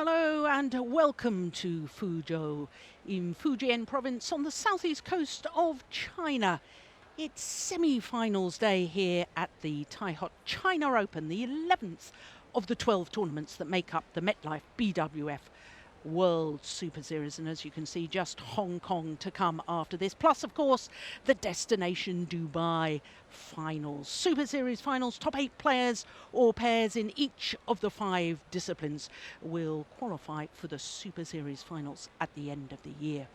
Hello and welcome to Fuzhou in Fujian province on the southeast coast of China. It's semi-finals day here at the Thaihot China Open, the 11th of the 12 tournaments that make up the MetLife BWF World Superseries, and as you can see, just Hong Kong to come after this, plus of course the destination Dubai finals. Super Series finals, top 8 players or pairs in each of the 5 disciplines will qualify for the Super Series finals at the end of the year.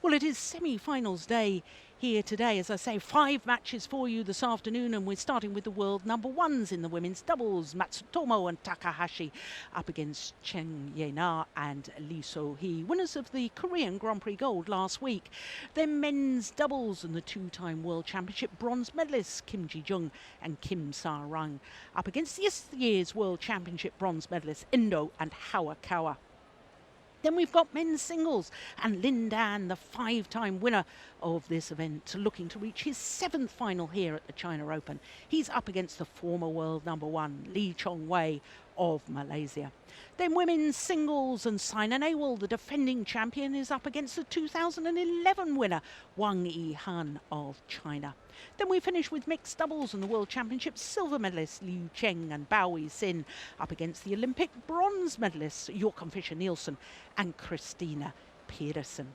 Well, it is semi-finals day here today. As I say, 5 matches for you this afternoon, and we're starting with the world number ones in the women's doubles. Matsutomo and Takahashi up against Chen Yena and Lee So-hee, winners of the Korean Grand Prix Gold last week. Then men's doubles and the 2-time World Championship bronze medalists Kim Ji-jung and Kim Sa-rang up against this year's World Championship bronze medalists Endo and Hawakawa. Then we've got men's singles, and Lin Dan, the 5-time winner of this event, looking to reach his 7th final here at the China Open. He's up against the former world number 1, Lee Chong-wei of Malaysia. Then women's singles, and Saina Nehwal, the defending champion, is up against the 2011 winner, Wang Yihan of China. Then we finish with mixed doubles and the World Championship silver medalists Liu Cheng and Bao Wei-sin up against the Olympic bronze medalists Joachim Fischer-Nielsen and Christina Pedersen.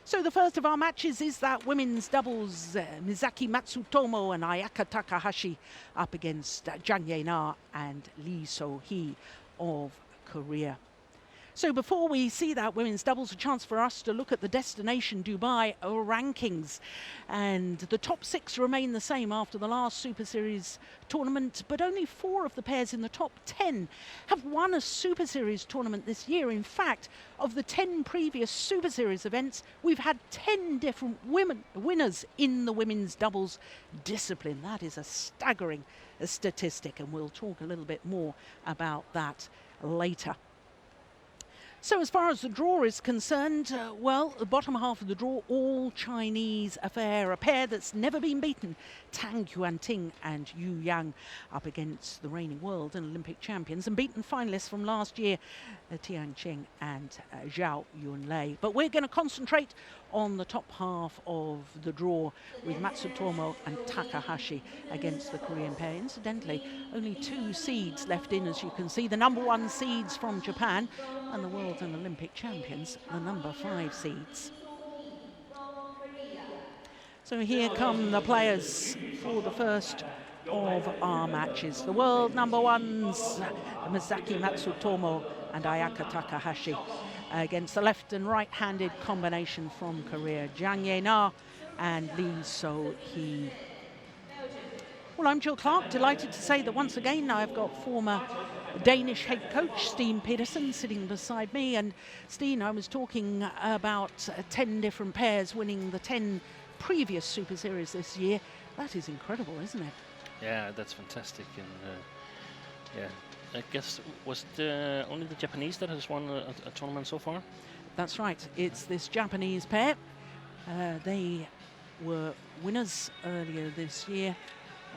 So the first of our matches is that women's doubles, Misaki Matsutomo and Ayaka Takahashi up against Zhang Yena and Lee So-hee of Korea. So before we see that women's doubles, a chance for us to look at the destination Dubai rankings. And the top 6 remain the same after the last Super Series tournament, but only 4 of the pairs in the top 10 have won a Super Series tournament this year. In fact, of the 10 previous Super Series events, we've had 10 different winners in the women's doubles discipline. That is a staggering statistic, and we'll talk a little bit more about that later. So as far as the draw is concerned, well, the bottom half of the draw, all Chinese affair, a pair that's never been beaten, Tang Yuanting and Yu Yang up against the reigning world and Olympic champions and beaten finalists from last year, Tian Cheng and Zhao Yunlei. But we're going to concentrate on the top half of the draw with Matsutomo and Takahashi against the Korean pair. Incidentally, only 2 seeds left in, as you can see. The number 1 seeds from Japan and the world and Olympic champions, the number 5 seeds. So here come the players for the first of our matches. The world number ones, Misaki Matsutomo and Ayaka Takahashi, against the left and right-handed combination from Korea, Zhang Yena and Lee So-hee. Well, I'm Jill Clark, delighted to say that once again I've got former Danish head coach Steen Pedersen sitting beside me. And Steen, I was talking about 10 different pairs winning the 10 previous Super Series this year. That is incredible, isn't it? Yeah, that's fantastic. And yeah, I guess was it only the Japanese that has won a tournament so far? That's right. It's this Japanese pair. They were winners earlier this year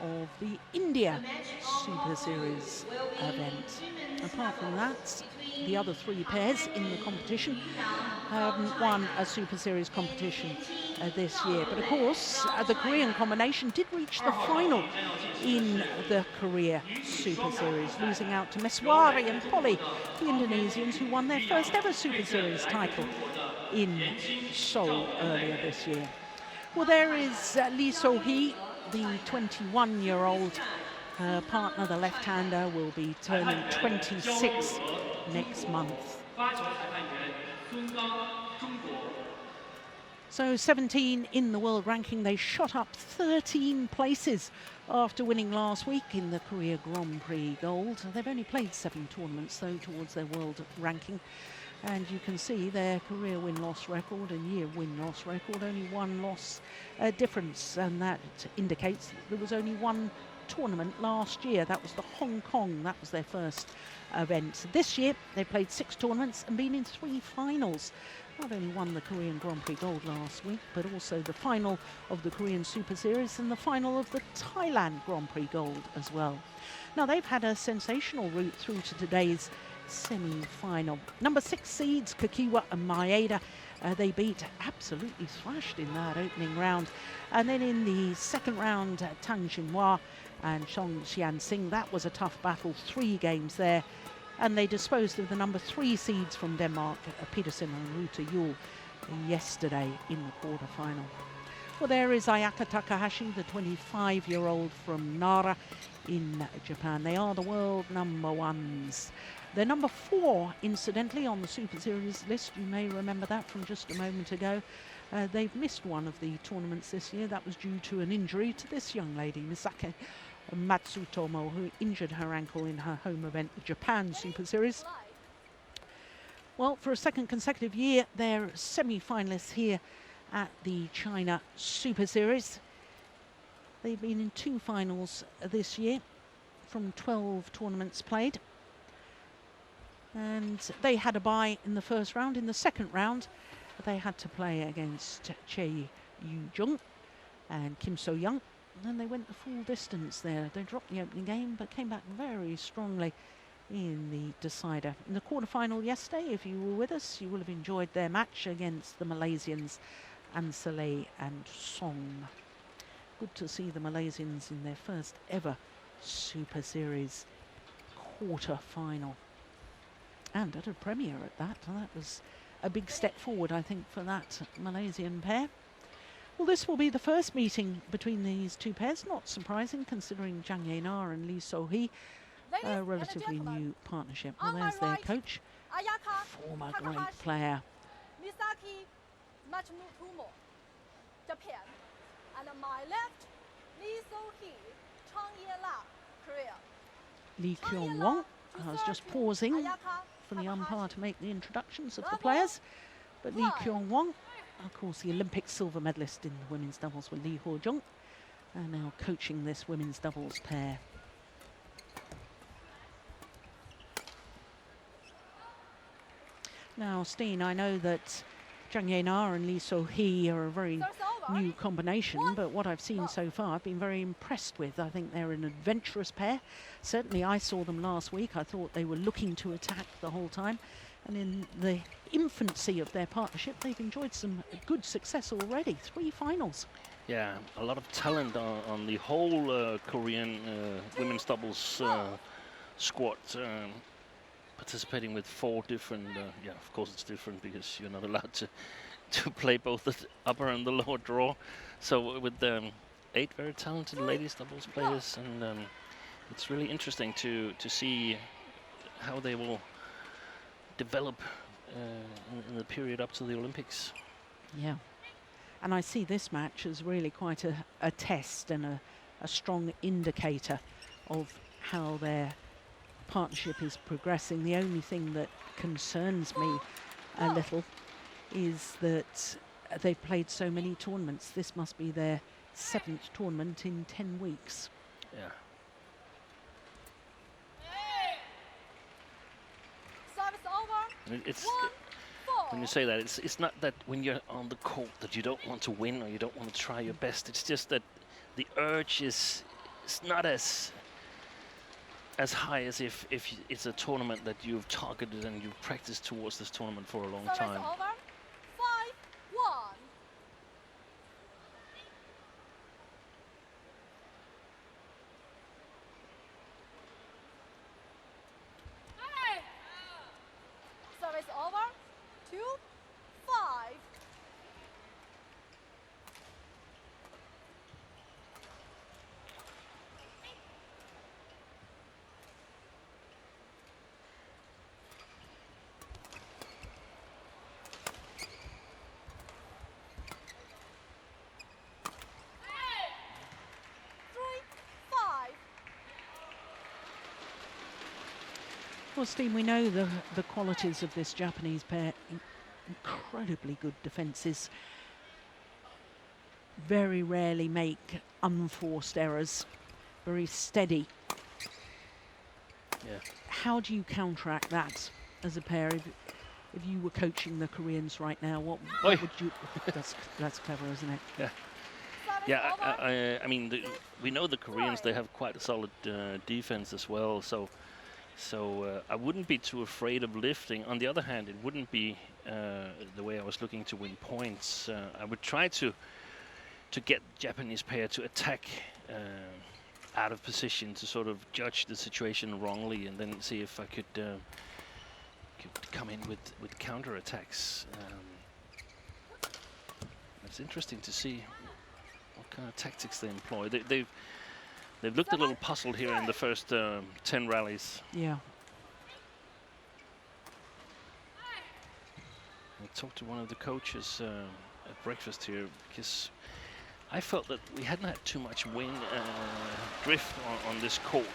of the India Super Series event. Apart from that, the other 3 pairs in the competition haven't won a Super Series competition this year. But of course, the Korean combination did reach the final in the Korea Super Series, losing out to Meswari and Polly, the Indonesians who won their first ever Super Series title in Seoul earlier this year. Well, there is Lee So-hee, the 21-year-old partner, the left-hander, will be turning 26 next month. So 17 in the world ranking. They shot up 13 places after winning last week in the Korea Grand Prix Gold. They've only played 7 tournaments, though, towards their world ranking. And you can see their career win-loss record and year win-loss record, only 1 loss difference. And that indicates that there was only 1 tournament last year. That was the Hong Kong. That was their first event. This year, they played 6 tournaments and been in 3 finals. Not only won the Korean Grand Prix Gold last week, but also the final of the Korean Super Series and the final of the Thailand Grand Prix Gold as well. Now, they've had a sensational route through to today's semi-final. Number 6 seeds, Kakiwa and Maeda, they beat, absolutely thrashed in that opening round. And then in the second round, Tang Xinhua and Song Xiansing, that was a tough battle, 3 games there. And they disposed of the number 3 seeds from Denmark, Peterson and Ruta Yule, yesterday in the quarterfinal. Well, there is Ayaka Takahashi, the 25-year-old from Nara in Japan. They are the world number 1s. They're number 4, incidentally, on the Super Series list. You may remember that from just a moment ago. They've missed one of the tournaments this year. That was due to an injury to this young lady, Misake Matsutomo, who injured her ankle in her home event, the Japan Super Series. Well, for a second consecutive year, they're semi-finalists here at the China Super Series. They've been in 2 finals this year from 12 tournaments played. And they had a bye in the first round. In the second round, they had to play against Choi Yu-jung and Kim So-young. And they went the full distance there. They dropped the opening game, but came back very strongly in the decider. In the quarterfinal yesterday, if you were with us, you will have enjoyed their match against the Malaysians, Ansaleh and Song. Good to see the Malaysians in their first ever Super Series quarter-final. And at a premiere at that. And that was a big step forward, I think, for that Malaysian pair. Well, this will be the first meeting between these 2 pairs. Not surprising, considering Zhang Yenar and Lee So-hee, a relatively new partnership. Well, there's their coach, former great player. Misaki Matsutomo, Japan. And on my left, Lee So-hee, Chang Ye-la, Korea. Lee Kyung-won was just pausing for the umpire to make the introductions of the players. But Lee Kyung-won, of course, the Olympic silver medalist in the women's doubles with Lee Ho-jung, and now coaching this women's doubles pair. Now, Steen, I know that Zhang Yenar and Lee So-hee are a very new combination, but what I've seen so far I've been very impressed with. I think they're an adventurous pair. Certainly I saw them last week. I thought they were looking to attack the whole time. And in the infancy of their partnership, they've enjoyed some good success already. 3 finals. Yeah, a lot of talent on the whole Korean women's doubles squad. Participating with 4 different, yeah, of course it's different because you're not allowed to play both the upper and the lower draw. So with 8 very talented ladies doubles players, and it's really interesting to see how they will develop in the period up to the Olympics. Yeah, and I see this match as really quite a test and a strong indicator of how their partnership is progressing. The only thing that concerns me a little is that they've played so many tournaments. This must be their 7th tournament in 10 weeks. Yeah. Service over. It's when you say that, it's not that when you're on the court that you don't want to win or you don't want to try your best. It's just that the urge is not as high as if it's a tournament that you've targeted and you've practiced towards this tournament for a long time. Over. 5-1. Service over. 2-5. Well, Steen, we know the qualities of this Japanese pair. Incredibly good defences. Very rarely make unforced errors. Very steady. Yeah. How do you counteract that as a pair? If you were coaching the Koreans right now, what would you... That's clever, isn't it? Yeah. Yeah, I mean, we know the Koreans, they have quite a solid defense as well. So So I wouldn't be too afraid of lifting. On the other hand, it wouldn't be the way I was looking to win points. I would try to get Japanese pair to attack out of position, to sort of judge the situation wrongly, and then see if I could come in with counter attacks. It's interesting to see what kind of tactics they employ. They've looked a little puzzled here in the first 10 rallies. Yeah. I talked to one of the coaches at breakfast here, because I felt that we hadn't had too much drift on this court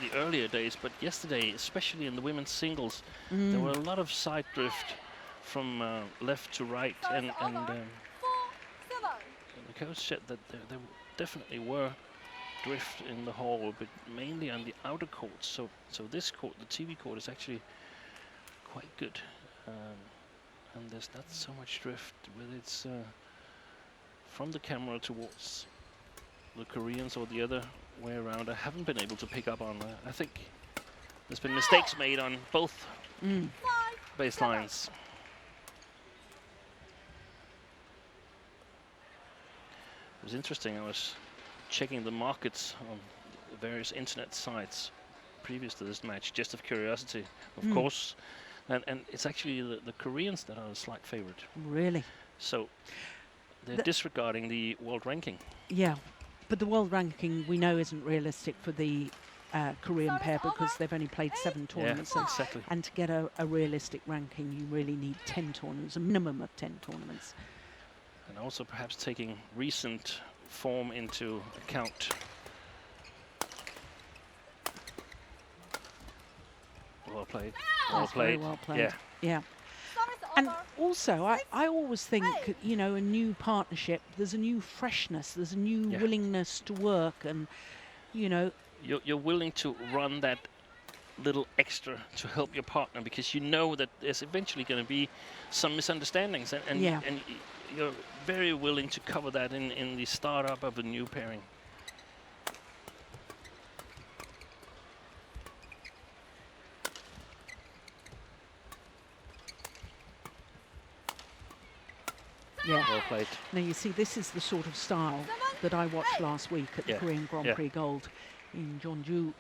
the earlier days, but yesterday, especially in the women's singles, there were a lot of side drift from left to right, and the coach said that there definitely were drift in the hall, but mainly on the outer courts. So this court, the TV court, is actually quite good, and there's not so much drift, whether it's from the camera towards the Koreans or the other way around. I haven't been able to pick up on. I think there's been mistakes made on both baselines. It was interesting. I was checking the markets on the various internet sites previous to this match, just of curiosity, of course. And it's actually the Koreans that are a slight favorite. Really? So they're disregarding the world ranking. Yeah, but the world ranking we know isn't realistic for the Korean pair, because they've only played 7 tournaments. Yeah, exactly. And to get a realistic ranking, you really need 10 tournaments, a minimum of 10 tournaments. And also perhaps taking recent form into account. Well played. Well played. Well played. Yeah. Yeah. And also, I always think, you know, a new partnership, there's a new freshness, there's a new willingness to work, and, you know. You're willing to run that little extra to help your partner, because you know that there's eventually going to be some misunderstandings, and you're very willing to cover that in the startup of a new pairing. Yeah. Well played. Now you see, this is the sort of style that I watched last week at the Korean Grand Prix Gold in Jeonju,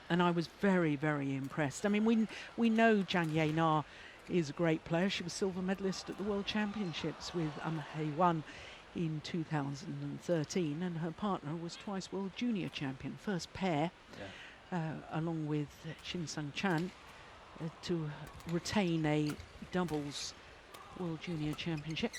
and I was very, very impressed. I mean, we know Jang Ye-na is a great player. She was silver medalist at the World Championships with Hae-won in 2013, and her partner was twice World Junior Champion. First pair, along with Shin Sang-chan, to retain a doubles World Junior Championship.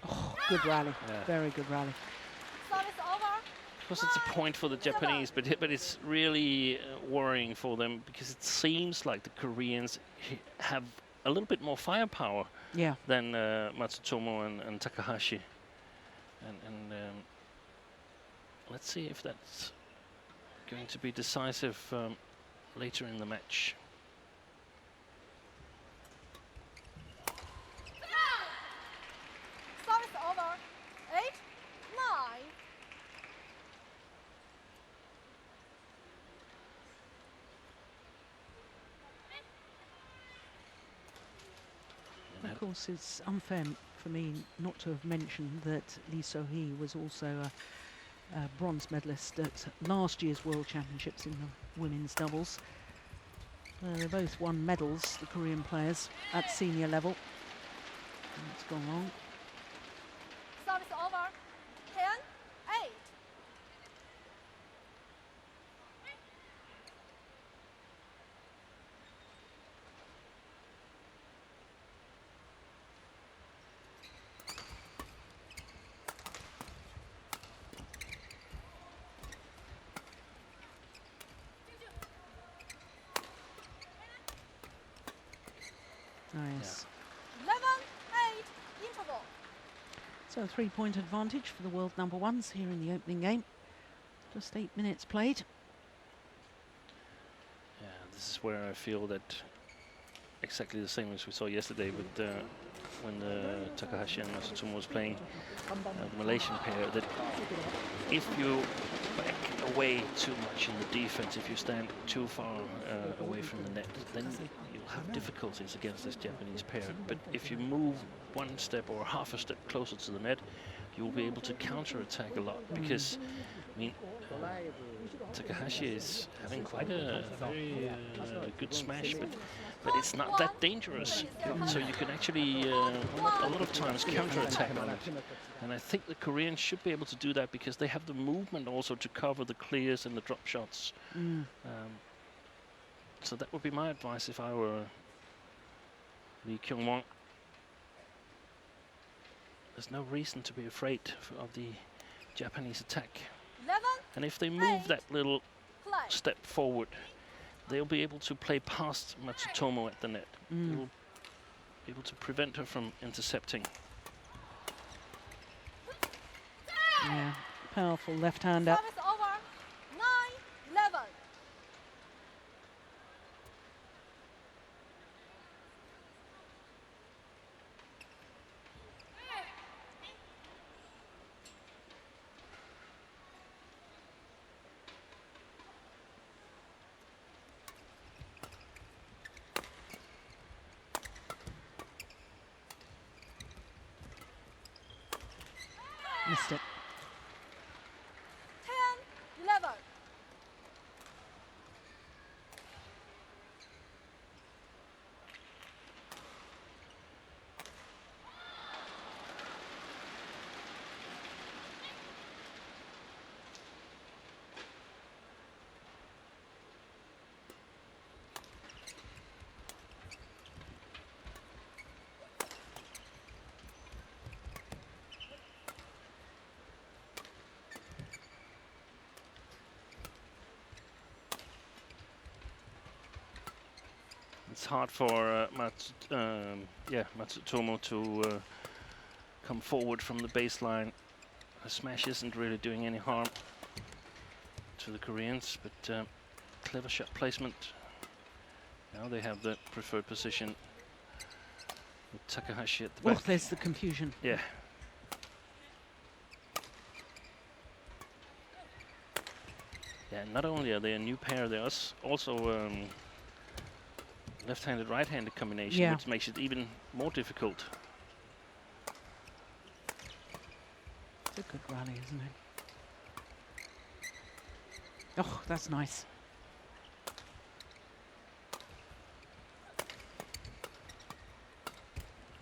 Oh, good rally. Very good rally. Of course, it's a point for the Japanese, but it's really worrying for them, because it seems like the Koreans have a little bit more firepower than Matsutomo and Takahashi. And let's see if that's going to be decisive later in the match. Service over. 8, 9. Of course, it's unfair for me not to have mentioned that Lee So-hee was also a bronze medalist at last year's World Championships in the women's doubles. They both won medals, the Korean players, at senior level. And it's gone wrong. Service over. 10, 8. Oh, yes. 11, 8. interval. So a 3-point advantage for the world number ones here in the opening game. Just 8 minutes played. Yeah, this is where I feel that exactly the same as we saw yesterday with when Takahashi and Matsutomo was playing the Malaysian pair, that if you back away too much in the defense, if you stand too far away from the net, then you'll have difficulties against this Japanese pair. But if you move one step or half a step closer to the net, you'll be able to counter-attack a lot, because, I mean, Takahashi is having quite a very good smash, but it's not that dangerous. So you can actually, a lot of times, counter-attack on it. And I think the Koreans should be able to do that, because they have the movement also to cover the clears and the drop shots. So that would be my advice if I were Lee Kyung-won. There's no reason to be afraid of the Japanese attack. 11, And if they move that little play. step forward, they'll be able to play past Matsutomo at the net. They'll be able to prevent her from intercepting. Yeah, powerful left-hander. Service over. 9-11. Missed it. 10-11. It's hard for Matsutomo to come forward from the baseline. The smash isn't really doing any harm to the Koreans, but clever shot placement. Now they have the preferred position with Takahashi at the Oh, back. there's the confusion. Yeah. Yeah, not only are they a new pair, there's also left-handed, right-handed combination, Yeah. which makes it even more difficult. It's a good rally, isn't it? Oh, that's nice.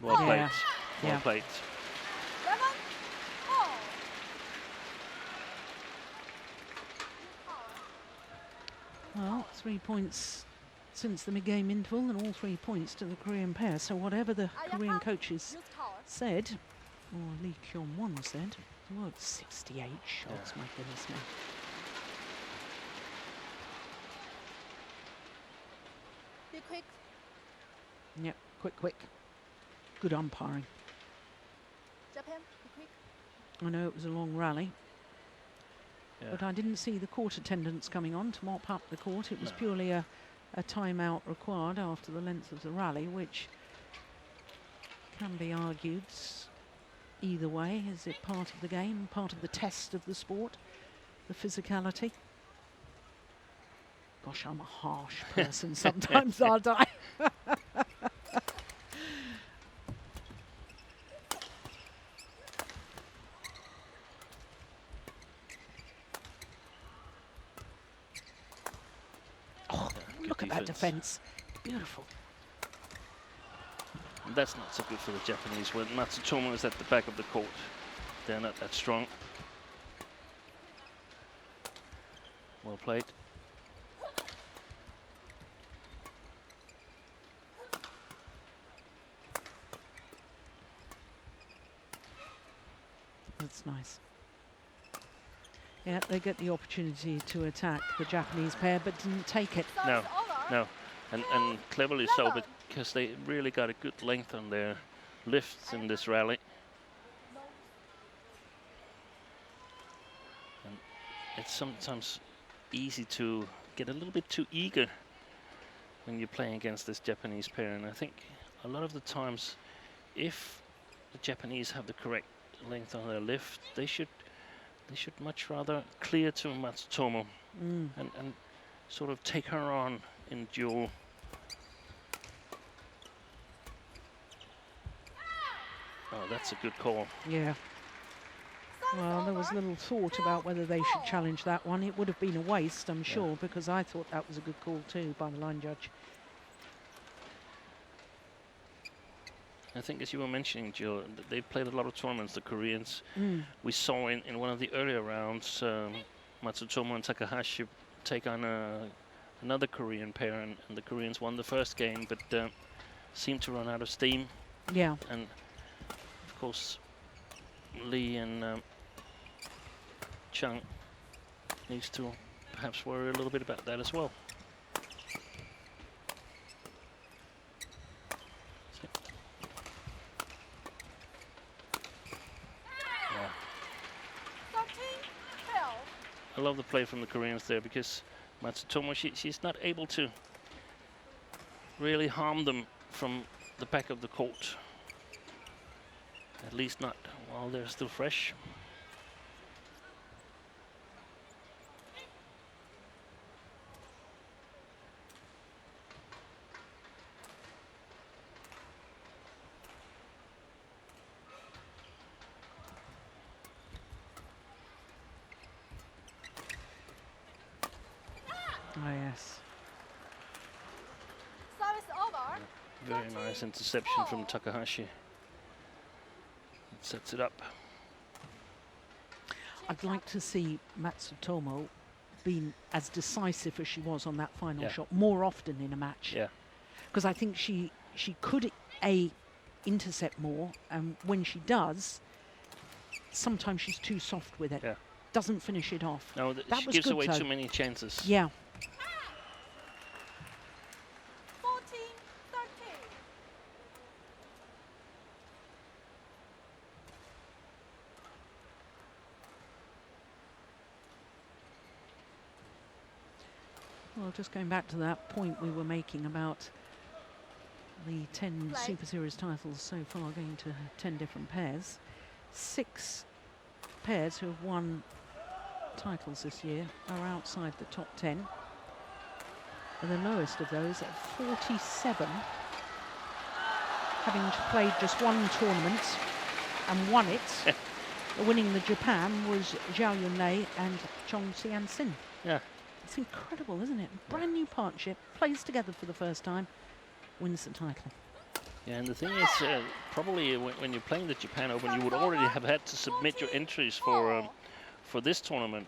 Well Yeah. played. Well Yeah. played. 11-all. Well, 3 points since the mid-game interval, and all 3 points to the Korean pair. So whatever the Korean coaches Use power. said, or Lee Kyung-won said, well, it's 68 shots, my goodness me. Be quick. Yep, quick. Good umpiring. Japan, be quick. I know it was a long rally, Yeah. but I didn't see the court attendants coming on to mop up the court. It was No. purely a timeout required after the length of the rally, which can be argued either way. Is it part of the game, part of the test of the sport, the physicality? Gosh, I'm a harsh person sometimes, aren't I? Oh, Good look at that defence. Beautiful. And that's not so good for the Japanese. When Matsutomo is at the back of the court, they're not that strong. Well played. That's nice. Yeah, they get the opportunity to attack the Japanese pair, but didn't take it. Service No, over. no. And cleverly so, because they really got a good length on their lifts in this rally. And it's sometimes easy to get a little bit too eager when you're playing against this Japanese pair. And I think a lot of the times, if the Japanese have the correct length on their lift, they should much rather clear to Matsutomo and sort of take her on in duel. Oh, that's a good call. Yeah. Well, there was little thought about whether they should challenge that one. It would have been a waste, I'm sure, because I thought that was a good call too by the line judge. I think, as you were mentioning, Jill, they've played a lot of tournaments, the Koreans. We saw in one of the earlier rounds, Matsutomo and Takahashi take on another Korean pair, and the Koreans won the first game, but seemed to run out of steam. Yeah. And, of course, Lee and Chung needs to perhaps worry a little bit about that as well. I love the play from the Koreans there, because Matsutomo, she's not able to really harm them from the back of the court. At least not while they're still fresh. Oh, yes. Service over. Very nice interception from Takahashi. It sets it up. I'd like to see Matsutomo being as decisive as she was on that final shot more often in a match. Yeah. Because I think she could intercept more, and when she does, sometimes she's too soft with it. Yeah. Doesn't finish it off. No, That she was gives good, away though. too many chances. Yeah. 14-13. Well, just going back to that point we were making about the 10 Super Series titles so far going to 10 different pairs. 6 pairs who have won titles this year are outside the top 10. And the lowest of those at 47, having played just one tournament and won it. Winning the Japan was Zhao Yunlei and Chong Sian-sin. Yeah. It's incredible, isn't it? Brand new partnership, plays together for the first time, wins the title. Yeah, and the thing is, probably when you're playing the Japan Open, you would already have had to submit your entries for this tournament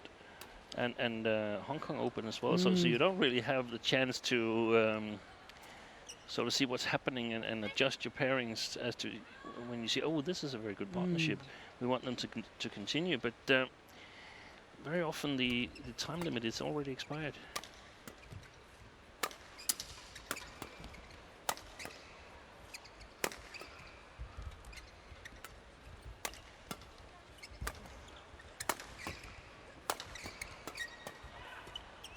and Hong Kong Open as well. So you don't really have the chance to sort of see what's happening and adjust your pairings as to when you see, oh, this is a very good partnership. We want them to continue, but very often the time limit is already expired.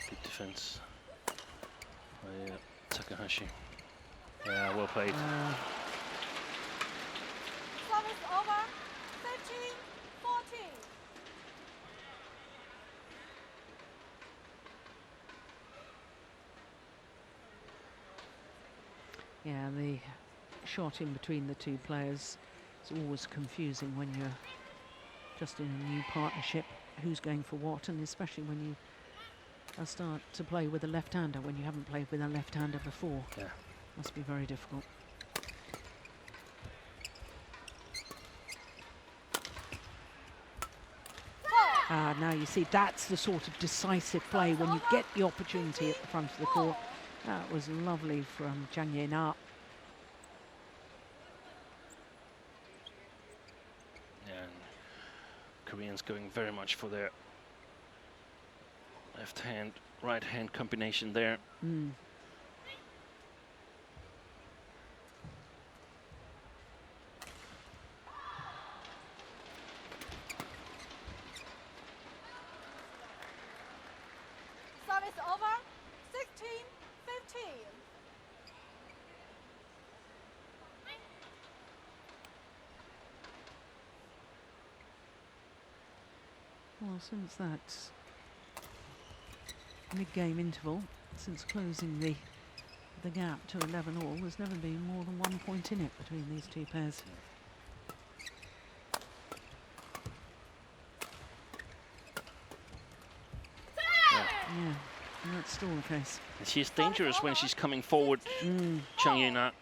Good defense by Takahashi. Yeah, well played. Service over. 15-14. Yeah, the shot in between the two players is always confusing when you're just in a new partnership, who's going for what, and especially when you start to play with a left-hander when you haven't played with a left-hander before. Yeah. Must be very difficult. Now you see, that's the sort of decisive play when you get the opportunity at the front of the court. That was lovely from Zhang Ye-na. And Koreans going very much for their left hand, right hand combination there. Well, since that mid-game interval, since closing the gap to 11 all, there's never been more than 1 point in it between these two pairs. Yeah, and that's still the case. She's dangerous when she's coming forward, Chang Yuna.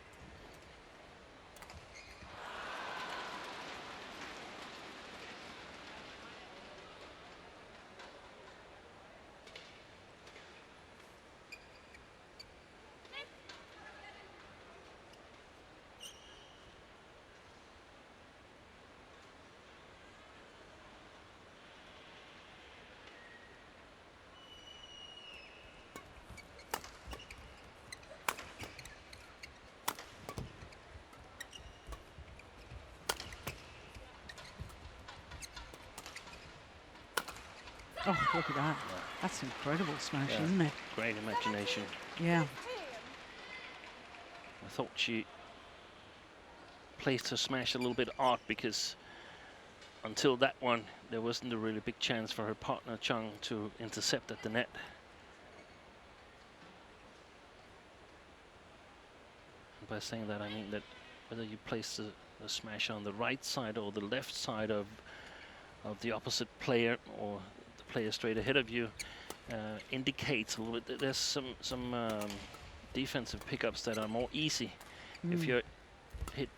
Oh, look at that. That's incredible smash, isn't it? Great imagination. Yeah. I thought she placed her smash a little bit odd because until that one, there wasn't a really big chance for her partner Chang to intercept at the net. And by saying that, I mean that whether you place the smash on the right side or the left side of the opposite player or the player straight ahead of you indicates a little bit that there's some defensive pickups that are more easy if you're hit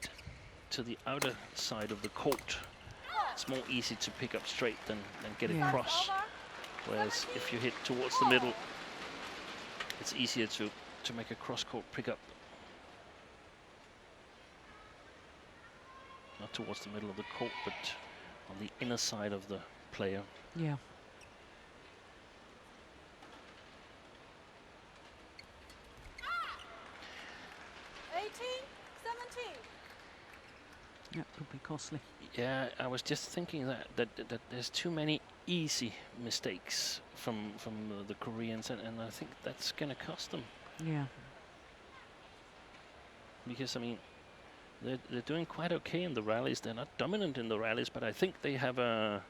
to the outer side of the court. It's more easy to pick up straight than get across. Whereas if you hit towards the middle, it's easier to make a cross-court pickup. Not towards the middle of the court, but on the inner side of the player. Yeah. That could be costly. Yeah, I was just thinking that there's too many easy mistakes from the Koreans, and I think that's going to cost them. Yeah. Because I mean, they're doing quite okay in the rallies. They're not dominant in the rallies, but I think they have a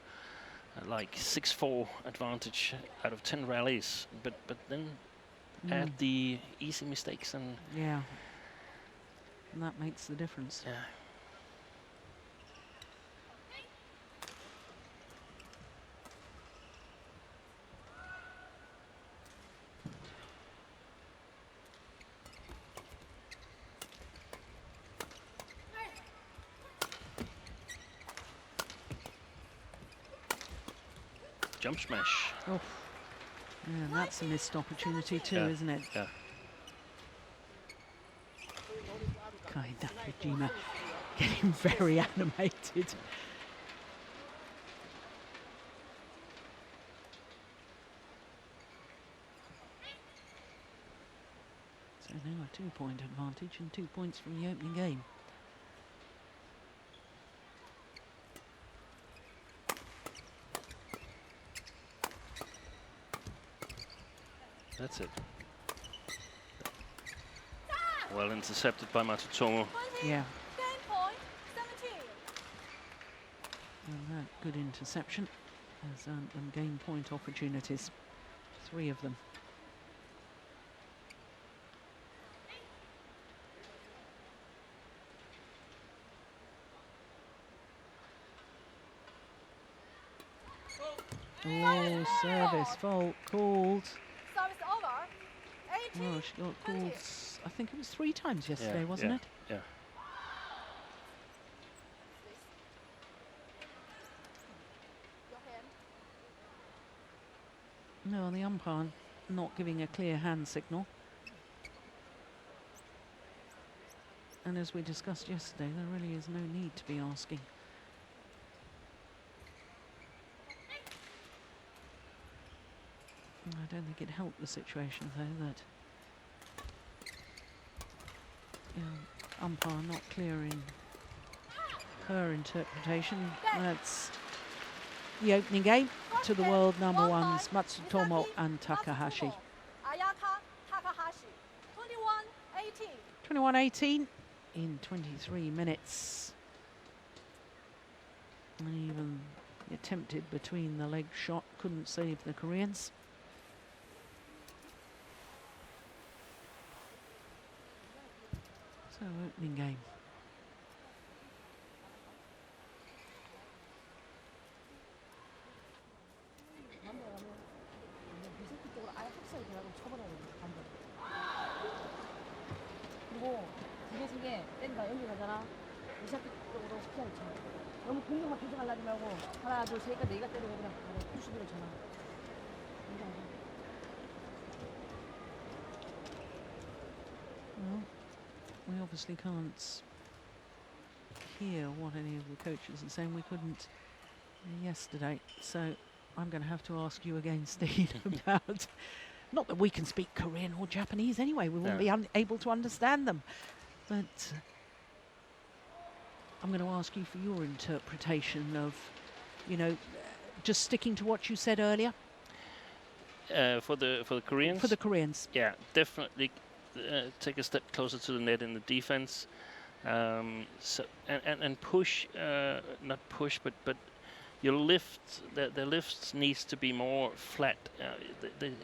like 6-4 advantage out of 10 rallies. But then add the easy mistakes and yeah, and that makes the difference. Yeah. Jump smash. Oh, yeah, that's a missed opportunity too, Yeah, isn't it? Yeah. Kai Nakajima getting very animated. So now a 2-point advantage and 2 points from the opening game. That's it. Well intercepted by Matsutomo. Yeah. Game point, 17. And that good interception as and game point opportunities. 3 of them. Oh, service fault called. Service over. 18. Oh, she got called, I think it was 3 times yesterday, wasn't it? Yeah. Your hand. No, the umpire not giving a clear hand signal. And as we discussed yesterday, there really is no need to be asking. I don't think it helped the situation, though, that umpire not clearing her interpretation. That's the opening game to the world number ones, Matsutomo and Takahashi. Ayaka Takahashi. 21-18. 21-18 in 23 minutes. And even He attempted between the leg shot, couldn't save the Koreans. So opening game. 그리고 이게 생게 땡가 연결하잖아. 리샤트 쪽으로 피하를 쳐. 너무 공격만 계속 하려지 말고 하나 둘 셋 내가 때리고 그냥 바로 투수비를 쳐놔. Well, we obviously can't hear what any of the coaches are saying. We couldn't yesterday, so I'm going to have to ask you again, Steve, about... Not that we can speak Korean or Japanese anyway, we wouldn't be able to understand them. But I'm going to ask you for your interpretation of, you know, just sticking to what you said earlier. For the Koreans? For the Koreans. Yeah, definitely take a step closer to the net in the defense. So and push, not push, but your lift, their lifts needs to be more flat.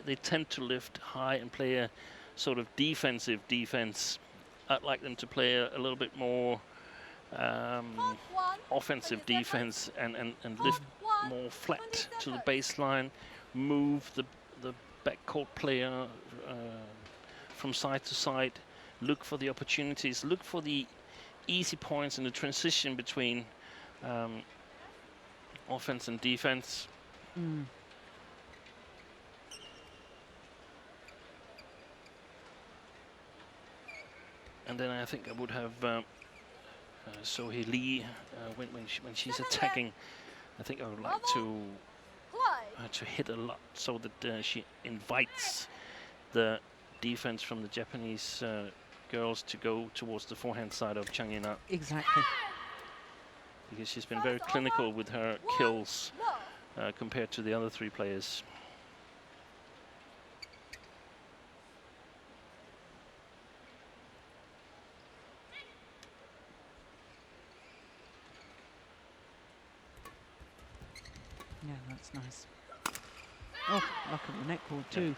They tend to lift high and play a sort of defensive defense. I'd like them to play a little bit more offensive defense and lift more flat to the baseline, move the backcourt player from side to side, look for the opportunities, look for the easy points in the transition between offense and defense. Mm. And then I think I would have Sohee Lee when she's attacking. I think I would like to hit a lot so that she invites the defense from the Japanese girls to go towards the forehand side of Chang Yin-ah. Exactly. Because she's been very clinical with her kills compared to the other three players. Yeah, that's nice. Oh, look at the net cord too.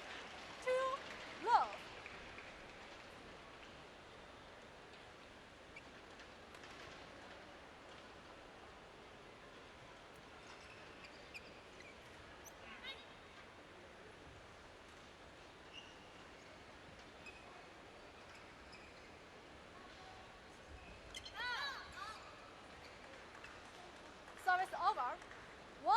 Service over. 1-2.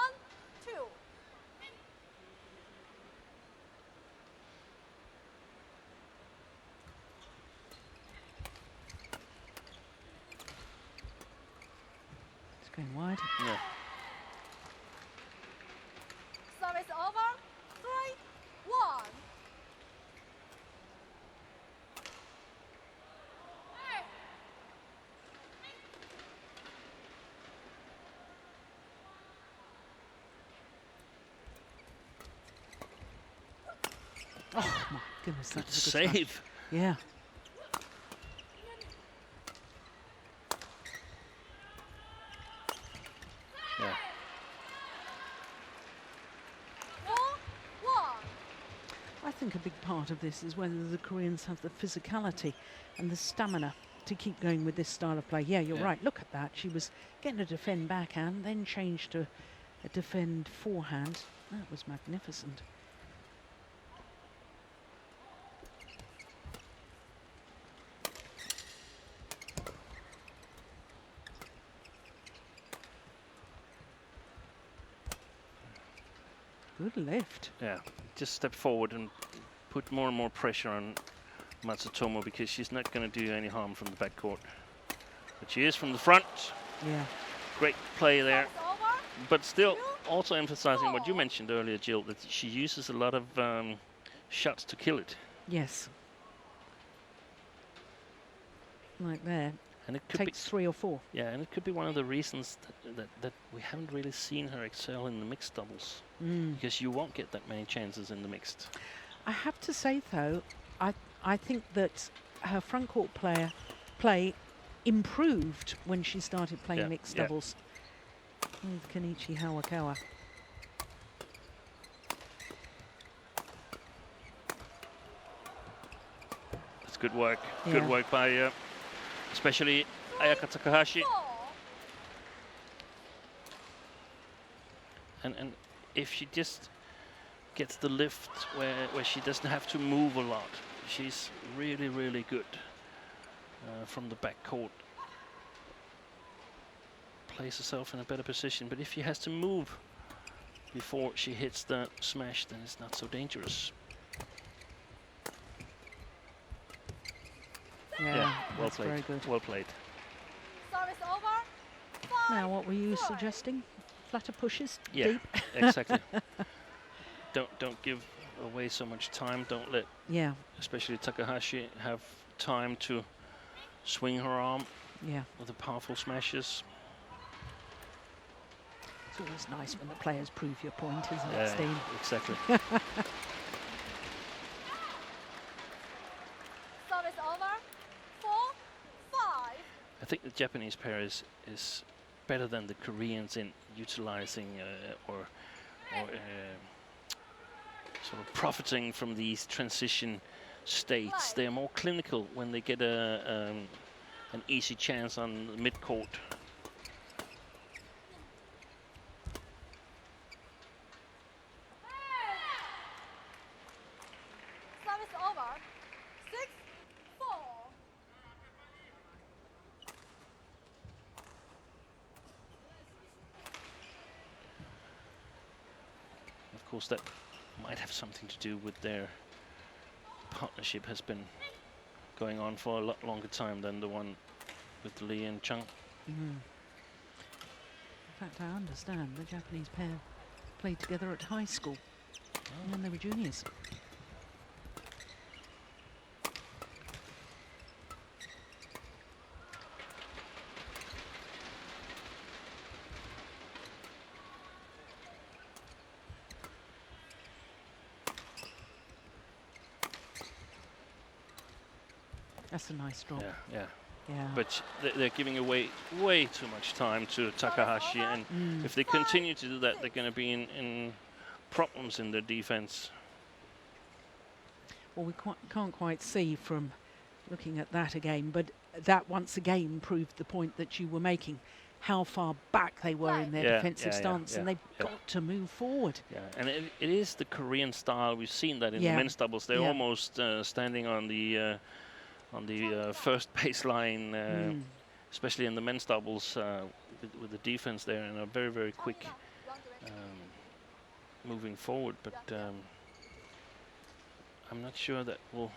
It's going wide. Yeah. Service over. 3-1. Oh my goodness, Good that's a good save. touch. Yeah. Yeah. 4-1. I think a big part of this is whether the Koreans have the physicality and the stamina to keep going with this style of play. Yeah, you're right. Look at that. She was getting a defend backhand, then changed to a defend forehand. That was magnificent. Good lift. Yeah, just step forward and put more and more pressure on Matsutomo because she's not going to do any harm from the backcourt. But she is from the front. Yeah. Great play there. Service over. But still, also emphasizing what you mentioned earlier, Jill, that she uses a lot of shots to kill it. Yes. Like there. And it could Takes 3 or 4. yeah, and it could be one of the reasons that we haven't really seen her excel in the mixed doubles. Because you won't get that many chances in the mixed. I have to say though, I think that her front court play improved when she started playing mixed doubles. with Kenichi Hawakawa. It's good work. Yeah. Good work by especially Ayaka Takahashi. 4. And if she just gets the lift where she doesn't have to move a lot, she's really, really good from the back court. Place herself in a better position, but if she has to move before she hits the smash, then it's not so dangerous. Yeah, well that's played. very good. Well played. Service over. 5. Now, what were you 4. suggesting? Flatter pushes Yeah, deep? exactly. Don't give away so much time. Don't let, Yeah, especially Takahashi, have time to swing her arm yeah. with the powerful smashes. It's always nice when the players prove your point, isn't it, Yeah, Steen? exactly. Service over. 4. 5. I think the Japanese pair is better than the Koreans in utilizing or sort of profiting from these transition states. They are more clinical when they get an easy chance on the mid-court. Service over. 6. 4. Of course, that might have something to do with their partnership has been going on for a lot longer time than the one with Lee and Chung. In fact, I understand the Japanese pair played together at high school when they were juniors. That's a nice drop. Yeah, yeah. Yeah. But they're giving away way too much time to Takahashi, and if they continue to do that, they're going to be in problems in their defense. Well, we can't quite see from looking at that again, but that once again proved the point that you were making, how far back they were in their Yeah, defensive yeah, stance, yeah, and they've yeah. got to move forward. Yeah, and it is the Korean style. We've seen that in the Yeah. men's doubles. They're Yeah. almost standing on the first baseline, especially in the men's doubles with the defense there, and are very, very quick moving forward. But I'm not sure that will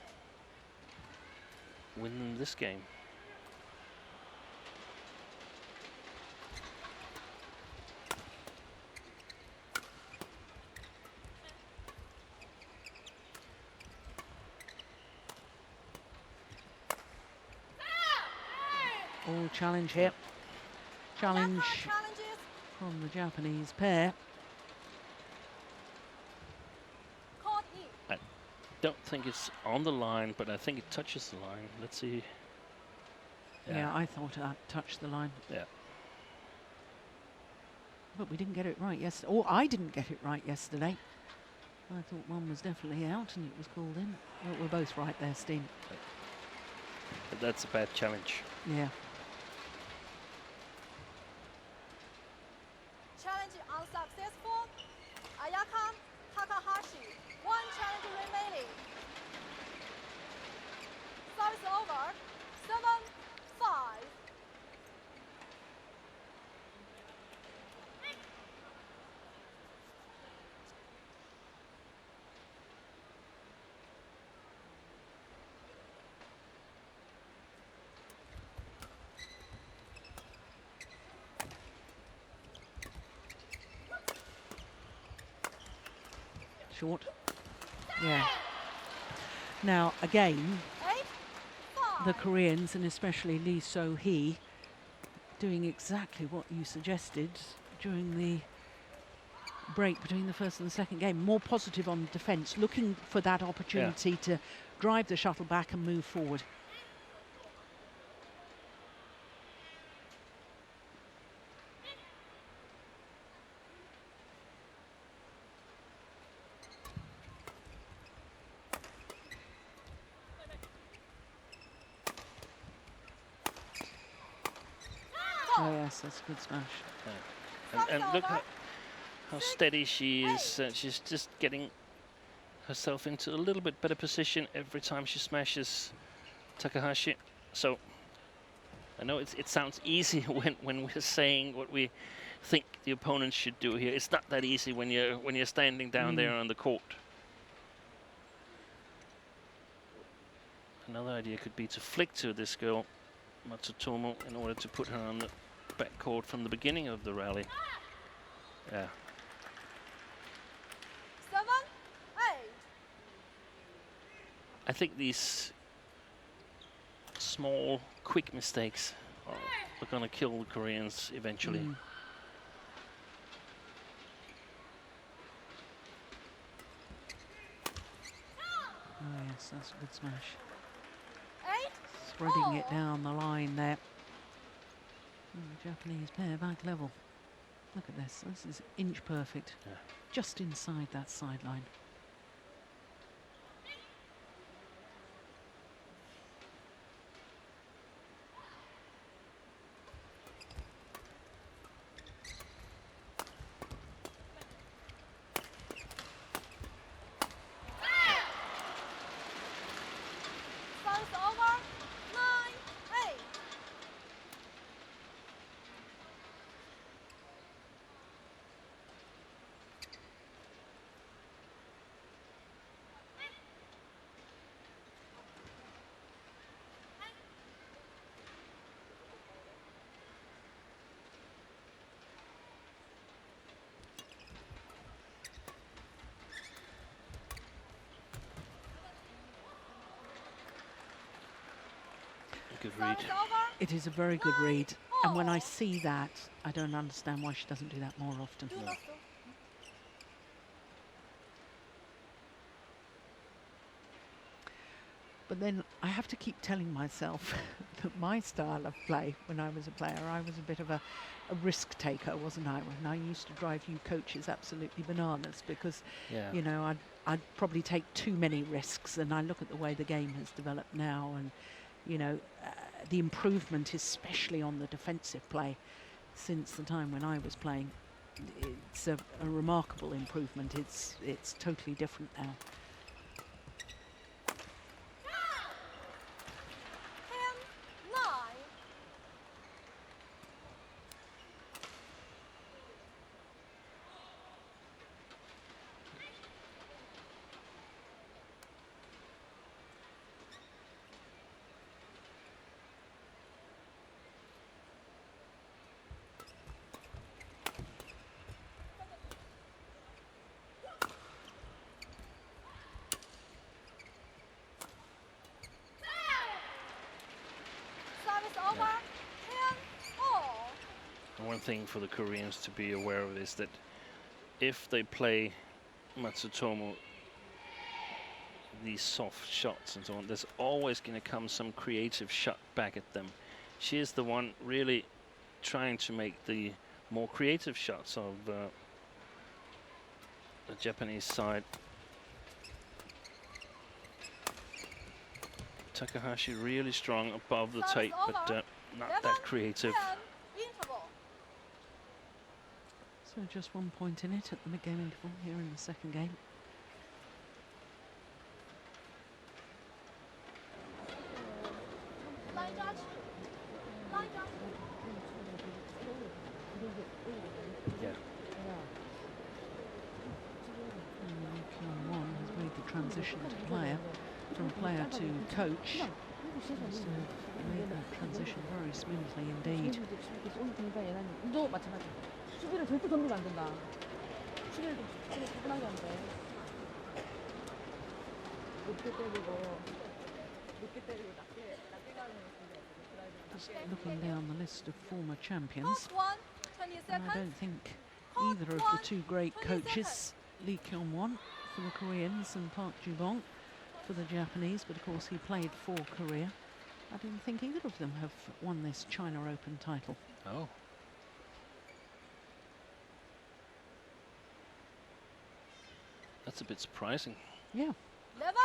win them this game. Oh, challenge here. Challenge Challenges. from the Japanese pair. Court E. Don't think it's on the line, but I think it touches the line. Let's see. Yeah, I thought that touched the line. Yeah. But we didn't get it right yesterday. Or I didn't get it right yesterday. I thought one was definitely out and it was called in. But we're both right there, Steen. But that's a bad challenge. Yeah. Challenge unsuccessful. Ayaka Takahashi. 1 challenge remaining. Service over. 7. 5. Short. Yeah. Now, again, 8. 5. the Koreans, and especially Lee So-hee, doing exactly what you suggested during the break between the first and the second game. More positive on defence, looking for that opportunity to drive the shuttle back and move forward. Oh yes, that's a good smash. And look how steady she is. She's just getting herself into a little bit better position every time she smashes Takahashi. So I know it sounds easy when we're saying what we think the opponent should do here. It's not that easy when you're standing down there on the court. Another idea could be to flick to this girl, Matsutomo, in order to put her on the backcourt from the beginning of the rally. Yeah. 7, 8. I think these small, quick mistakes are going to kill the Koreans eventually. Oh yes, that's a good smash. 8, Threading it down the line there. The Japanese pair back level. Look at this. This is inch perfect. Yeah. Just inside that sideline. Service over. 9, 8. Good read. Service over. It is a very good read. And when I see that, I don't understand why she doesn't do that more often. Do not do. But then I have to keep telling myself that my style of play, when I was a player, I was a bit of a risk taker, wasn't I? When I used to drive you coaches absolutely bananas because, Yeah. you know, I'd probably take too many risks. And I look at the way the game has developed now and, you know, the improvement, especially on the defensive play, since the time when I was playing, it's a remarkable improvement. It's totally different now. 10, 9. Service over. 10, all. And one thing for the Koreans to be aware of is that if they play Matsutomo these soft shots and so on, there's always going to come some creative shot back at them. She is the one really trying to make the more creative shots of the Japanese side. Takahashi really strong above the tape, but not that creative. 10, interval. So just 1 point in it at the mid-game interval here in the second game. Line judge. Line judge. Yeah. Kyung-won has made the transition to player, from player to coach. So made that transition very smoothly indeed. 도 마찬가지. 수비를 절대 던지면 안 된다. 수비를 차분하게 하면 돼. 높게 때리고 높게 때리고 낮게 가는 Just looking down the list of former champions, Court 1, 20 and I seconds. don't think either of the two great coaches, Lee Kyung-won for the Koreans and Park Ju-bong for the Japanese, but of course he played for Korea. I don't think either of them have won this China Open title. Oh. That's a bit surprising, Eleven,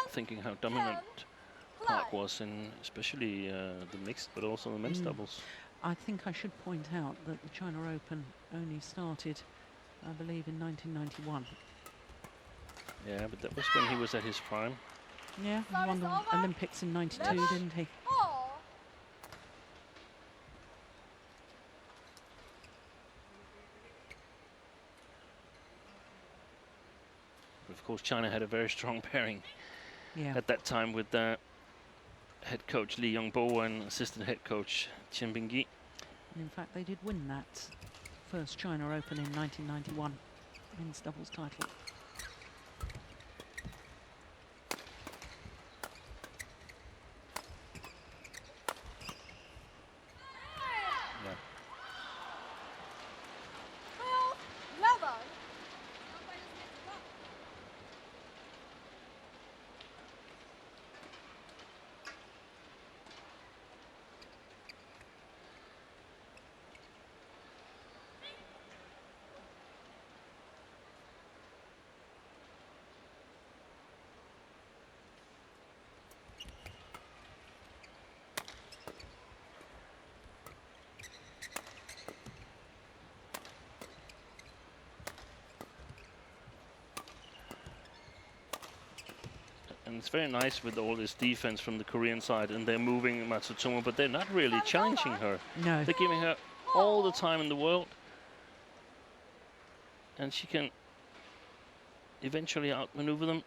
thinking how dominant 10, Park play. was in especially the mixed, but also the men's doubles. I think I should point out that the China Open only started, I believe, in 1991. Yeah, but that was when he was at his prime. Yeah, he won the Service over. Olympics in '92, Yes. didn't he? All. Of course, China had a very strong pairing Yeah. at that time with head coach Li Yongbo and assistant head coach Chen Bingyi. And in fact, they did win that first China Open in 1991 men's doubles title. Yeah. 11. And it's very nice with all this defense from the Korean side, and they're moving Matsutomo, but they're not really challenging her. No. They're giving her all the time in the world, and she can eventually outmaneuver them.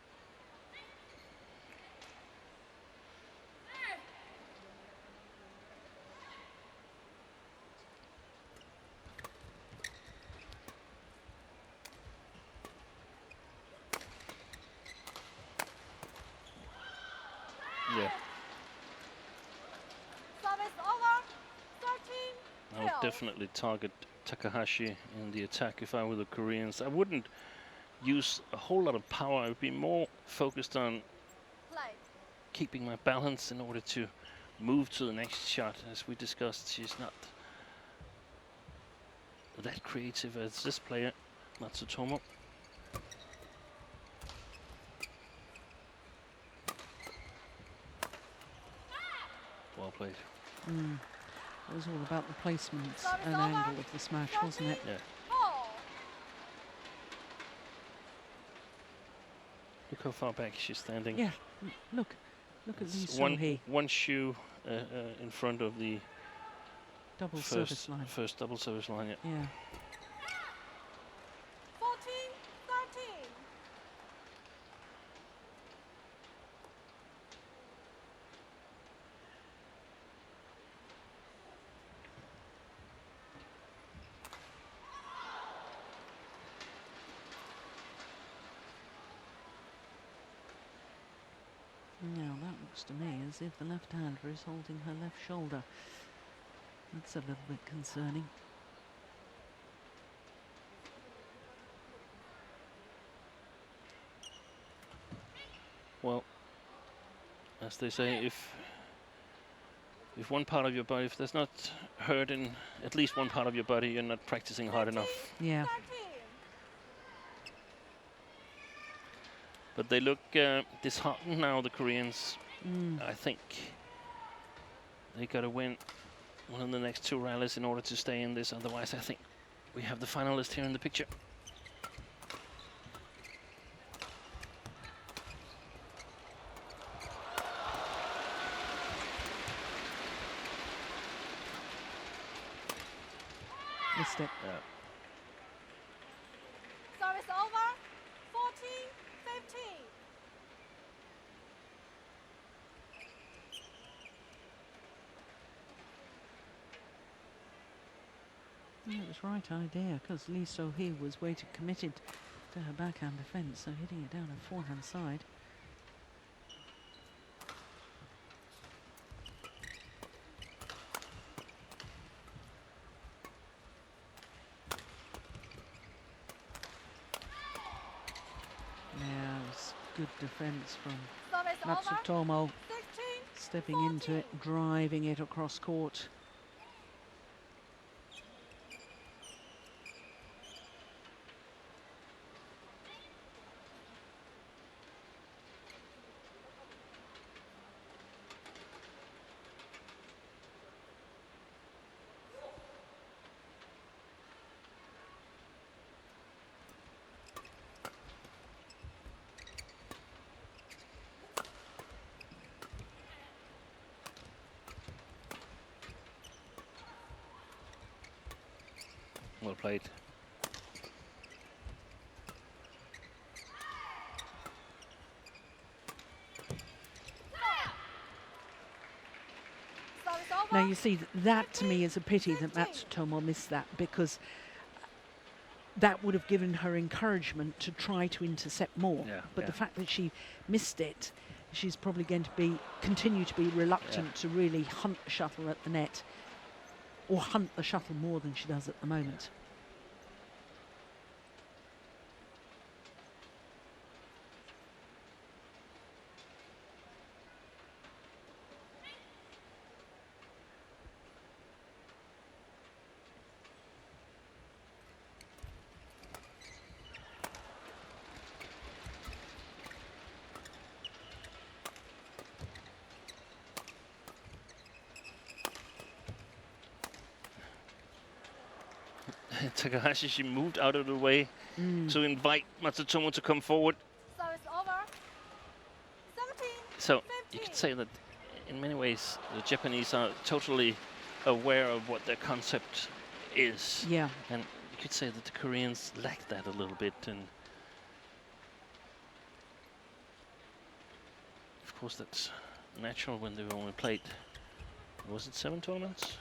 Yeah, Service over. 13. I would definitely target Takahashi in the attack if I were the Koreans. I wouldn't use a whole lot of power. I would be more focused on Play. keeping my balance in order to move to the next shot. As we discussed, she's not that creative as this player, Matsutomo. Well played. It was all about the placement Service and over. angle of the smash, wasn't it? Yeah. 4. Look how far back she's standing. Yeah. Look at Lee It's So-hee, one shoe in front of the double service line. first double service line. Yeah. Yeah. 14. 13. Now that looks to me as if the left-hander is holding her left shoulder. That's a little bit concerning. Well, as they say, if one part of your body, if there's not hurt in at least one part of your body, you're not practicing hard enough. Yeah. 13. But they look disheartened now, the Koreans. I think they got to win one of the next two rallies in order to stay in this. Otherwise, I think we have the finalist here in the picture. Missed it. Yeah. Service over. 14. 15. That was right idea, because Lee So-hee was committed to her backhand defence, so hitting it down her forehand side. Yeah, it was good defence from Service over. Matsutomo, 16. stepping into it, driving it across court. Well played. Service over. Now you see that to me is a pity that Matsutomo missed that, because that would have given her encouragement to try to intercept more. Yeah, But the yeah. fact that she missed it, she's probably going to continue to be reluctant to really hunt the shuttle at the net, or hunt the shuttle more than she does at the moment. Takahashi, she moved out of the way to invite Matsutomo to come forward. Service over. 17. So you could say that in many ways the Japanese are totally aware of what their concept is. Yeah. And you could say that the Koreans lack that a little bit. And of course that's natural when they've only played, was it 7 tournaments?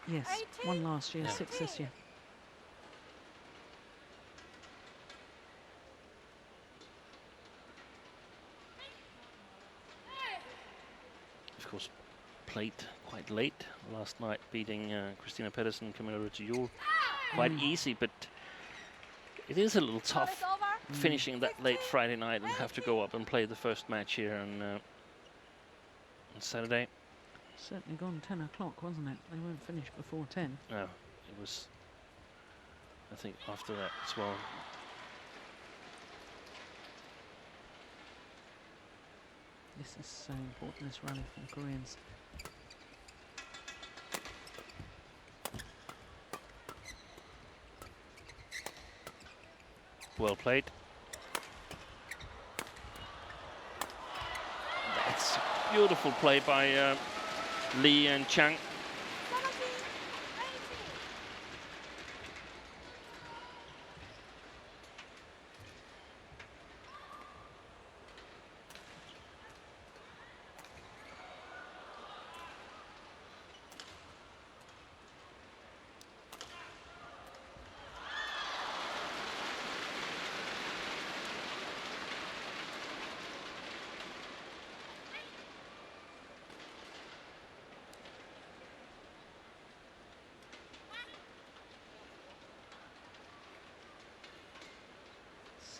Yes, 1 last year, Yeah. 6 this year. Of course, played quite late last night, beating Christina Pedersen, Camilla Ricciol. Quite easy, but it is a little tough Service over. finishing that late Friday night and have to go up and play the first match here on Saturday. Certainly gone 10 o'clock, wasn't it? They won't finish before 10. No, it was, I think, after that as well. This is so important, this rally for the Koreans. Well played. That's a beautiful play by Lee and Chang. 17.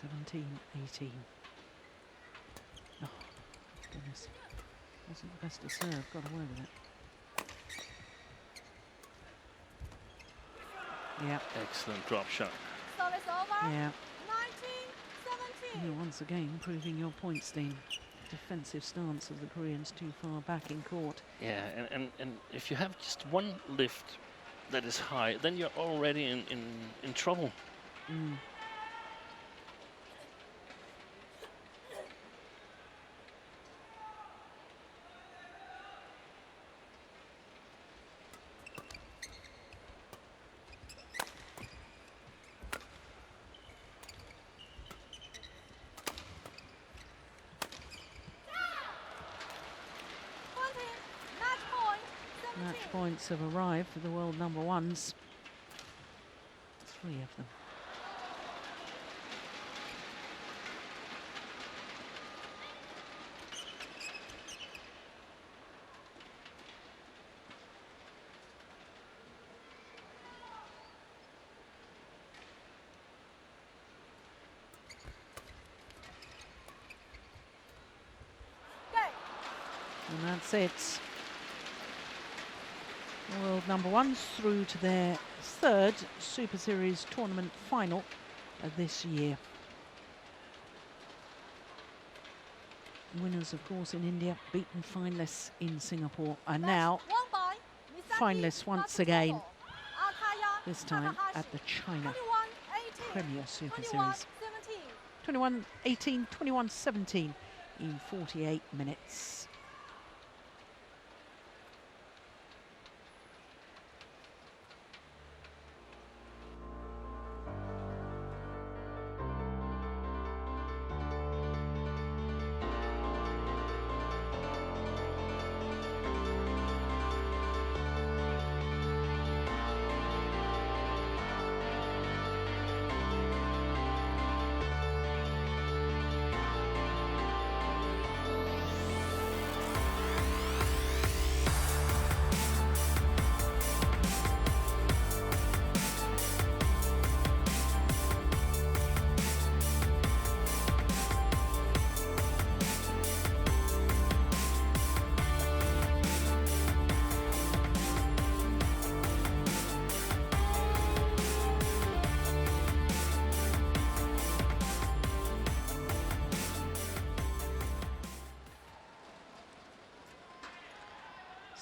18. Seventeen, 18. Oh, goodness. Wasn't the best to serve, got away with it. Yeah, Excellent drop shot. Service over. yeah. 19. 17. You're once again proving your point, Steen. Defensive stance of the Koreans too far back in court. Yeah, and if you have just one lift that is high, then you're already in trouble. Mm. Match points have arrived for the world number ones. 3 of them. And that's it. World number ones through to their 3rd Super Series tournament final this year. Winners, of course, in India, beaten finalists in Singapore, and now finalists once again, this time at the China Premier Super Series. 21-18, 21-17 in 48 minutes.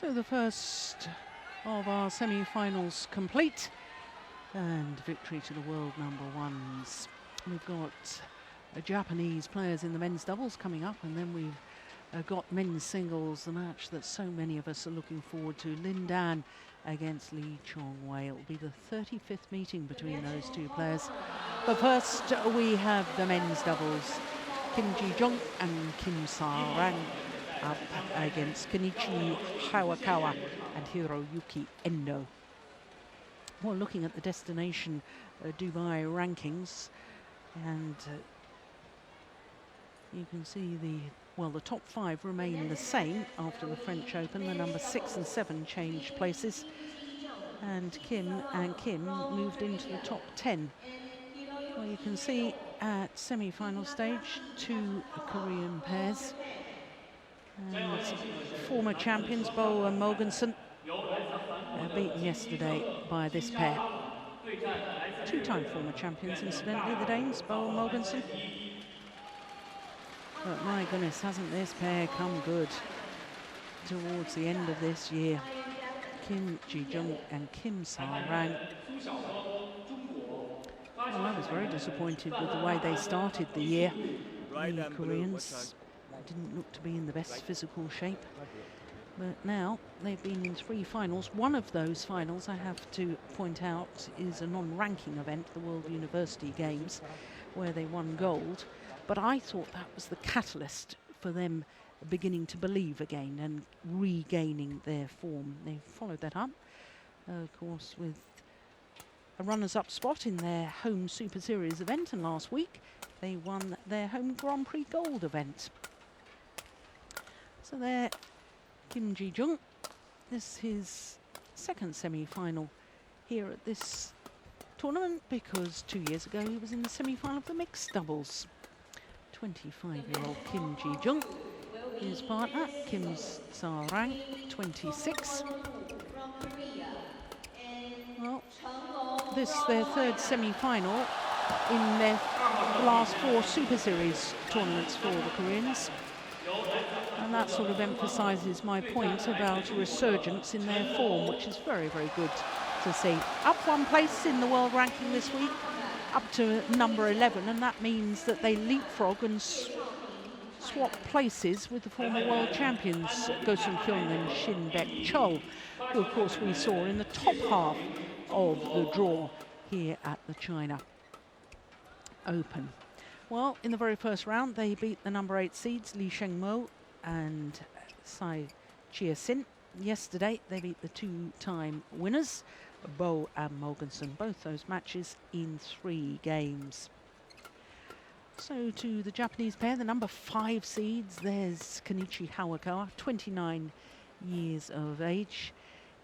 So the first of our semi-finals complete, and victory to the world number ones. We've got Japanese players in the men's doubles coming up, and then we've got men's singles, the match that so many of us are looking forward to, Lin Dan against Lee Chong-wei. It will be the 35th meeting between those two players. But first we have the men's doubles, Kim Ji-jung and Kim Sa-rang up against Kenichi Hayakawa and Hiroyuki Endo. Well, looking at the destination Dubai rankings, and you can see the top 5 remain the same after the French Open. The number 6 and 7 changed places, and Kim moved into the top 10. Well, you can see at semi-final stage 2 Korean pairs, and former champions Bo and Mogensen beaten yesterday by this pair. 2-time former champions, incidentally, the Danes, Bo and Mogensen. But my goodness, hasn't this pair come good towards the end of this year? Kim Ji-jung and Kim Sa-rang. Well, I was very disappointed with the way they started the year. The Koreans didn't look to be in the best physical shape. But now they've been in 3 finals. One of those finals, I have to point out, is a non-ranking event, the World University Games, where they won gold. But I thought that was the catalyst for them beginning to believe again and regaining their form. They followed that up, of course, with a runners-up spot in their home Super Series event, and last week they won their home Grand Prix Gold event. So there, Kim Ji-jung, this is his second semi-final here at this tournament, because 2 years ago he was in the semi-final of the mixed doubles. 25-year-old Kim Ji-jung, his partner Kim Sa-rang, 26. Well, this their third semi-final in their last 4 Super Series tournaments for the Koreans. And that sort of emphasises my point about a resurgence in their form, which is very, very good to see. Up 1 place in the world ranking this week, up to number 11, and that means that they leapfrog and swap places with the former world champions Go Sung-kyung and Shin Bek-chol, who of course we saw in the top half of the draw here at the China Open. Well, in the very first round they beat the number 8 seeds Lee Sheng-mo and Sai Chia-sin. Yesterday they beat the 2-time winners Bo and Mogensen, both those matches in 3 games. So to the Japanese pair, the number 5 seeds, there's Kenichi Hayakawa, 29 years of age.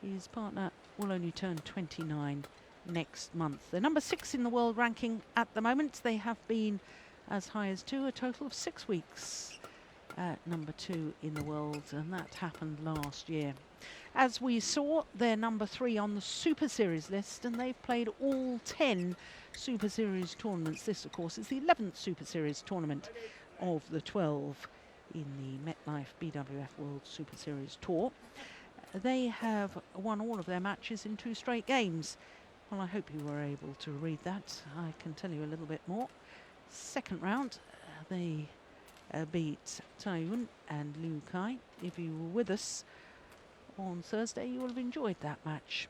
His partner will only turn 29 next month. They're number 6 in the world ranking at the moment. They have been as high as 2, a total of 6 weeks at number 2 in the world, and that happened last year. As we saw, they're number 3 on the Super Series list, and they've played all 10 Super Series tournaments. This, of course, is the 11th Super Series tournament of the 12 in the MetLife BWF World Superseries Tour. They have won all of their matches in 2 straight games. Well, I hope you were able to read that. I can tell you a little bit more. Second round, they beat Thaihot and Liu Kai. If you were with us on Thursday, you will have enjoyed that match.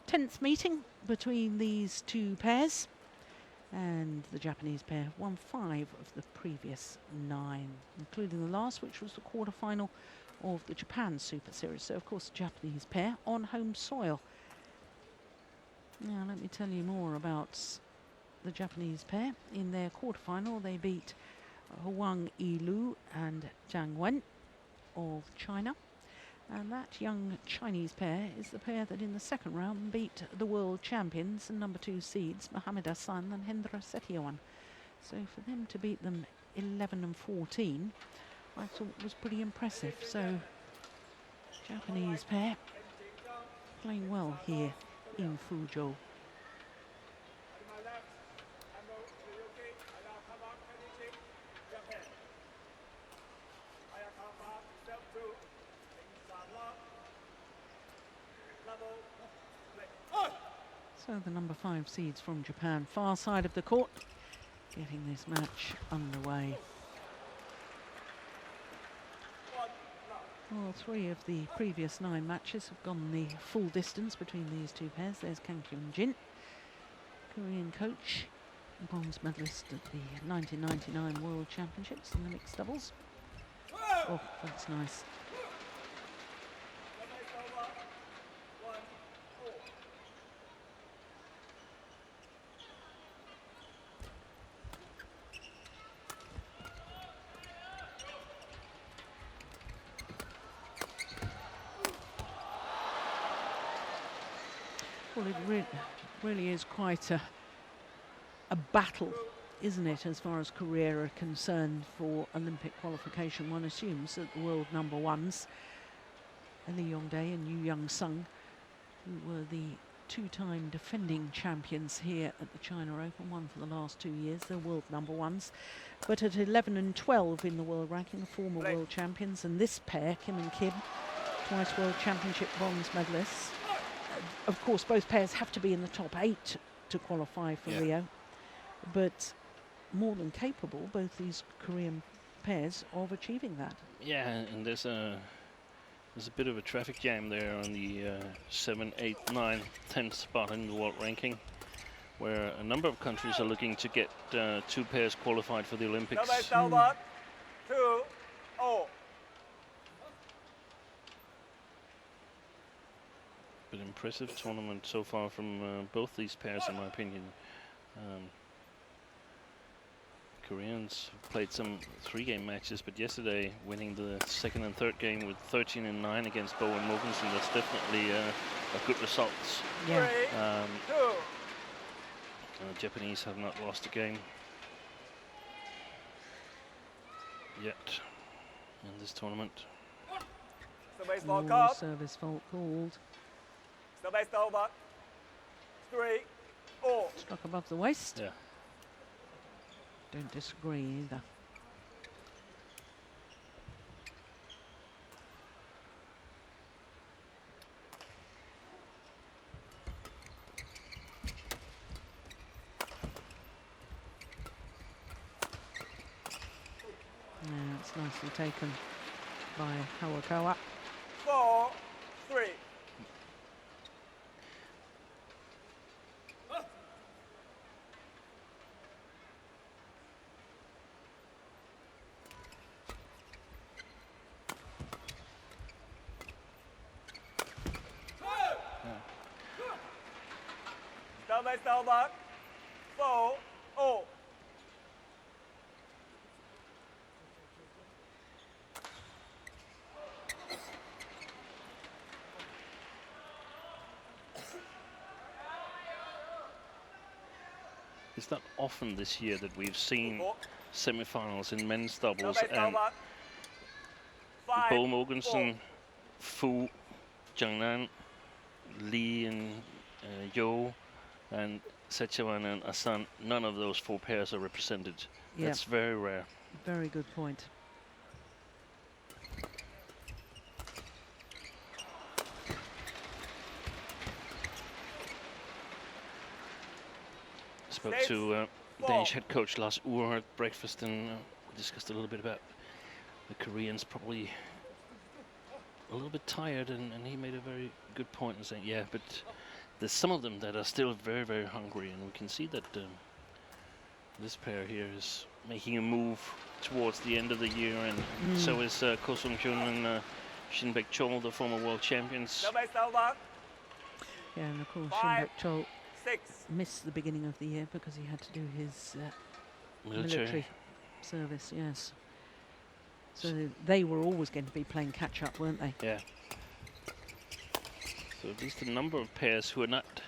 10th meeting between these 2 pairs, and the Japanese pair won 5 of the previous 9, including the last, which was the quarter-final of the Japan Super Series. So, of course, the Japanese pair on home soil. Now, let me tell you more about the Japanese pair. In their quarter-final, they beat Wang Yilu and Zhang Wen of China. And that young Chinese pair is the pair that in the second round beat the world champions and number 2 seeds Mohamed Hassan and Hendra Setiawan. So for them to beat them 11 and 14, I thought was pretty impressive. So Japanese pair playing well here in Fuzhou. So the number 5 seeds from Japan, far side of the court, getting this match underway. Well, 3 of the previous 9 matches have gone the full distance between these two pairs. There's Kang Kyung-jin, Korean coach, bronze medalist at the 1999 World Championships in the mixed doubles. Oh, that's nice. Well, it really is quite a battle, isn't it, as far as Korea are concerned for Olympic qualification. One assumes that the world number 1s, Lee Yong-dae and Yoo Young-sung, who were the 2-time defending champions here at the China Open, won for the last 2 years, they're world number 1s. But at 11 and 12 in the world ranking, are former world champions, and this pair, Kim and Kim, twice world championship bronze medalists. Of course, both pairs have to be in the top 8 to qualify for Rio, but more than capable, both these Korean pairs, of achieving that. Yeah, and there's a bit of a traffic jam there on the 7, 8, 9, 10th spot in the world ranking, where a number of countries are looking to get 2 pairs qualified for the Olympics. But impressive tournament so far from both these pairs, in my opinion. Koreans played some 3-game matches, but yesterday winning the 2nd and 3rd game with 13 and 9 against Bo and Mogensen, that's definitely a good result. Yeah. The Japanese have not lost a game yet in this tournament. Oh, service fault called. Struck above the waist. Yeah. Don't disagree either. Yeah, it's nicely taken by Kawakawa. 4-3. Back. 4-0. It's not often this year that we've seen semifinals in men's doubles, and Bo Mogensen, Fu, Jiangnan, Lee and Yo, and Sechewan and Asan, none of those 4 pairs are represented. Yeah. That's very rare. Very good point. Spoke to Danish head coach Lars Uhr at breakfast, and we discussed a little bit about the Koreans probably a little bit tired, and he made a very good point in saying, yeah, but there's some of them that are still very, very hungry, and we can see that this pair here is making a move towards the end of the year, and so is Ko Sung-hyun and Shin Baek-chol, the former world champions. Yeah, and of course, Shin Baek-chol missed the beginning of the year because he had to do his military service, yes. So they were always going to be playing catch-up, weren't they? Yeah. So at least a number of pairs who are not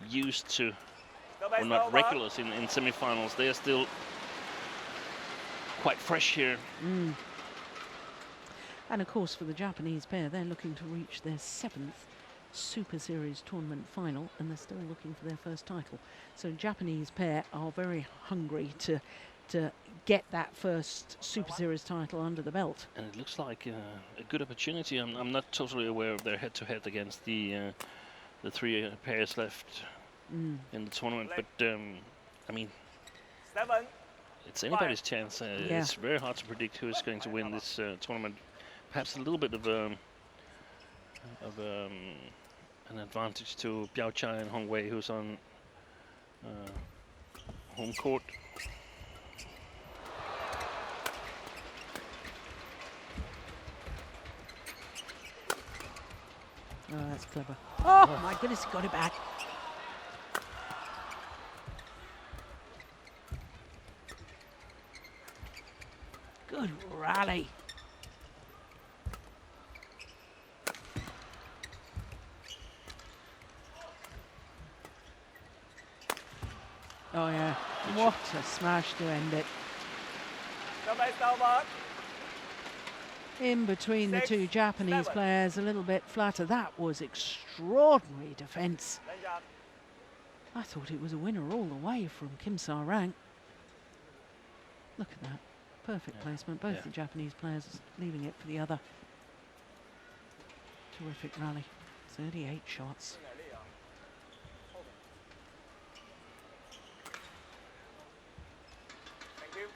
used to, or not regulars in semifinals, they are still quite fresh here. And of course, for the Japanese pair, they're looking to reach their 7th Super Series tournament final, and they're still looking for their first title. So Japanese pair are very hungry to get that first Super Series title under the belt. And it looks like a good opportunity. I'm not totally aware of their head-to-head against the the three pairs left in the tournament. But I mean, 7, it's anybody's chance. Yeah. It's very hard to predict who is going to win this tournament. Perhaps a little bit of an advantage to Biao Chai and Hong Wei, who's on home court. Oh, that's clever. Oh, my goodness, he got it back. Good rally. Oh, yeah. What a smash to end it. Somebody start over. In between the 6, two Japanese 7. players, a little bit flatter. That was extraordinary defence. I thought it was a winner all the way from Kim Sa-rang. Look at that. Perfect placement. Both the Japanese players leaving it for the other. Terrific rally. 38 shots. Thank you.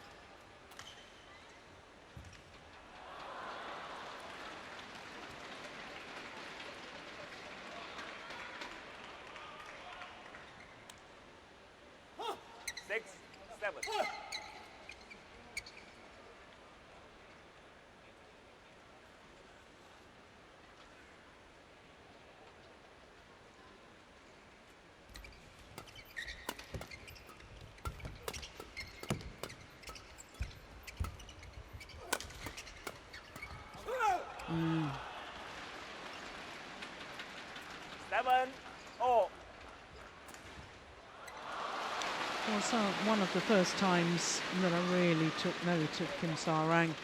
Six, 7. Mm. 7, 0. Well, so one of the first times that I really took note of Kim Sa-rang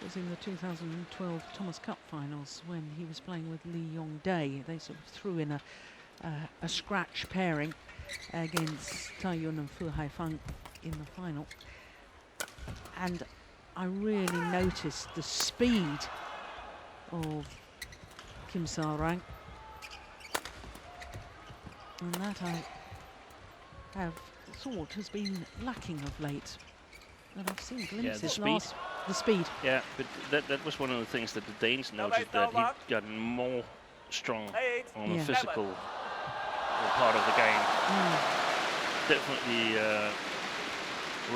was in the 2012 Thomas Cup finals when he was playing with Lee Yong-dae. They sort of threw in a scratch pairing against Taiyun and Fu Haifang in the final. And I really noticed the speed of Kim Sa-rang. And that I have thought has been lacking of late. And I've seen glimpses the speed. The speed. Yeah, but that was one of the things that the Danes noted, that he got more strong 8, on Yeah. the physical part of the game. Mm. Definitely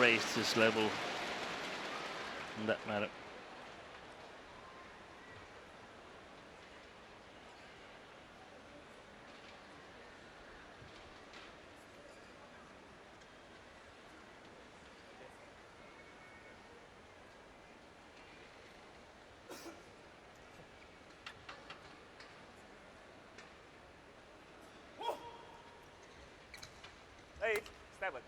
raised his level in that matter. Eight, 7.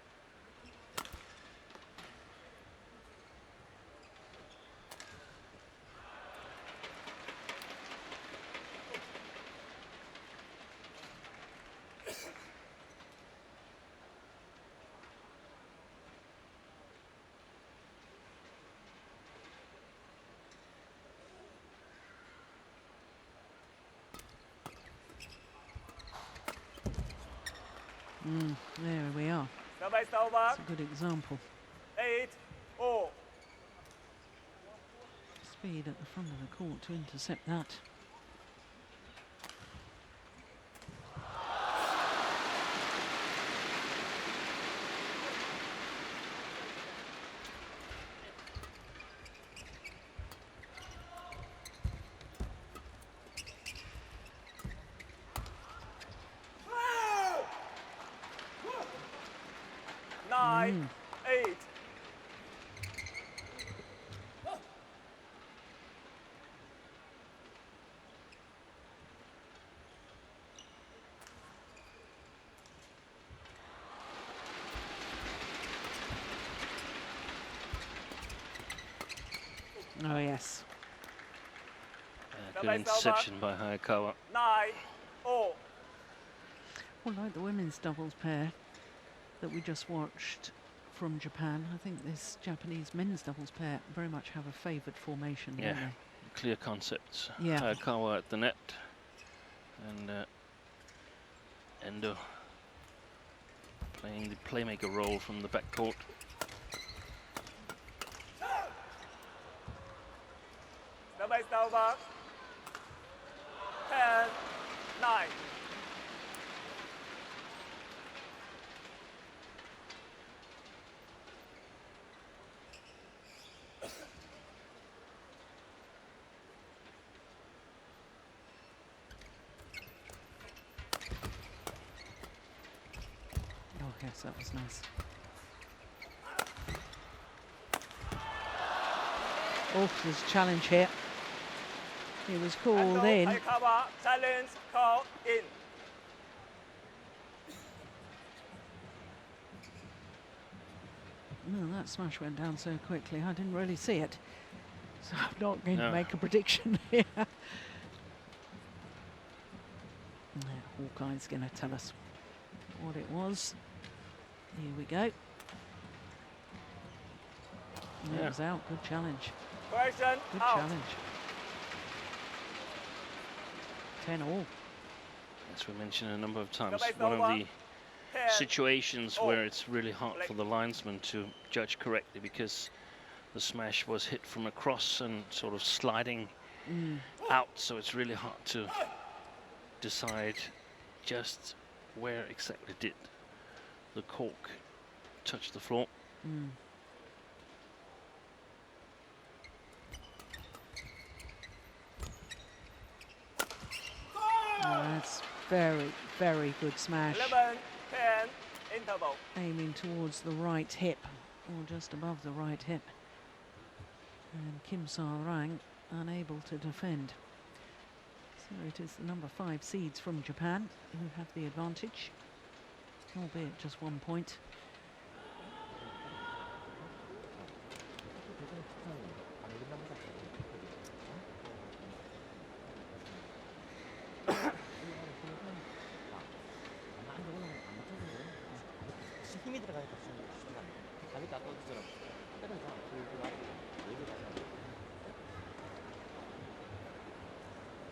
There we are. Somebody start over. It's a good example. 8, 0. Speed at the front of the court to intercept that. Nine, 8. Oh, yes. Good interception by Hayakawa. 9, 0. Well, like the women's doubles pair that we just watched from Japan, I think this Japanese men's doubles pair very much have a favoured formation, don't Yeah, they? clear concepts. Yeah. Hayakawa at the net, and Endo playing the playmaker role from the backcourt. Number over. 10, 9. Oh, yes, that was nice. Oh, there's a challenge here. He was called in. Aikawa, challenge call in. No, that smash went down so quickly. I didn't really see it. So I'm not going to make a prediction here. Hawkeye's going to tell us what it was. Here we go. It was out. Good challenge. Question Good out. challenge. 10-all. As we mentioned a number of times, Number is one of over. the 10. situations Oh. where it's really hard for the linesman to judge correctly because the smash was hit from across and sort of sliding out, so it's really hard to decide just where exactly did the cork touch the floor. That's very, very good smash. 11, 10, interval. Aiming towards the right hip, or just above the right hip. And Kim Sa-rang unable to defend. So it is the number 5 seeds from Japan who have the advantage, albeit just 1 point.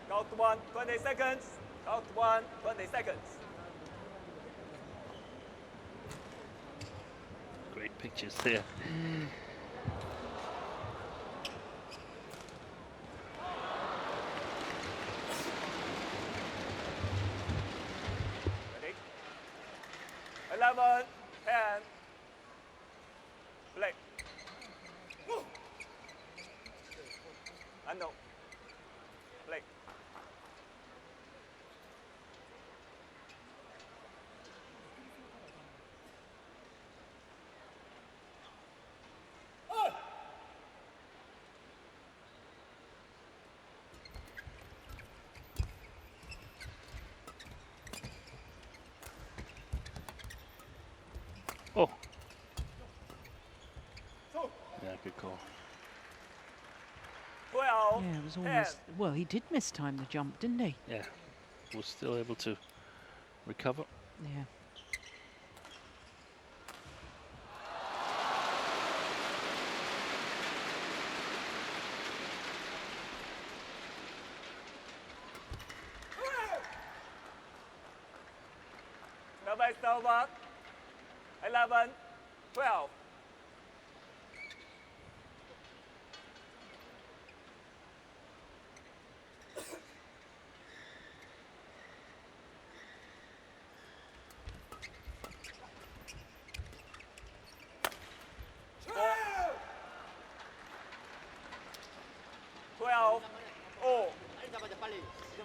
Count 1, 20 seconds. Count 1, 20 seconds. Great pictures there. Ready? 11, 10. Play. Ando. Play. Oh. Yeah, good call. 12, Yeah, it was 10. almost. Well, he did mistime the jump, didn't he? Yeah, was still able to recover. Yeah. Number is over. 11, 12.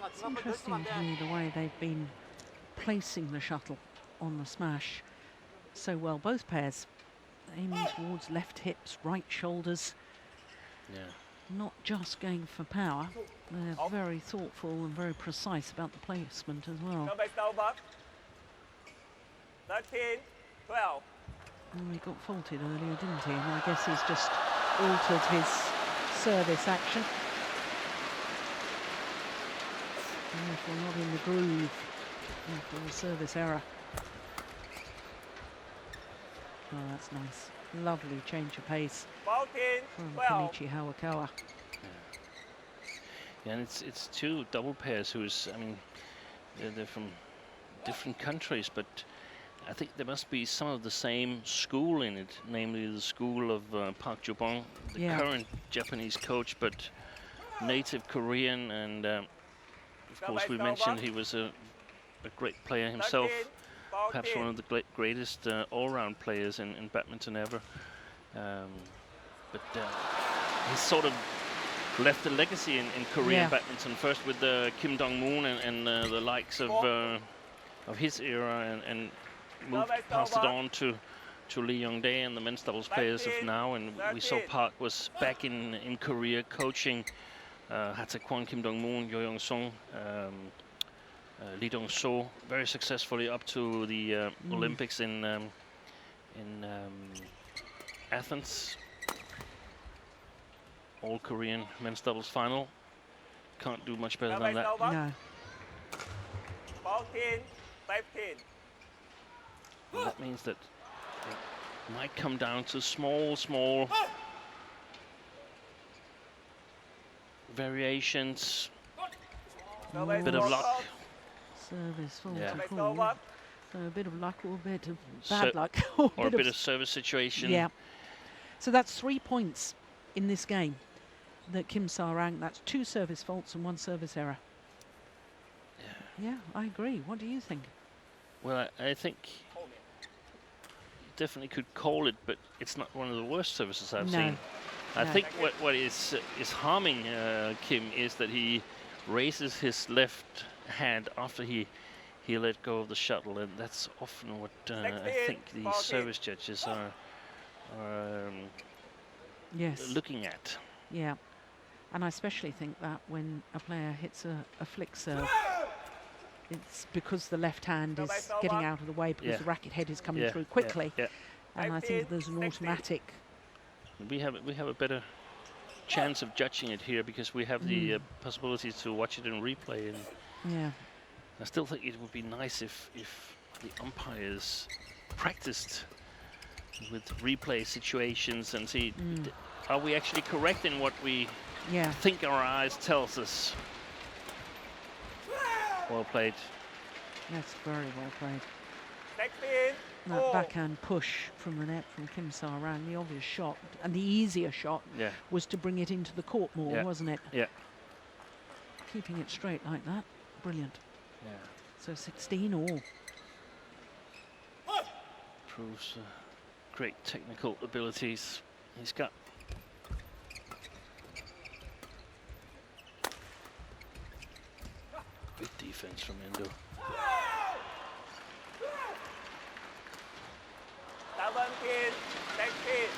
It's interesting to me the way they've been placing the shuttle on the smash so well. Both pairs aiming towards left hips, right shoulders, Yeah. not just going for power. They're very thoughtful and very precise about the placement as well. Number is over. 13, 12. And he got faulted earlier, didn't he? And I guess he's just altered his service action. Therefore not in the groove. Therefore a service error. Oh, that's nice. Lovely change of pace 14, from 12. Kenichi Hawakawa. Yeah, and it's two double pairs who's, I mean, they're from different countries, but I think there must be some of the same school in it, namely the school of Park Ju-bong, the Yeah. current Japanese coach, but native Korean, and of course we mentioned he was a great player himself, 13, perhaps 14. one of the greatest all-round players in badminton ever. But he's sort of left a legacy in Korean Yeah. badminton, first with Kim Dong-moon and the likes of his era, and passed it on to Lee Young-dae and the men's doubles players of 19, now. And we saw 13. Park was back in Korea coaching Ha-tae-kwon, Kim Dong-moon, Yo Young-sung, Lee Dong-so very successfully up to the Olympics in Athens. All Korean men's doubles final. Can't do much better than that. No. 14, 15. And that means that it might come down to small variations, bit of luck. Service fault Yeah. to Service call. over. So a bit of luck or a bit of So- bad luck. Or a bit of service situation. Yeah. So that's 3 points in this game that Kim Sa-rang. That's 2 service faults and 1 service error. Yeah, I agree. What do you think? Well, I think you definitely could call it, but it's not one of the worst services I've No. seen. I No. think what is harming Kim is that he raises his left hand after he let go of the shuttle, and that's often what I think the 14. service judges are Yes. looking at. Yeah. And I especially think that when a player hits a flick serve, it's because the left hand is Service over. getting out of the way because Yeah. the racket head is coming Yeah, through yeah, quickly. yeah. And I think 15, there's an 16. automatic. We have a better chance of judging it here because we have the possibility to watch it in replay, and Yeah. I still think it would be nice if the umpires practiced with replay situations and see are we actually correct in what we Yeah. think our eyes tells us. Well played. That's very well played. 16, That 4. backhand push from the net from Kim Sa-rang, the obvious shot and the easier shot Yeah. was to bring it into the court more, Yeah. wasn't it? Yeah. Keeping it straight like that, brilliant. Yeah. So 16 all. Proves great technical abilities he's got. Good defense from Indo. 17, 16.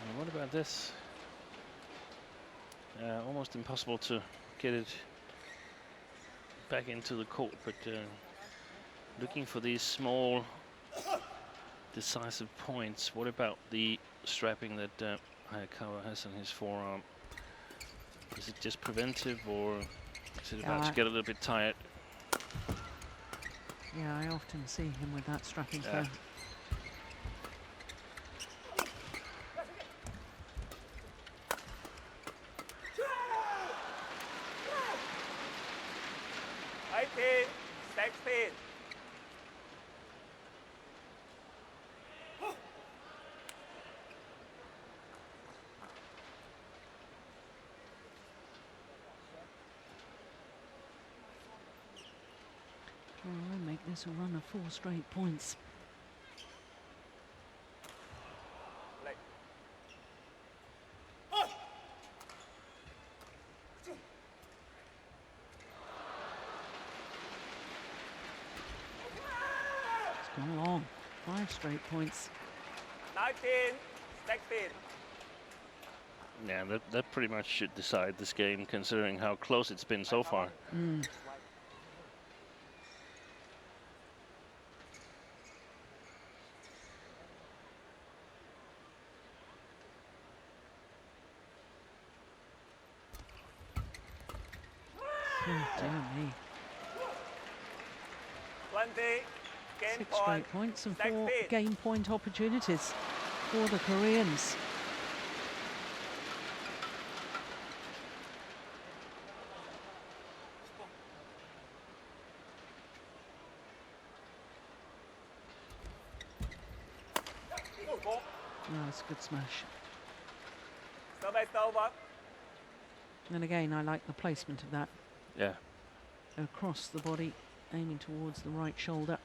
And what about this? Almost impossible to get it back into the court, but looking for these small decisive points. What about the strapping that Hayakawa has on his forearm? Is it just preventive, or is it about to get a little bit tired? Yeah, I often see him with that strapping Yeah. throw. Eighteen, 16. Well, I make this a run of 4 straight points. Like. It's gone long. 5 straight points. 19, 16. Yeah, that pretty much should decide this game, considering how close it's been so far. Oh, dear me. 20, game 6 point. straight points and 4 16. game point opportunities for the Koreans. 4. Oh, that's a good smash. Service over. And again, I like the placement of that Yeah. across the body, aiming towards the right shoulder.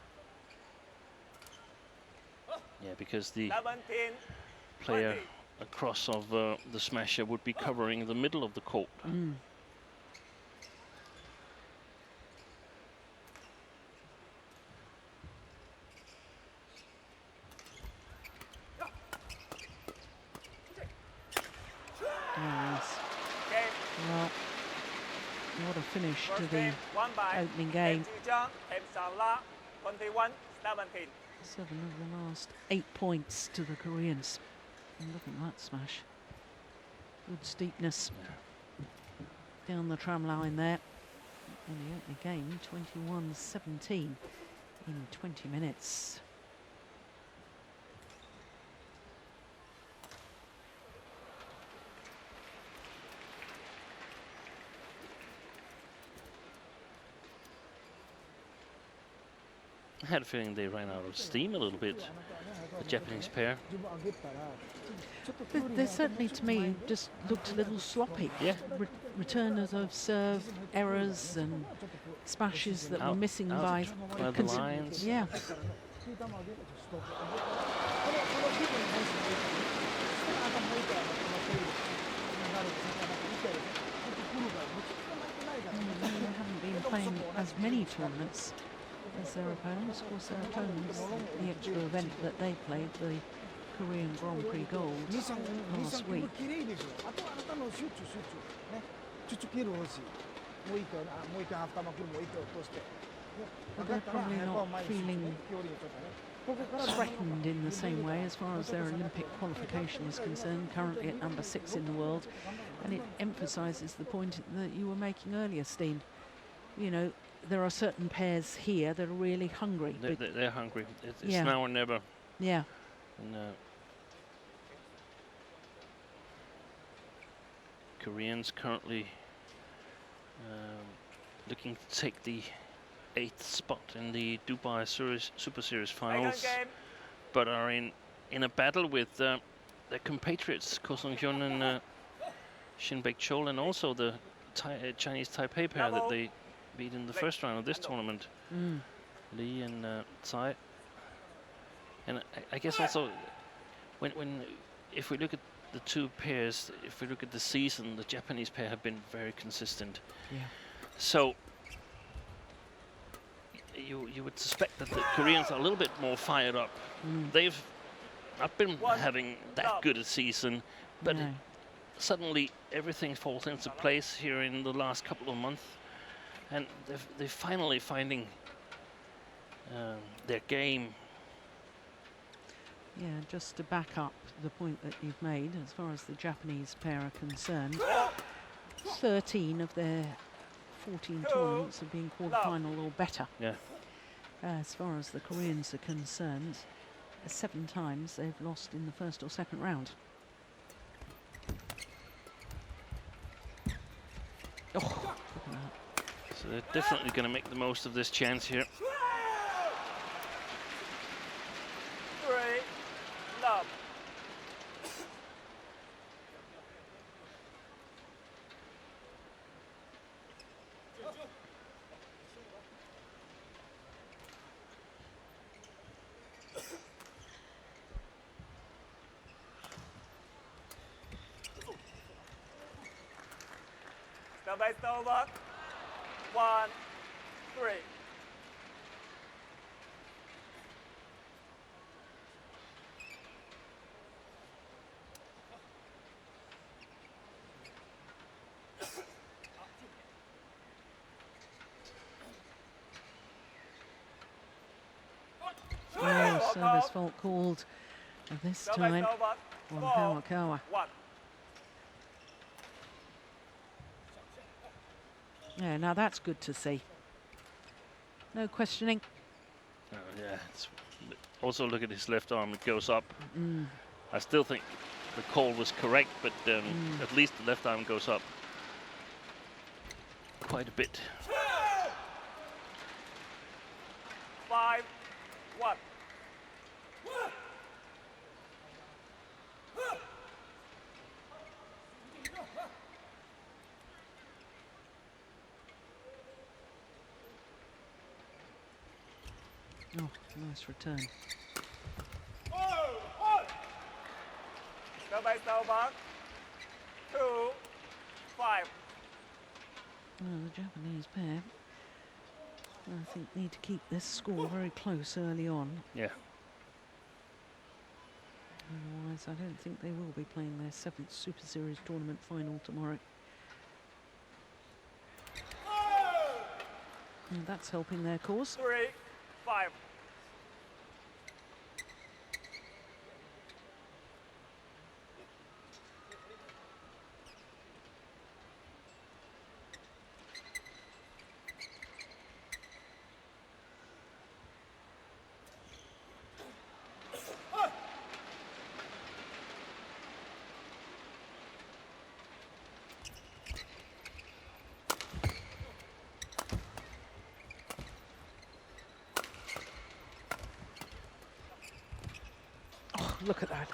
Yeah, because the 17. player 20. across of the smasher would be covering the middle of the court. Mm. Nice. Game. Well, what a finish to First the game won by opening game. Zhang and Shala, 21-17. 7 of the last 8 points to the Koreans. And look at that smash. Good steepness down the tram line there. And the opening game, 21-17 in 20 minutes. I had a feeling they ran out of steam a little bit, the Japanese pair. They certainly, to me, just looked a little sloppy. Yeah. Returners of serve, errors and smashes that were Out- missing out by... by the lines. Yeah. They haven't been playing as many tournaments as their opponents. Of course, their opponents, the extra event that they played, the Korean Grand Prix Gold last week. But they're probably not feeling threatened in the same way as far as their Olympic qualification is concerned, currently at number 6 in the world. And it emphasises the point that you were making earlier, Steen. You know, there are certain pairs here that are really hungry. They're hungry. It's Yeah. now or never. Yeah. And, Koreans currently looking to take the 8th spot in the Dubai Super Series finals, Second game. but are in a battle with their compatriots Ko Sung-hyun and Shin Baek-chol, and also the Chinese Taipei pair that they beat in the first round of this tournament, Lee and Tsai. And I guess also if we look at the two pairs, if we look at the season, the Japanese pair have been very consistent. Yeah. So you would suspect that the Koreans are a little bit more fired up. They've not been having that good a season, but No. suddenly everything falls into place here in the last couple of months, and they're finally finding their game. Yeah, just to back up the point that you've made, as far as the Japanese pair are concerned, 13 of their 14 tournaments have been quarterfinal or better. Yeah. As far as the Koreans are concerned, 7 times they've lost in the first or second round. Oh, look at that. So they're definitely going to make the most of this chance here. 3 love. Service over. 1-3. Oh, service fault called this Service time over. on Kawakawa. 4-1. Yeah, now that's good to see. No questioning. Yeah. Also look at his left arm; it goes up. I still think the call was correct, but at least the left arm goes up quite a bit. 5-1. Oh, nice return. Serve by Stalbach. 2-5. Well, the Japanese pair, I think, need to keep this score very close early on. Yeah. Otherwise, I don't think they will be playing their 7th Super Series tournament final tomorrow. And that's helping their cause. 3-5. Oh, look at that.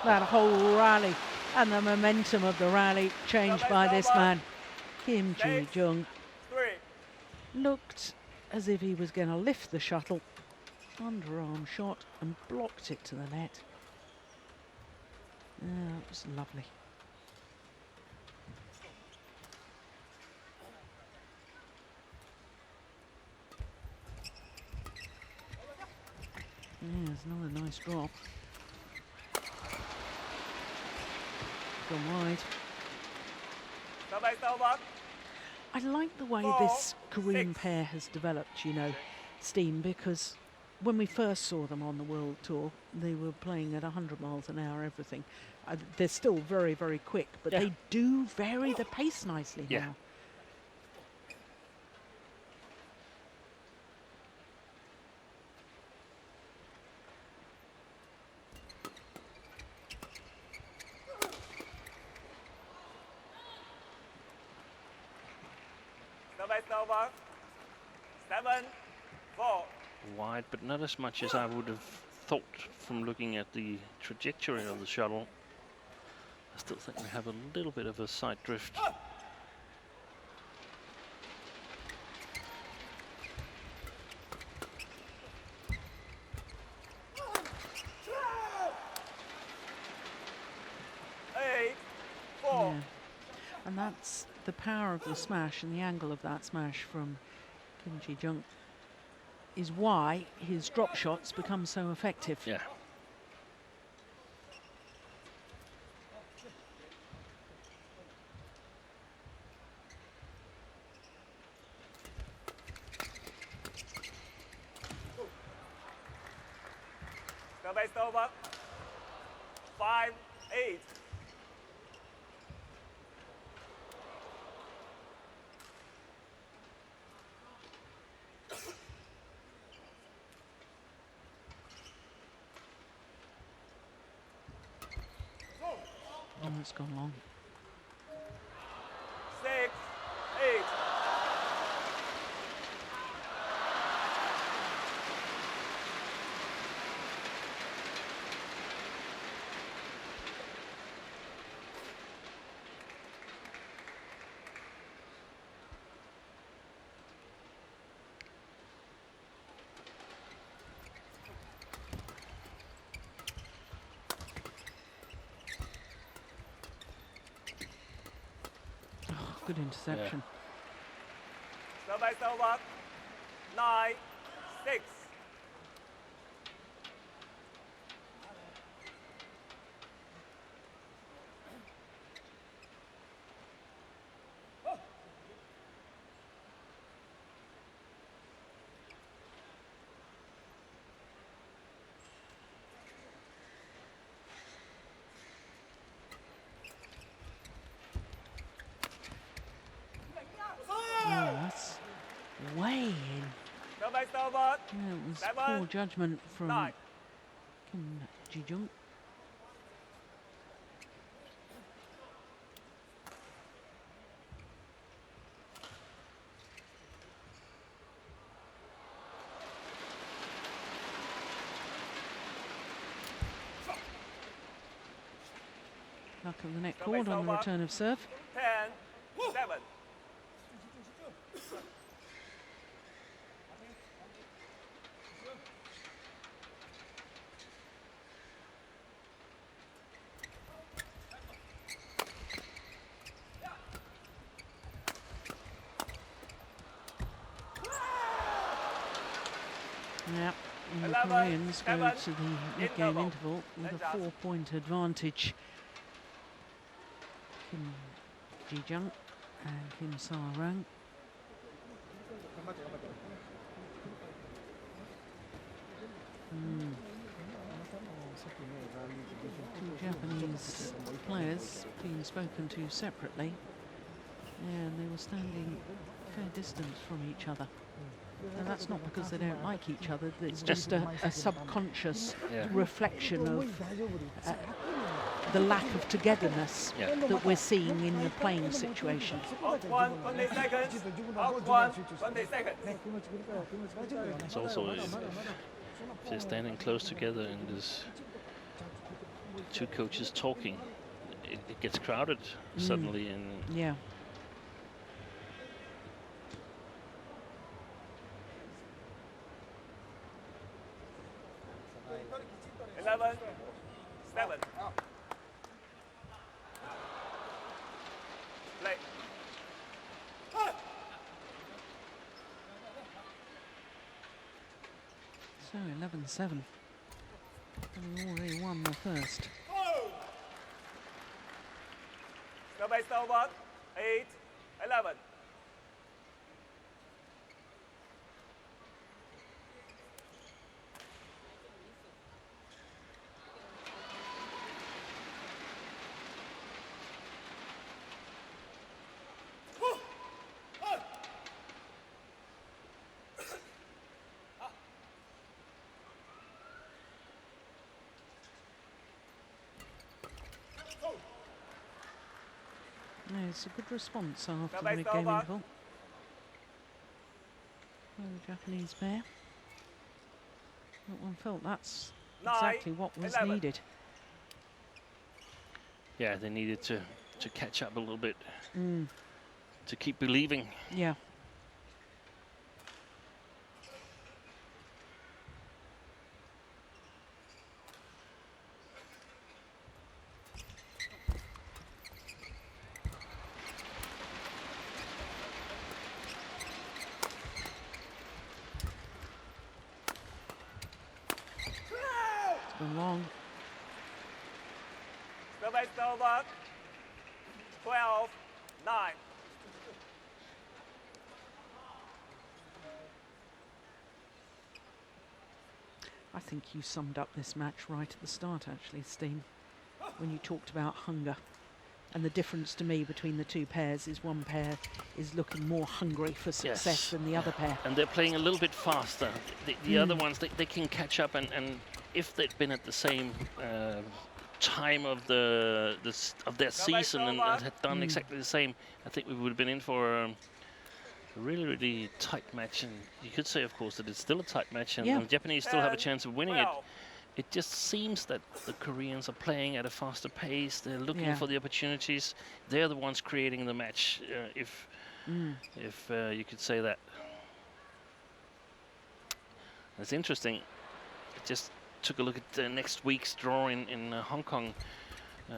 That whole rally and the momentum of the rally changed by this man. Kim Ji-jung 3. looked as if he was going to lift the shuttle. Underarm shot and blocked it to the net. It was lovely. There's another nice drop. Gone wide. Serve by Stalbach. I like the way this Korean pair has developed, you know, Steen, because when we first saw them on the World Tour, they were playing at 100 miles an hour, everything. They're still very, very quick, but Yeah. they do vary the pace nicely Yeah. now. Serve by Stalbach. 7-4. Wide, but not as much as I would have thought from looking at the trajectory of the shuttle. I still think we have a little bit of a side drift. Yeah. And that's the power of the smash and the angle of that smash from Kim Ji-jung is why his drop shots become so effective. Yeah. Serve by Stalbach. 5-8. Oh, it's gone long. 6-8. Good interception. Serve by Stalbach. 9-6. Oh, that's way in. Serve by Stalbach. Yeah, it was 7, poor judgment from 9. Kim Ji-jung. Luck of the net cord on the return of serve. 10-7. Yeah, and the 11, Koreans go 7, to the mid-game interval. interval with a Adjust. 4-point advantage. Kim Ji-jung and Kim Sa-rang. Two Japanese players being spoken to separately, and they were standing a fair distance from each other. And that's not because they don't like each other, it's just a subconscious reflection of the lack of togetherness that we're seeing in the playing situation. Out 1, 20 seconds. Out 1, 20 seconds. It's also if they're standing close together and there's two coaches talking, it gets crowded suddenly, and Yeah. Eleven, 7. Play. So 11-7. Having already won the first. Service over. 8, 11. No, it's a good response after the Service mid-game over. interval. Well, the Japanese pair. That one felt that's 9, exactly what was 11. needed. yeah, they needed to catch up a little bit, Mm, to keep believing. yeah. It's been long. Service over. 12, 9. I think you summed up this match right at the start, actually, Steen, when you talked about hunger. And the difference to me between the two pairs is one pair is looking more hungry for success Yes. than the other pair. And they're playing a little bit faster. The other ones, they can catch up, and if they'd been at the same time of their season and had done exactly the same, I think we would have been in for a really, really tight match. And you could say, of course, that it's still a tight match, and the Japanese still have a chance of winning it. 12. It just seems that the Koreans are playing at a faster pace. They're looking for the opportunities. They're the ones creating the match, if you could say that. It's interesting. I just took a look at next week's draw in Hong Kong. We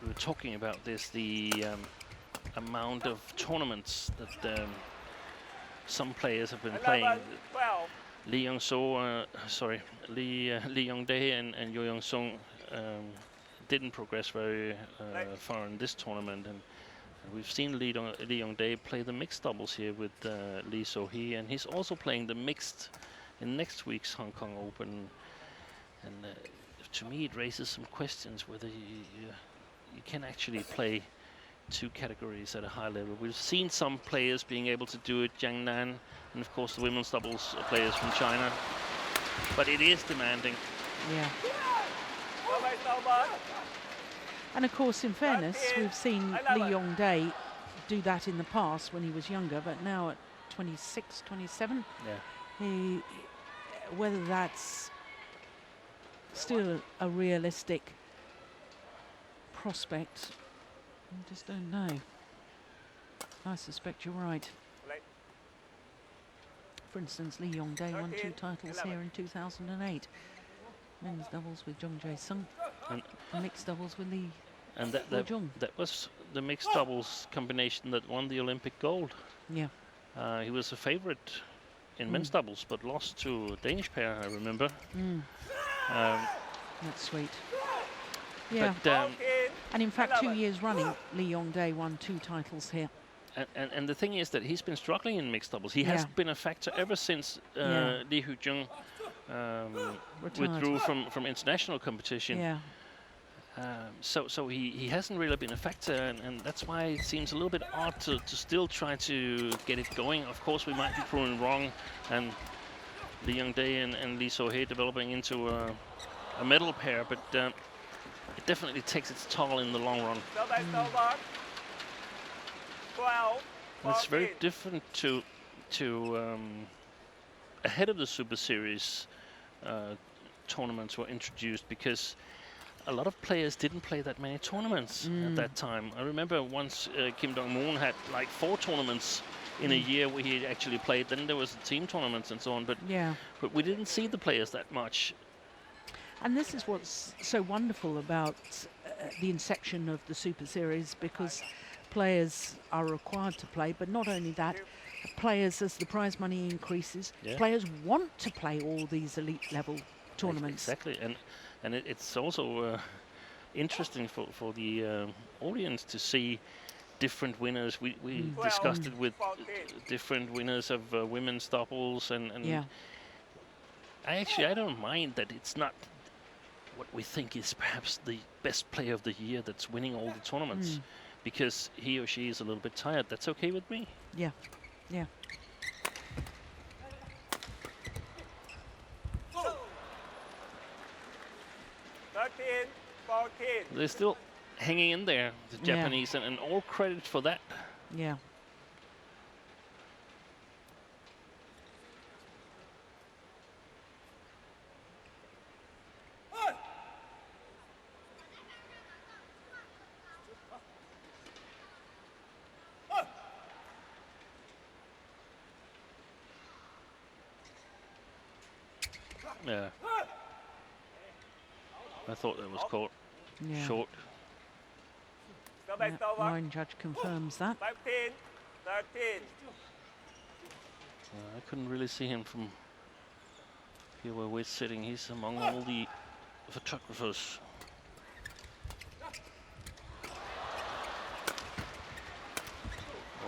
were talking about this, the amount of tournaments that some players have been 11, playing. 12. Lee Young-dae and Yo Young-sung didn't progress very far in this tournament, and we've seen Lee Young-dae play the mixed doubles here with Lee So-hee, and he's also playing the mixed in next week's Hong Kong Open. And to me, it raises some questions whether you can actually play two categories at a high level. We've seen some players being able to do it, Jiang Nan, and of course the women's doubles players from China. But it is demanding. Yeah. Service over. And of course, in fairness, 13, we've seen 11. Lee Yong-dae do that in the past when he was younger, but now at 26, 27, Yeah. whether that's still a realistic prospect, I just don't know. I suspect you're right. Play. For instance, Lee Yong-dae won 2 13, titles 11. here in 2008. Men's doubles with Jung Jae-sung, And mixed doubles with Lee And Jung. that was the mixed doubles combination that won the Olympic gold. Yeah. He was a favorite in men's doubles, but lost to a Danish pair, I remember. That's sweet. Yeah, But and in fact 2 years running, Lee Yong-dae won 2 titles here. and the thing is that he's been struggling in mixed doubles. He Yeah. has been a factor ever since Yeah. Lee Hoo-jung Retired. withdrew from international competition. Yeah, So he hasn't really been a factor, and that's why it seems a little bit odd to still try to get it going. Of course, we might be proven wrong, and Lee Yong-dae and Lee So-hee developing into a medal pair, but it definitely takes its toll in the long run. Service over. 12. And it's very 14. different to ahead of the Super Series tournaments were introduced, because a lot of players didn't play that many tournaments at that time. I remember once Kim Dong-moon had like 4 tournaments in a year where he actually played. Then there was the team tournaments and so on, but yeah. we didn't see the players that much. And this is what's so wonderful about the inception of the Super Series, because players are required to play, but not only that, players, as the prize money increases, Yeah. players want to play all these elite level tournaments. Exactly, and it's also interesting for the audience to see different winners. We discussed it with 14. different winners of women's doubles, and Yeah, I don't mind that it's not what we think is perhaps the best player of the year that's winning all the tournaments, because he or she is a little bit tired. That's okay with me. yeah, yeah. Oh. 13. 14. They're still hanging in there, the Yeah. Japanese, and all credit for that. Yeah. Yeah. I thought that was caught Yeah. short. Service Yeah, over. line judge confirms that. 15. 13. I couldn't really see him from here where we're sitting. He's among all the photographers.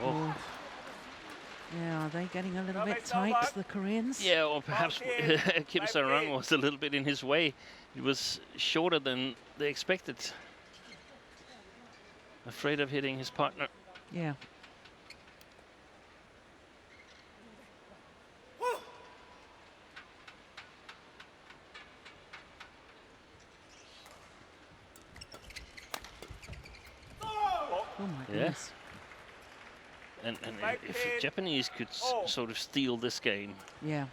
Oh, Yeah, are they getting a little Service bit tight, over. the Koreans? yeah, or perhaps Okay. Kim Okay. Sarang was a little bit in his way. It was shorter than they expected. Afraid of hitting his partner. Yeah. Oh my Yeah. goodness. And if the Okay. Japanese could Oh. sort of steal this game, Yeah.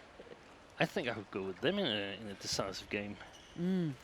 I think I would go with them in a decisive game. Mm.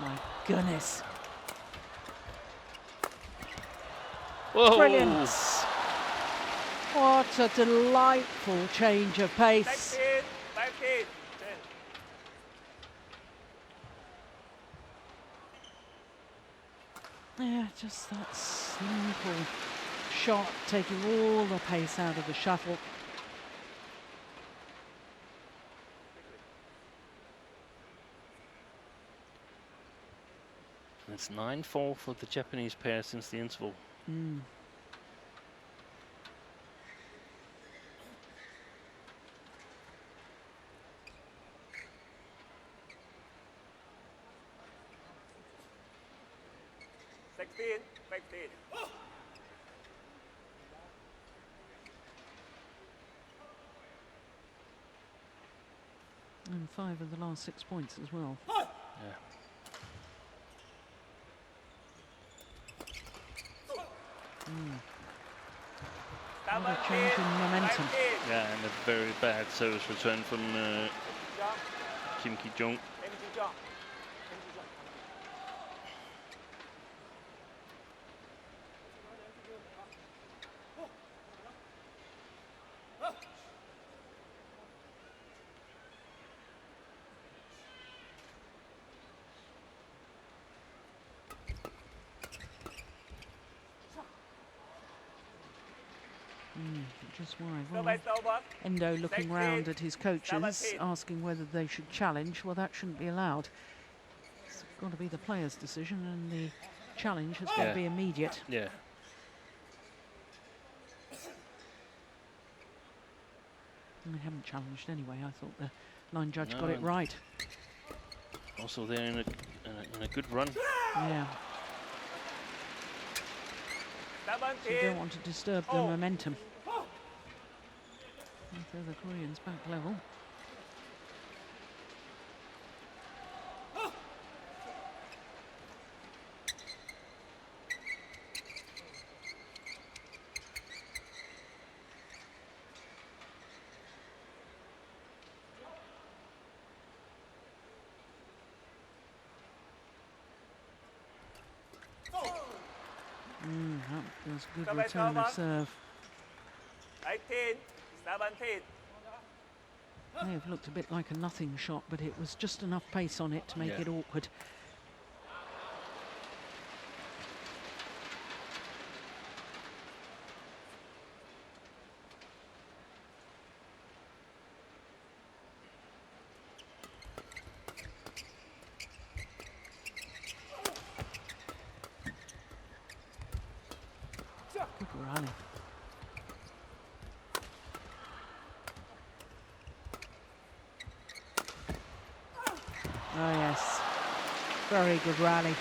My goodness. Whoa! Brilliant. What a delightful change of pace. 16. 15. 10. Yeah, just that simple shot, taking all the pace out of the shuttle. It's 9-4 for the Japanese pair since the interval. Mm. Sixteen. 15. And 5 of the last 6 points as well. Yeah. What a change in momentum. Yeah, and a very bad service return from Kim Ki-jung. Just why? Well, Endo looking round at his coaches, asking whether they should challenge. Well, that shouldn't be allowed. It's got to be the player's decision, and the challenge has got to be immediate. Yeah. And they haven't challenged anyway. I thought the line judge got it right. Also, they're in a good run. Yeah. So you don't want to disturb the momentum. And so the Koreans back level. That was a good return of serve. 18, 17. May have looked a bit like a nothing shot, but it was just enough pace on it to make it awkward. Good rally. Oh yes, very good rally.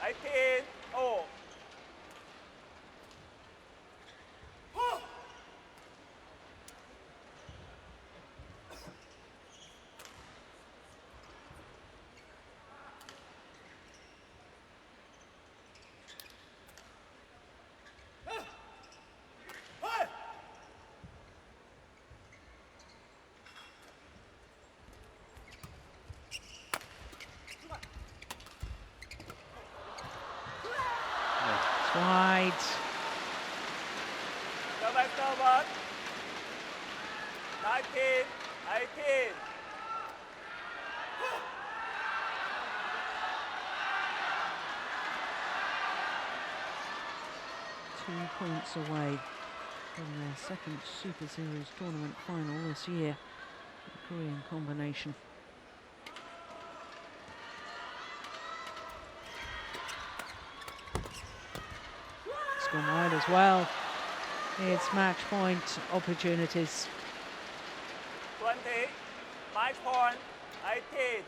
18, oh. Wide. 19, 18. Points away from their second Super Series tournament final this year. The Korean combination. It's gone wide as well. It's match point opportunities. 20, match point, 18.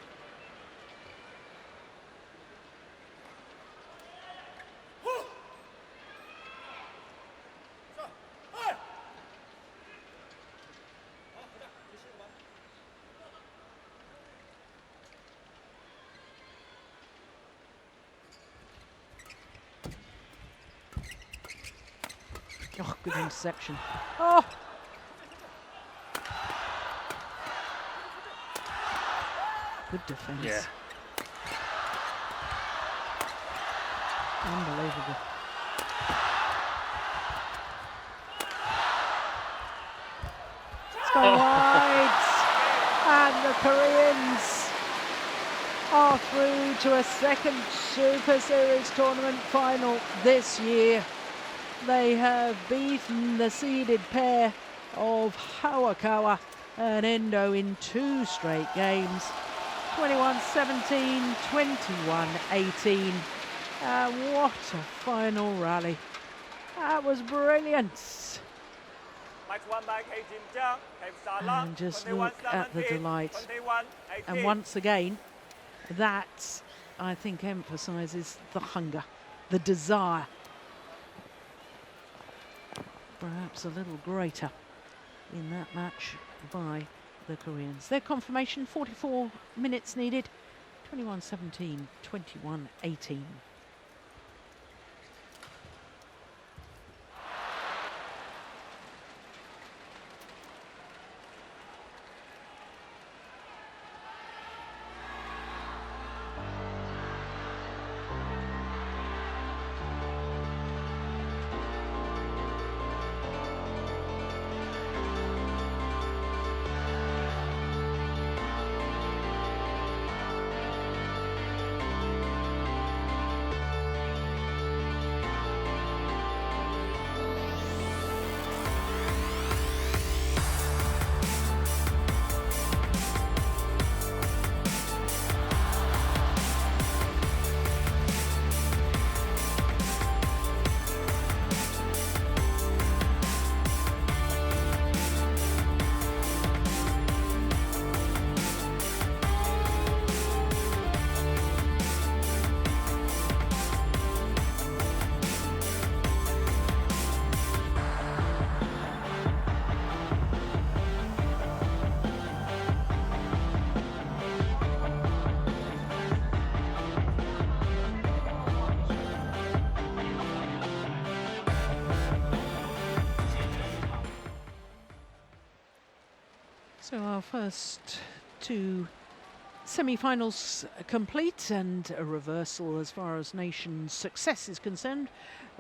Oh, good interception. Oh! Good defence. Yeah. Unbelievable. It's gone wide. And the Koreans are through to a second Super Series tournament final this year. They have beaten the seeded pair of Hawakawa and Endo in 2 straight games. 21-17, 21-18. What a final rally. That was brilliant. Match won by K. Jim Jung, K. Salon, And just 21, look at the 17, delight. 21, 18. And once again, that, I think, emphasises the hunger, the desire. Perhaps a little greater in that match by the Koreans. Their confirmation, 44 minutes needed, 21-17, 21-18. So our first two semi-finals complete, and a reversal as far as nations' success is concerned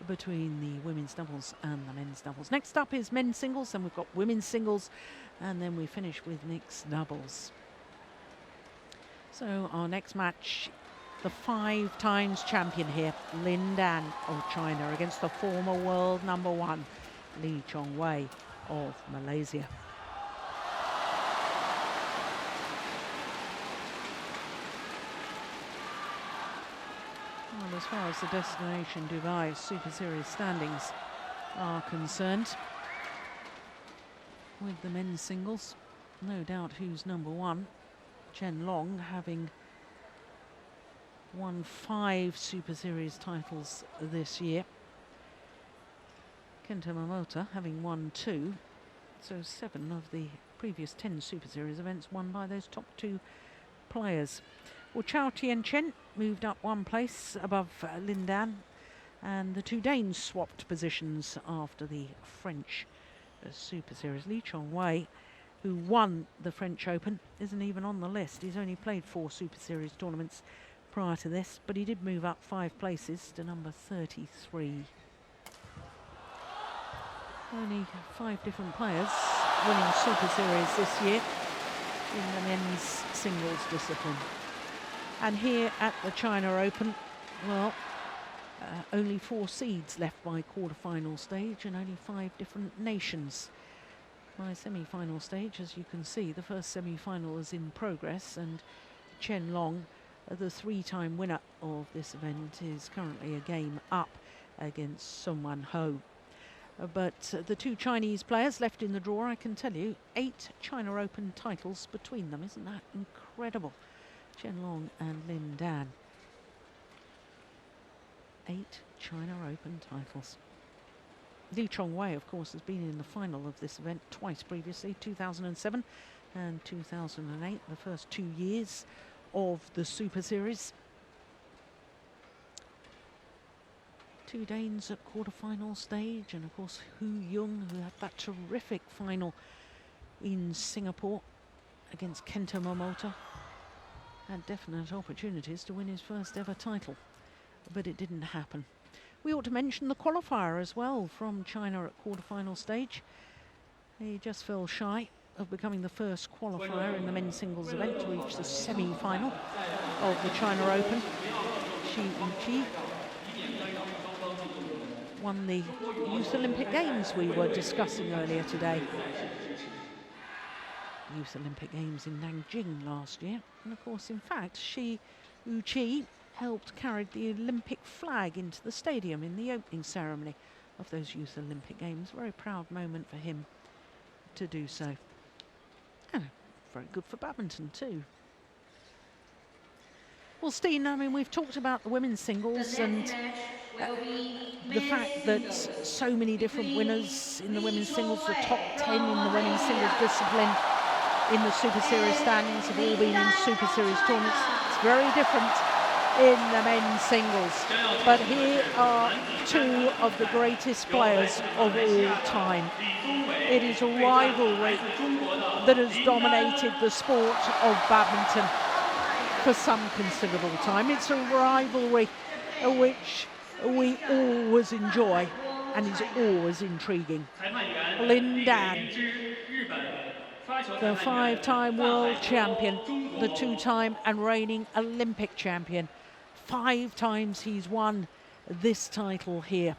between the women's doubles and the men's doubles. Next up is men's singles, then we've got women's singles, and then we finish with mixed doubles. So our next match, the 5 times champion here, Lin Dan of China, against the former world #1, Lee Chong-wei of Malaysia. Well, as far as the Destination Dubai Super Series standings are concerned, with the men's singles, no doubt who's #1. Chen Long having won 5 Super Series titles this year. Kenta Momota having won 2. So 7 of the previous 10 Super Series events won by those top 2 players. Well, Chao Tien-chen moved up 1 place above Lin Dan, and the 2 Danes swapped positions after the French Super Series. Lee Chong-wei, who won the French Open, isn't even on the list. He's only played 4 Super Series tournaments prior to this, but he did move up 5 places to number 33. Only 5 different players winning Super Series this year in the men's singles discipline. And here at the China Open, well, only 4 seeds left by quarter-final stage and only 5 different nations. By semi-final stage, as you can see, the first semi-final is in progress, and Chen Long, the 3-time winner of this event, is currently a game up against Sung Wan Ho. But the 2 Chinese players left in the draw, I can tell you, 8 China Open titles between them. Isn't that incredible? Chen Long and Lin Dan. 8 China Open titles. Lee Chong-wei, of course, has been in the final of this event twice previously, 2007 and 2008, the first 2 years of the Super Series. 2 Danes at quarter-final stage, and of course Hu Jung, who had that terrific final in Singapore against Kenta Momota, had definite opportunities to win his first ever title, but it didn't happen. We ought to mention the qualifier as well from China at quarter-final stage. He just fell shy of becoming the first qualifier in the men's singles event to reach the semi-final of the China Open. Shi Yuqi won the Youth Olympic Games we were discussing earlier today. Youth Olympic Games in Nanjing last year. And of course, in fact, Shi Yuqi helped carry the Olympic flag into the stadium in the opening ceremony of those Youth Olympic Games. Very proud moment for him to do so. And very good for badminton too. Well, Steen, I mean, we've talked about the women's singles and the fact that so many different winners in the women's singles, the top 10 in the women's singles discipline in the Super Series standings have all been in Super Series tournaments. It's very different in the men's singles. But here are 2 of the greatest players of all time. It is a rivalry that has dominated the sport of badminton for some considerable time. It's a rivalry which we always enjoy and is always intriguing. Lin Dan, the 5-time world champion, the 2-time and reigning Olympic champion. 5 times he's won this title here.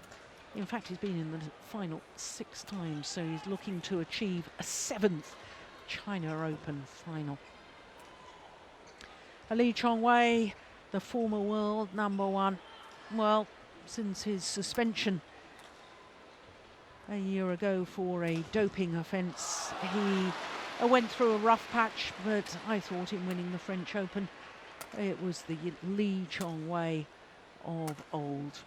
In fact, he's been in the final 6 times, so he's looking to achieve a 7th China Open final. Lee Chong-wei, the former world #1, well, since his suspension a year ago for a doping offence, he went through a rough patch, but I thought in winning the French Open, it was the Lee Chong-wei of old.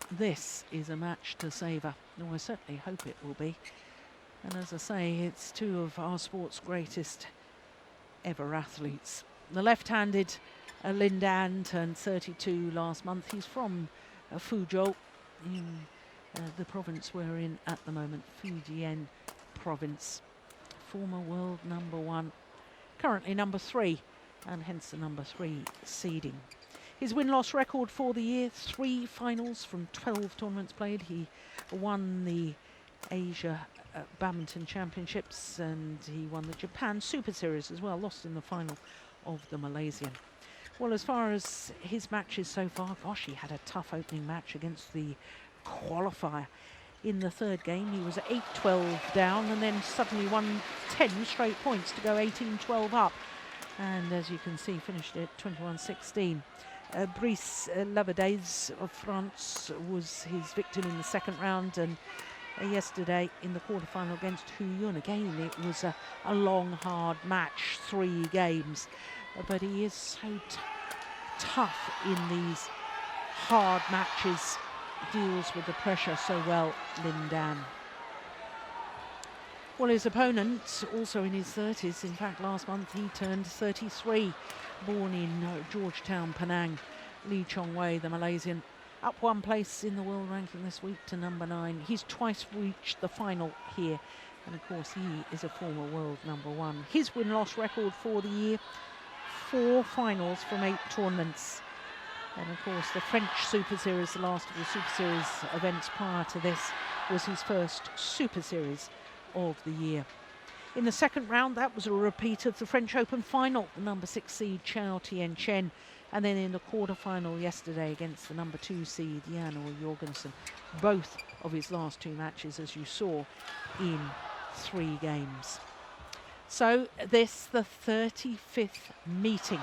This is a match to savour. No, I certainly hope it will be. And as I say, it's 2 of our sport's greatest ever athletes. The left-handed Lin Dan turned 32 last month. He's from Fuzhou in the province we're in at the moment, Fujian province. former world #1, currently #3, and hence the #3 seeding. His win-loss record for the year, 3 finals from 12 tournaments played. He won the Asia Badminton Championships, and he won the Japan Super Series as well, lost in the final of the Malaysian. Well, as far as his matches so far, gosh, he had a tough opening match against the qualifier. In the third game, he was 8-12 down and then suddenly won 10 straight points to go 18-12 up. And as you can see, finished it 21-16. Brice Lavadez of France was his victim in the second round, and yesterday in the quarterfinal against Hu Yun. Again, it was a long, hard match, 3 games. But he is so tough in these hard matches, deals with the pressure so well, Lin Dan. Well, his opponent, also in his 30s, in fact last month he turned 33, born in Georgetown, Penang. Lee Chong-wei, the Malaysian, up 1 place in the world ranking this week to #9. He's twice reached the final here, and of course he is a former world #1. His win-loss record for the year, 4 finals from 8 tournaments. And of course the French Super Series, the last of the Super Series events prior to this, was his first Super Series of the year. In the second round, that was a repeat of the French Open final, the #6 seed Chao Tien-chen. And then in the quarterfinal yesterday against the #2 seed Jan Jorgensen. Both of his last 2 matches, as you saw, in 3 games. So this, the 35th meeting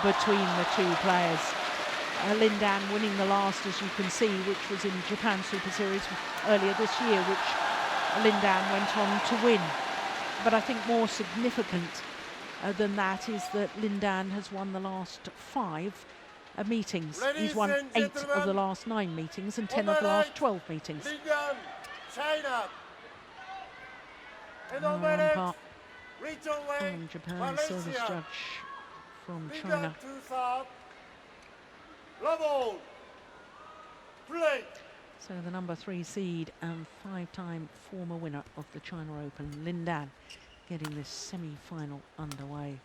between the 2 players. Lin Dan winning the last, as you can see, which was in Japan Super Series earlier this year, which Lin Dan went on to win. But I think more significant than that is that Lin Dan has won the last 5 meetings. He's won 8 of the last 9 meetings and 10 of the last 12 meetings. Lin Dan, China. Ron Park from Japan, service judge from China. Level. Play. So the #3 seed and 5-time former winner of the China Open, Lin Dan, getting this semi-final underway.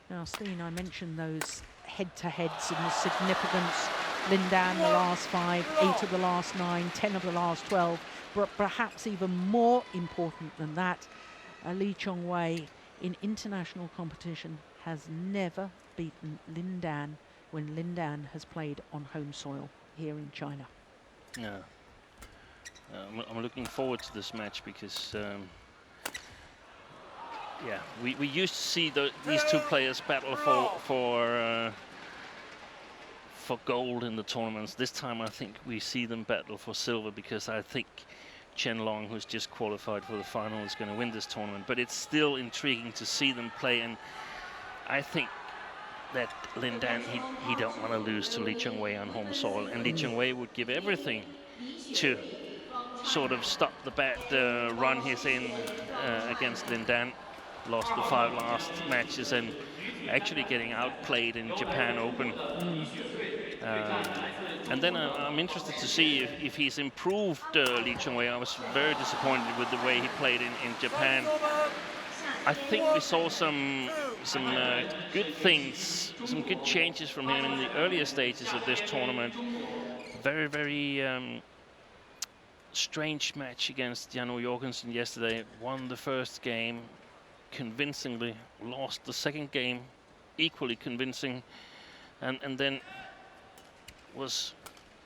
Now, Steen, I mentioned those head-to-heads and the significance. Lin Dan, the last 5, 8 of the last 9, 10 of the last 12. But perhaps even more important than that, Lee Chong-wei in international competition has never beaten Lin Dan when Lin Dan has played on home soil here in China. Yeah. I'm looking forward to this match because yeah, we used to see these 2 players battle for gold in the tournaments. This time I think we see them battle for silver, because I think Chen Long, who's just qualified for the final, is going to win this tournament. But it's still intriguing to see them play, and I think that Lin Dan, he don't want to lose to Lee Chong-wei on home soil, and Lee Chong-wei would give everything to sort of stop the bad run he's in against Lin Dan. Lost the 5 last matches and actually getting outplayed in Japan Open. And then I'm interested to see if he's improved Lee Chong-wei. I was very disappointed with the way he played in Japan. I think we saw some good things, some good changes from him in the earlier stages of this tournament. Very, very strange match against Jan Jorgensen yesterday. Won the first game convincingly, lost the second game equally convincing, and then was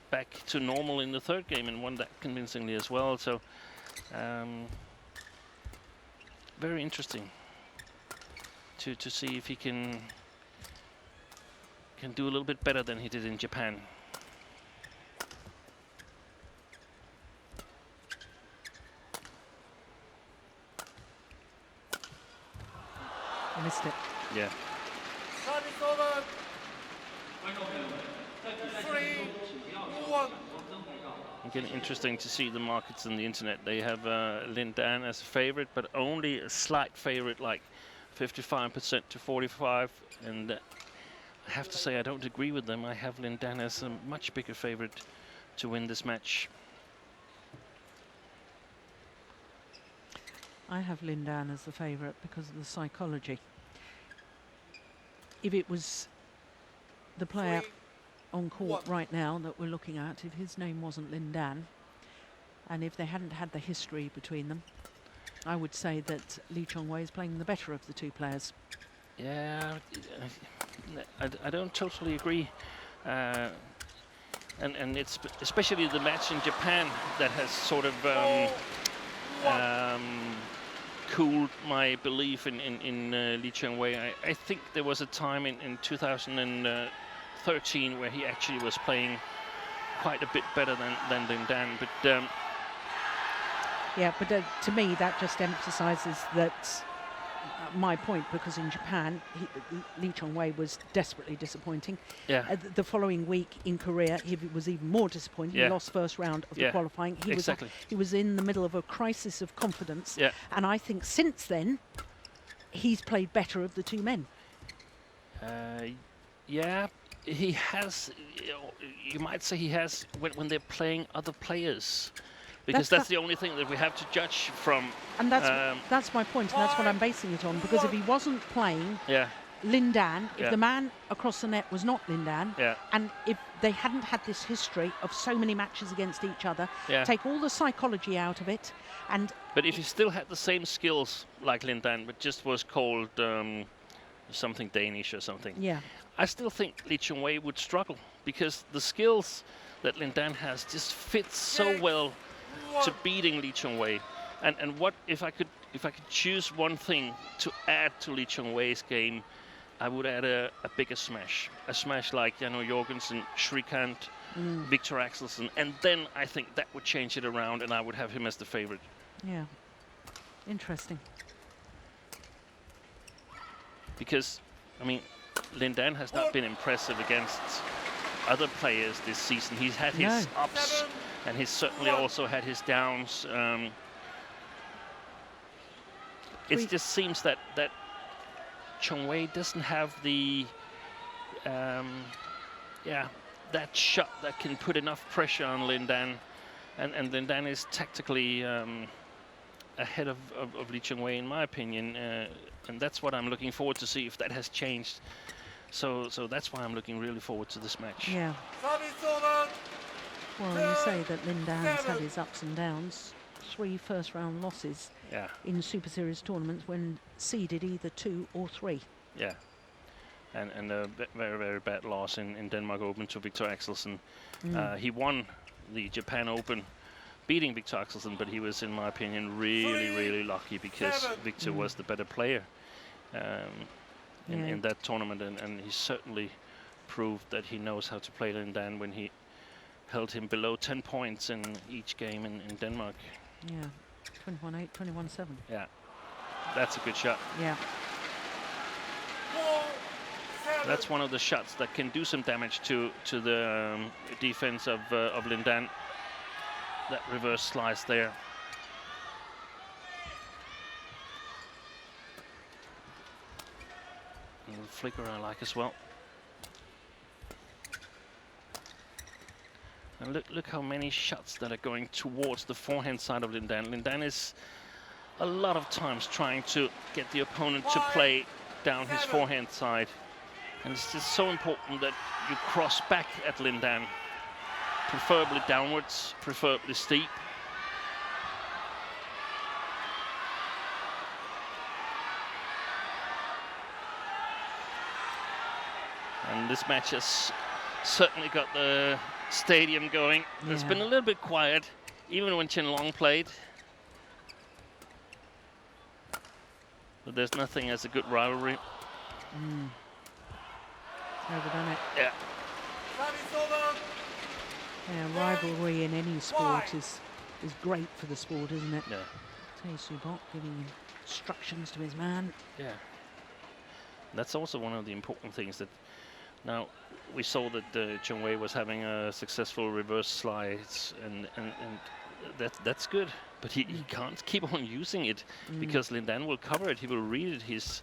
back to normal in the third game and won that convincingly as well. So very interesting to see if he can do a little bit better than he did in Japan. I missed it. Yeah. Service over. 3-1. Again, interesting to see the markets on the internet. They have Lin Dan as a favorite, but only a slight favorite, like 55% to 45%. And I have to say, I don't agree with them. I have Lin Dan as a much bigger favorite to win this match. I have Lin Dan as the favourite because of the psychology. If it was the player on court right now that we're looking at, if his name wasn't Lin Dan, and if they hadn't had the history between them, I would say that Lee Chong-wei is playing the better of the two players. Yeah, I don't totally agree. And it's especially the match in Japan that has sort of cooled my belief in Lee Chong-wei. I think there was a time in 2013 where he actually was playing quite a bit better than Lin Dan. But yeah, but to me that just emphasises that my point, because in Japan Lee Chong-wei was desperately disappointing. yeah, The following week in Korea he was even more disappointing. Yeah. He lost first round of the Yeah, qualifying. exactly. He was in the middle of a crisis of confidence. Yeah. And I think since then he's played better of the two men. yeah, he has. You might say he has when they're playing other players, because that's the only thing that we have to judge from. And that's my point, and that's what I'm basing it on, because if he wasn't playing Yeah, Lin Dan, if Yeah. the man across the net was not Lin Dan, yeah, and if they hadn't had this history of so many matches against each other, yeah. take all the psychology out of it, and But if he still had the same skills like Lin Dan, but just was called something Danish or something, yeah, I still think Lee Chong-wei would struggle, because the skills that Lin Dan has just fit so well to beating Lee Chong-wei. And what if I could choose one thing to add to Lee Chong-wei's game, I would add a bigger smash, a smash like Janno Jorgensen, Shrikant, Victor Axelsen, and then I think that would change it around, and I would have him as the favorite. yeah. Interesting. Because, I mean, Lin Dan has not been impressive against other players this season. He's had his ups, and he's certainly also had his downs. It just seems that Chong-wei doesn't have the, that shot that can put enough pressure on Lin Dan, and Lin Dan is tactically ahead of Lee Chong-wei, in my opinion, and that's what I'm looking forward to see if that has changed. So that's why I'm looking really forward to this match. Yeah. Well, you say that Lin Dan's had his ups and downs. 3 first-round losses Yeah, in Super Series tournaments when seeded either 2 or 3. yeah. And a very, very bad loss in Denmark Open to Victor Axelsen. He won the Japan Open, beating Victor Axelsen, but he was, in my opinion, really, really lucky, because Victor was the better player in that tournament, and he certainly proved that he knows how to play Lin Dan when he held him below 10 points in each game in Denmark. Yeah. 21-8, 21-7. Yeah, that's a good shot. Yeah. That's one of the shots that can do some damage to the defense of Lin Dan. That reverse slice there. A little flicker I like as well. And look how many shots that are going towards the forehand side of Lin Dan. Lin Dan is a lot of times trying to get the opponent to play down his forehand side. And it's just so important that you cross back at Lin Dan, preferably downwards, preferably steep. And this match has certainly got the stadium going. It's been a little bit quiet, even when Chen Long played. But there's nothing as a good rivalry. Overdone it. Yeah. Yeah, rivalry in any sport is great for the sport, isn't it? Yeah. Tae Subok giving instructions to his man. Yeah. That's also one of the important things that now we saw that Chong-wei was having a successful reverse slides, and that's good. But he can't keep on using it because Lin Dan will cover it. He will read it. He's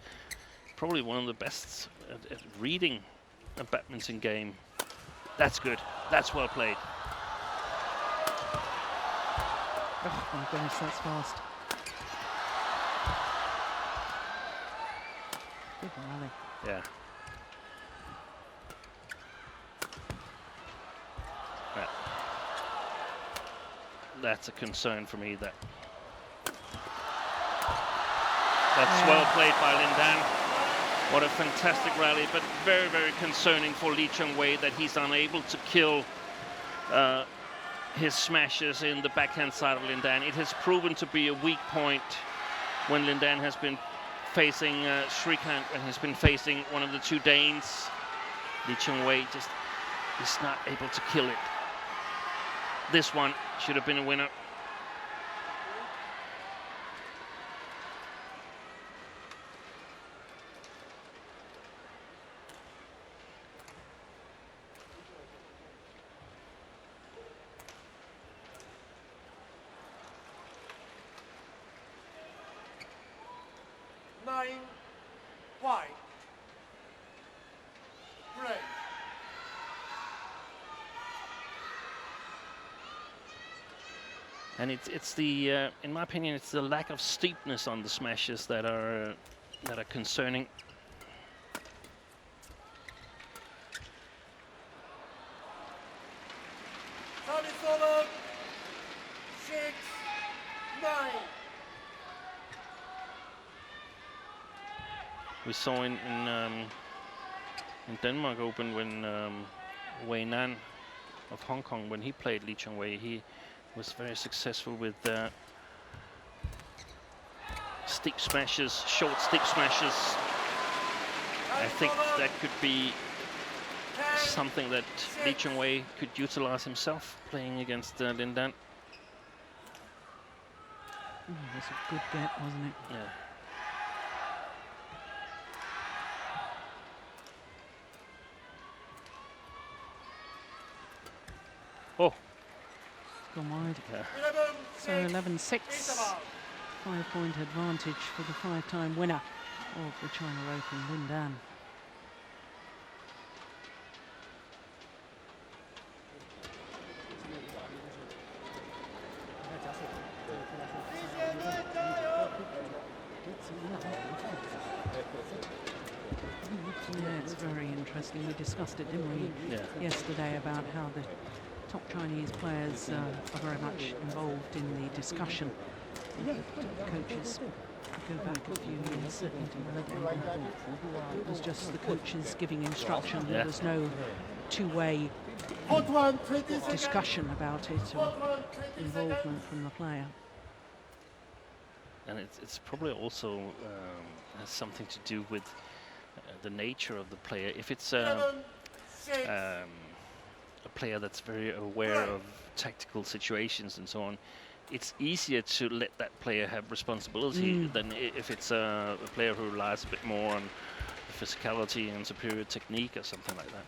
probably one of the best at reading a badminton game. That's good. That's well played. Oh my goodness, that's fast. Yeah. Yeah. That's a concern for me. That's well played by Lin Dan. What a fantastic rally, but very, very concerning for Lee Chung-wei that he's unable to kill his smashes in the backhand side of Lin Dan. It has proven to be a weak point when Lin Dan has been facing Shrikant and has been facing one of the two Danes. Lee Chung-wei just is not able to kill it. This one should have been a winner. White. Red. And it's the, in my opinion, it's the lack of steepness on the smashes that are concerning. Time is over. 6-9. We saw in Denmark Open when Wei Nan of Hong Kong, when he played Lee Chung-wei, he was very successful with steep smashes, short steep smashes. I think that could be something that Lee Chung-wei could utilize himself playing against Lin Dan. That's a good get, wasn't it? Yeah. Oh. Gone wide. Yeah. So 11-6. 5-point advantage for the 5-time winner of the China Open, Lin Dan. Yeah, it's very interesting. We discussed it, didn't we, yesterday, about how the top Chinese players are very much involved in the discussion. The coaches go back a few years into my day. It was just the coaches giving instruction. There was no two-way discussion about it or involvement from the player. And it's probably also has something to do with the nature of the player. If it's a player that's very aware of tactical situations and so on, it's easier to let that player have responsibility than if it's a player who relies a bit more on physicality and superior technique or something like that.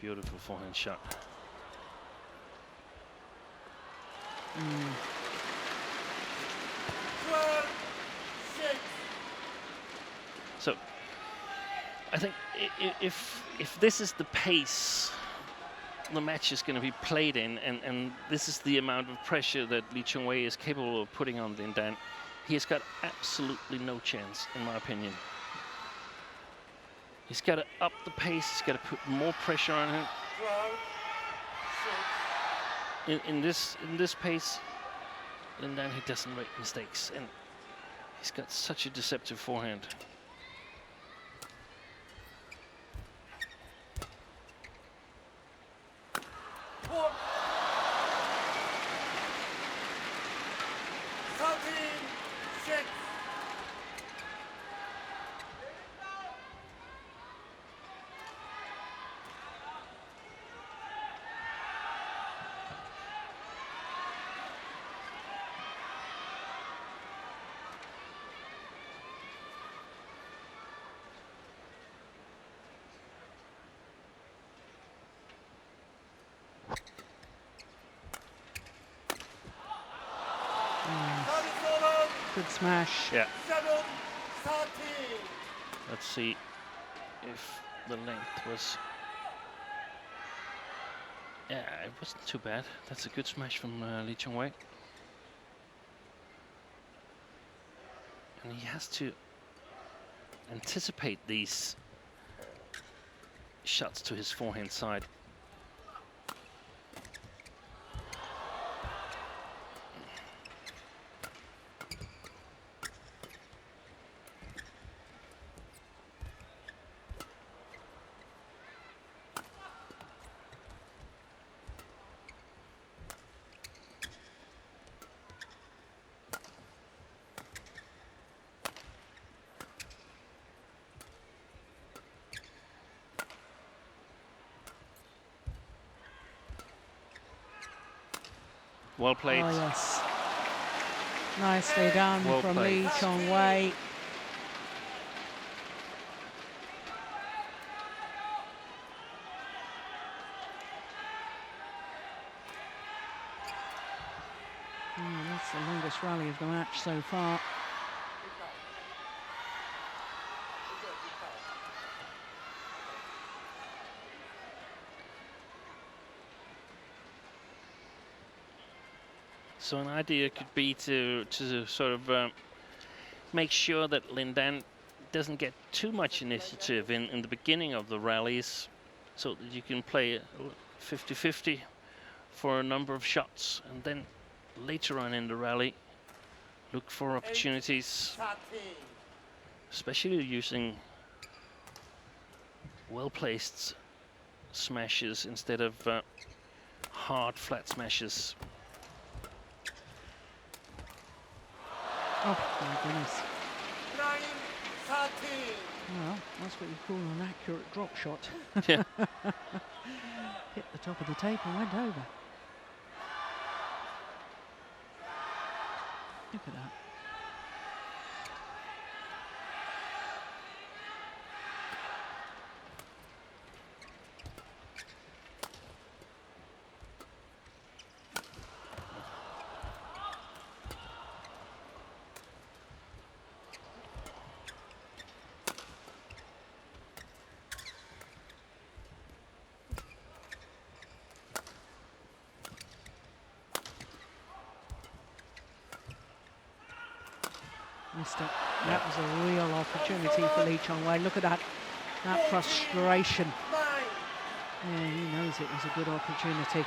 Beautiful forehand shot. So I think if this is the pace the match is going to be played in, and this is the amount of pressure that Lee Chung-wei is capable of putting on Lin Dan, he has got absolutely no chance, in my opinion. He's got to up the pace. He's got to put more pressure on him. In this pace, Lin Dan, he doesn't make mistakes, and he's got such a deceptive forehand. smash. Yeah. 7-13. Let's see if the length was. Yeah, it wasn't too bad. That's a good smash from Lee Chong-wei. And he has to anticipate these shots to his forehand side. Well played. Oh, yes. Nicely done Well from played. Lee Chong-wei. That's the longest rally of the match so far. So an idea could be to sort of make sure that Lin Dan doesn't get too much initiative in the beginning of the rallies, so that you can play 50-50 for a number of shots, and then later on in the rally look for opportunities, 13. especially using well-placed smashes instead of hard flat smashes. Oh, my goodness. 9-13. Well, that's what you call an accurate drop shot. Yeah. Hit the top of the tape and went over. Look at that. Missed it. That was a real opportunity for Lee Chong-wei. Look at that frustration. 9. Yeah, he knows it was a good opportunity.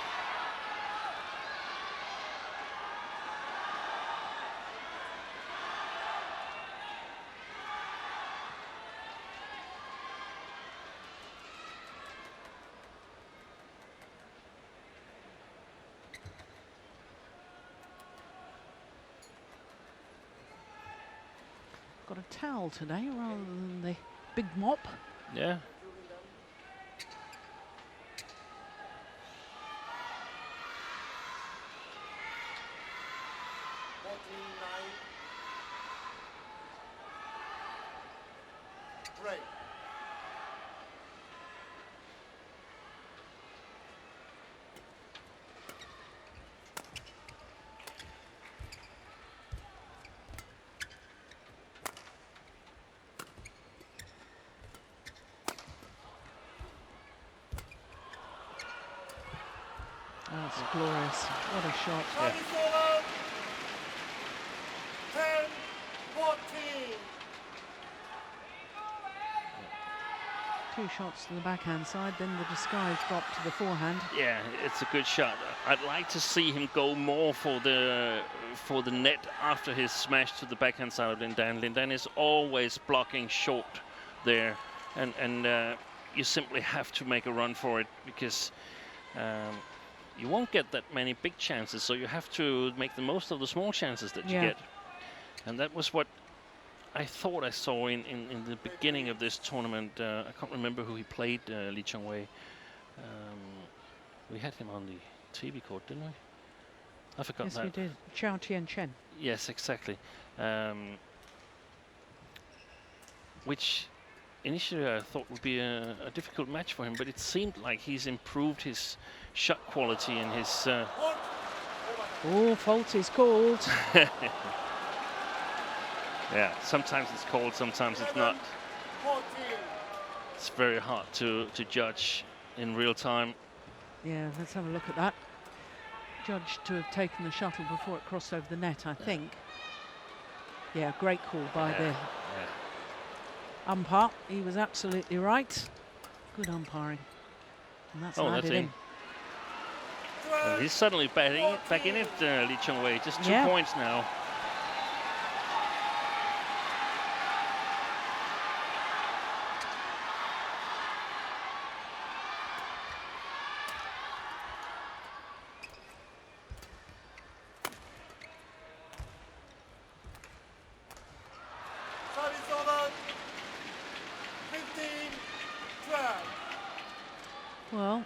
Got a towel today rather than the big mop. Yeah. Break. That's glorious. What a shot. Time is over. 10-14. Two shots to the backhand side, then the disguise drop to the forehand. Yeah, it's a good shot. I'd like to see him go more for the net after his smash to the backhand side of Lin Dan. Lin Dan is always blocking short there, and you simply have to make a run for it, because you won't get that many big chances, so you have to make the most of the small chances that you get. And that was what I thought I saw in the beginning of this tournament. I can't remember who he played, Lee Chong-wei. We had him on the TV court, didn't we? I forgot Yes, that. we did. Chao Tien-chen. Yes, exactly. Which initially I thought would be a difficult match for him, but it seemed like he's improved his shot quality and his... Oh, fault is called. Yeah, sometimes it's called, sometimes it's not. 14. It's very hard to judge in real time. Yeah, let's have a look at that. Judged to have taken the shuttle before it crossed over the net, I think. Yeah, great call by the umpire. He was absolutely right. Good umpiring. And that's landed in. And he's suddenly back in it, Lee Chong-wei. Just 2 Yeah. points now. Service over. 15, 12. Well,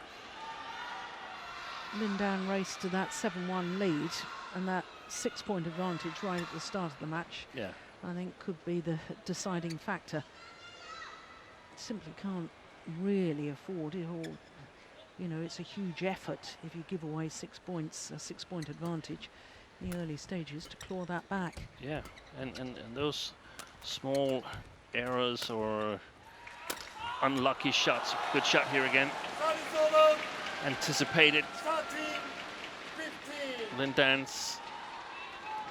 Lindan raced to that 7-1 lead, and that 6-point advantage right at the start of the match, Yeah. I think, could be the deciding factor. Simply can't really afford it all. You know, it's a huge effort if you give away 6 points, a 6-point advantage in the early stages, to claw that back. Yeah, and those small errors or unlucky shots. Good shot here again. Service over. Anticipated 13, 15. Lindan's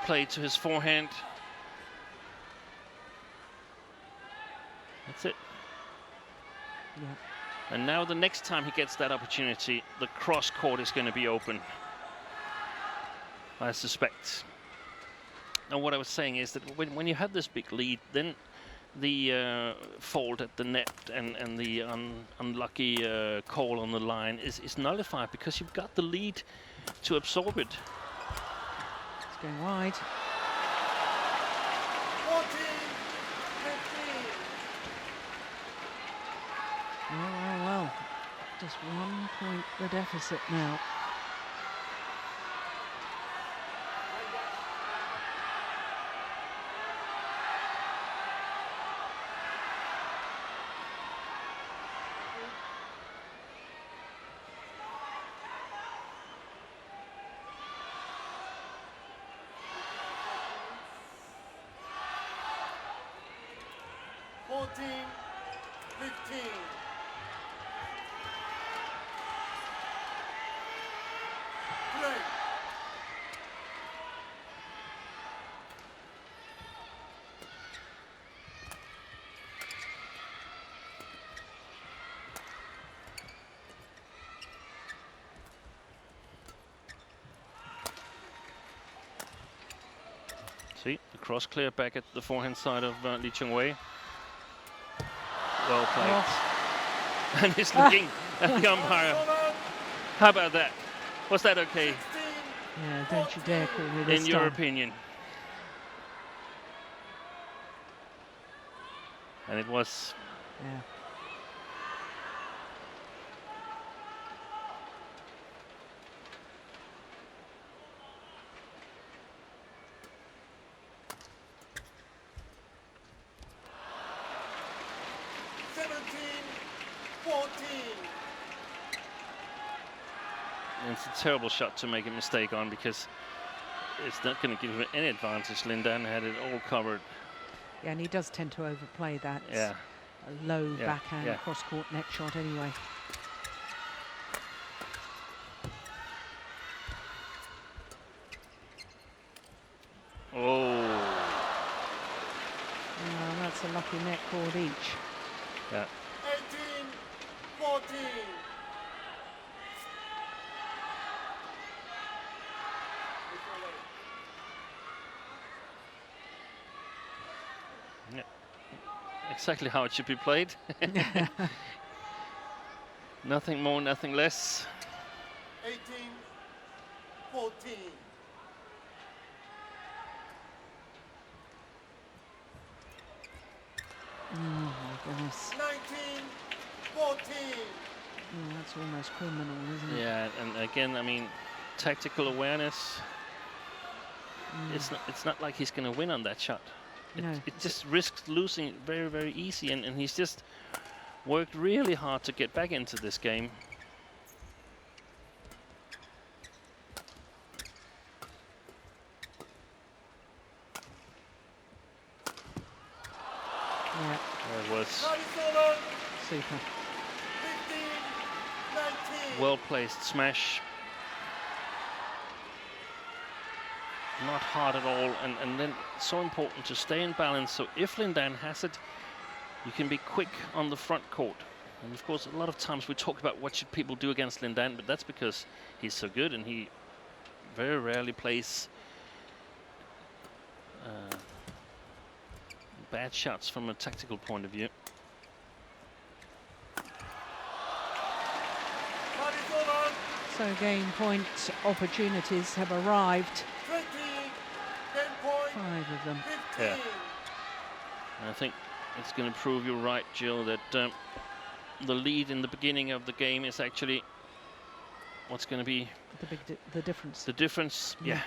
play to his forehand. That's it. Yeah. And now the next time he gets that opportunity, the cross court is going to be open, I suspect. And what I was saying is that when you have this big lead, then the fault at the net and the unlucky call on the line is nullified, because you've got the lead to absorb it. It's going wide. 14, 15. Well. Just 1 point the deficit now. Fourteen, 15. Play. See, the cross clear back at the forehand side of Lee Chong-wei. Well played. Oh. And he's looking at the umpire. How about that? Was that okay, 16, Yeah, don't you dare call me this in your time. opinion? And it was. Yeah. And it's a terrible shot to make a mistake on, because it's not going to give him any advantage. Lindan had it all covered. Yeah, and he does tend to overplay that. Yeah. A low Yeah, backhand yeah. cross-court net shot anyway. Oh. That's a lucky net cord each. Yeah. 18, 14. Exactly how it should be played. Nothing more, nothing less. 18, 14. Oh my goodness. 19, 14. Oh, that's almost criminal, isn't it? Yeah, and again, I mean, tactical awareness. It's not like he's going to win on that shot. No. It just risks losing very, very easy, and he's just worked really hard to get back into this game. Super. Well placed smash. Not hard at all, and then so important to stay in balance. So if Lindan has it, you can be quick on the front court. And of course, a lot of times we talk about what should people do against Lindan, but that's because he's so good and he very rarely plays bad shots from a tactical point of view. So game point opportunities have arrived. 5 of them. Yeah. And I think it's going to prove you right, Jill, that the lead in the beginning of the game is actually what's going to be The difference. the difference. Yeah.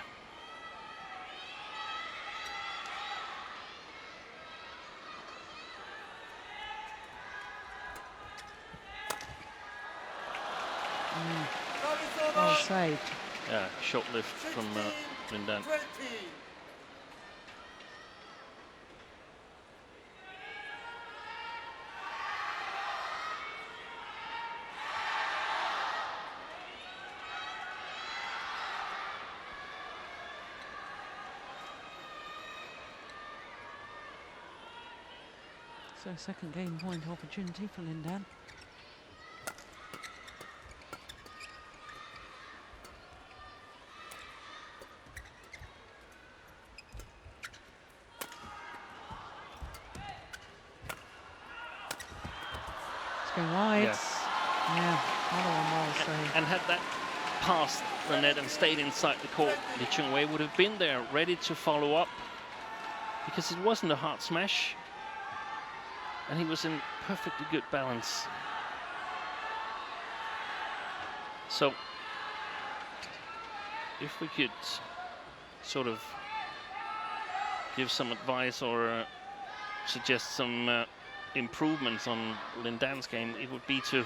Well saved. Yeah, short lift from Lindan. So second game point opportunity for Lindan. It's going wide. Yes. Yeah, another one well saved. And had that passed the net and stayed inside the court, Lee Chung-wei would have been there ready to follow up, because it wasn't a hard smash and he was in perfectly good balance. So if we could sort of give some advice or suggest some improvements on Lindan's game, it would be to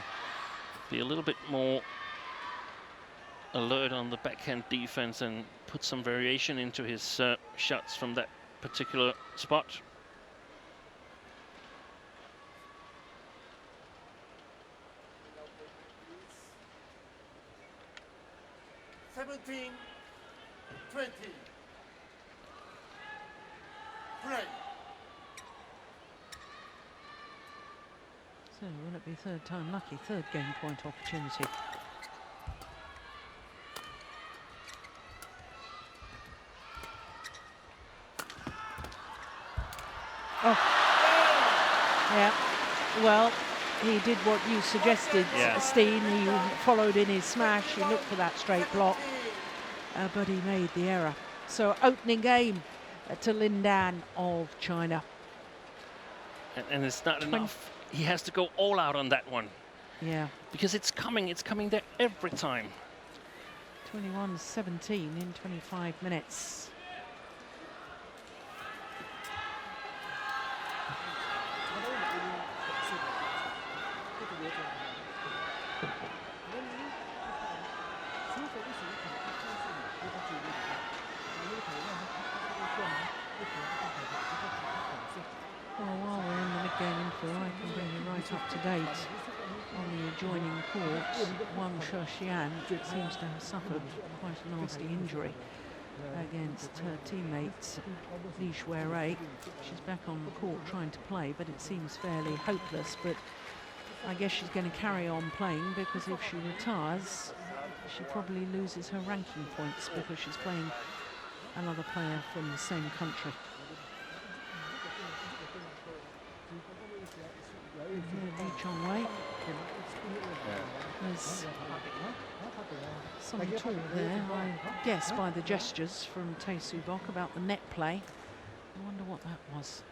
be a little bit more alert on the backhand defense and put some variation into his shots from that particular spot. So will it be third time lucky? Third game point opportunity. Oh. Yeah. Well, he did what you suggested, Yeah. Steen. He followed in his smash. He looked for that straight block, but he made the error. So opening game to Lindan of China. And it's not enough. He has to go all out on that one. Yeah. Because it's coming there every time. 21-17 in 25 minutes. Well, while we're in the mid-game info, I can bring you right up to date on the adjoining court. Wang Shexian seems to have suffered quite a nasty injury against her teammate Li Shuirei. She's back on the court trying to play, but it seems fairly hopeless. But I guess she's going to carry on playing, because if she retires, she probably loses her ranking points because she's playing another player from the same country. Lee Chung-wei. There's some talk there, I guess, by the gestures from Tae Soo-bok about the net play. I wonder what that was.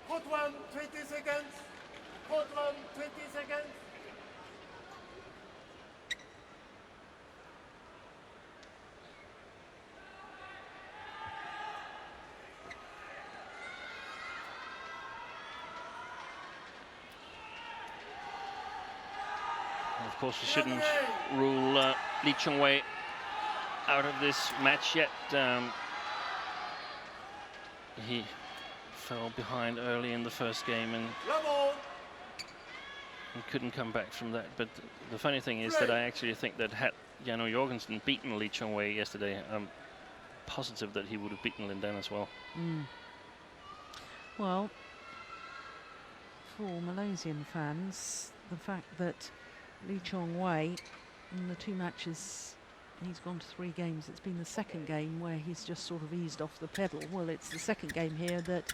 Court 1, 20 seconds. Court 1, 20 seconds. Of course, we shouldn't rule Lee Chong-wei out of this match yet. He fell behind early in the first game and couldn't come back from that. But the funny thing is that I actually think that had Jano Jorgensen beaten Lee Chong-wei yesterday, I'm positive that he would have beaten Lin Dan as well. Well, for Malaysian fans, the fact that Lee Chong-wei in the 2 matches, he's gone to 3 games. It's been the second game where he's just sort of eased off the pedal. Well, it's the second game here that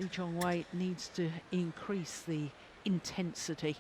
Lee Chong-wei needs to increase the intensity.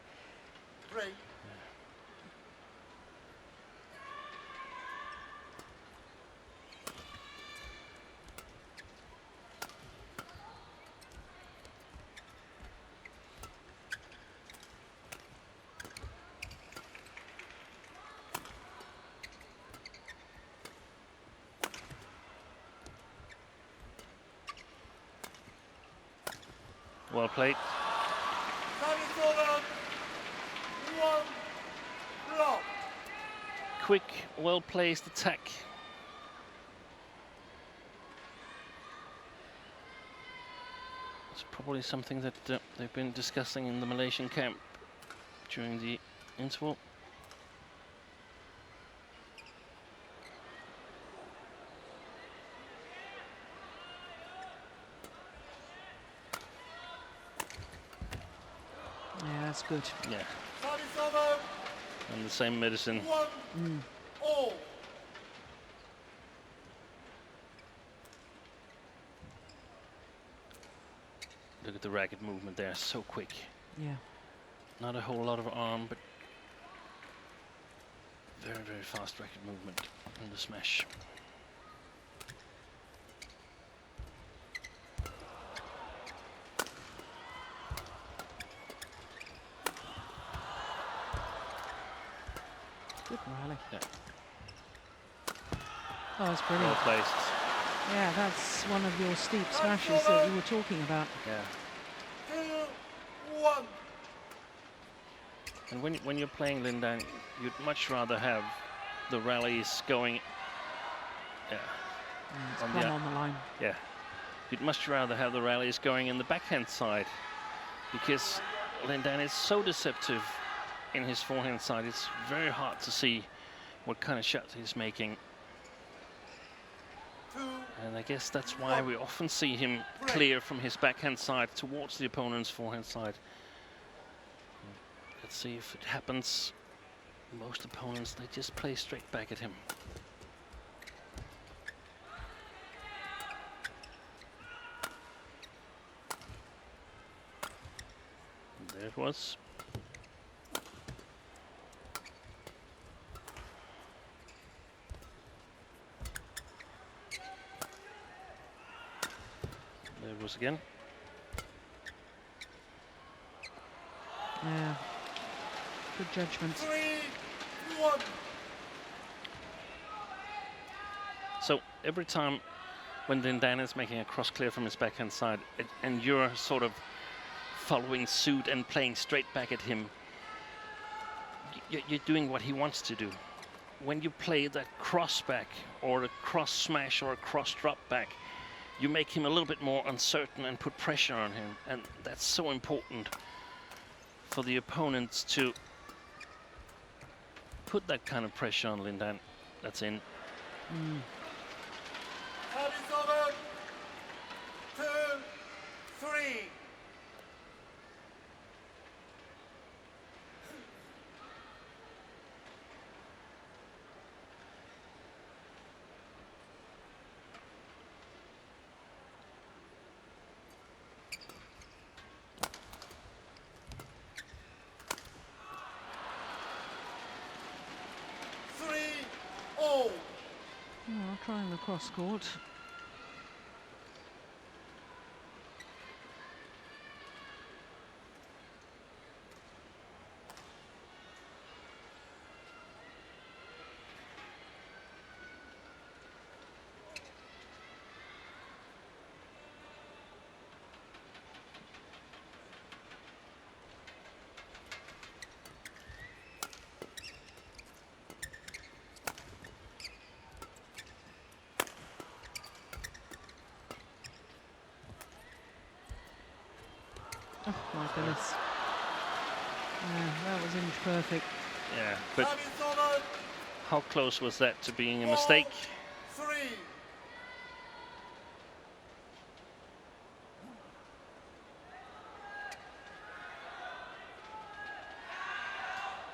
Well played. Quick, well-placed attack. It's probably something that they've been discussing in the Malaysian camp during the interval. Yeah, that's good. Yeah. And the same medicine. Look at the racket movement there, so quick. Yeah. Not a whole lot of arm, but very, very fast racket movement in the smash. Good rally. Yeah. Oh, that's brilliant. Well placed. Yeah, that's one of your steep smashes that you were talking about. Yeah. And when you're playing Lin Dan, you'd much rather have the rallies going. Yeah. It's plumb on the line. Yeah. You'd much rather have the rallies going in the backhand side, because Lin Dan is so deceptive in his forehand side. It's very hard to see what kind of shots he's making. And I guess that's why we often see him clear from his backhand side towards the opponent's forehand side. Let's see if it happens. Most opponents, they just play straight back at him. And there it was. There it was again. Yeah. Good judgment. So every time when Lin Dan is making a cross clear from his backhand side, and you're sort of following suit and playing straight back at him, you're doing what he wants to do. When you play that cross back or a cross smash or a cross drop back, you make him a little bit more uncertain and put pressure on him, and that's so important for the opponents to put that kind of pressure on Lin Dan. That's in. Service over. 2, 3. Oh, trying the cross court. goodness. Yeah, that was inch perfect. Yeah, but Service over. how close was that to being a mistake? 3.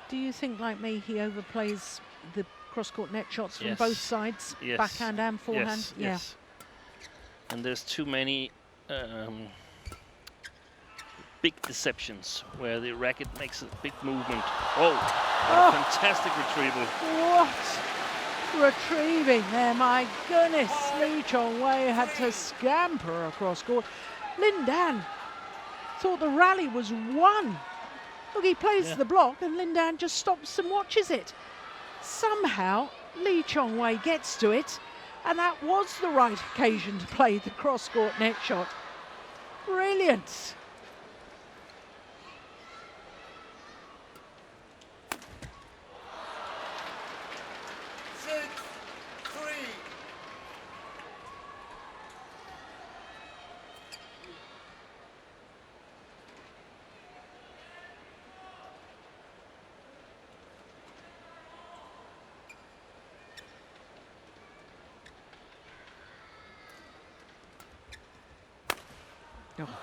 Do you think, like me, he overplays the cross-court net shots from Yes. both sides, Yes. backhand and forehand? Yes, Yeah. yes. And there's too many big deceptions where the racket makes a big movement. Oh, what a fantastic retrieval. What? Retrieving there, my goodness. Lee Chong-wei had to scamper across court. Lin Dan thought the rally was won. Look, he plays Yeah. the block and Lin Dan just stops and watches it. Somehow, Lee Chong-wei gets to it, and that was the right occasion to play the cross-court net shot. Brilliant.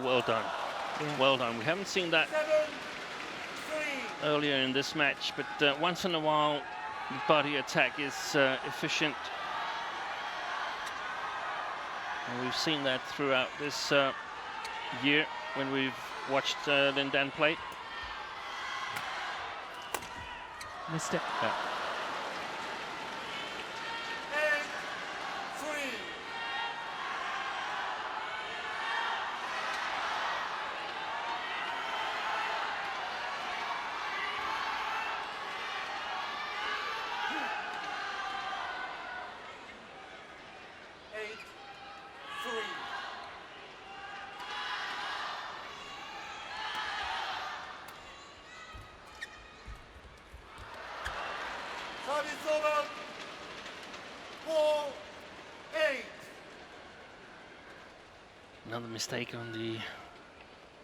Well done. Yeah. Well done. We haven't seen that 7-3. earlier in this match, but once in a while, the body attack is efficient. And we've seen that throughout this year when we've watched Lin Dan play. Missed it. Yeah. 8-3. Service over. 4-8. Another mistake on the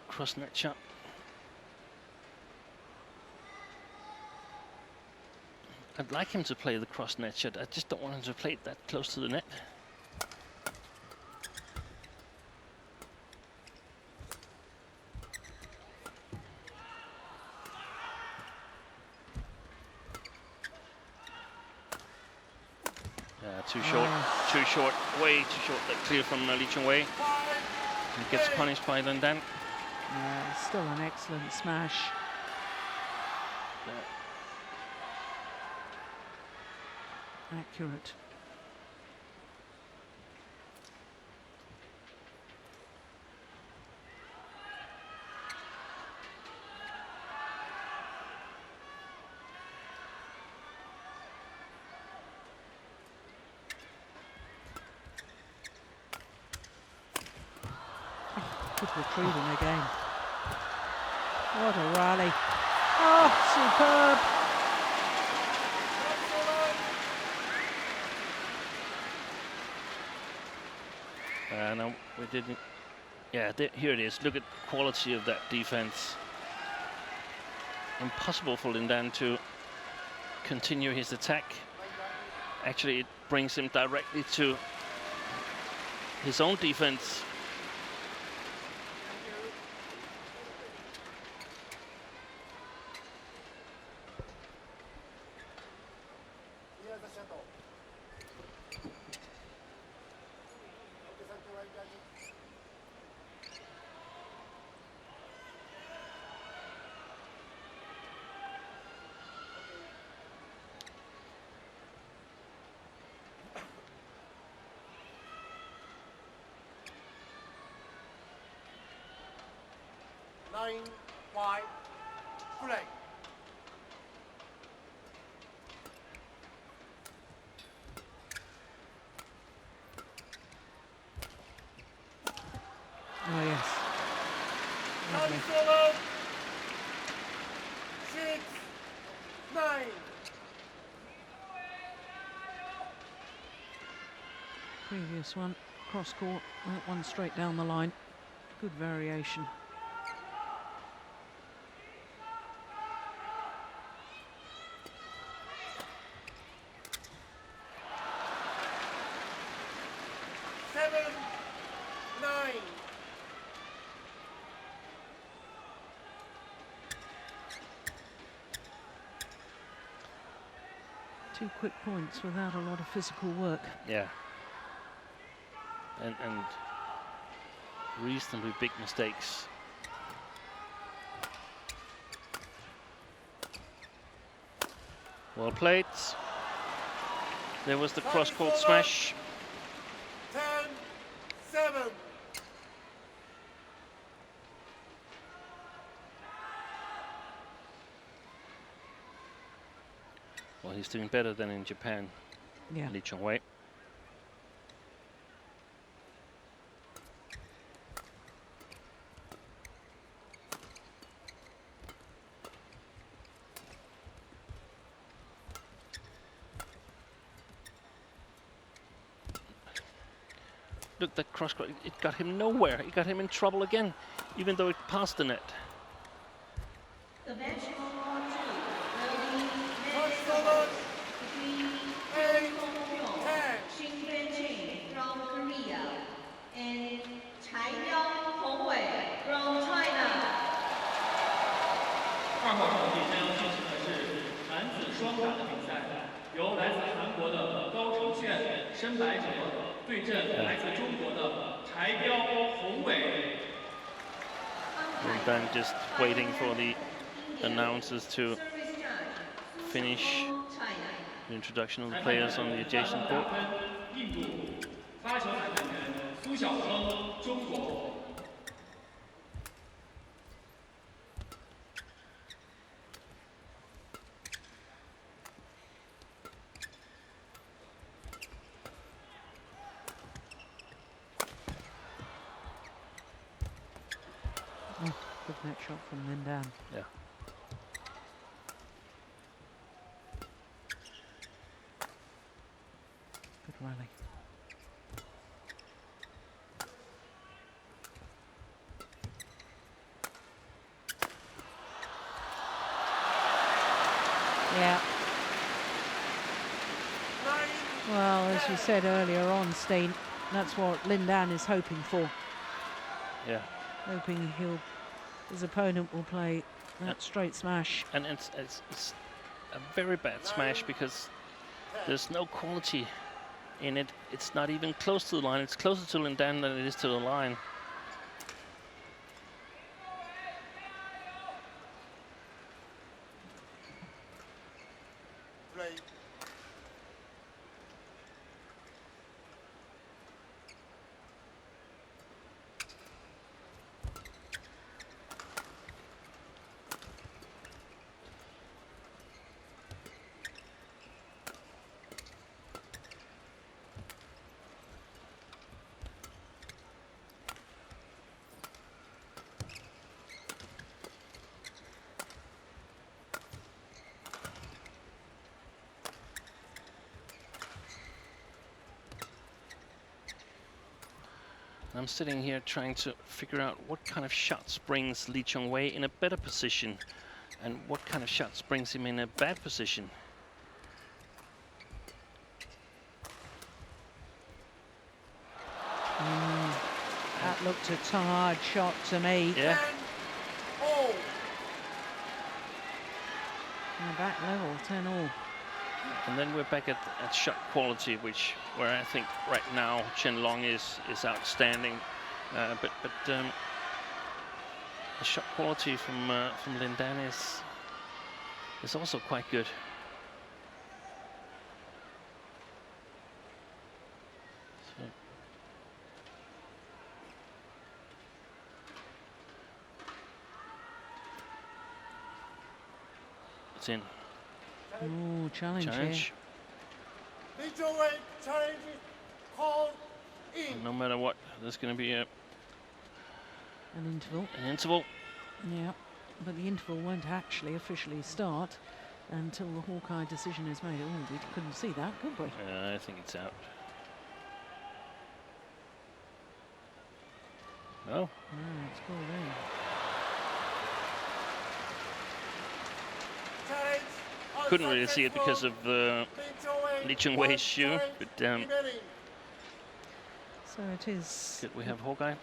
cross net shot. I'd like him to play the cross net shot. I just don't want him to play it that close to the net. Too short, way too short. That clear from Lee Chong-wei. He gets punished by Lin Dan. Yeah, still an excellent smash. Accurate. Good retrieving again. What a rally. Oh, superb. No, we didn't. Yeah, here it is. Look at the quality of that defense. Impossible for Lin Dan to continue his attack. Actually, it brings him directly to his own defense. Nine, 5, play. Oh, yes. Lovely. Service over. 6, 9. Previous one, cross court, that one straight down the line. Good variation. 2 quick points without a lot of physical work. Yeah. And reasonably big mistakes. Well played. There was the cross-court smash. 10-7. Well, he's doing better than in Japan, Yeah. Lee Chong-wei. Look, that cross-court, it got him nowhere. It got him in trouble again, even though it passed the net. The match on court 2 will be First match server, between 8, Hong 10. Xin Yuanqing from Korea and Hongwei from China. 2号场地将进行的是男子双打的比赛，由来自韩国的高承炫、申白哲对阵来自中国的柴彪宏伟。 And then just waiting for the announcers to Service judge finish China. the introduction of the players on the adjacent court. 印度发球裁判员苏晓峰，中国。 Oh, good net shot from Lindan. Yeah. Good rally. Yeah. Well, as you said earlier on, Steen, that's what Lindan is hoping for. Yeah. Hoping his opponent will play that straight smash. And it's a very bad smash because there's no quality in it. It's not even close to the line. It's closer to Lindan than it is to the line. Play. I'm sitting here trying to figure out what kind of shots brings Lee Chong-wei in a better position and what kind of shots brings him in a bad position. That looked a tired shot to me. Yeah. Oh, Back level, 10-all. And then we're back at shot quality, where I think right now Chen Long is outstanding, but the shot quality from Lindan is also quite good. So it's in. Ooh, challenge here. Challenge. Lee Chong-wei challenge called in. And no matter what, there's going to be An interval. an interval. Yeah, but the interval won't actually officially start until the Hawkeye decision is made. Oh, we couldn't see that, could we? I think it's out. No. It's called in. Challenge Couldn't really see it because of Lee Chong-wei Lee Chong-wei's shoe, but remaining. So it is good, we have Hawkeye.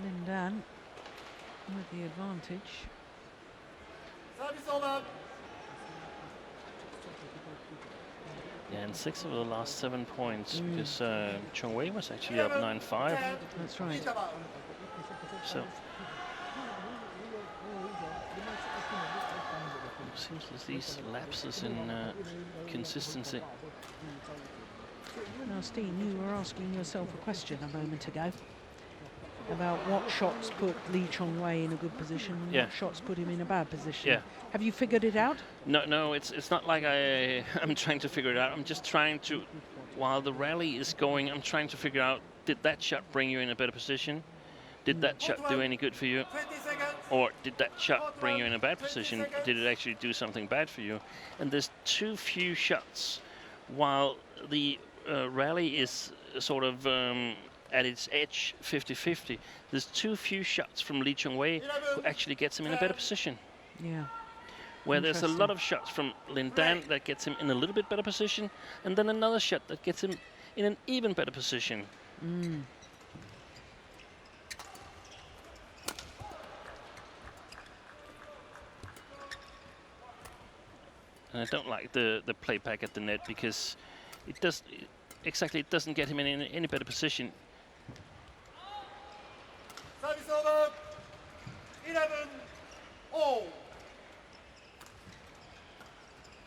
Lindan with the advantage. Service over. Yeah, and 6 of the last 7 points because Chong Wei was actually up 9-5. That's right. So it seems there's these lapses in consistency. Now, Steen, you were asking yourself a question a moment ago about what shots put Lee Chong Wei in a good position and Yeah. what shots put him in a bad position. Yeah. Have you figured it out? No, it's not like I'm trying to figure it out. I'm just trying to, while the rally is going, I'm trying to figure out, did that shot bring you in a better position? Did that shot do any good for you? 20 seconds. Or did that shot bring you in a bad position? Did it actually do something bad for you? And there's too few shots while the rally is sort of at its edge, 50-50. There's too few shots from Lee Chong Wei who actually gets him in a better position. Yeah. Where there's a lot of shots from Lin Dan that gets him in a little bit better position, and then another shot that gets him in an even better position. Mm. And I don't like the play back at the net because it doesn't get him in any better position. Service over. 11-all.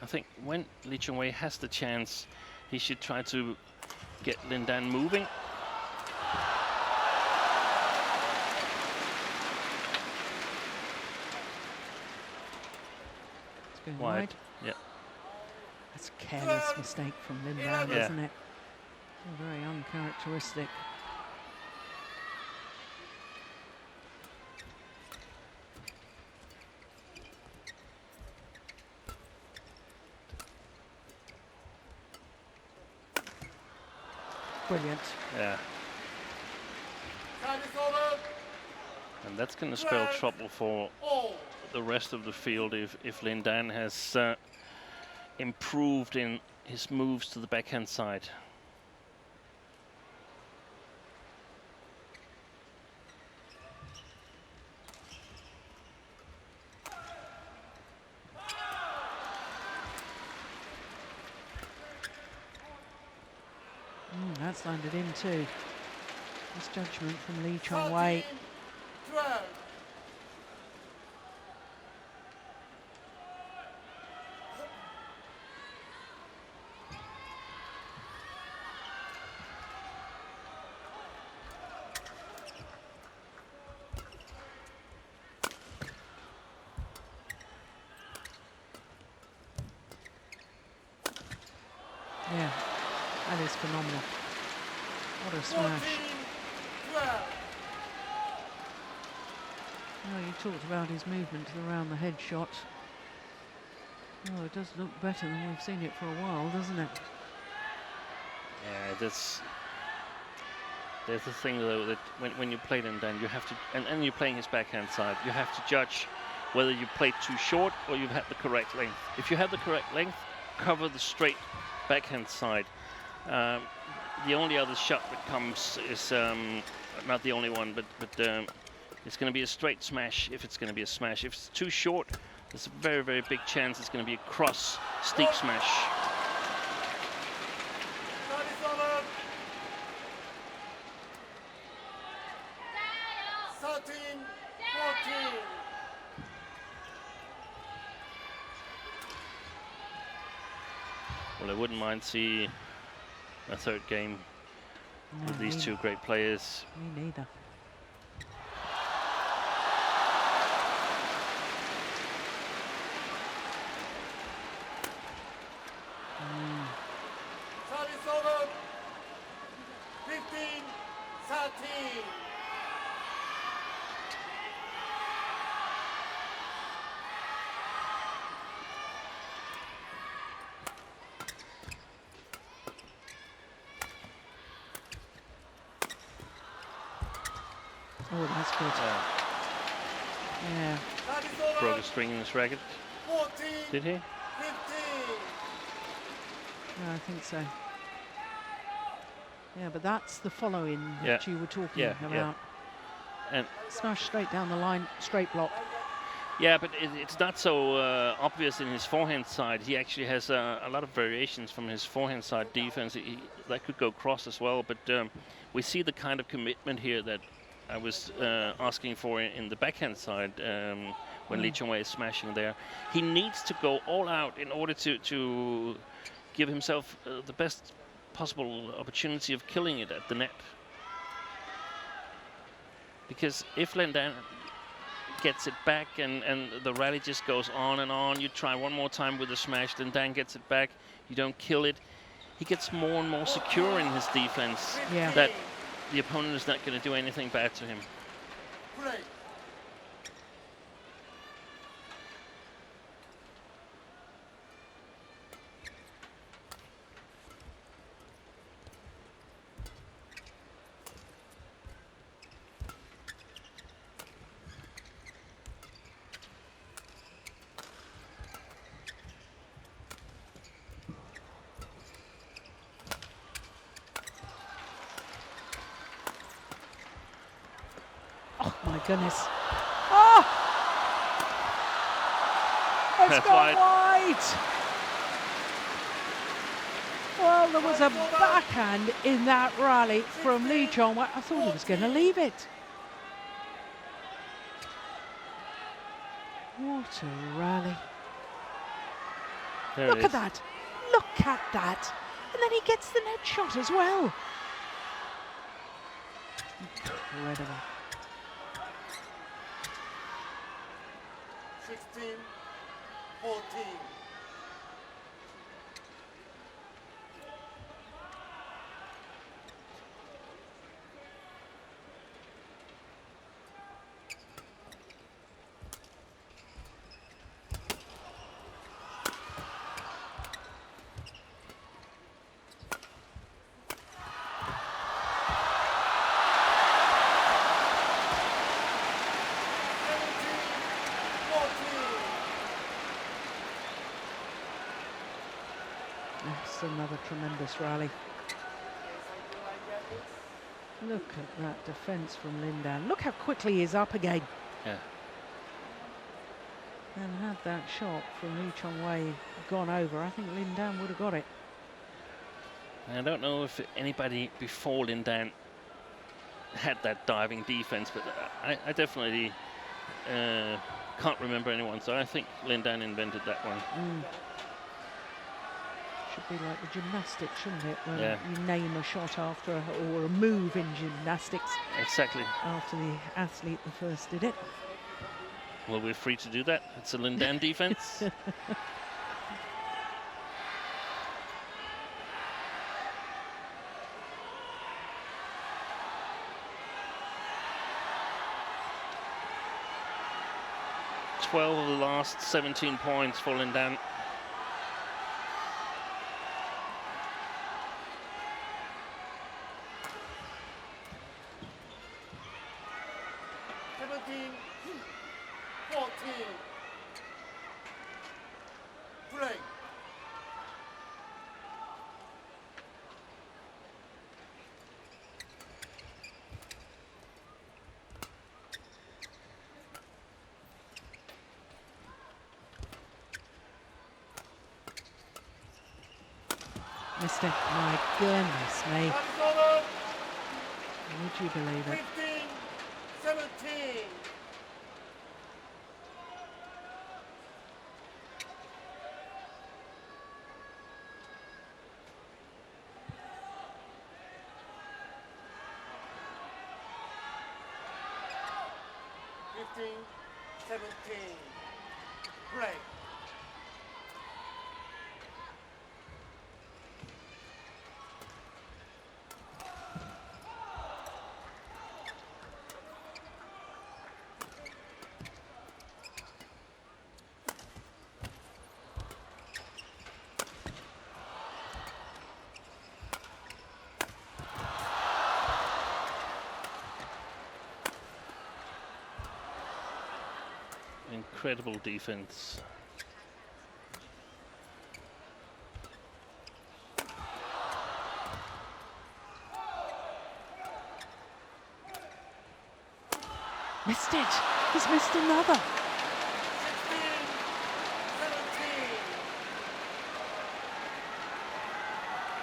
I think when Lee Chong Wei has the chance, he should try to get Lin Dan moving. It's going Wide. wide. Yeah. That's a careless mistake from Lin Dan, Yeah. isn't it? Very uncharacteristic. Brilliant. Yeah. Service over. And that's going to spell trouble for All. the rest of the field if Lin Dan has improved in his moves to the backhand side. That's landed in too. This judgment from Lee Chong Wei. 12. Yeah, that is phenomenal. What a smash. 14-12. Oh, you talked about his movement around the head shot. Oh, it does look better than we've seen it for a while, doesn't it? Yeah, there's a thing though that when you play Lin Dan, you have to, and you're playing his backhand side, you have to judge whether you played too short or you've had the correct length. If you have the correct length, cover the straight backhand side. The only other shot that comes is not the only one, but it's going to be a straight smash if it's going to be a smash. If it's too short, there's a very, very big chance it's going to be a cross steep smash. Service over. 13-14. Well, I wouldn't mind see a third game No, with these me- two great players. Me neither. Service over. 15-13. Oh, that's good. Yeah. Service Broke over. a string in his racket, 14-15. did he? Yeah, I think so. Yeah, but that's the following that Yeah. you were talking Yeah, about. yeah. And Smash straight down the line, straight block. Yeah, but it's not so obvious in his forehand side. He actually has a lot of variations from his forehand side defense. That could go cross as well, but we see the kind of commitment here that I was asking for in the backhand side when Lee Chong-wei is smashing there. He needs to go all out in order to give himself the best possible opportunity of killing it at the net. Because if Lin Dan gets it back and the rally just goes on and on, you try one more time with the smash, then Dan gets it back, you don't kill it, he gets more and more secure in his defense that the opponent is not going to do anything bad to him. My goodness. Oh! It's gone wide. Well, there was a backhand in that rally from Lee Chong-wei. I thought he was going to leave it. What a rally. There Look at that. Look at that. And then he gets the net shot as well. Incredible. 16-14. That's another tremendous rally. Look at that defence from Lin Dan. Look how quickly he's up again. Yeah. And had that shot from Lee Chong-wei gone over, I think Lin Dan would have got it. I don't know if anybody before Lin Dan had that diving defense, but I definitely can't remember anyone. So I think Lin Dan invented that one. Should be like the gymnastics, shouldn't it? When Yeah. you name a shot after or a move in gymnastics Exactly. after the athlete that first did it. Well, we're free to do that. It's a Lin Dan defense. Twelve of the last 17 points for Lin Dan. Play. Missed it. My goodness me. Time's over. Would you believe it? 15-17. Play. Incredible defense. Missed it. He's missed another.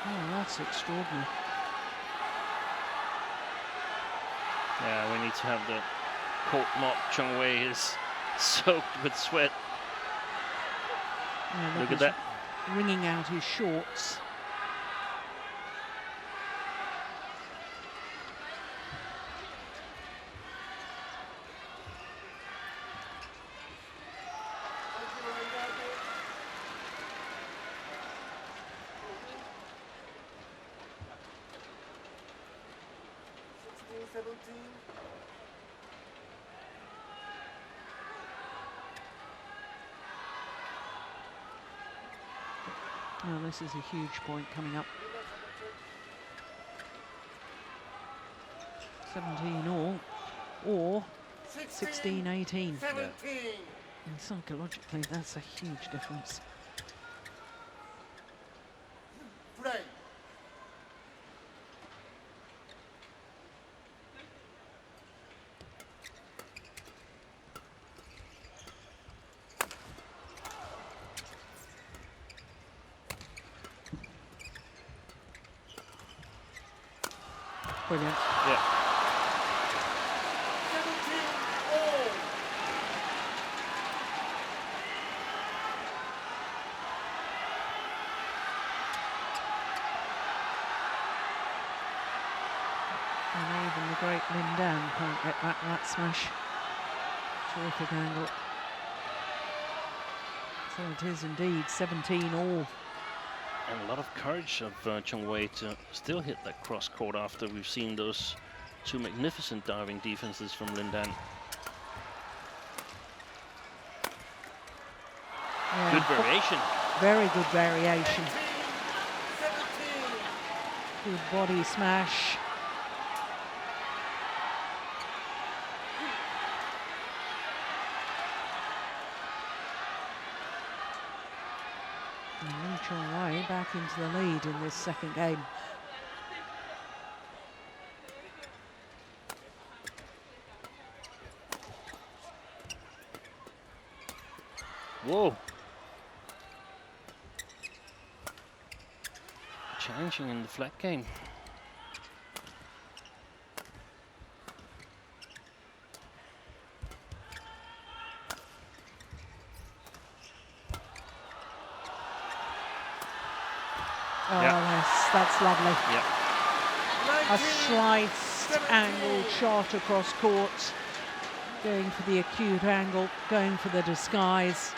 Oh, that's extraordinary. Yeah, we need to have the court mop. Chong Wei is soaked with sweat. Yeah, Look at he's that. wringing out his shorts. Oh, this is a huge point coming up. 17 all, or 16-18. And psychologically, that's a huge difference. Brilliant. Yeah. And even the great Lin Dan can't get that smash. Terrific angle. So it is indeed 17 all. And a lot of courage of Chong Wei to still hit that cross court after we've seen those two magnificent diving defenses from Lin Dan. Yeah. Good variation. Very good variation. Good body smash. And Lee Chong Wei back into the lead in this second game. Whoa. Challenging in the flat game. Oh, Yeah. that's lovely. Yeah. A sliced angled shot across court. Going for the acute angle, going for the disguise.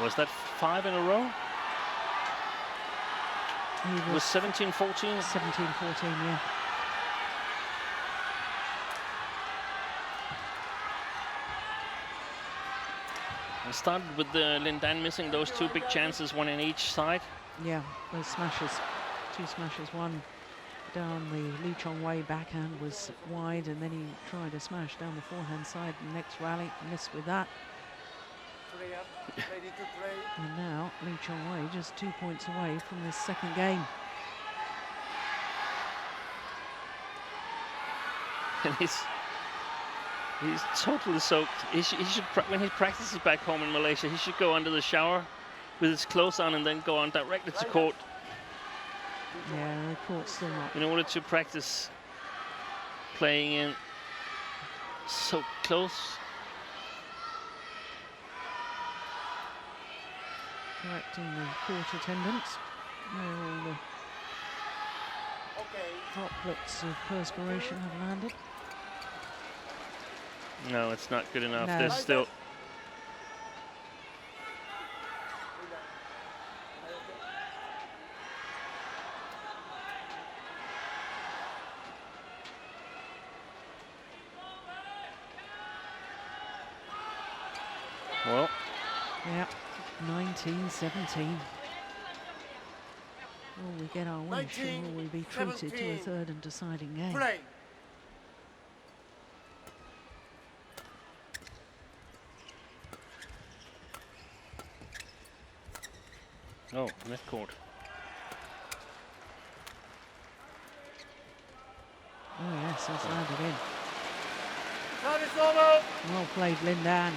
Was that 5 in a row? He It was 17-14. 17-14, yeah. It started with Lin Dan missing those two big chances, one in each side. Yeah, those smashes, two smashes, one down the Lee Chong Wei backhand was wide, and then he tried a smash down the forehand side. The next rally, missed with that. And now Lee Chong Wei just 2 points away from this second game. And he's totally soaked. He should when he practices back home in Malaysia, he should go under the shower with his clothes on and then go on directly to court Yeah, the court's still not. in order to practice playing in so close. Correcting the court attendance. Where all the droplets of perspiration have landed. No, it's not good enough. No. There's still. Well, Yeah, 19-17. Will we get our wish, or will we be treated to a third and deciding game? oh, net court. Oh yes, it's landed in. Time is over. Well played, Lin Dan.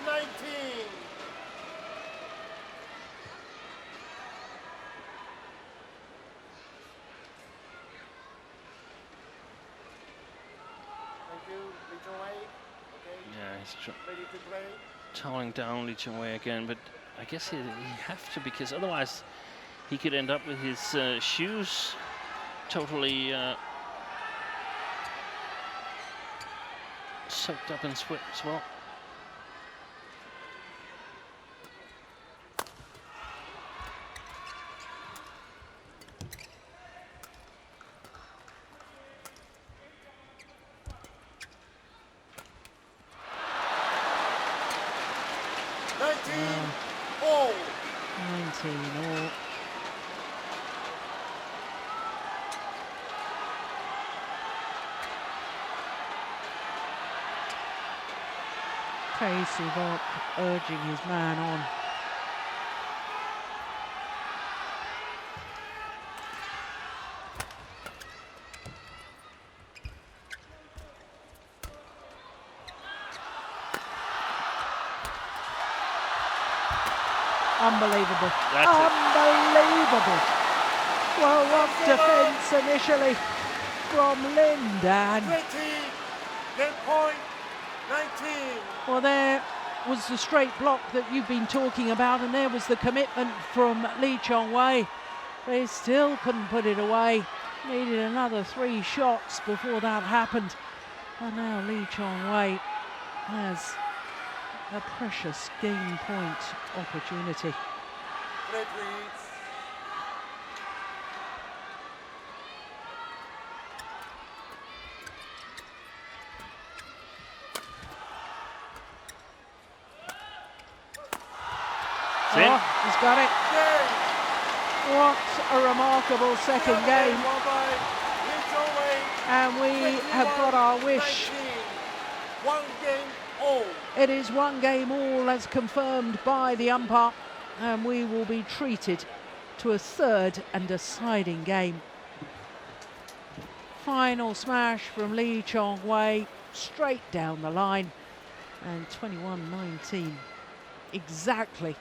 18-19. Ready to play. Toweling down Lee Chong-wei again, but I guess he have to, because otherwise he could end up with his shoes totally soaked up in sweat as well. Oh. 19-all. Thaihot urging his man on. Unbelievable. That's it. Unbelievable. Well, what defence initially from Lindan. 20. Game point. 19. Well, there was the straight block that you've been talking about, and there was the commitment from Lee Chong-wei. They still couldn't put it away. Needed another 3 shots before that happened. And now Lee Chong-wei has a precious game point opportunity. Play, please. It's in. Oh, he's got it. What a remarkable second game. And we have got our wish. 1 game all. It is 1 game all as confirmed by the umpire, and we will be treated to a 3rd and deciding game. Final smash from Lee Chong-wei, straight down the line, and 21-19, exactly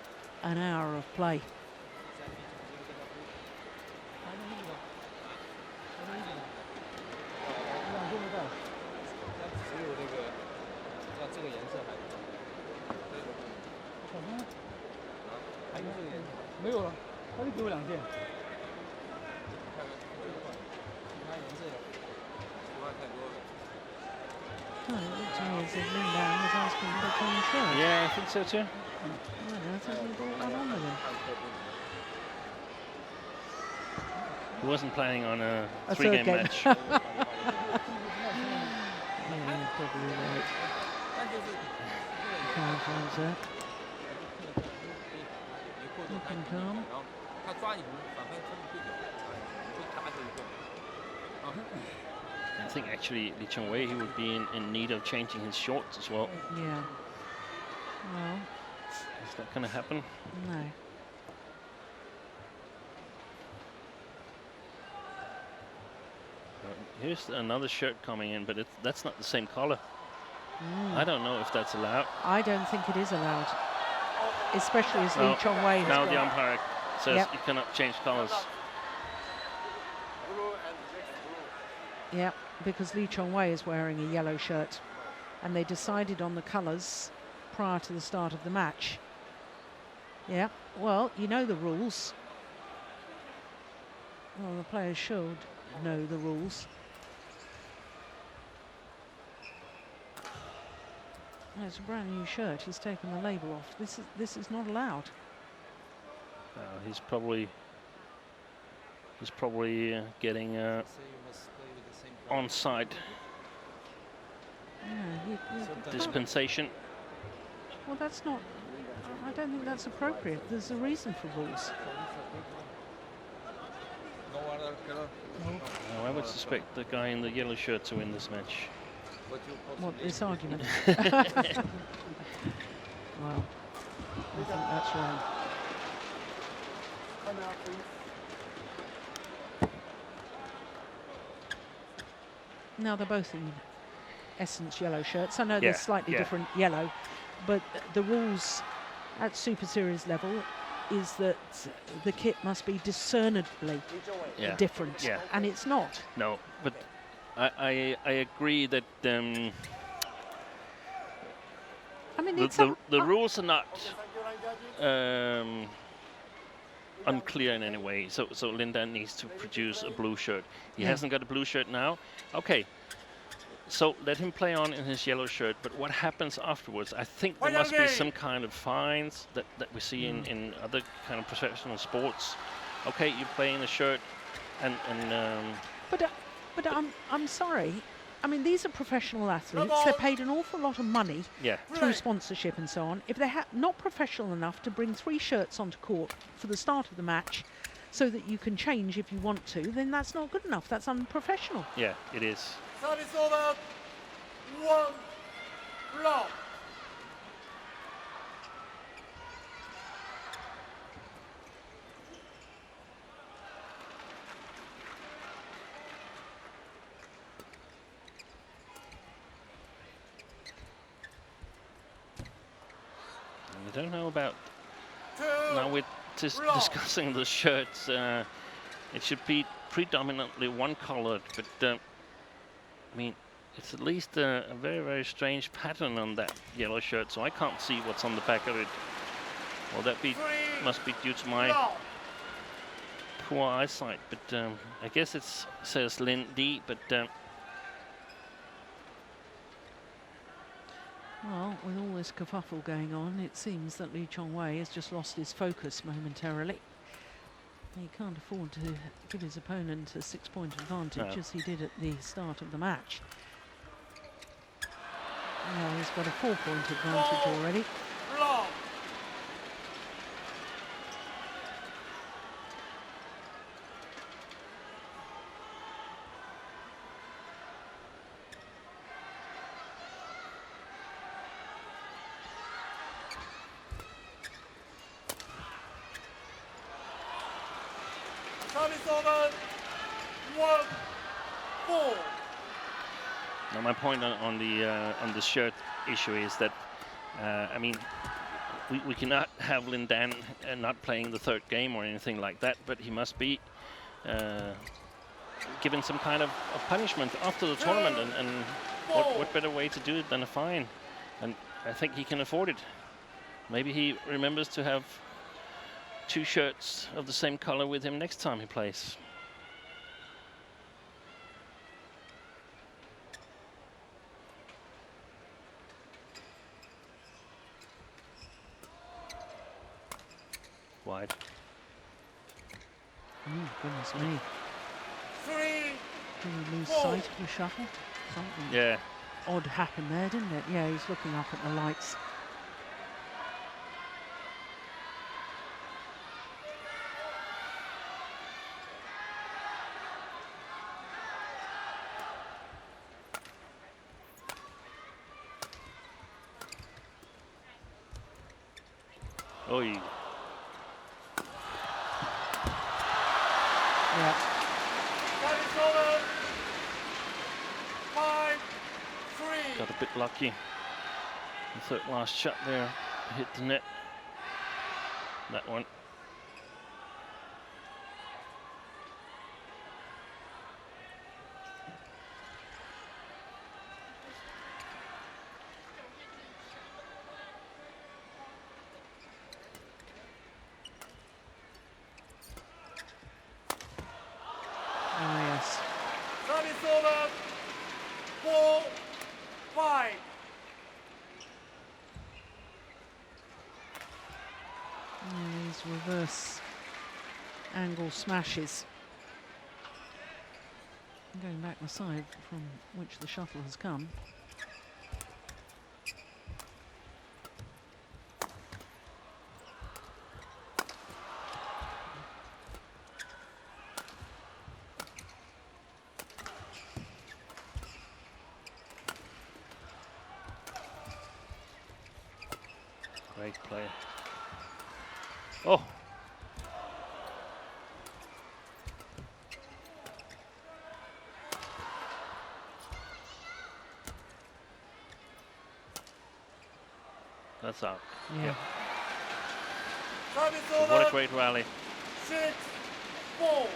an hour of play. Oh, it looked to me as if Lindan was asking for a clean shirt. Yeah, I think so too. I think he brought that on with him. He wasn't planning on a A 3-game third game. match. Yeah, probably right. Can't find that. Looking calm. I think actually Lee Chong-wei, he would be in need of changing his shorts as well. Yeah. Well, Is that going to happen? no. Here's another shirt coming in, but that's not the same color. I don't know if that's allowed. I don't think it is allowed, especially as Lee No. Chong-wei has Now got. the umpire says Yep. you cannot change colors. Blue and next blue. Yeah, because Lee Chong-wei is wearing a yellow shirt, and they decided on the colours prior to the start of the match. Yeah, well, you know the rules. Well, the players should know the rules. Oh, it's a brand new shirt. He's taken the label off. This is not allowed. He's probably getting onside Yeah, dispensation. well, that's not. I don't think that's appropriate. There's a reason for rules. I would suspect the guy in the yellow shirt to win this match. What, this argument? Well, I think that's wrong. Come out, please. Now they're both in essence yellow shirts. I know Yeah, they're slightly yeah. different yellow, but the rules at Super Series level is that the kit must be discernibly Yeah. different, Yeah. and it's not. No, but I agree that the rules are not unclear in any way. So Lin Dan needs to produce a blue shirt. He hasn't got a blue shirt now. Okay. So let him play on in his yellow shirt, but what happens afterwards? I think there must be some kind of fines that we see in other kind of professional sports. Okay, you play in a shirt, But I'm sorry. I mean, these are professional athletes. They're paid an awful lot of money through sponsorship and so on. If they're not professional enough to bring 3 shirts onto court for the start of the match so that you can change if you want to, then that's not good enough. That's unprofessional. Yeah, it is. Service over. 1 block. I don't know about now we're discussing the shirts. It should be predominantly one-colored, but I mean, it's at least a very, very strange pattern on that yellow shirt, so I can't see what's on the back of it. Well, that must be due to my poor eyesight, but I guess it says Lin D, but Well, with all this kerfuffle going on, it seems that Lee Chong-wei has just lost his focus momentarily. He can't afford to give his opponent a 6-point advantage as he did at the start of the match. Well, he's got a 4-point advantage already. Service over. 1-4. Now my point on the shirt issue is that I mean, we cannot have Lin Dan not playing the 3rd game or anything like that, but he must be given some kind of a punishment after the tournament, and what better way to do it than a fine? And I think he can afford it. Maybe he remembers to have 2 shirts of the same color with him next time he plays. Wide. Oh, goodness me. 3. Did he lose sight of the shuttle? Something odd happened there, didn't it? Yeah, he's looking up at the lights. Oh, Yeah. Service over. 5-3. got a bit lucky. The 3rd last shot there hit the net. That one. Oh, yes. Service over. 4-5. These reverse angle smashes. Going back the side from which the shuttle has come. Great play. Oh. That's out. Yeah. Service But what a over. great rally. 6-4.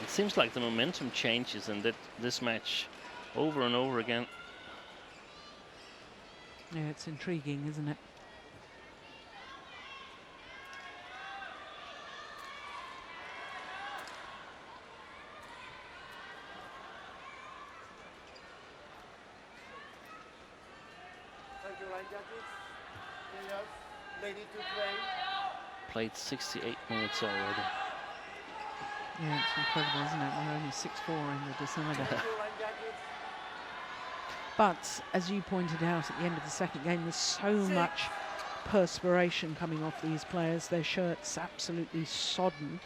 It seems like the momentum changes in this match over and over again. Yeah, it's intriguing, isn't it? Thank you, line judges. Players, ready to play. Played 68 minutes already. Yeah, it's incredible, isn't it? We're only 6-4 in the decider. Thank you, line judges. But as you pointed out at the end of the second game, there's so much perspiration coming off these players. Their shirts absolutely sodden,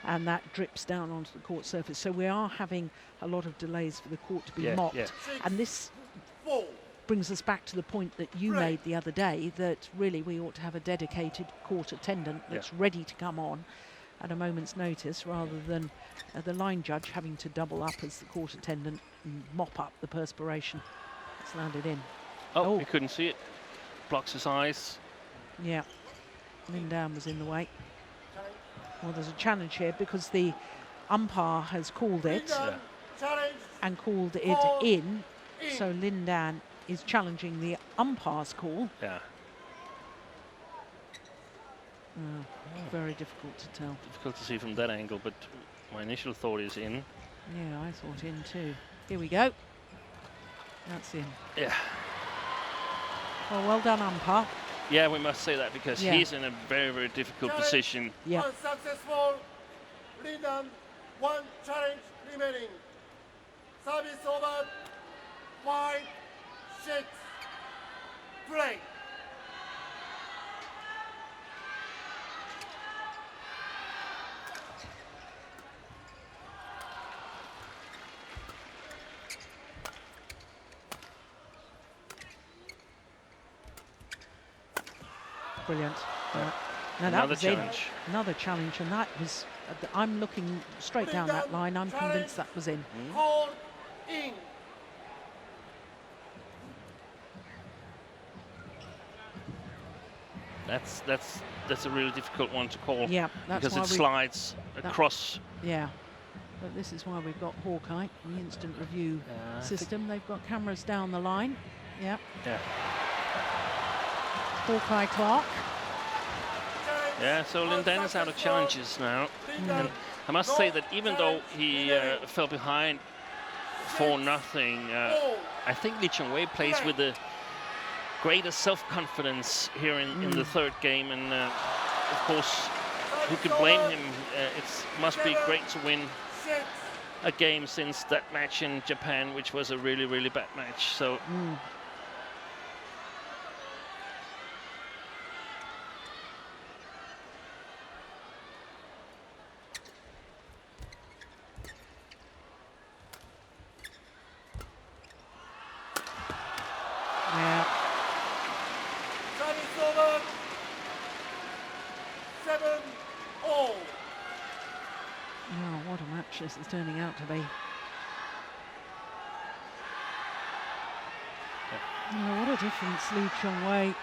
and that drips down onto the court surface. So we are having a lot of delays for the court to be mopped. And this 4. brings us back to the point that you made the other day, that really we ought to have a dedicated court attendant that's ready to come on at a moment's notice, rather than the line judge having to double up as the court attendant and mop up the perspiration. It's landed in. Oh, he couldn't see it. Blocks his eyes. Yeah, Lin Dan was in the way. Well, there's a challenge here because the umpire has called it and called it in. So Lin Dan is challenging the umpire's call. Yeah. Very difficult to tell. Difficult to see from that angle, but my initial thought is in. Yeah, I thought in too. Here we go. That's in. Yeah. Well done, umpire. Yeah, we must say that because he's in a very, very difficult position. Yeah. Unsuccessful. Lin Dan, 1 challenge remaining. Service over. 5, 6. Play. Brilliant. Now that Another was challenge. in. Another challenge, and that was. I'm looking straight down that line. I'm convinced that was in. Call in. That's a really difficult one to call. Yeah, that's because why it slides across. Yeah, but this is why we've got Hawkeye, the instant review system. They've got cameras down the line. Yeah. Yeah. Hawkeye Clark. Yeah, so Lin Dan is out of challenges now. And I must say that even though he fell behind 4-0, I think Lee Chong-wei plays with a greater self-confidence here in the third game. And of course, who could blame him? It must be great to win a game since that match in Japan, which was a really, really bad match. So. Yeah. Service over. 7-0. Oh, what a match this is turning out to be. Oh, what a difference, Lee Chong-wei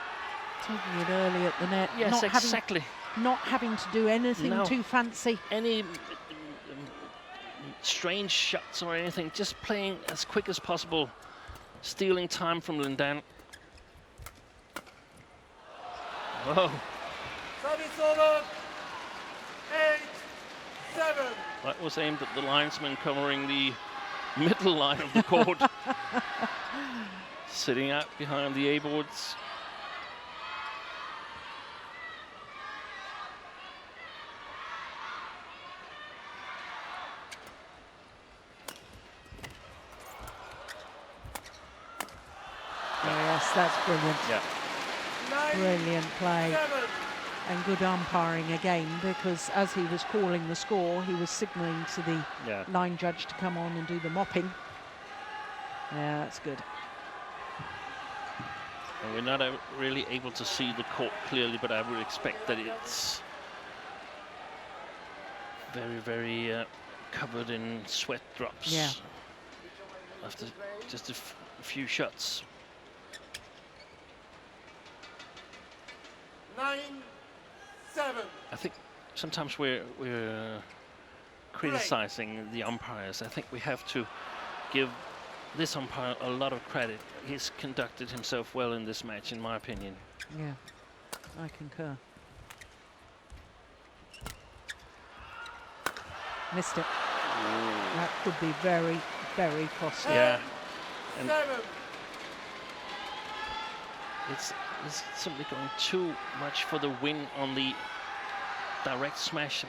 taking it early at the net. Yes, exactly. Not having to do anything too fancy. Any strange shots or anything, just playing as quick as possible, stealing time from Lin Dan. Whoa. Service over. 8-7. That was aimed at the linesman covering the middle line of the court. Sitting out behind the A-boards. Yes, that's brilliant. Yeah. Brilliant play. And good umpiring again, because as he was calling the score, he was signalling to the line judge to come on and do the mopping. Yeah, that's good. And we're not really able to see the court clearly, but I would expect that it's very, very covered in sweat drops. Yeah. After just a few shots. 9-7. I think sometimes we're criticizing the umpires. I think we have to give this umpire a lot of credit. He's conducted himself well in this match, in my opinion. Yeah, I concur. Missed it. That could be very, very costly. Yeah, and 7. it's simply going too much for the win on the direct smash.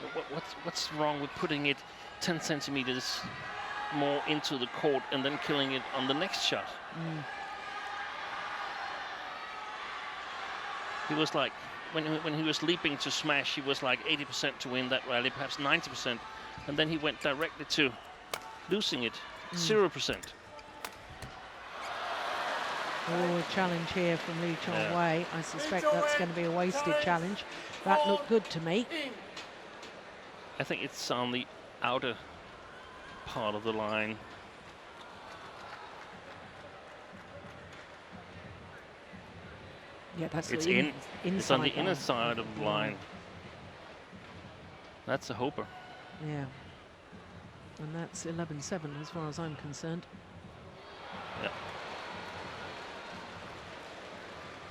What's wrong with putting it 10 centimeters more into the court and then killing it on the next shot? He was like, when he was leaping to smash, he was like 80% to win that rally, perhaps 90%, and then he went directly to losing it, 0%. Oh, a challenge here from Lee Chong Wei. I suspect Chong that's Wei, going to be a wasted challenge. challenge. That looked good to me. I think it's on the outer part of the line. Yeah, that's It's the in. It's on the inside inner line. side of the line. That's a hoper. Yeah. And that's 11-7 as far as I'm concerned. Yeah.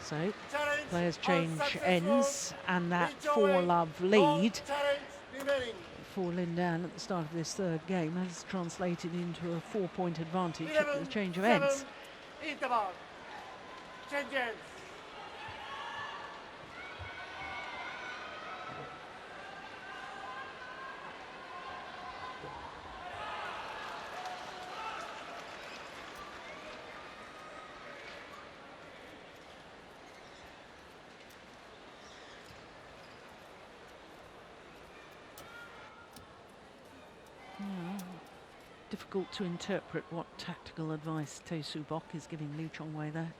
So, Challenge players change unsuccessful. ends, and that Lee Chong Wei, 4-love no lead challenge remaining. for Lindan at the start of this third game has translated into a 4-point advantage at the 11, change of 7, ends. interval. Change ends. Difficult to interpret what tactical advice Tae Soo Bok is giving Lee Chong Wei there.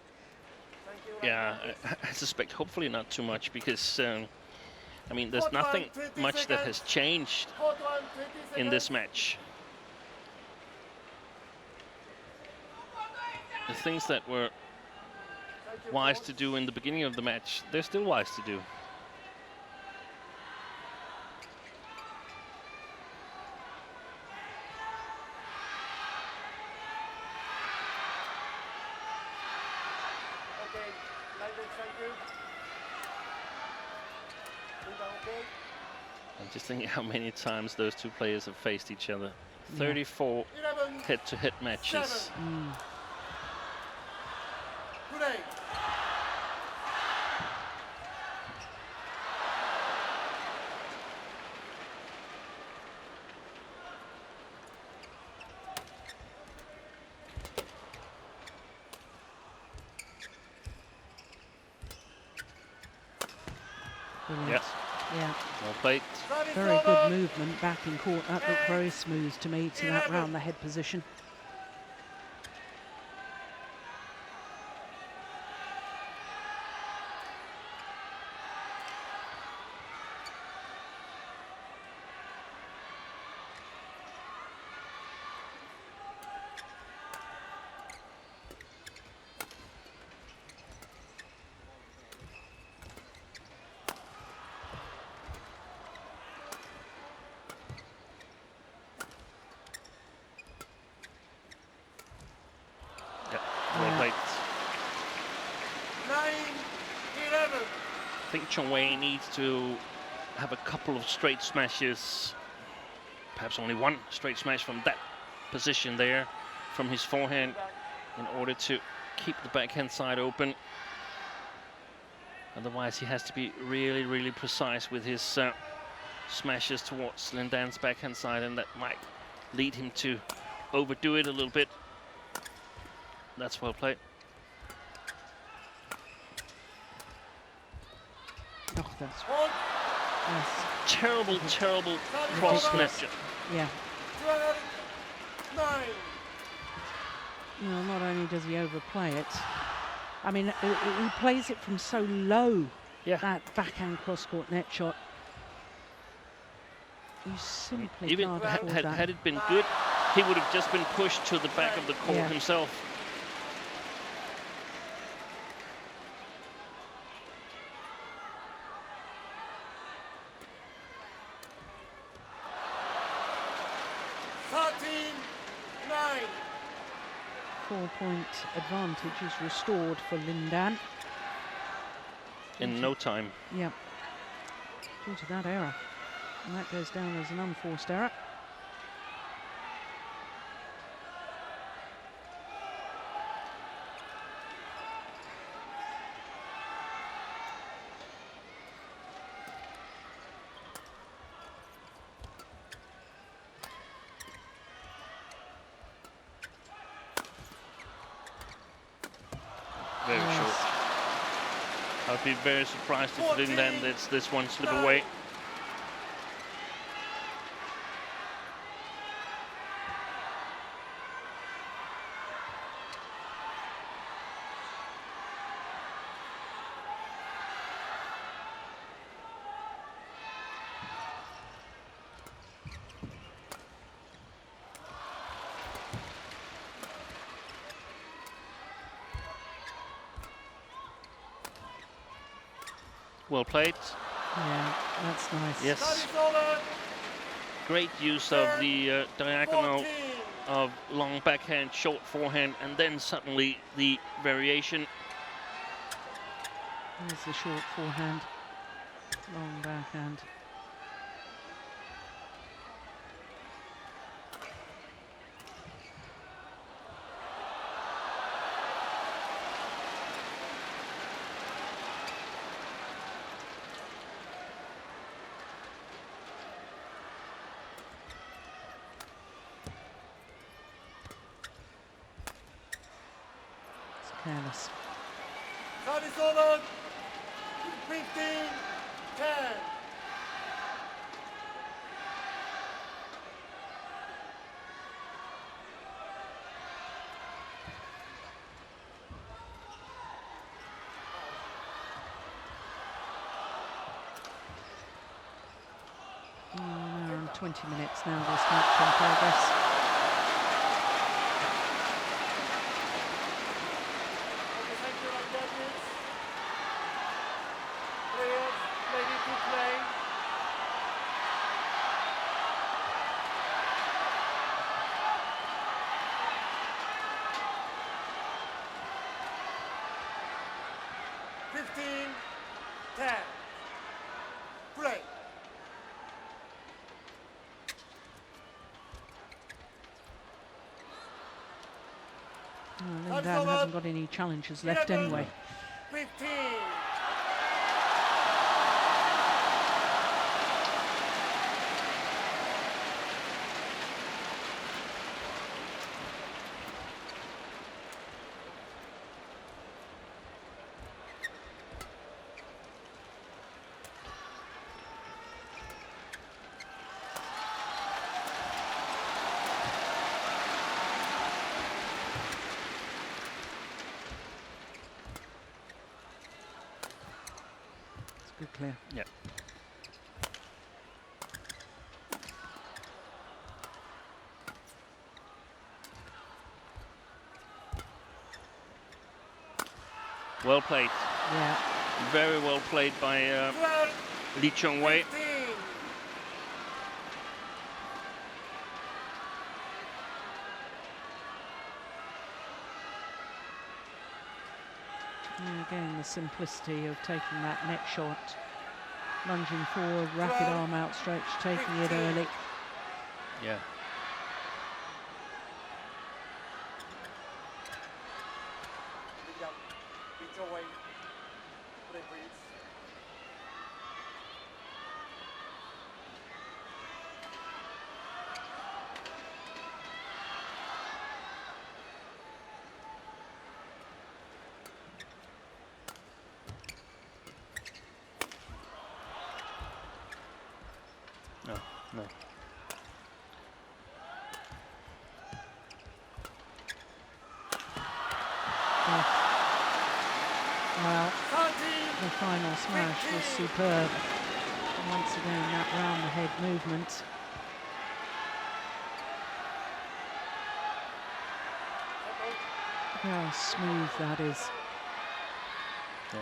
Thank you. Yeah, I suspect hopefully not too much, because I mean, there's Fourth one, nothing 20 much that seconds. has changed Fourth one, 20 in this seconds. match. The things that were Thank you, wise coach. to do in the beginning of the match, they're still wise to do. Okay, Landon, thank you. Linda, okay? I'm just thinking how many times those two players have faced each other. 34 11, head-to-head matches. 7. Play. Brilliant. Yes, Yeah, well played. Service very over. good movement back in court. That looked very smooth to me, to that 11. round the head position. Well Yeah. played. 9-11. I think Chong Wei needs to have a couple of straight smashes, perhaps only one straight smash from that position there, from his forehand, in order to keep the backhand side open. Otherwise, he has to be really, really precise with his smashes towards Lindan's backhand side, and that might lead him to overdo it a little bit. That's well played. Oh, that's Hold. yes. Terrible, terrible cross net. Yeah. 12-9. You know, not only does he overplay it, I mean, he plays it from so low. Yeah. That backhand cross-court net shot. You simply Even can't afford that. had it been good, he would have just been pushed to the back of the court Yeah. himself. 4-point advantage is restored for Lindan. In no time. Yep. Due to that error. And that goes down as an unforced error. Very short. I'd be very surprised if Lindan lets this one slip away. Well played. Yeah, that's nice. Yes. Great use of the diagonal of long backhand, short forehand, and then suddenly the variation. There's the short forehand, long backhand. Careless. Service over. 15, 10. Around 20 minutes now, this match in progress. Thank you, judges. Players ready to play. Fifteen, 10. Play. Lindan hasn't got any challenges left anyway. 15. It's good clear. Yep. Well played. Yeah. Very well played by Lee Chong-wei. 15. And again, the simplicity of taking that net shot, lunging forward, rapid arm outstretched, taking it early. Yeah. Reach away. Play, please. No, no. Well, the final smash was superb. And once again, that round the head movement. Look how smooth that is. Yeah.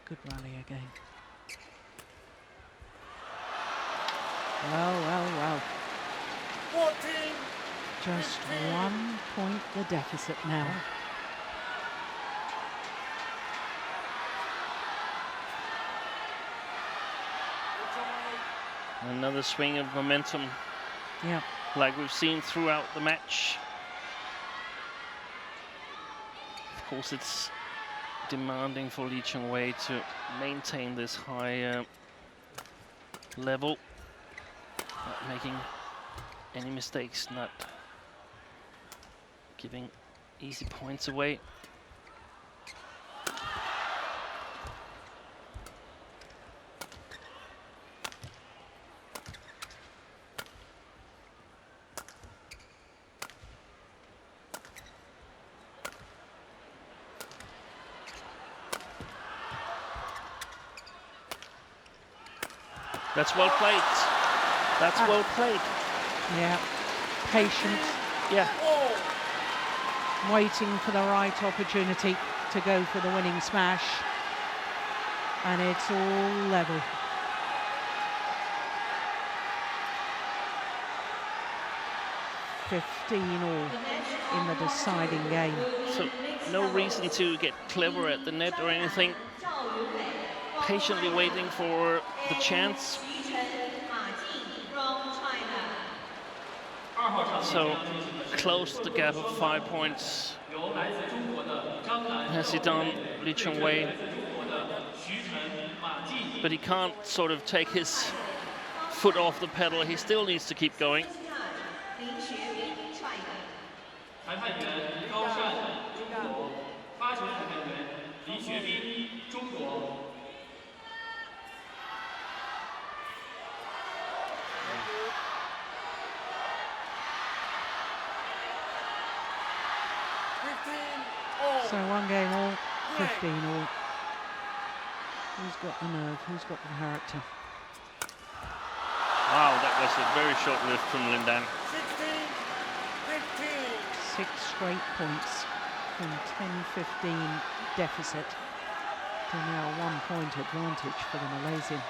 Good rally again. Well. 14. Just 1 point the deficit now. Another swing of momentum, Yeah. like we've seen throughout the match. Of course, it's demanding for Lee Chong-wei to maintain this high level, not making any mistakes, not giving easy points away. That's well played. That's well played. Yeah. Patient. Yeah. Waiting for the right opportunity to go for the winning smash. And it's all level. $15 all in the deciding game. So no reason to get clever at the net or anything. Patiently waiting for the chance. So close the gap of 5 points. Has he done, Lee Chong-wei? But he can't sort of take his foot off the pedal. He still needs to keep going. 裁判员高善，中国；发球裁判员李雪冰，中国。 So 1 game all, 15 all. Who's got the nerve? Who's got the character? Wow, that was a very short lift from Lindan. 16-15. 6 straight points from 10-15 deficit to now 1 point advantage for the Malaysian.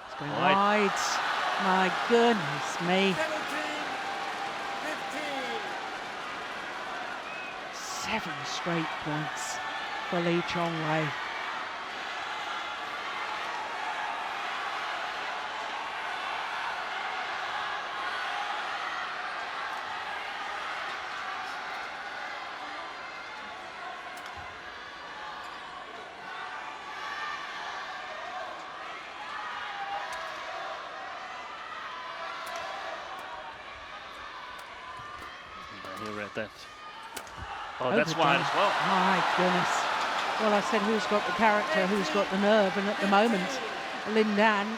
It's going wide. My goodness me. 17-15. 7 straight points for Lee Chong-wei. He read that. Oh, that's wide as well. My goodness. Well, I said who's got the character, who's got the nerve, and at the moment, Lindan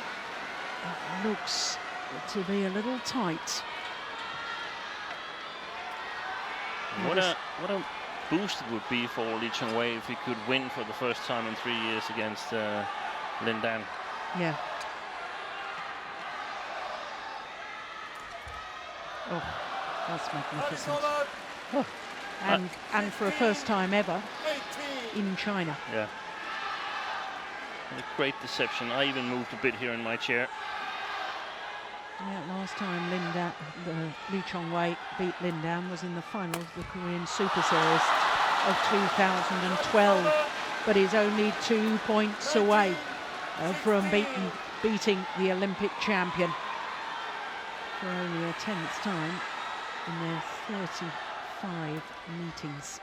looks to be a little tight. What a boost it would be for Lee Chong-wei if he could win for the first time in 3 years against Lindan. Yeah. Oh, that's magnificent. Oh, and for a first time ever in China. Yeah. A great deception. I even moved a bit here in my chair. Yeah, last time Lee Chong-wei beat Lindan was in the final of the Korean Superseries of 2012, but he's only 2 points away from beating the Olympic champion for only a 10th time in their 35 meetings.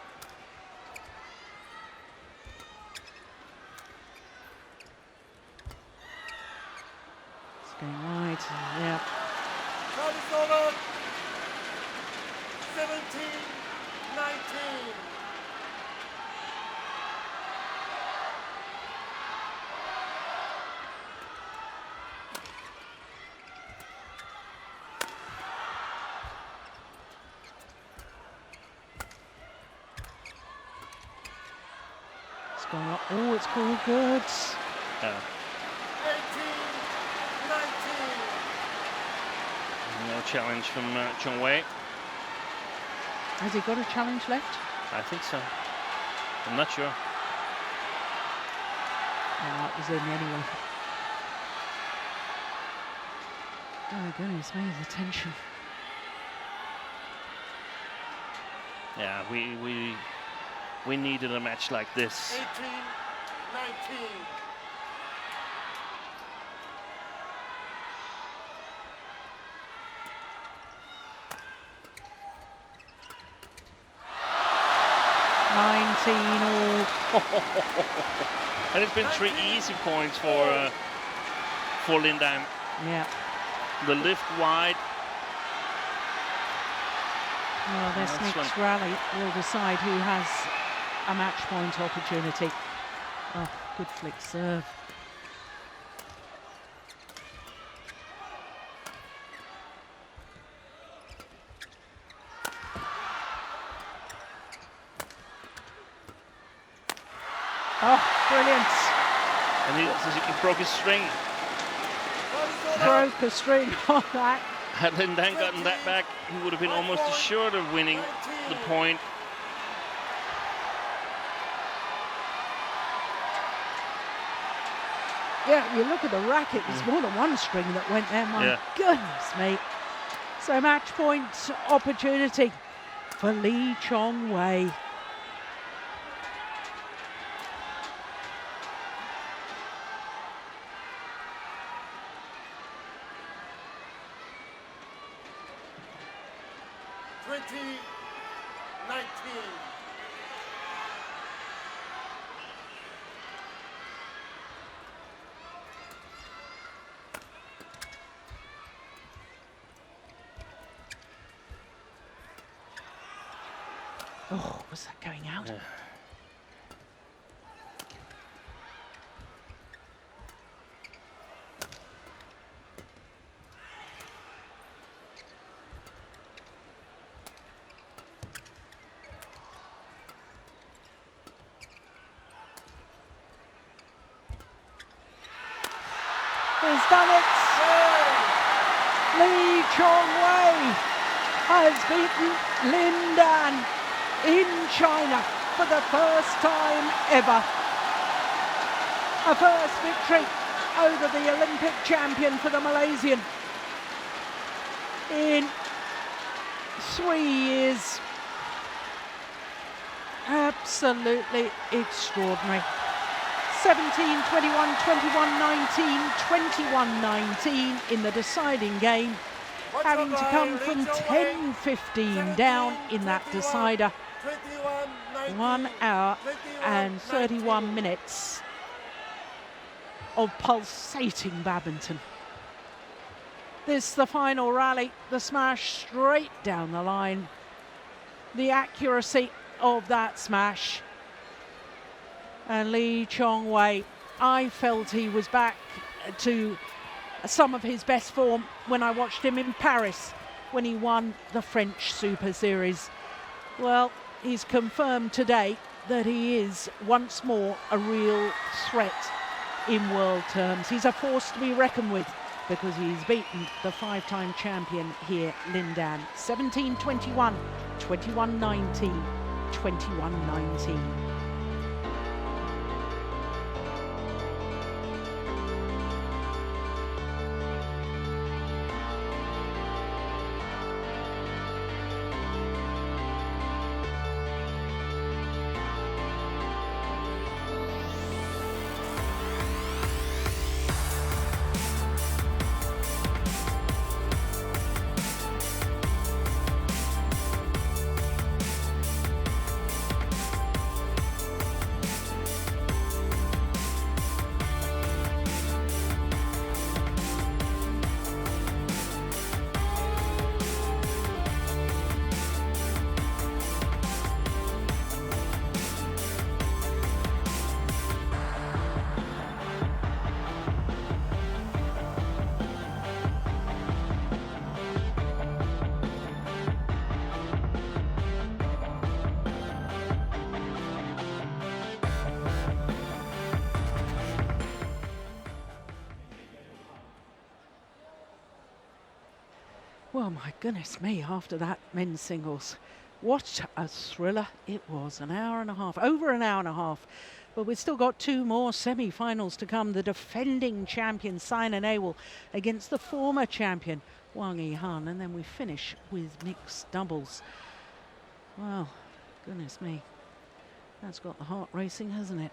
It's going wide, yeah. Service over. 17-19. gone up. Oh, it's called good. 18, 19. No challenge from Chong Wei. Has he got a challenge left? I think so. I'm not sure. Oh, it was in anyway. Oh goodness me, the tension. Yeah, we needed a match like this. 18, 19. And it's been 3 easy points for Lindan. Yeah. The lift wide. Well, this Nice next one. rally will decide who has a match point opportunity. Oh, good flick serve. Oh, brilliant. And he broke his string. Broke a string on that. Had Lindan gotten that back, he would have been almost assured of winning the point. Yeah, you look at the racket, there's more than one string that went there, my goodness me. So match point opportunity for Lee Chong Wei. Oh, was that going out? Yeah. He's done it! Lee Chong Wei has beaten Lindan in China for the first time ever. A first victory over the Olympic champion for the Malaysian in 3 years. Absolutely extraordinary. 17-21, 21-19, 21-19 in the deciding game, having to come from 10-15 down in that decider. 1 hour and 31 minutes of pulsating badminton. This the final rally, the smash straight down the line. The accuracy of that smash. And Lee Chong Wei, I felt he was back to some of his best form when I watched him in Paris when he won the French Super Series. Well, he's confirmed today that he is once more a real threat in world terms. He's a force to be reckoned with because he's beaten the 5-time champion here, Lindan. 17-21, 21-19, 21-19. Well, my goodness me, after that men's singles, what a thriller it was. An hour and a half, over an hour and a half. But we've still got two more semi-finals to come. The defending champion, Saina Nehwal, against the former champion, Wang Yihan. And then we finish with mixed doubles. Wow, goodness me. That's got the heart racing, hasn't it?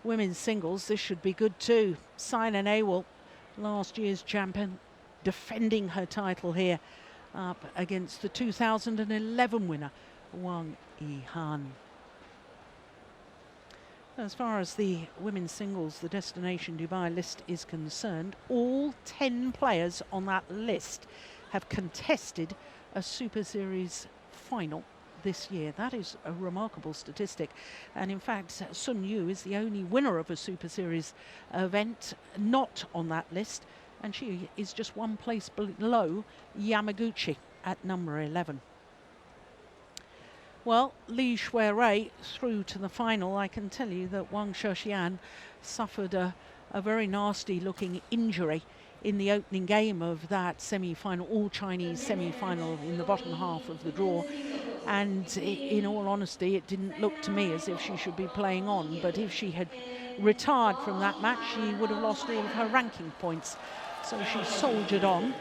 Women's singles, this should be good too. Saina Nehwal, last year's champion, defending her title here up against the 2011 winner, Wang Yihan. As far as the women's singles, the Destination Dubai list is concerned, all 10 players on that list have contested a Super Series final this year. That is a remarkable statistic. And in fact, Sun Yu is the only winner of a Super Series event not on that list. And she is just one place below Yamaguchi at number 11. Well, Li Shuirui through to the final. I can tell you that Wang Shexian suffered a very nasty looking injury in the opening game of that semi-final, all-Chinese semi-final in the bottom half of the draw. And in all honesty, it didn't look to me as if she should be playing on. But if she had retired from that match, she would have lost all of her ranking points. So she soldiered on.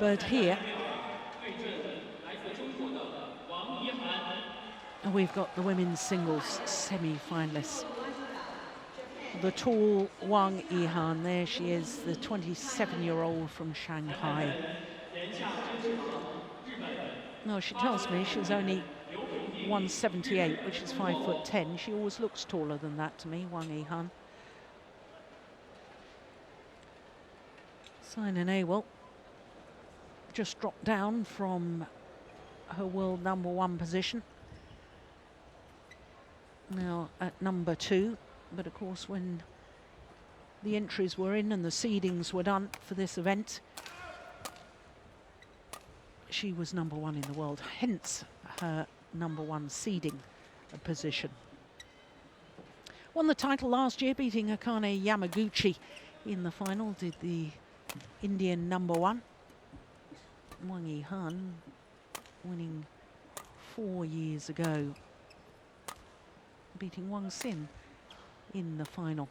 But here we've got the women's singles semi-finalists. The tall Wang Yihan, there she is, the 27-year-old from Shanghai. No, she tells me she's only 178, which is 5'10". She always looks taller than that to me, Wang Yihan. Saina Nehwal just dropped down from her world #1 position. Now at number 2, but of course when the entries were in and the seedings were done for this event, she was number 1 in the world, hence her #1 seeding position. Won the title last year, beating Akane Yamaguchi in the final, did the Indian #1. Wang Yihan winning 4 years ago, beating Wang Xin in the final.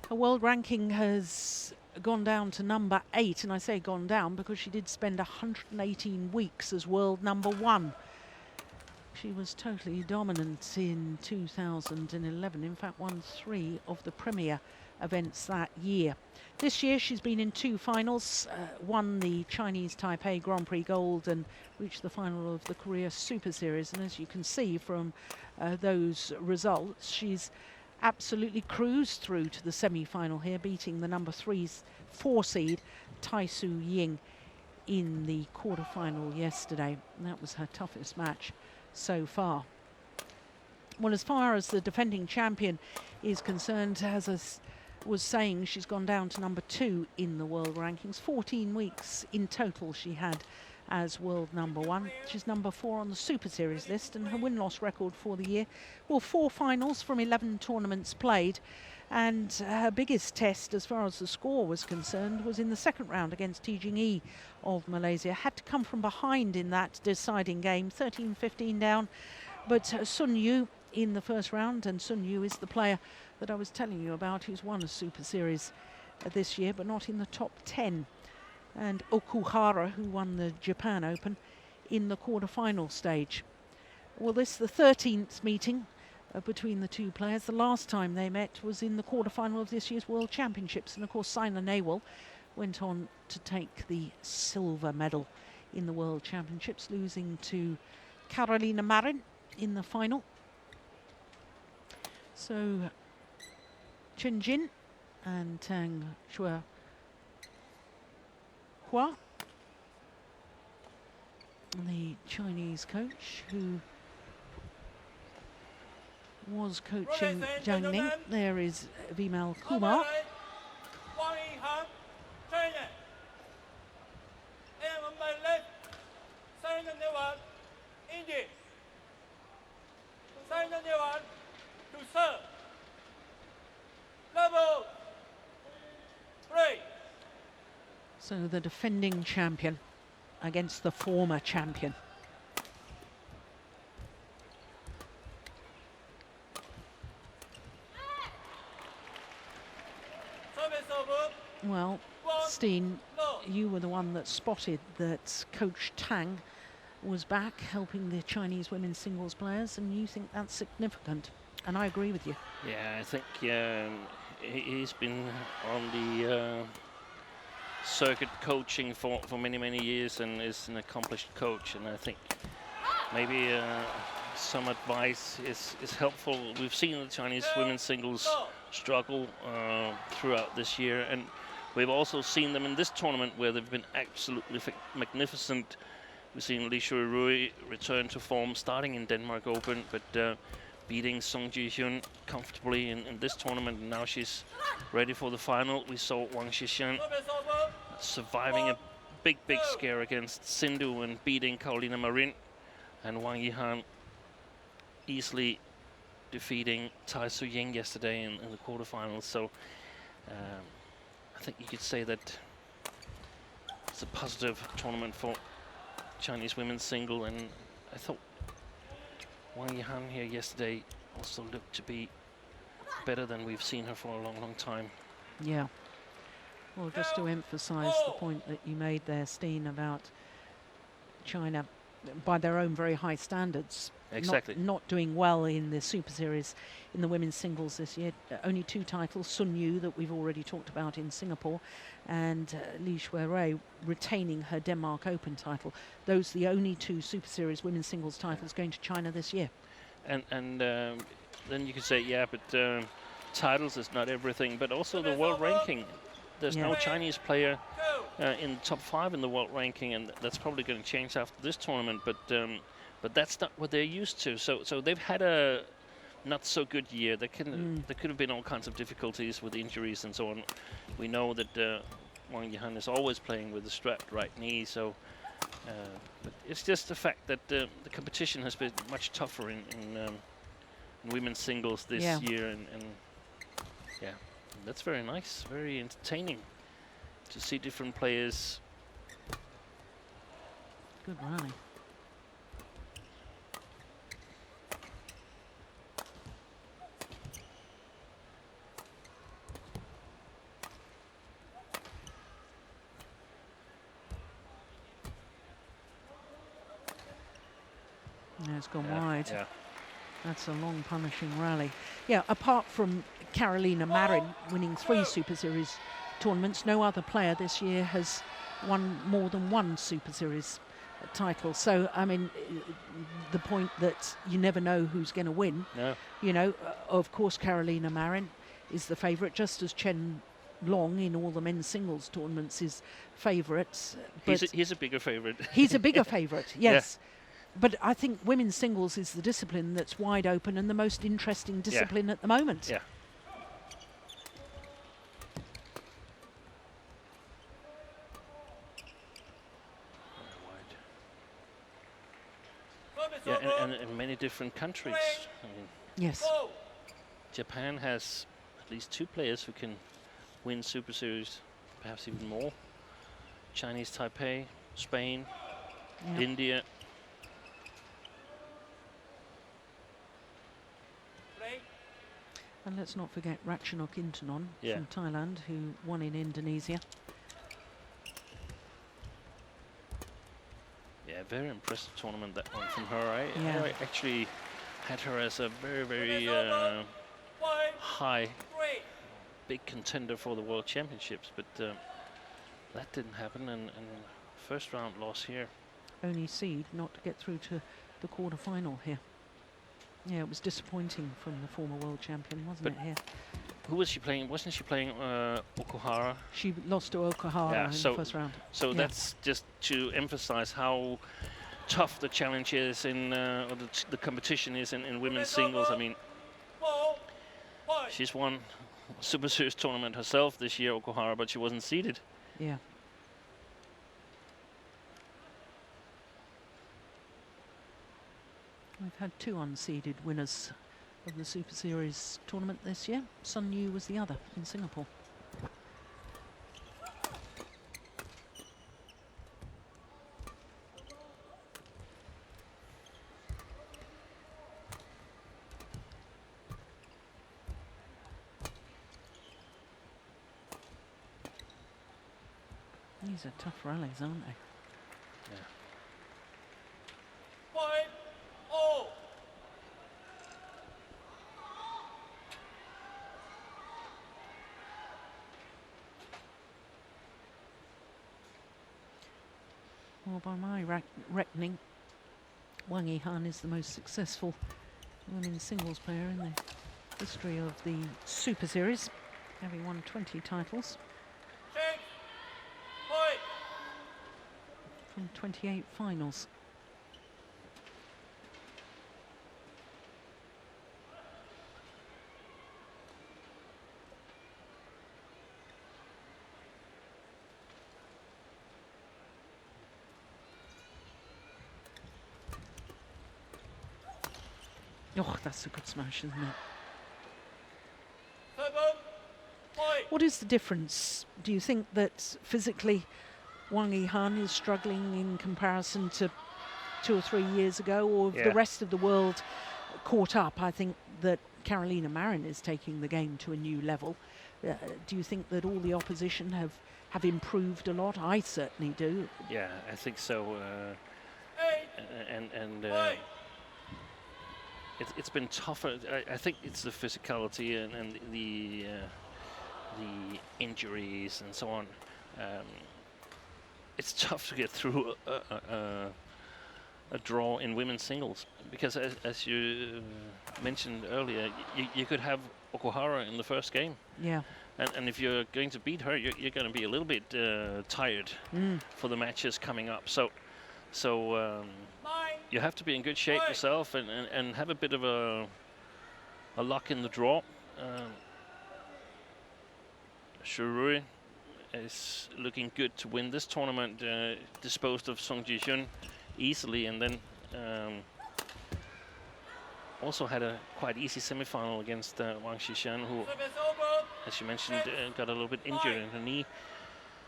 Her world ranking has gone down to number 8, and I say gone down because she did spend 118 weeks as world #1. She was totally dominant in 2011, in fact won 3 of the premier events that year. This year she's been in 2 finals, won the Chinese Taipei Grand Prix Gold and reached the final of the Korea Super Series. And as you can see from those results, she's absolutely cruised through to the semi-final here, beating the number 4 seed Tai Su Ying in the quarter-final yesterday. And that was her toughest match so far. Well, as far as the defending champion is concerned, as I was saying, she's gone down to number 2 in the world rankings. 14 weeks in total she had as world #1. She's number 4 on the Super Series list, and her win-loss record for the year, well, 4 finals from 11 tournaments played. And her biggest test as far as the score was concerned was in the second round against Tijing Yi of Malaysia. Had to come from behind in that deciding game, 13-15 down. But Sun Yu in the first round, and Sun Yu is the player that I was telling you about who's won a Super Series this year, but not in the top 10. And Okuhara, who won the Japan Open, in the quarter-final stage. Well, this is the 13th meeting between the two players. The last time they met was in the quarter-final of this year's World Championships, and of course Saina Nehwal went on to take the silver medal in the World Championships, losing to Carolina Marin in the final. So Chen Jin and Tang Shuihua, the Chinese coach who was coaching Zhang Ning. There is Vimal Kumar. Wang Yihan, trainer. And on my left, Saina Nehwal, India. Saina Nehwal to serve. Level 3. So the defending champion against the former champion. Service over. Well, Steen, you were the one that spotted that Coach Tang was back helping the Chinese women's singles players, and you think that's significant, and I agree with you. Yeah, I think he's been on the circuit coaching for many years and is an accomplished coach, and I think maybe some advice is helpful. We've seen the Chinese women's singles struggle throughout this year, and we've also seen them in this tournament where they've been absolutely magnificent. We've seen Li Shuirui return to form starting in Denmark Open, but beating Song Ji-hyun comfortably in this tournament, and now she's ready for the final. We saw Wang Xishan surviving a big scare against Sindhu and beating Carolina Marin, and Wang Yihan easily defeating Tai Su-ying yesterday in the quarterfinals. So I think you could say that it's a positive tournament for Chinese women's single, and I thought Wang Yihan here yesterday also looked to be better than we've seen her for a long time. Yeah. Well, just to emphasise the point that you made there, Steen, about China, by their own very high standards, Exactly. not doing well in the Super Series in the women's singles this year. Only 2 titles, Sun Yu, that we've already talked about in Singapore, and Li Shuirui retaining her Denmark Open title. Those are the only 2 Super Series women's singles titles going to China this year. And then you could say, yeah, but titles is not everything, but also the world ranking. There's no Chinese player in the top 5 in the world ranking, and that's probably going to change after this tournament. But that's not what they're used to. So they've had a not so good year. There could have been all kinds of difficulties with injuries and so on. We know that Wang Yihan is always playing with a strapped right knee. So but it's just the fact that the competition has been much tougher in women's singles this year, and yeah. That's very nice, very entertaining to see different players. Good rally. No, it's gone wide. Yeah. That's a long, punishing rally. Yeah, apart from Carolina Marin winning 3 Super Series tournaments, no other player this year has won more than 1 Super Series title. So, I mean, the point that you never know who's going to win. No. You know, of course, Carolina Marin is the favourite, just as Chen Long in all the men's singles tournaments is favourites. He's a bigger favourite. He's a bigger favourite, yes. Yeah. But I think women's singles is the discipline that's wide open and the most interesting discipline at the moment. Yeah. Yeah, and in many different countries. I mean, yes. Japan has at least 2 players who can win Super Series, perhaps even more. Chinese Taipei, Spain, India. And let's not forget Ratchanok Intanon from Thailand, who won in Indonesia. Yeah, very impressive tournament, that one from her. I actually had her as a very high, big contender for the World Championships, but that didn't happen, and first round loss here. Only seed not to get through to the quarter-final here. Yeah, it was disappointing from the former world champion, wasn't it, here? Who was she playing? Wasn't she playing Okuhara? She lost to Okuhara in the first round. So that's just to emphasize how tough the challenge is in, or the competition is in women's singles. I mean, she's won a Super Series tournament herself this year, Okuhara, but she wasn't seeded. Yeah. We've had 2 unseeded winners of the Super Series tournament this year. Sun Yu was the other in Singapore. These are tough rallies, aren't they? Yeah. Point. Oh. Well, by my reckoning, Wang Yihan is the most successful women's singles player in the history of the Super Series, having won 20 titles Check. Point. from 28 finals. Oh, that's a good smash, isn't it? 7. Point. What is the difference? Do you think that physically Wang Yihan is struggling in comparison to 2 or 3 years ago, or have the rest of the world caught up? I think that Carolina Marin is taking the game to a new level. Do you think that all the opposition have improved a lot? I certainly do. Yeah, I think so. 8. And it's been tougher. I think it's the physicality and the injuries and so on. It's tough to get through a draw in women's singles because, as you mentioned earlier, you could have Okuhara in the first game. Yeah. And if you're going to beat her, you're going to be a little bit tired for the matches coming up. So you have to be in good shape yourself and have a bit of a luck in the draw. Shurui is looking good to win this tournament. Disposed of Song Ji-hyun easily, and then also had a quite easy semifinal against Wang Xishan, who, Service over. as you mentioned, got a little bit injured in her knee.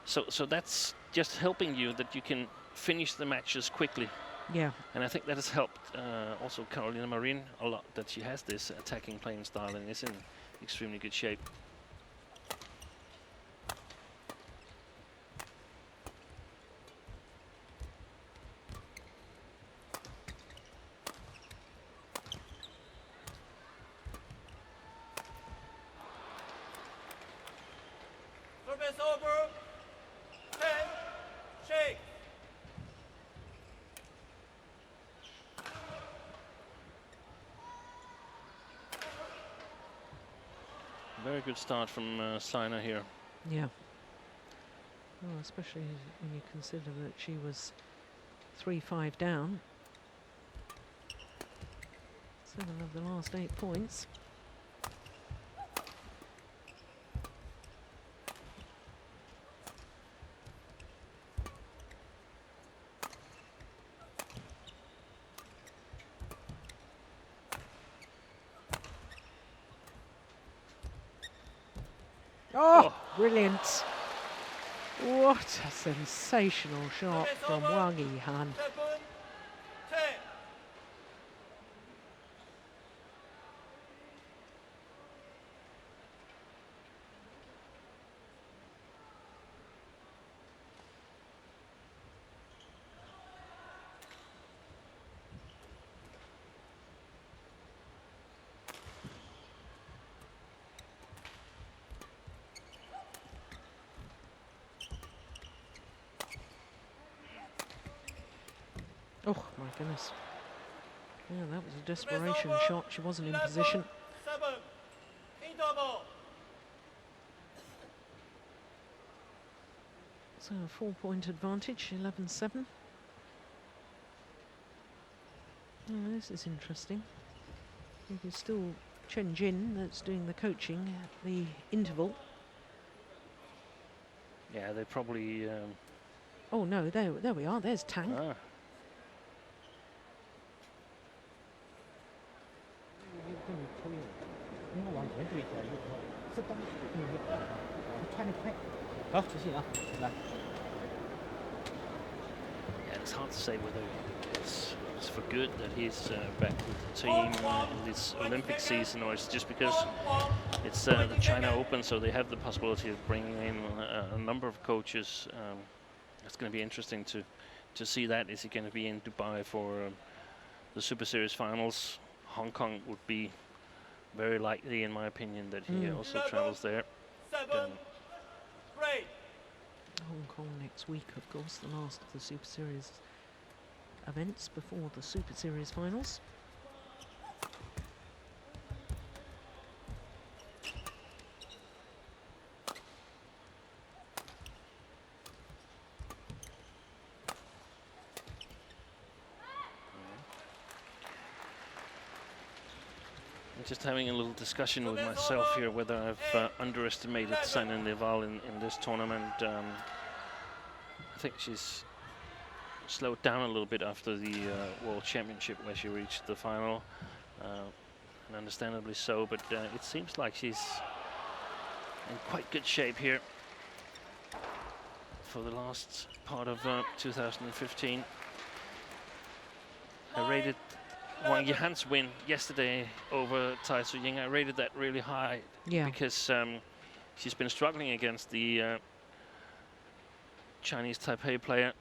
So that's just helping you that you can finish the matches quickly. Yeah. And I think that has helped also Carolina Marin a lot, that she has this attacking playing style and is in extremely good shape. Service over. 10. Shake. Very good start from Sina here. Yeah. Well, especially when you consider that she was 3-5 down. 7 of the last 8 points. Oh, brilliant. What a sensational shot from Wang Yihan. 7. 10. Oh, my goodness. Yeah, that was a desperation shot. She wasn't in position. 7. Interval. So a 4-point advantage, 11-7. Oh, this is interesting. It is still Chen Jin that's doing the coaching at the interval. Yeah, they probably... Oh no, there we are. There's Tang. ah. Yeah, it's hard to say whether it's for good that he's back with the team in this Olympic season, or it's just because it's the China Open, so they have the possibility of bringing in a number of coaches it's going to be interesting to see that. Is he going to be in Dubai for the Super Series finals? Hong Kong would be very likely, in my opinion, that he also travels there. 7, 3. Hong Kong next week, of course, the last of the Super Series events before the Super Series finals. I'm just having a little discussion with myself here whether I've underestimated Saina Nehwal in this tournament. I think she's slowed down a little bit after the World Championship where she reached the final, and understandably so, but it seems like she's in quite good shape here for the last part of 2015. I rated Wang Yihan's win yesterday over Tai Tzu-Ying. I rated that really high because she's been struggling against the Chinese Taipei player.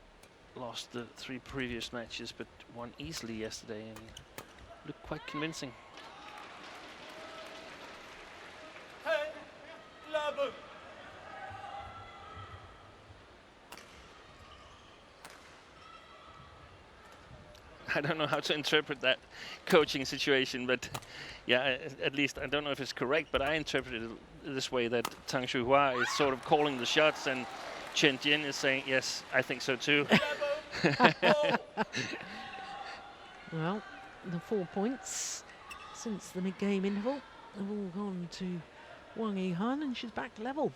Lost the 3 previous matches, but won easily yesterday and looked quite convincing. 10, 11. I don't know how to interpret that coaching situation, but yeah, at least I don't know if it's correct, but I interpret it this way, that Tang Shuhua is sort of calling the shots and Chen Jian is saying, yes, I think so too. Well, the 4 points since the mid-game interval have all gone to Wang Yihan, and she's back level.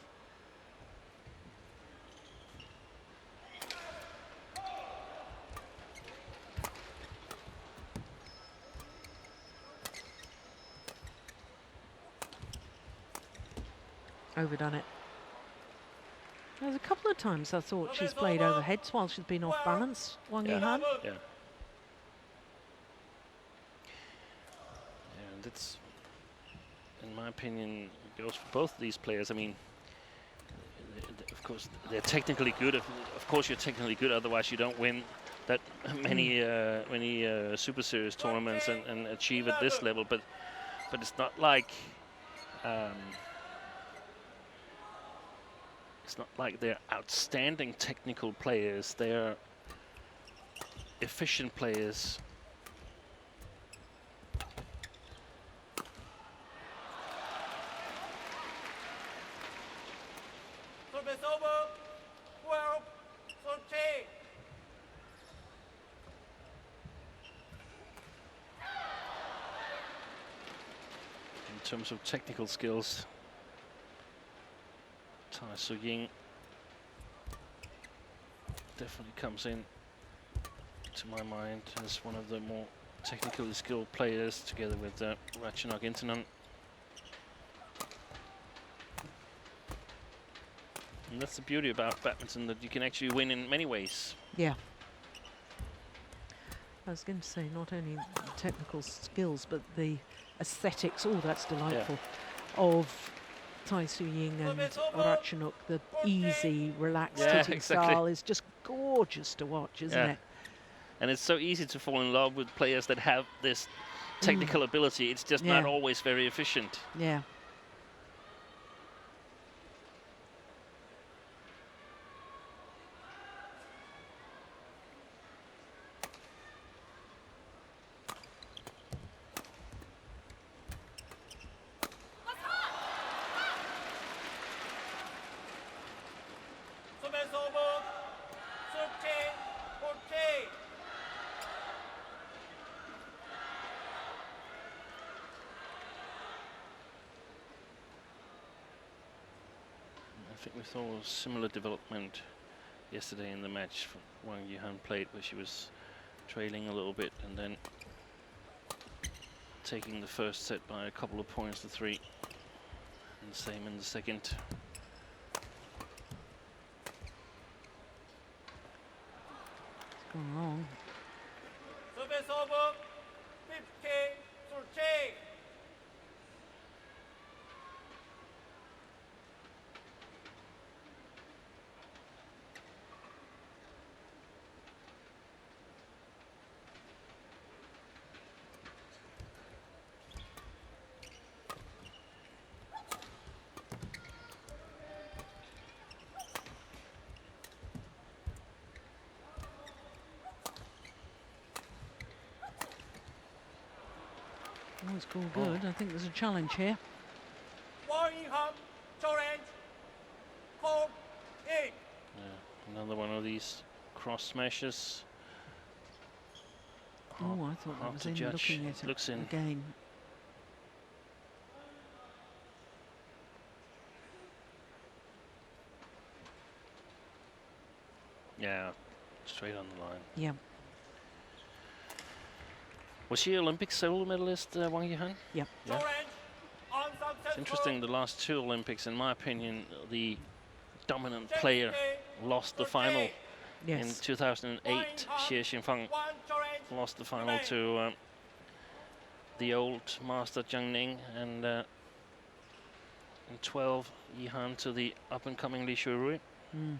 Overdone it. There's a couple of times I thought she's played overheads while she's been off balance, Wang Yihan. Yeah. And it's, in my opinion, goes for both of these players. I mean, of course, they're technically good. Of course, you're technically good, otherwise you don't win that many Super Series tournaments and achieve at this level. But it's not like they're outstanding technical players. They're efficient players. Service over. 12, 13. In terms of technical skills, Tai Tzu-Ying definitely comes in, to my mind, as one of the more technically skilled players, together with Ratchanok Intanon. And that's the beauty about badminton, that you can actually win in many ways. Yeah. I was going to say, not only the technical skills, but the aesthetics. Oh, that's delightful. Of Tai Tzu-Ying and Ratchanok, the easy, relaxed hitting style is just gorgeous to watch, isn't it? And it's so easy to fall in love with players that have this technical ability. It's just not always very efficient. Yeah. Service over. 13, 14. I think we saw a similar development yesterday in the match. Wang Yihan played where she was trailing a little bit and then taking the first set by a couple of points to 3. And the same in the second. It's gone wrong. Service over. 15, 13. That's all good. I think there's a challenge here. Wang Yinhan, challenge. Court 8. Yeah, another one of these cross smashes. Oh, I thought that Hard was to in. judge. Looking at it Looks in. again. Yeah, straight on the line. Yeah. Was she Olympic silver medalist, Wang Yihan? Yep. Yeah. Challenge It's unsuccessful. interesting, the last two Olympics, in my opinion, the dominant player lost the final. In Yes. 2008, Xie Xinfang One challenge. lost the final to the old master Zhang Ning, and in 12, Yihan to the up-and-coming Li Shuirui. Mm.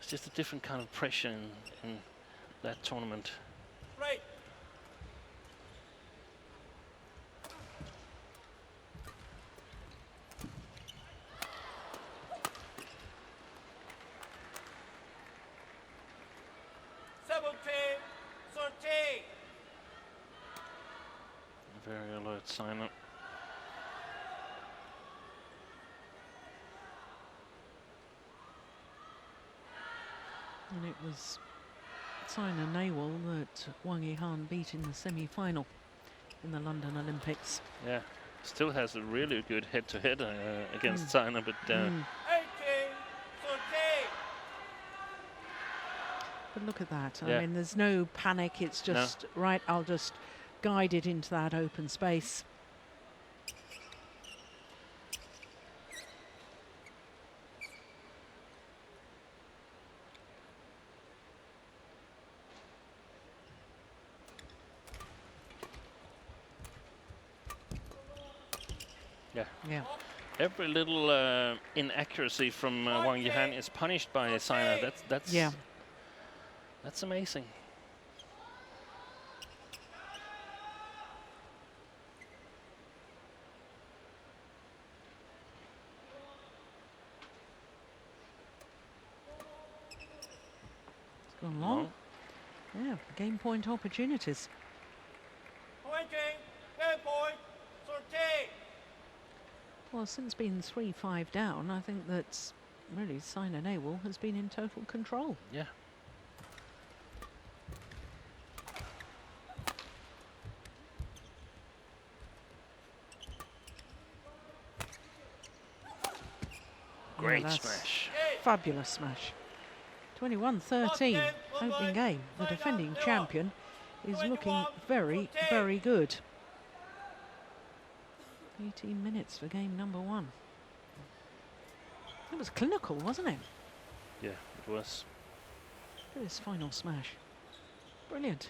It's just a different kind of pressure in that tournament. Straight. Very alert sign-up. And it was Sina Nehwal that Wang Yihan beat in the semi-final in the London Olympics. Yeah, still has a really good head-to-head against China, but 18, 13. But look at that. Yeah. I mean, there's no panic. It's just, right, I'll just guide it into that open space. yeah, Yeah. every little inaccuracy from Wang Yihan is punished by Sina. That's Yeah. That's amazing. It's gone long. Yeah, game point opportunities. 20, game point, 13. Well, since being 3-5 down, I think that's really Sina Nehwal has been in total control. Yeah. Great that's smash. Fabulous smash. 21-13, opening game. The defending champion is looking very, very good. 18 minutes for game number 1. It was clinical, wasn't it? Yeah, it was. Look at this final smash. Brilliant.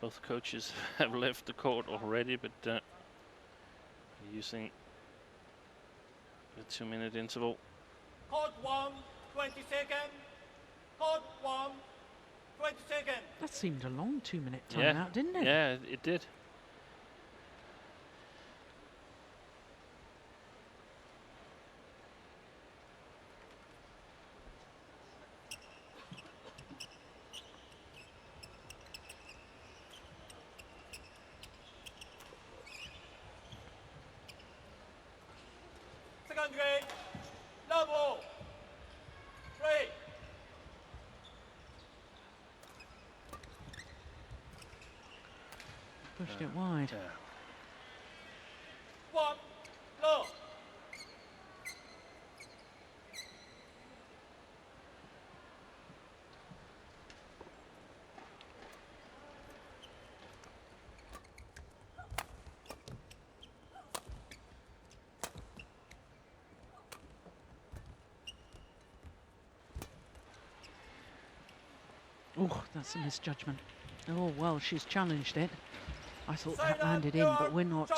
Both coaches have left the court already, but using a 2-minute interval. Court 1, 20 seconds. Court 1, 20 seconds. That seemed a long 2-minute Yeah. timeout, didn't it? Yeah, it did. Country, level. 3. Pushed it wide. Yeah. 1, low. Oh, that's a misjudgment. Oh, well, she's challenged it. I thought that landed in, but we're not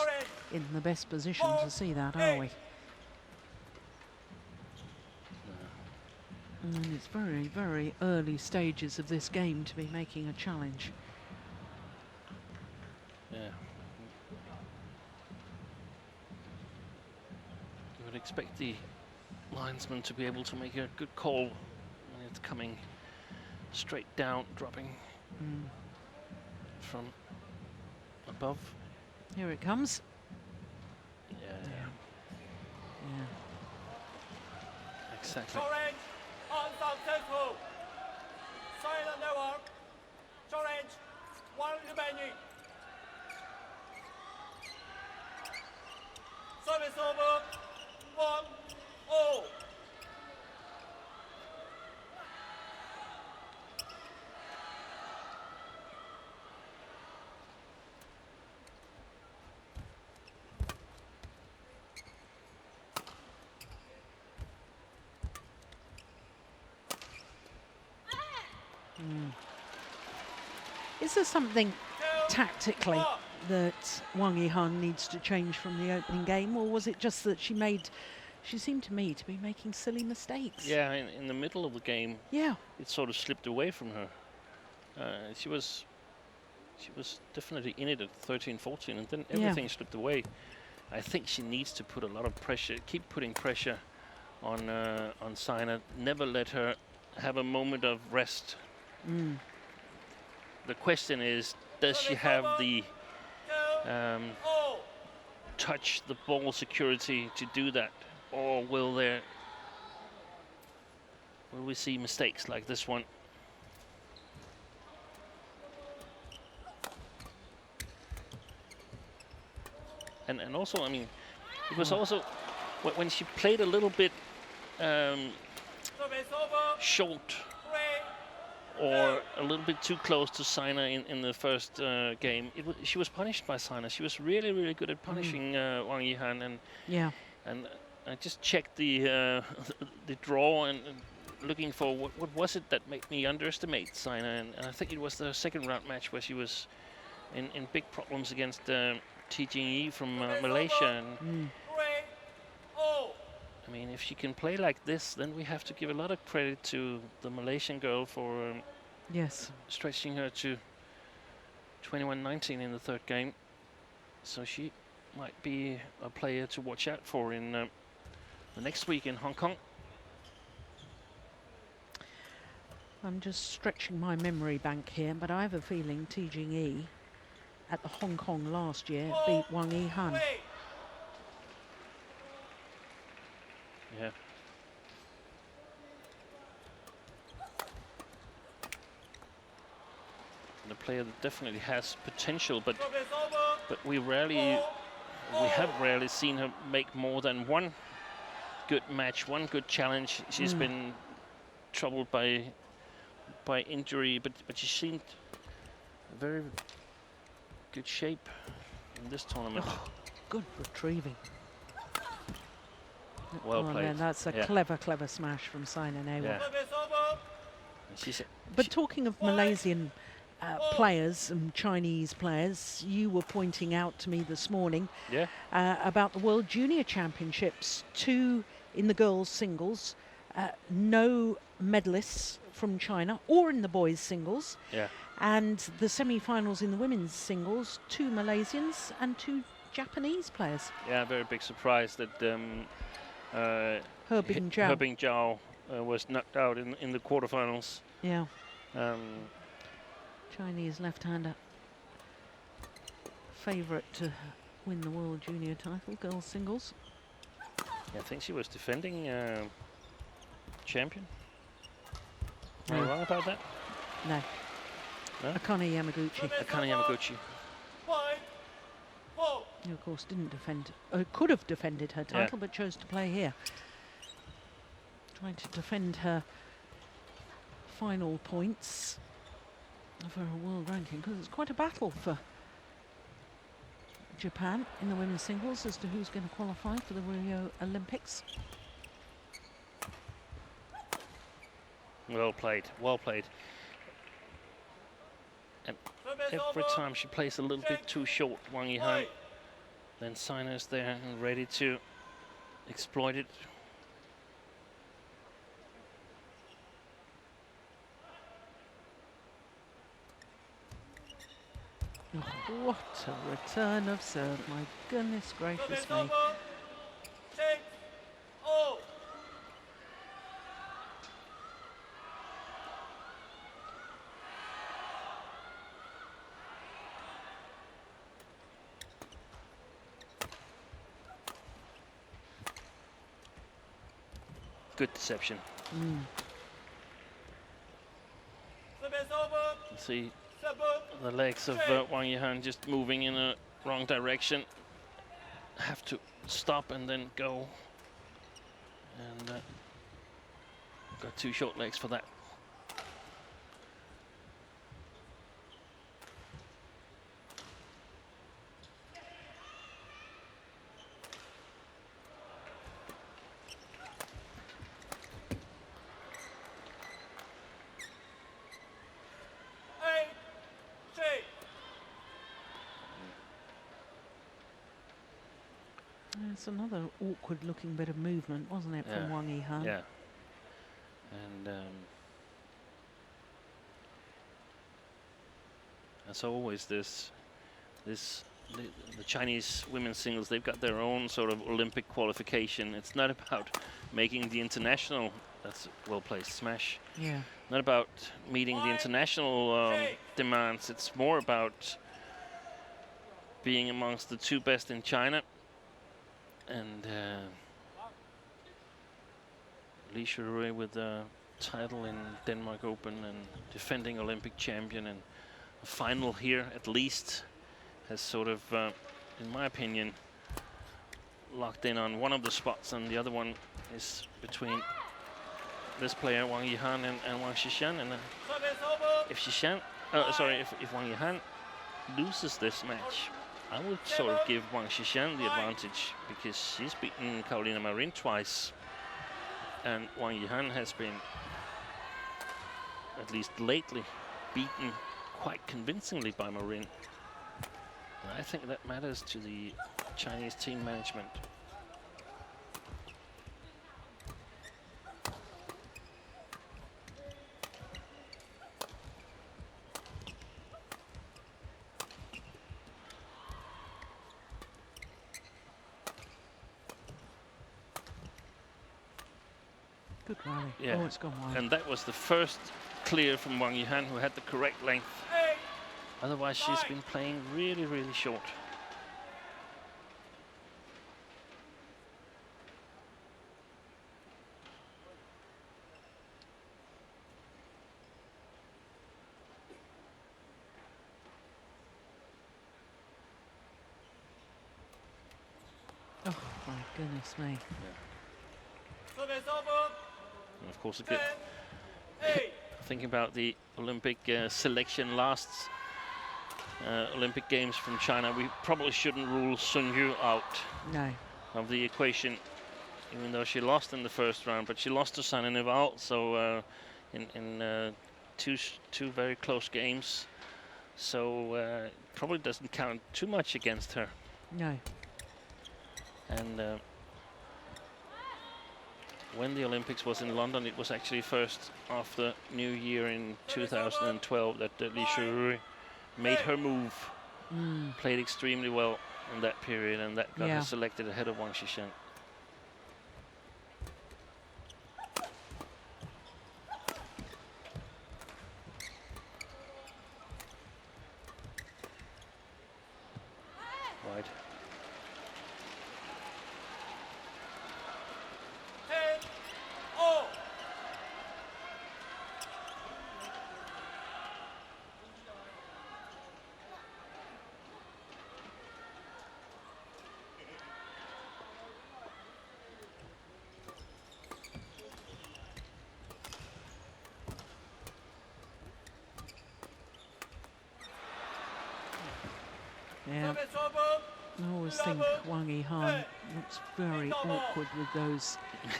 in the best position to see that, are we? And it's very, very early stages of this game to be making a challenge. Yeah. You would expect the linesman to be able to make a good call when it's coming straight down, dropping from above. Here it comes. Yeah. Yeah. Exactly. Orange, unsuccessful. Silent network. Orange, 1 remaining. Service over. 1-0. Is there something tactically that Wang Yihan needs to change from the opening game, or was it just that she seemed to me to be making silly mistakes? Yeah, in the middle of the game, Yeah. it sort of slipped away from her. She was definitely in it at 13-14, and then everything slipped away. I think she needs to put a lot of pressure, keep putting pressure on Sina. Never let her have a moment of rest. The question is, does she have the touch, the ball security to do that, or will we see mistakes like this one? And also, I mean, it was also when she played a little bit short or a little bit too close to Sina in the first game. She was punished by Sina. She was really, really good at punishing Wang Yihan, and I just checked the draw and looking for what was it that made me underestimate Sina, and I think it was the second round match where she was in big problems against T Jing from Malaysia. And I mean, if she can play like this, then we have to give a lot of credit to the Malaysian girl for stretching her to 21-19 in the third game. So she might be a player to watch out for in the next week in Hong Kong. I'm just stretching my memory bank here, but I have a feeling T Jing at the Hong Kong last year beat Wang Yihan. Yeah. And a player that definitely has potential, but we have rarely seen her make more than one good match, one good challenge. She's been troubled by injury, but she seemed very good shape in this tournament. Good retrieving. Well played. Man, that's a clever smash from Sina Newa. But talking of Malaysian players and Chinese players, you were pointing out to me this morning about the World Junior Championships, 2 in the girls' singles, no medalists from China, or in the boys' singles. And the semi-finals in the women's singles, 2 Malaysians and 2 Japanese players. Yeah, very big surprise that Hebing Zhao was knocked out in the quarterfinals. Yeah. Chinese left-hander. Favourite to win the World Junior title, girls' singles. I think she was defending champion. Am I No. wrong about that? No. No? Akane Yamaguchi, Akane Yamaguchi. Point. 4. who of course didn't defend, could have defended her title, but chose to play here. Trying to defend her final points of her world ranking, because it's quite a battle for Japan in the women's singles as to who's going to qualify for the Rio Olympics. Well played, well played. And every time she plays a little bit too short, Wang Yihan, then Sina's there and ready to exploit it. Oh, what a return of serve, my goodness gracious me. Change. Oh. Good deception. Service over. See Serve. the legs of Wang Yihan just moving in a wrong direction. Have to stop and then go. And got two short legs for that. It's another awkward looking bit of movement, wasn't it, from Wang Yihan? Yeah. And as always, the Chinese women's singles, they've got their own sort of Olympic qualification. It's not about making the international, that's a well-placed smash. Yeah. Not about meeting the international demands. It's more about being amongst the two best in China. And Li Shuhui with the title in Denmark Open and defending Olympic champion, and a final here at least has sort of, in my opinion, locked in on one of the spots, and the other one is between this player Wang Yihan and Wang Xishan. And if Wang Yihan loses this match, I would sort of give Wang Xishan the advantage, because she's beaten Carolina Marin twice, and Wang Yihan has been, at least lately, beaten quite convincingly by Marin. And I think that matters to the Chinese team management. Good rally. Yeah. Oh, it's gone wide. And that was the first clear from Wang Yihan, who had the correct length. Otherwise, she's been playing really, really short. Oh, my goodness me. Service over. And of course, thinking about the Olympic selection last Olympic Games from China, we probably shouldn't rule Sun Yu out No. of the equation, even though she lost in the first round. But she lost to Sanne Neval, so in two very close games. So probably doesn't count too much against her. No. And when the Olympics was in London, it was actually first after New Year in 2012 that Li Shuhui made her move. Played extremely well in that period, and that got her selected ahead of Wang Xishan. Wide. Service over. I always think Wang Yihan looks very awkward with those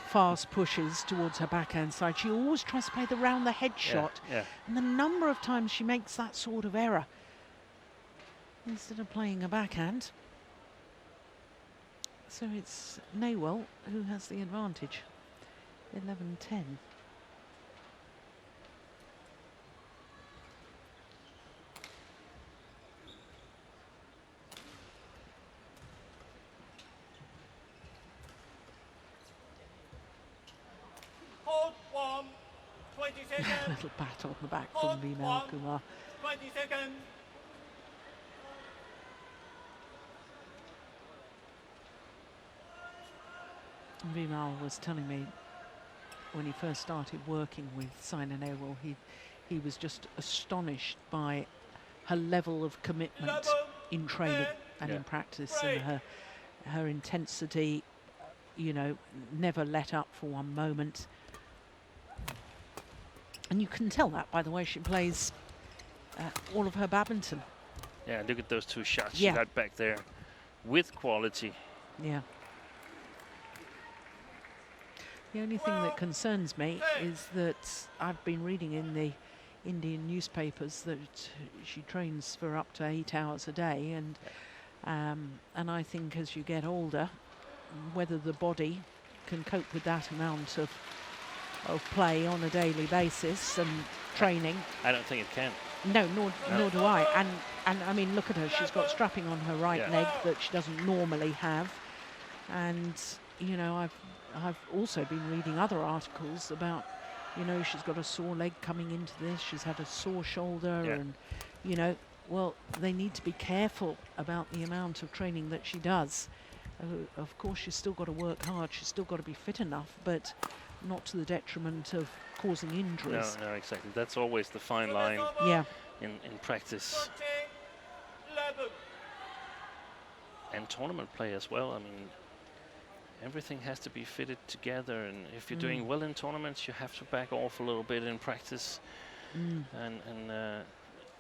fast pushes towards her backhand side. She always tries to play the round the head shot, Yeah. and the number of times she makes that sort of error instead of playing a backhand. So it's Naywell who has the advantage, 11-10. Hold 1. 20 seconds. Little bat on the back from Vimal Kumar. 20 seconds. Vimal was telling me when he first started working with Saina Nehwal, he was just astonished by her level of commitment in training and in practice, and her intensity, you know, never let up for one moment. And you can tell that by the way she plays all of her badminton. Yeah, look at those two shots Yeah. she got back there with quality. Yeah. The only thing that concerns me is that I've been reading in the Indian newspapers that she trains for up to 8 hours a day, and I think as you get older, whether the body can cope with that amount of play on a daily basis and training. I don't think it can. No, nor do I. And I mean, look at her. She's got strapping on her right leg that she doesn't normally have. And you know, I've also been reading other articles about, you know, she's got a sore leg coming into this. She's had a sore shoulder, and you know, well, they need to be careful about the amount of training that she does. Of course, she's still got to work hard. She's still got to be fit enough, but not to the detriment of causing injuries. No, exactly. That's always the fine line Yeah. in practice 11. and tournament play as well. I mean, everything has to be fitted together, and if you're doing well in tournaments, you have to back off a little bit in practice. And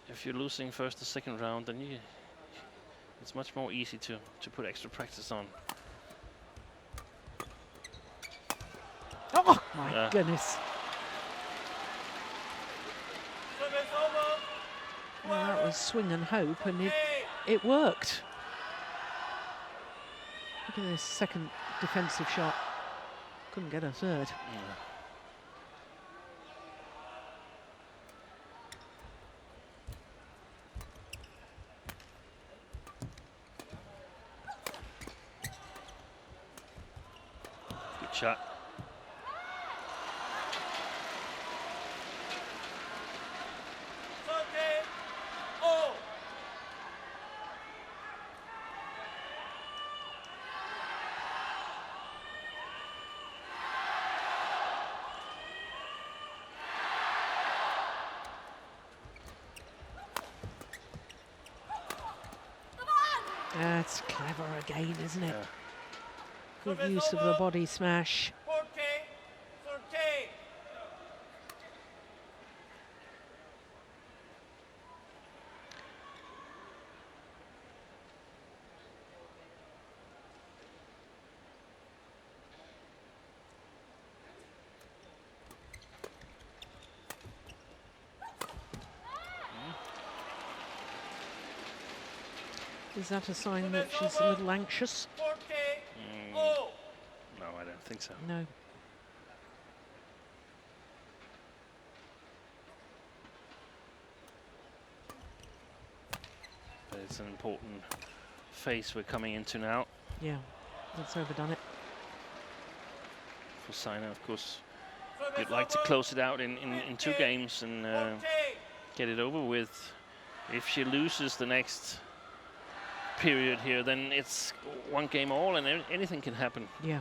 if you're losing first or second round, then it's much more easy to put extra practice on. Oh my goodness! Service over. Well, that was swing and hope, and it worked. Look at this second defensive shot. Couldn't get a third. Good shot. That's clever again, isn't it? Yeah. Good use of the body smash. 14, 13. Is that a sign that she's a little anxious? 14. No, I don't think so. No. But it's an important phase we're coming into now. Yeah, that's overdone it. For Saina, of course, you'd like to close it out in 2 games and get it over with. If she loses the next period here, then it's 1 game all, and anything can happen. Yeah.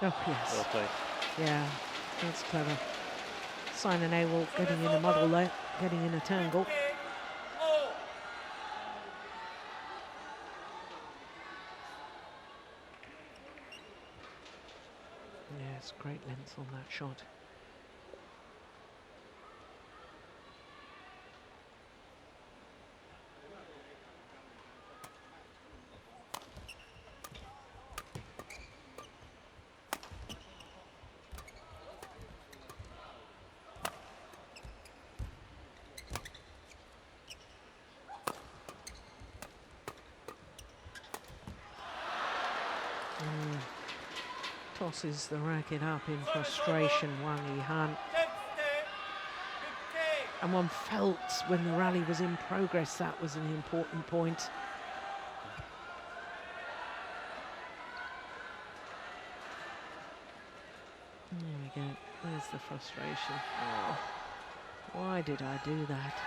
Oh, yes. Well played. Yeah, that's clever. Saina Nehwal getting in a muddle there. getting in a tangle. Yes, great length on that shot. Tosses the racket up in frustration, Wang Yihan. And one felt when the rally was in progress that was an important point. There we go, there's the frustration. Oh, why did I do that?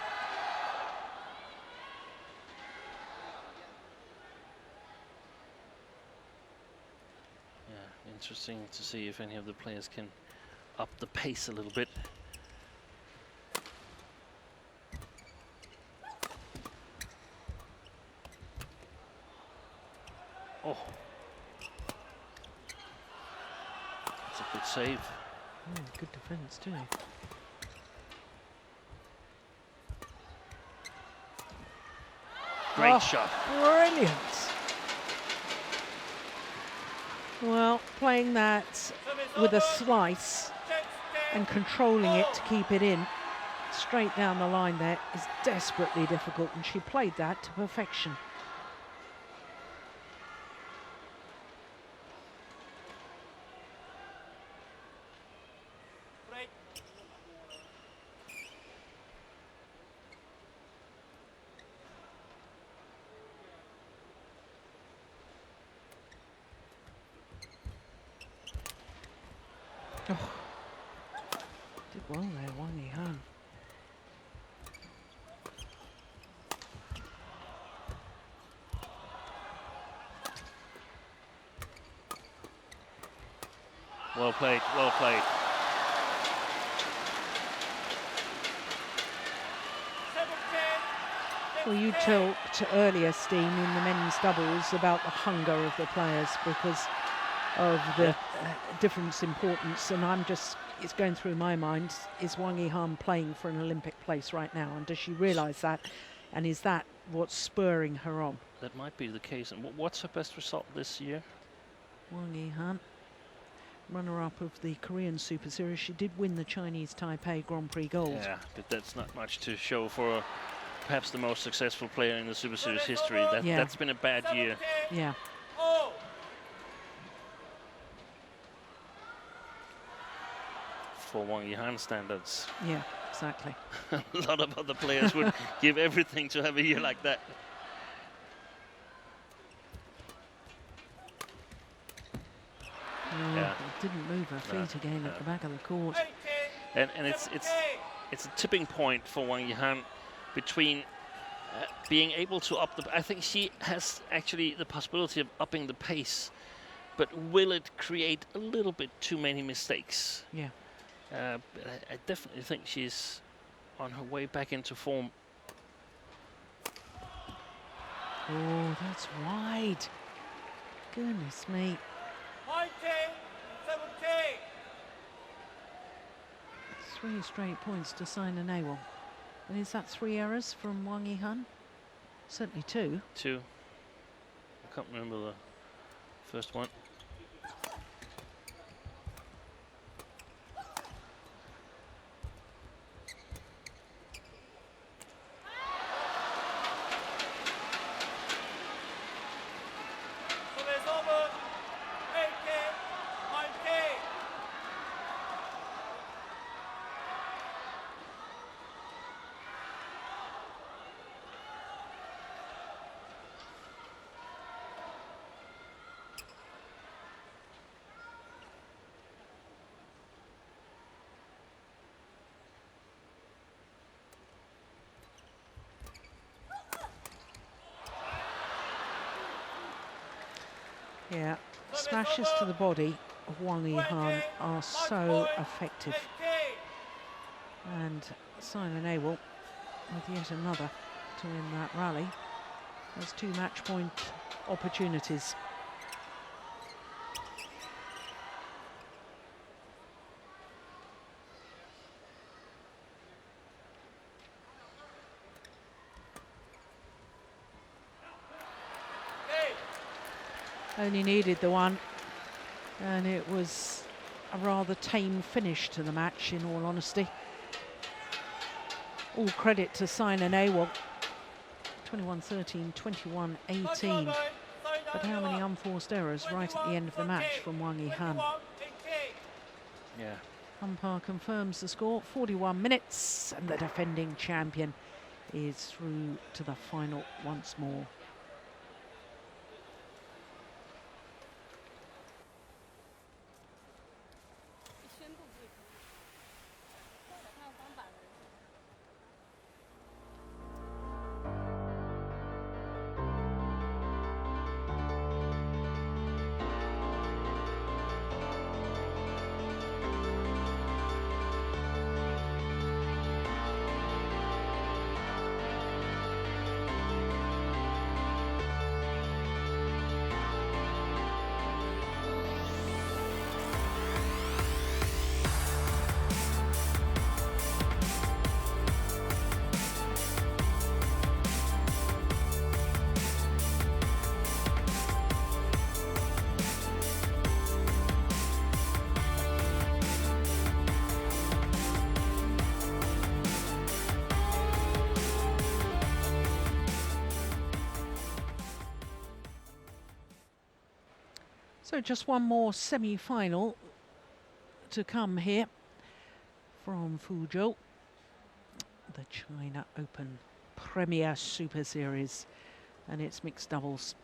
Interesting to see if any of the players can up the pace a little bit. Oh, that's a good save. Good defense too. Great shot. Brilliant. Well, playing that with a slice and controlling it to keep it in straight down the line there is desperately difficult, and she played that to perfection. Oh, did well there, Wang Yihan. Well played, well played. Well, you talked earlier, Steen, in the men's doubles about the hunger of the players because of the difference importance, and it's going through my mind, is Wang Yihan playing for an Olympic place right now, and does she realise that, and is that what's spurring her on? That might be the case. And what's her best result this year? Wang Yihan, runner-up of the Korean Super Series. She did win the Chinese Taipei Grand Prix Gold. Yeah, but that's not much to show for perhaps the most successful player in the Super Series history. That's been a bad year. Yeah. For Wang Yihan standards. Yeah, exactly. A lot of other players would give everything to have a year like that. Yeah. Didn't move her feet again at the back of the court. And it's a tipping point for Wang Yihan between being able to up the. I think she has actually the possibility of upping the pace, but will it create a little bit too many mistakes? Yeah. But I definitely think she's on her way back into form. Oh, that's wide. Goodness me. 17. 3 straight points to Sina Nehwal. And is that 3 errors from Wang Yihan? Certainly 2. 2. I can't remember the first one. Service over. 18. 19. Yeah, smashes to the body of Wang Yihan are so effective. And Sina Nehwal with yet another to win that rally. There's 2 match point opportunities. Only needed the one, and it was a rather tame finish to the match, in all honesty. All credit to Sina Nawal. 21-13, 21-18. But how many unforced errors right at the end of the match from Wang Yihan? Yeah. Umpire confirms the score, 41 minutes, and the defending champion is through to the final once more. So just one more semi-final to come here from Fuzhou, the China Open Premier Super Series, and it's mixed doubles.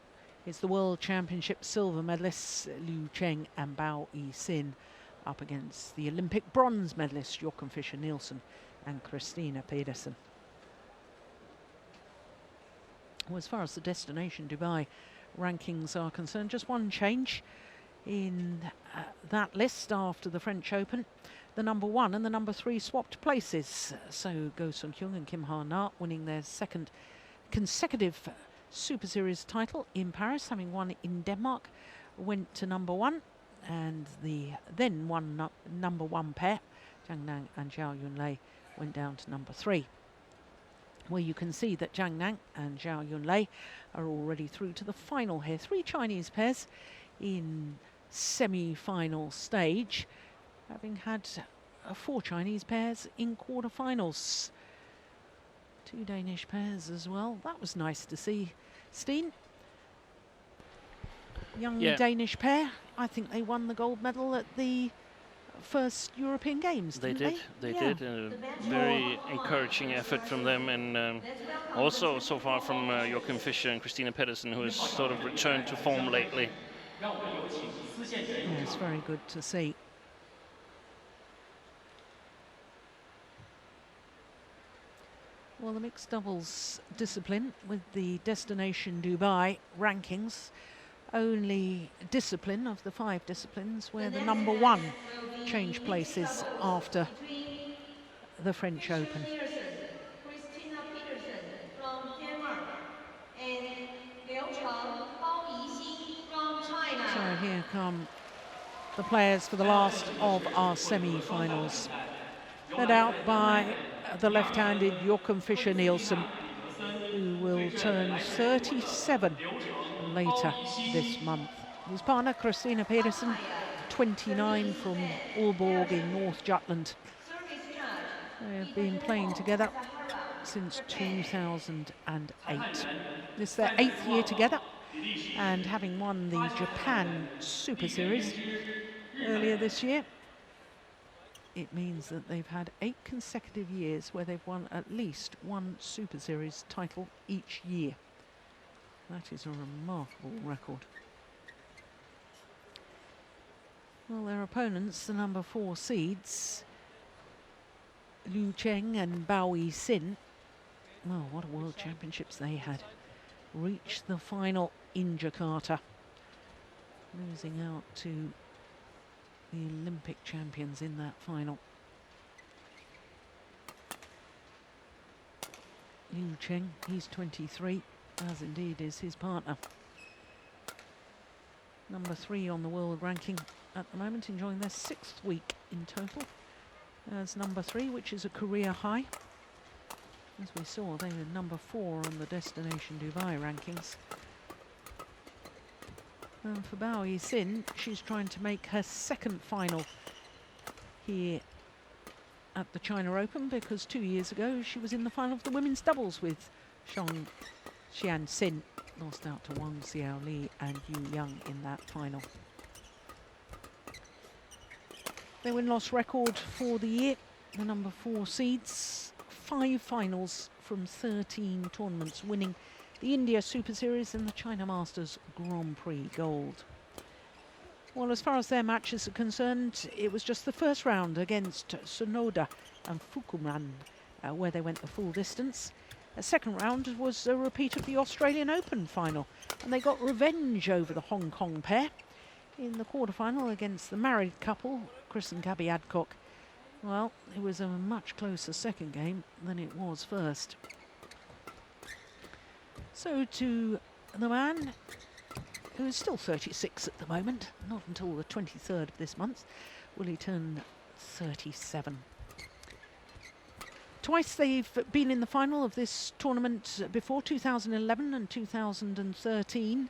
It's the World Championship silver medalists Liu Cheng and Bao Yi-sin up against the Olympic bronze medalists Jochen Fischer-Nielsen and Christina Pedersen. Well, as far as the destination Dubai rankings are concerned, just one change in that list after the French Open. The number 1 and the number 3 swapped places. So Go Sun-kyung and Kim Ha-na winning their 2nd consecutive Super Series title in Paris, having won in Denmark, went to number 1, and the then number 1 pair, Zhang Nan and Zhao Yunlei, went down to number 3. Where you can see that Zhang Nan and Zhao Yunlei are already through to the final here. 3 Chinese pairs in semi-final stage, having had 4 Chinese pairs in quarter-finals. 2 Danish pairs as well. That was nice to see. Steen, young Danish pair. I think they won the gold medal at the first European Games, They didn't did. they? They did. A very encouraging effort from them, and also so far from Jochen Fischer and Christina Pedersen, who has sort of returned to form lately. Yes, very good to see. Well, the mixed doubles discipline with the destination Dubai rankings, only discipline of the 5 disciplines where the number 1 changed places after the French Open. Christina Pedersen from Denmark and Bao Yi-sin from China. So here come the players for the last of our semi-finals, led out by the left-handed Jochen Fischer-Nielsen, who will turn 37 later this month. His partner, Christina Pedersen, 29, from Aalborg in North Jutland. They have been playing together since 2008. This is their 8th year together, and having won the Japan Super Series earlier this year, it means that they've had 8 consecutive years where they've won at least 1 Super Series title each year. That is a remarkable record. Well, their opponents, the number 4 seeds, Liu Cheng and Bao Yi-sin, well, what a World Championships they had. Reached the final in Jakarta, losing out to the Olympic champions in that final. Liu Cheng, he's 23, as indeed is his partner. Number 3 on the world ranking at the moment, enjoying their 6th week in total as number 3, which is a career high. As we saw, they were number 4 on the Destination Dubai rankings. And for Bao Yixin, she's trying to make her 2nd final here at the China Open, because 2 years ago she was in the final of the women's doubles with Zhang Xianxin. Lost out to Wang Xiaoli and Yu Yang in that final. Their win-loss record for the year, the number 4 seeds, 5 finals from 13 tournaments, winning the India Superseries and the China Masters Grand Prix Gold. Well, as far as their matches are concerned, it was just the first round against Sonoda and Fukuman, where they went the full distance. The second round was a repeat of the Australian Open final, and they got revenge over the Hong Kong pair in the quarterfinal against the married couple, Chris and Gabby Adcock. Well, it was a much closer second game than it was first. So to the man who is still 36 at the moment, not until the 23rd of this month will he turn 37. Twice they've been in the final of this tournament before, 2011 and 2013.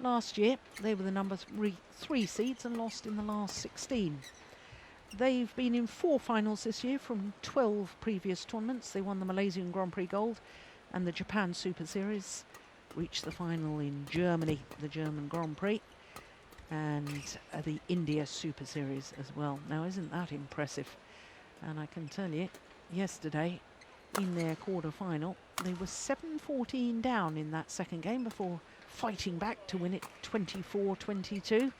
Last year they were the number 3 seeds and lost in the last 16. They've been in 4 finals this year from 12 previous tournaments. They won the Malaysian Grand Prix Gold and the Japan Super Series, reached the final in Germany, the German Grand Prix, and the India Super Series as well. Now, isn't that impressive? And I can tell you, yesterday in their quarter-final, they were 7-14 down in that second game before fighting back to win it 24-22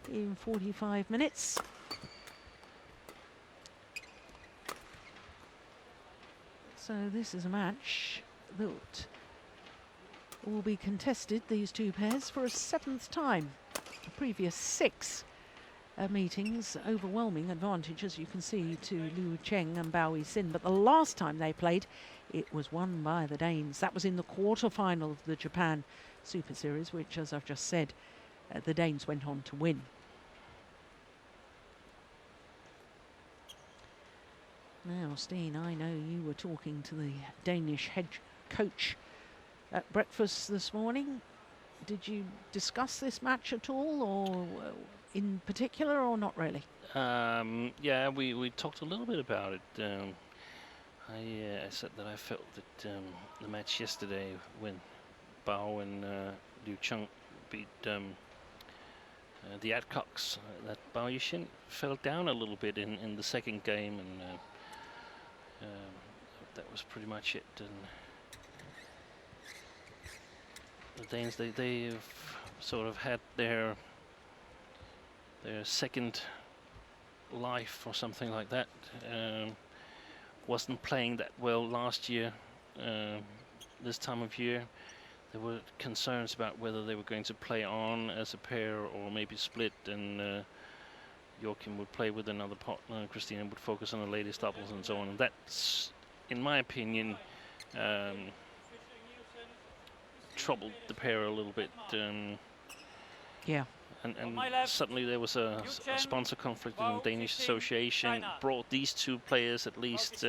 in 45 minutes. So this is a match that will be contested, these two pairs, for a 7th time. The previous 6 meetings, overwhelming advantage, as you can see, to Liu Cheng and Bao Yixin. But the last time they played, it was won by the Danes. That was in the quarter-final of the Japan Super Series, which, as I've just said, the Danes went on to win. Now, Steen, I know you were talking to the Danish head coach at breakfast this morning. Did you discuss this match at all, or in particular, or not really? Yeah, we talked a little bit about it. I said that I felt that the match yesterday when Bao and Liu Cheng beat the Adcocks, that Bao Yixin fell down a little bit in the second game, and that was pretty much it. And the Danes, they've sort of had their second life or something like that. Wasn't playing that well last year. This time of year, there were concerns about whether they were going to play on as a pair or maybe split, and Joachim would play with another partner, and Christina would focus on the ladies doubles and so on. And that's, in my opinion, troubled the pair a little bit. Yeah. And suddenly there was a sponsor conflict in the Danish association, brought these two players at least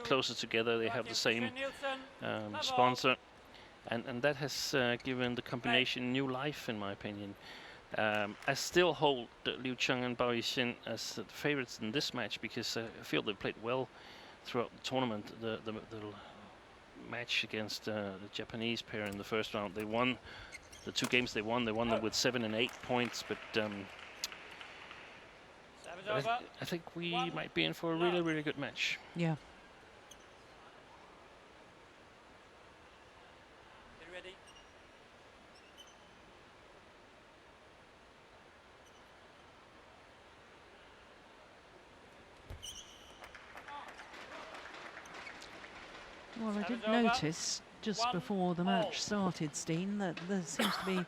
closer together. They have the same sponsor, and that has given the combination new life, in my opinion. I still hold Liu Cheng and Bao Yixin as the favorites in this match, because I feel they played well throughout the tournament. The match against the Japanese pair in the first round, they won the 2 games they won them with 7 and 8 points, but I think we might be in for a really, really good match. Yeah. Ready? Well, I did notice just before the match started, Steen, that there seems to be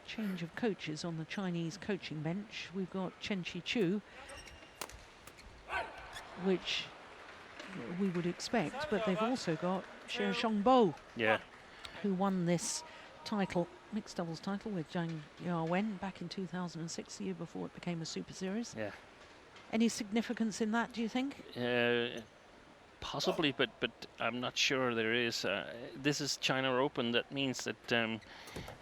change of coaches on the Chinese coaching bench. We've got Chen Chi-chu, which we would expect, but they've also got Xie Xiongbo, Yeah. who won this title, mixed doubles title, with Zhang Yawen back in 2006, the year before it became a Super Series. Yeah. Any significance in that, do you think? Possibly, but I'm not sure there is. This is China Open. That means that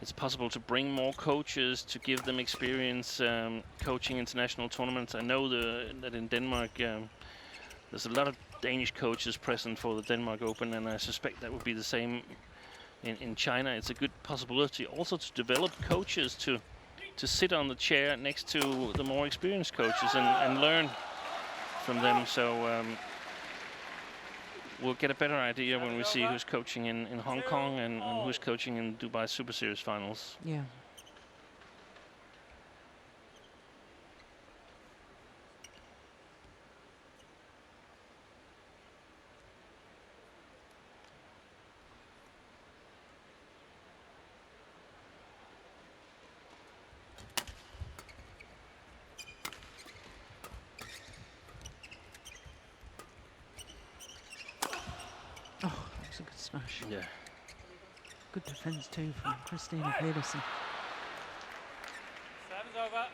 it's possible to bring more coaches to give them experience coaching international tournaments. I know that in Denmark there's a lot of Danish coaches present for the Denmark Open, and I suspect that would be the same in China. It's a good possibility also to develop coaches to sit on the chair next to the more experienced coaches and learn from them. So we'll get a better idea when we see who's coaching in Hong Kong and who's coaching in Dubai Super Series finals. Yeah. Oh, that was a good smash. Yeah. Good defence too from Christina Pedersen. Serve's over.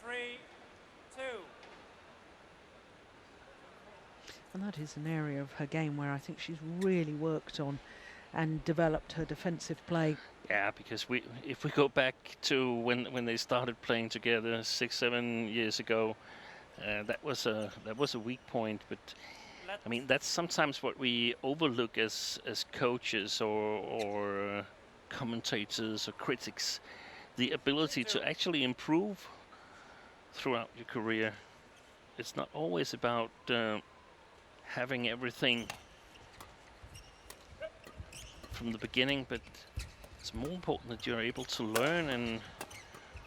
3-2. And that is an area of her game where I think she's really worked on and developed her defensive play. Yeah, because if we go back to when they started playing together 6-7 years ago, that was a weak point. But I mean, that's sometimes what we overlook as coaches or commentators or critics, the ability to actually improve throughout your career. It's not always about having everything from the beginning, but it's more important that you're able to learn and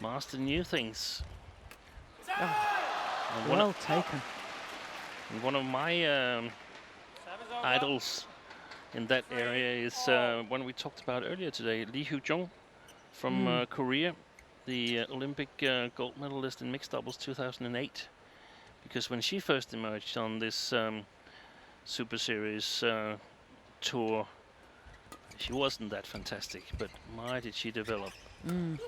master new things. And Well taken. one of my idols in that area is one we talked about earlier today, Lee Hyo-jung from Korea, the Olympic gold medalist in mixed doubles 2008. Because when she first emerged on this Super Series tour, she wasn't that fantastic, but my did she develop. 4-3.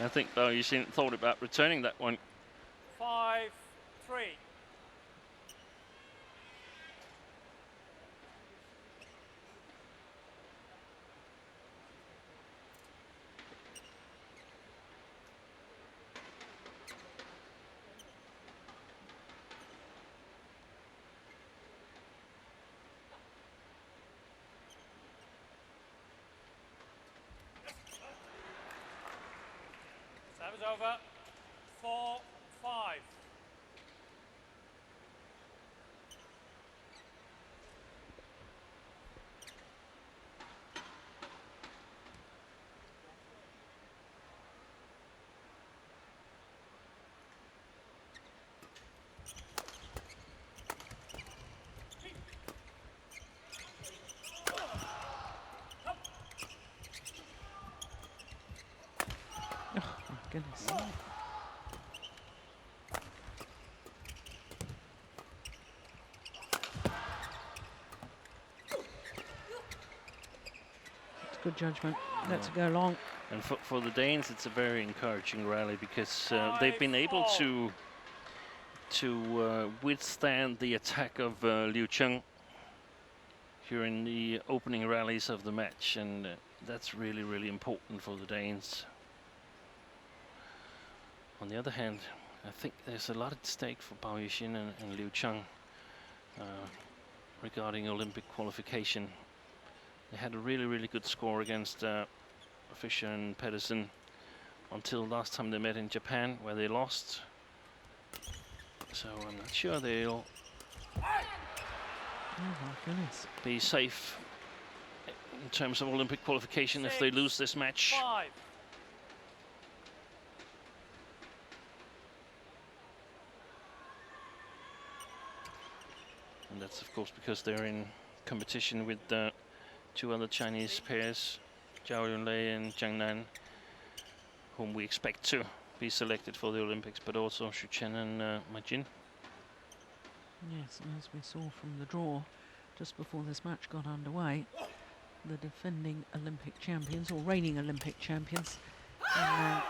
I think though you shouldn't thought about returning that one. 5-3. Serve's over. 4-5. Goodness. It's good judgment. Let's go long. And for the Danes, it's a very encouraging rally because they've been able to withstand the attack of Liu Cheng here in the opening rallies of the match, and that's really, really important for the Danes. On the other hand, I think there's a lot at stake for Bao Yixin and Liu Cheng regarding Olympic qualification. They had a really, really good score against Fischer and Pedersen until last time they met in Japan, where they lost. So I'm not sure they'll Oh my goodness. be safe in terms of Olympic qualification if they lose this match. 5. And that's of course because they're in competition with two other Chinese pairs, Zhao Yunlei and Jiang Nan, whom we expect to be selected for the Olympics, but also Xu Chen and Ma Jin. Yes, and as we saw from the draw just before this match got underway, the defending Olympic champions, or reigning Olympic champions, and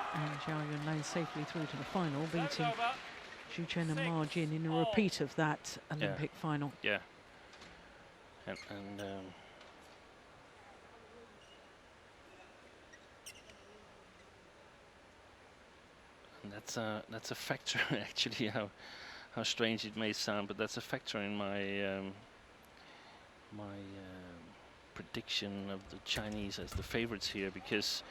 Zhao Yunlei safely through to the final, beating Xu Chen and Ma Jin in a repeat of that Olympic final. Yeah. And that's a factor actually, how strange it may sound, but that's a factor in my prediction of the Chinese as the favorites here, because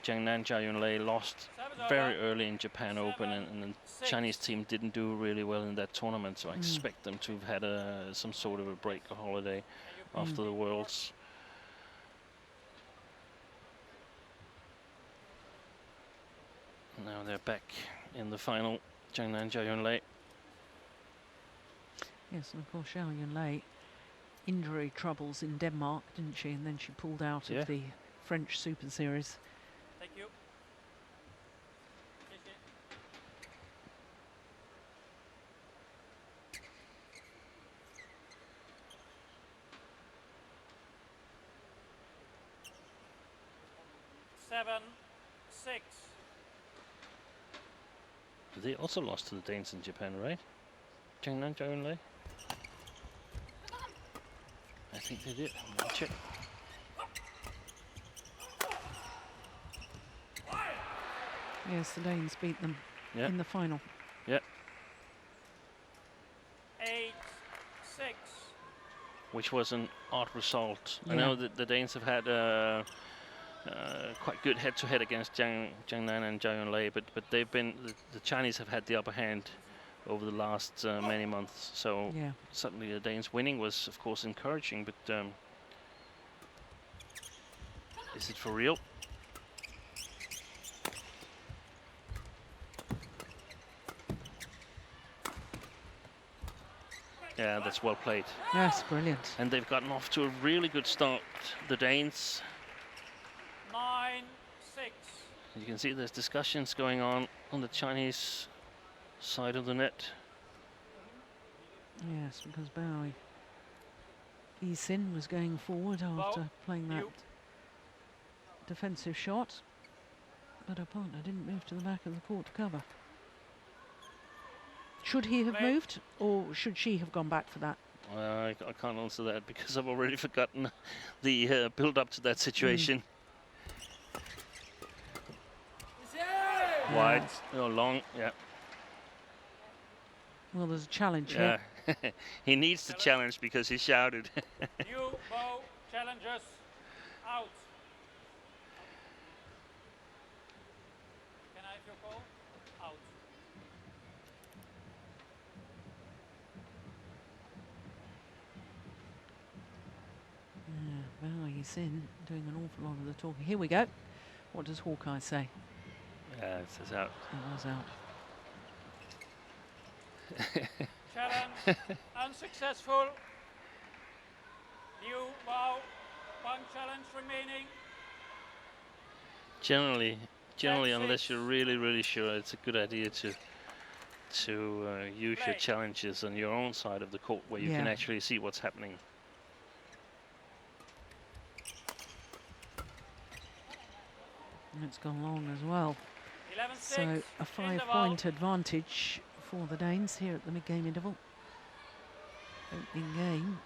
Jiang Nan, Zhao Yunlei lost very early in Japan Open, and the Chinese team didn't do really well in that tournament, so I expect them to have had some sort of a break, a holiday after the Worlds. Now they're back in the final, Jiang Nan, Zhao Yunlei. Yes, and of course Zhao Yunlei, injury troubles in Denmark, didn't she? And then she pulled out of the French Super Series. Thank you. 7-6. They also lost to the Danes in Japan, right? Jiang Nan, Zhao Yunlei? I think they did. I'll check. Yes, the Danes beat them in the final. Yeah. 8-6. Which was an odd result. Yeah. I know that the Danes have had quite good head-to-head against Jiang Nan and Zhao Yunlei, but they've been the Chinese have had the upper hand over the last many months. So suddenly the Danes winning was of course encouraging, but is it for real? Yeah, that's well played. Yes, brilliant. And they've gotten off to a really good start, the Danes. 9-6. You can see there's discussions going on the Chinese side of the net. Yes, because Bao Yi-sin was going forward after playing that defensive shot, but her partner didn't move to the back of the court to cover. Should he have moved, or should she have gone back for that? I can't answer that because I've already forgotten the build-up to that situation. Wide, long, yeah. Well, there's a challenge here. He needs to challenge because he shouted. You bow challengers out. Can I have your call? Out. Bao Yi-sin doing an awful lot of the talking. Here we go. What does Hawkeye say? It says out. It was out. Challenge unsuccessful. New bow. One challenge remaining. Generally, unless you're really sure, it's a good idea to use your challenges on your own side of the court where you can actually see what's happening. And it's gone long as well. 11-6. So a 5-point advantage for the Danes here at the mid-game interval. Opening game.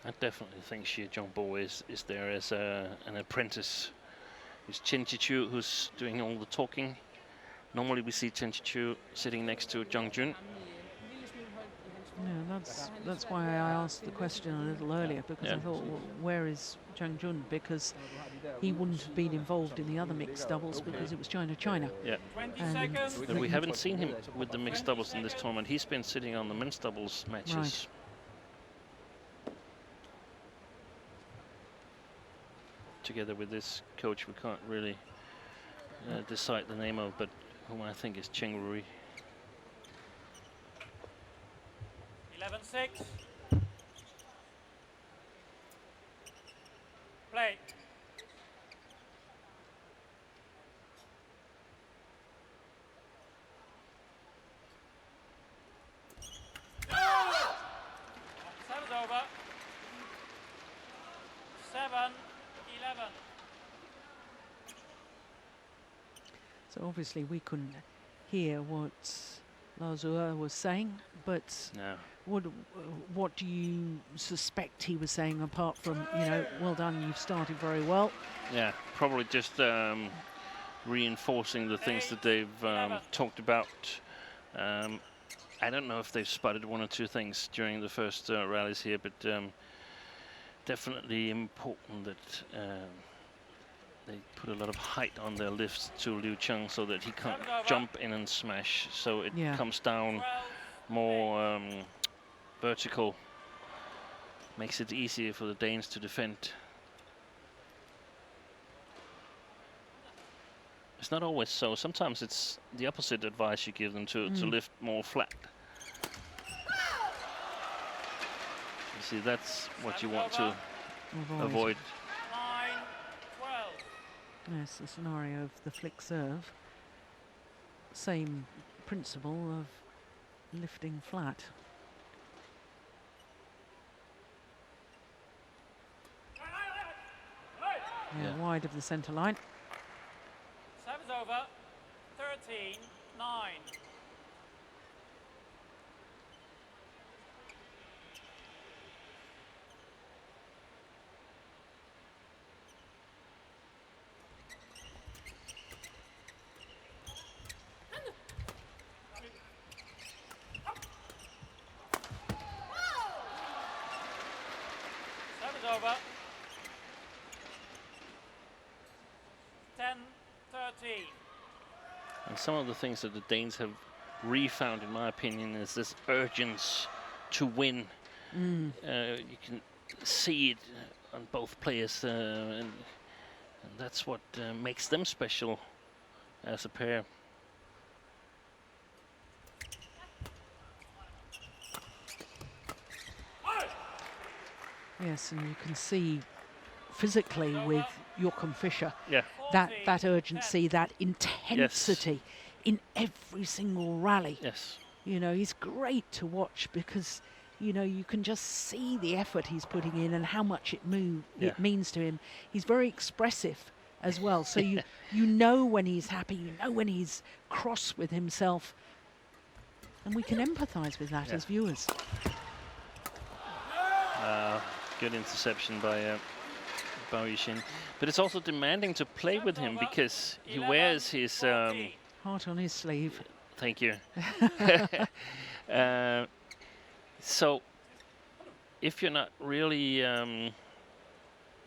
I definitely think Xie Zhongbo is there as an apprentice. It's Chen Qichu who's doing all the talking. Normally we see Chen Qichu sitting next to Zhang Jun. That's why I asked the question a little earlier, because I thought, well, where is Zhang Jun? Because he wouldn't have been involved in the other mixed doubles because it was China-China. Yeah. 20 And seconds. But we haven't seen him with the mixed doubles in this tournament. He's been sitting on the men's doubles matches. Right. Together with this coach, we can't really decide the name of, but whom I think is Cheng Rui. 11-6. Play. Serve's over. 7-11. So obviously we couldn't hear what Lazua was saying, but No. what do you suspect he was saying, apart from, you know, well done, you've started very well? Yeah, probably just reinforcing the things that they've talked about. I don't know if they've spotted one or two things during the first rallies here, but definitely important that they put a lot of height on their lifts to Liu Cheng so that he can't jump in and smash, so it comes down more vertical, makes it easier for the Danes to defend. It's not always so. Sometimes it's the opposite advice you give them to lift more flat. You see, that's what you want to avoid. 9-12. Yes, the scenario of the flick serve. Same principle of lifting flat. Yeah, wide of the centre line. Serve's over. 13-9. Serve's over. 10-13. And some of the things that the Danes have refound, in my opinion, is this urgency to win. You can see it on both players, and that's what makes them special as a pair. Yes, and you can see physically with Joachim Fischer Yeah. that urgency, that intensity in every single rally. Yes. You know, he's great to watch because, you know, you can just see the effort he's putting in and how much it means to him. He's very expressive as well. So you know when he's happy, you know when he's cross with himself. And we can empathise with that as viewers. Good interception by Bao Yixin. But it's also demanding to play with him because he wears his... Heart on his sleeve. Thank you. So, if you're not really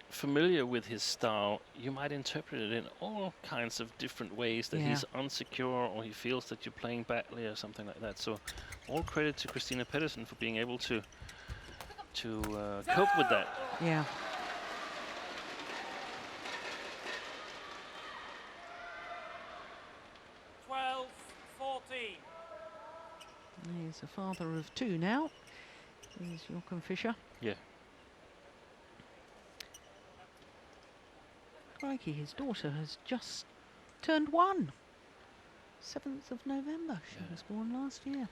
familiar with his style, you might interpret it in all kinds of different ways, that he's unsecure or he feels that you're playing badly or something like that. So, all credit to Christina Pedersen for being able to cope with that. Yeah. He's a father of two now. Here's Joachim Fischer. Yeah. Crikey, his daughter has just turned 1. 7th of November. She was born last year.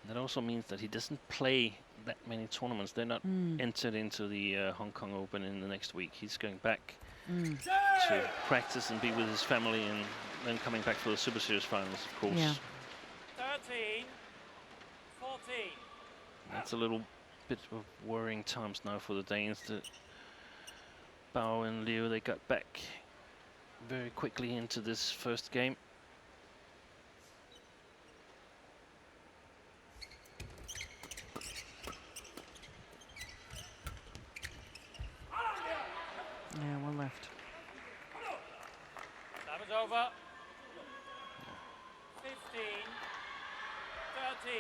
That also means that he doesn't play that many tournaments. They're not entered into the Hong Kong Open in the next week. He's going back to practice and be with his family, and then coming back for the Super Series finals, of course. Yeah. 13-14. That's a little bit of worrying times now for the Danes. That Bao and Liu, they got back very quickly into this first game. left. Time is over. 15, 13.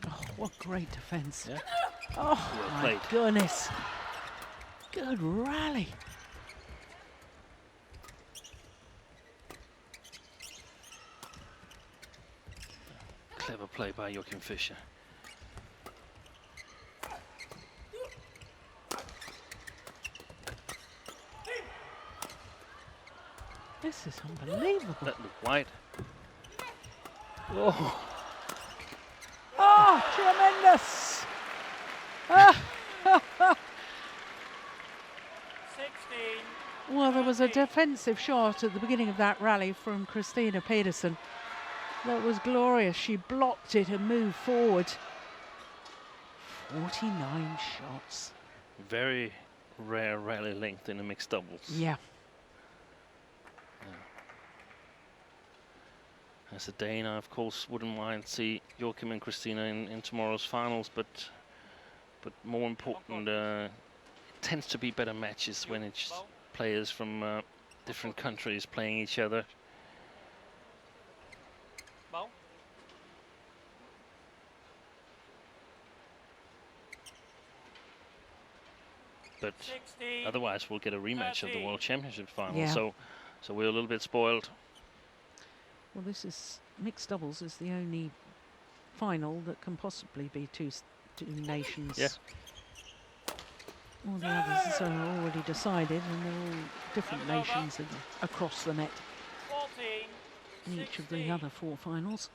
Oh, what great defence. Yeah. Oh, Well my played. goodness. Good rally. Clever play by Joachim Fischer. This is unbelievable. That looked wide. Oh, oh tremendous. Ah. 16. Well, there was a defensive shot at the beginning of that rally from Christina Pedersen. That was glorious. She blocked it and moved forward. 49 shots. Very rare rally length in the mixed doubles. Yeah. As a Dana, of course, wouldn't mind to see Joachim and Christina in tomorrow's finals, but more important, it tends to be better matches when it's players from different countries playing each other. Ball. But 16. otherwise, we'll get a rematch of the 13. World Championship final. Yeah. So we're a little bit spoiled. Well, this is mixed doubles is the only final that can possibly be two nations. Yeah. All the others are already decided, and they're all different nations across the net 14. in each of the 16. other four finals.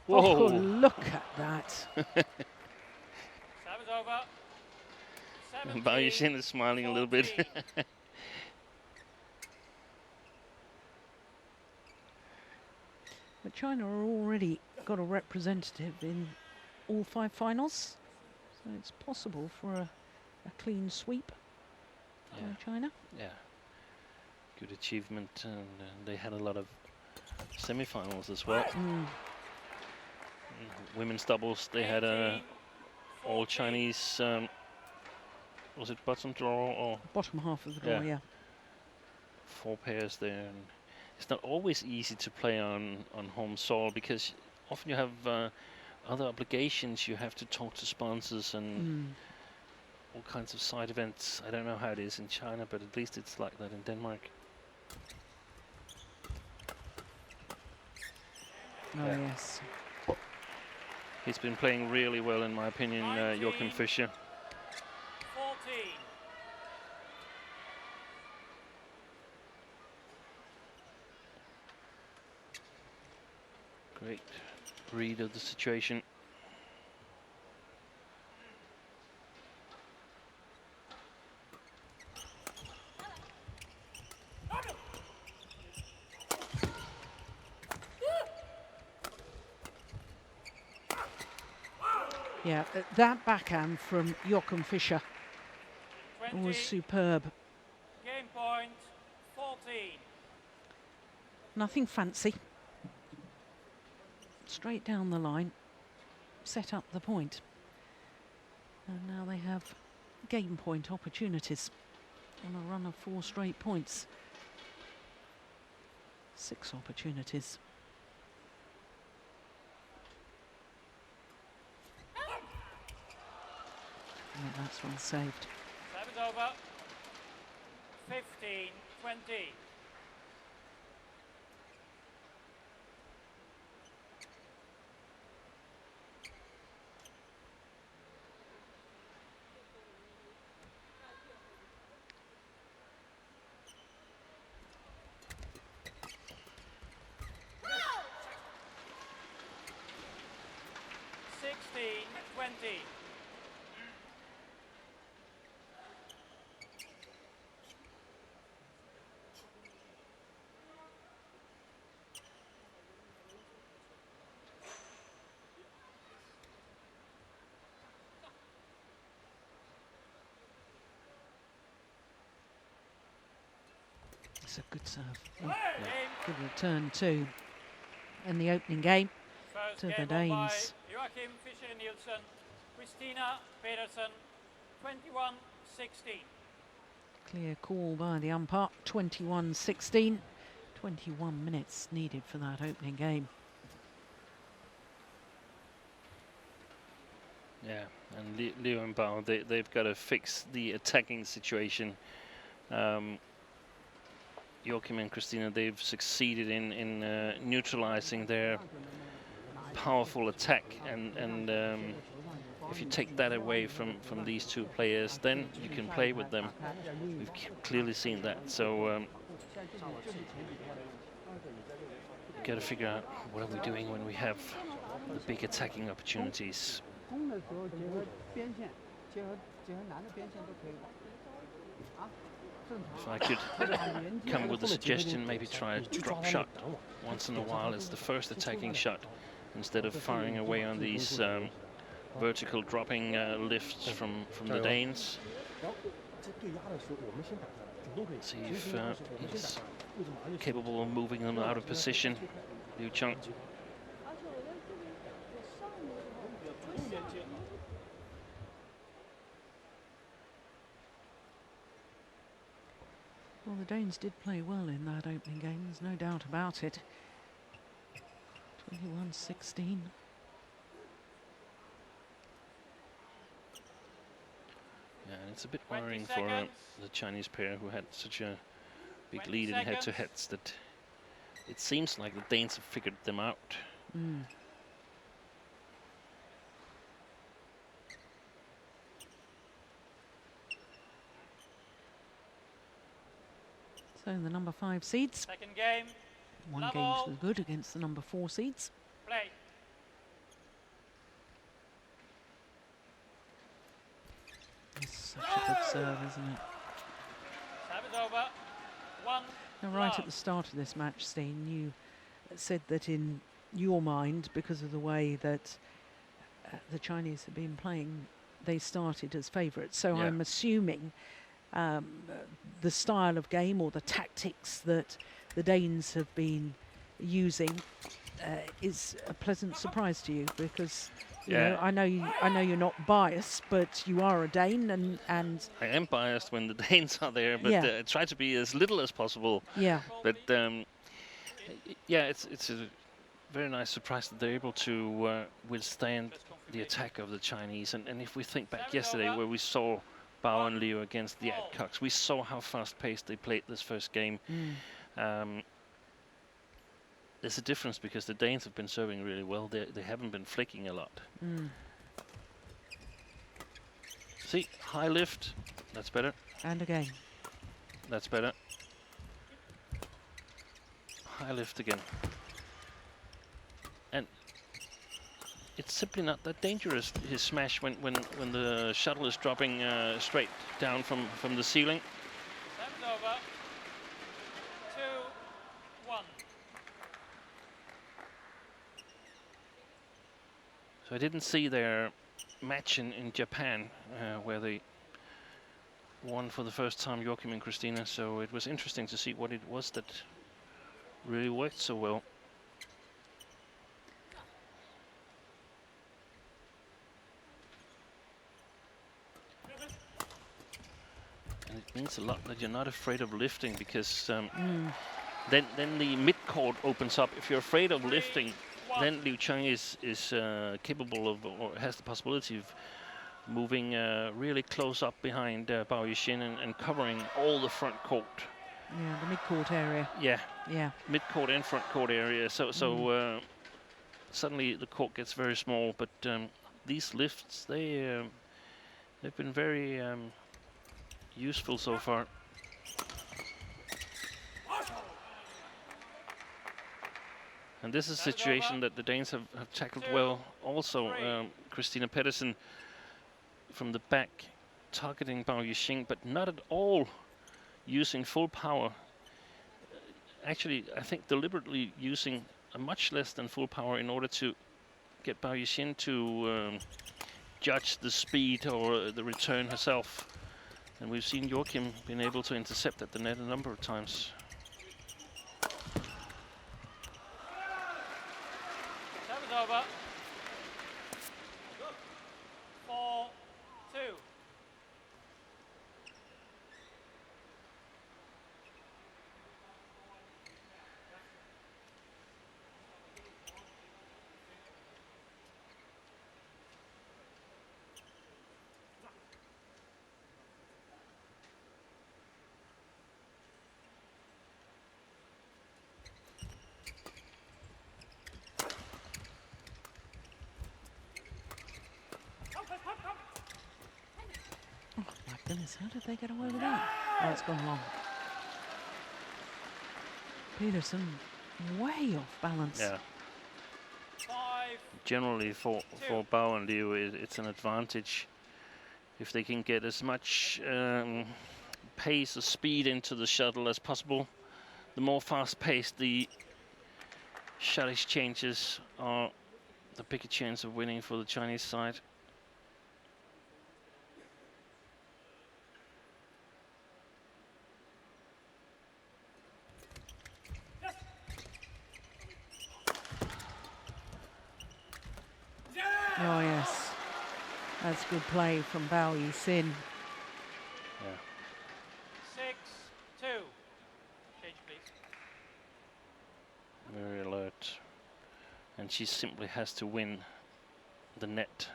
Whoa! Oh, look at that. Time is over. 17. Baoyushin is smiling a little bit. 14. But China are already got a representative in all 5 finals, so it's possible for a clean sweep Yeah. by China. Yeah, good achievement, and they had a lot of semifinals as well. Women's doubles, they had a 18, all 14. Chinese. Was it bottom draw or Bottom half of the draw, Yeah. yeah. 4 pairs there? And it's not always easy to play on home soil because often you have other obligations. You have to talk to sponsors and all kinds of side events. I don't know how it is in China, but at least it's like that in Denmark. Oh, Yeah. yes. He's been playing really well, in my opinion, Joachim 19. Fischer. 14. Great read of the situation. Yeah, that backhand from Joachim Fischer 20. was superb. Game point. 14. Nothing fancy. Straight down the line, set up the point. And now they have game point opportunities on a run of 4 straight points. 6 opportunities. And that's one saved. Time is over. 15, 20. 20. It's a good serve. Oh, good return too. In the opening game First to the game won by Danes. Joachim Fischer-Nielsen, Christina Pedersen, 21-16. Clear call by the umpire. 21-16. 21 minutes needed for that opening game. Yeah, and Leo and Bao, they've got to fix the attacking situation. Joachim and Christina, they've succeeded in neutralizing their powerful attack, and if you take that away from these two players, then you can play with them. We've clearly seen that. So we've got to figure out what are we doing when we have the big attacking opportunities. If I could come with a suggestion, maybe try a drop shot once in a while as the first attacking shot, instead of firing away on these vertical dropping lifts from the Danes. See if he's capable of moving them out of position, Liu Cheng. Well, the Danes did play well in that opening game, there's no doubt about it. 21-16. Yeah, and it's a bit worrying for the Chinese pair who had such a big lead in head-to-heads that it seems like the Danes have figured them out. Mm. So the number 5 seeds. Second game. One game to the good against the number 4 seeds. Play. It's such a good serve, isn't it? Serve is over. 1. Now, right at the start of this match, Steen, you said that in your mind, because of the way that the Chinese have been playing, they started as favourites. So Yeah. I'm assuming the style of game or the tactics that the Danes have been using is a pleasant surprise to you, because you know, I know you're not biased, but you are a Dane, and I am biased when the Danes are there, but I try to be as little as possible. Yeah. But yeah, it's a very nice surprise that they're able to withstand the attack of the Chinese. And if we think back yesterday, where we saw Bao and Liu against the Adcocks, we saw how fast-paced they played this first game. There's a difference because the Danes have been serving really well. They haven't been flicking a lot. See, high lift, that's better. And again. That's better. High lift again. And it's simply not that dangerous, his smash, when the shuttle is dropping straight down from the ceiling. Serve is over. 2-1. So I didn't see their match in Japan, where they won for the first time, Joachim and Christina. So it was interesting to see what it was that really worked so well. And it means a lot that you're not afraid of lifting, because then the mid-court opens up. If you're afraid of lifting, then Liu Cheng is capable of, or has the possibility of, moving really close up behind Bao Yixin and covering all the front court. Yeah, the mid-court area. Yeah. Yeah. Mid-court and front court area. So suddenly the court gets very small. But these lifts, they've been very useful so far. And this is a situation that the Danes have tackled well. Also, Christina Pedersen from the back targeting Bao Yixing, but not at all using full power. Actually, I think deliberately using a much less than full power in order to get Bao Yixing to judge the speed or the return herself. And we've seen Joachim being able to intercept at the net a number of times. Service over. 4-2. My goodness, how did they get away with that? Oh, it's gone long. Peterson way off balance. Yeah. 5. Generally, for Bao and Liu, it's an advantage if they can get as much pace or speed into the shuttle as possible. The more fast-paced the shot exchanges are, the bigger chance of winning for the Chinese side. Oh yes, that's good play from Bao Yixing. Yeah. 6-2. Change, please. Very alert. And she simply has to win the net.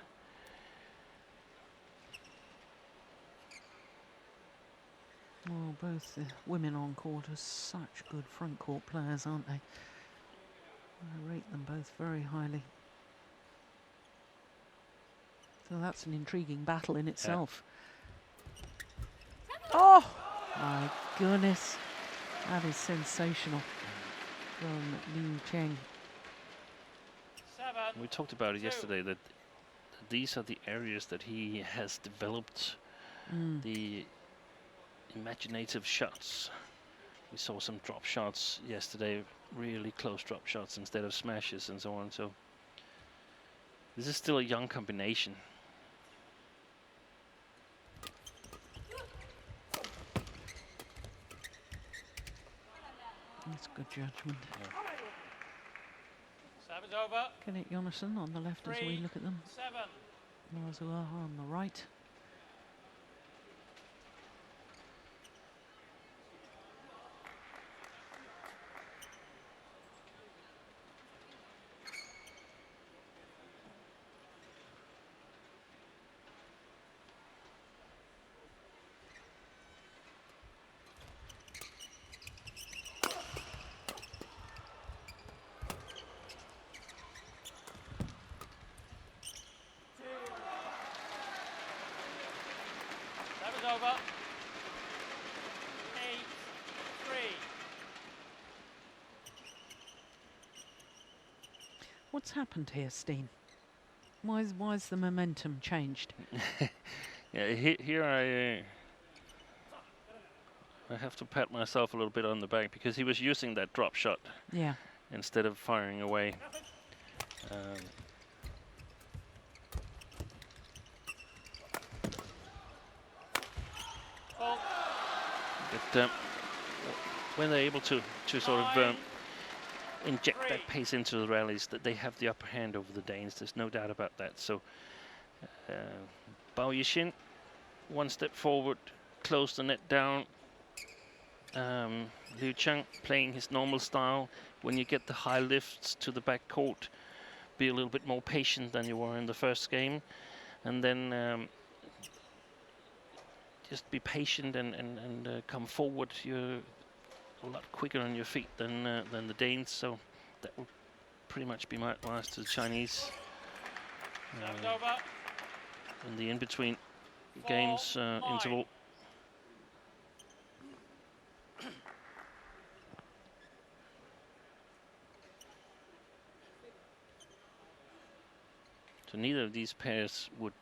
Oh, both the women on court are such good front court players, aren't they? I rate them both very highly. So that's an intriguing battle in itself. Oh, my goodness. That is sensational from Liu Cheng. 7. We talked about it yesterday, that these are the areas that he has developed the imaginative shots. We saw some drop shots yesterday, really close drop shots instead of smashes and so on. So this is still a young combination. That's good judgment. Service over. Kenneth Jonasson on the left as we look at them. 7. Marzua on the right. Service over. 8-3. What's happened here, Steen? Why's the momentum changed? Yeah, here I have to pat myself a little bit on the back because he was using that drop shot Yeah. instead of firing away. But when they're able to sort of inject that pace into the rallies, that they have the upper hand over the Danes. There's no doubt about that. So Bao Yixing, one step forward, close the net down. Liu Cheng playing his normal style. When you get the high lifts to the back court, be a little bit more patient than you were in the first game, and then just be patient and come forward. You're a lot quicker on your feet than the Danes, so that will pretty much be my advice to the Chinese in the in-between games interval. So neither of these pairs would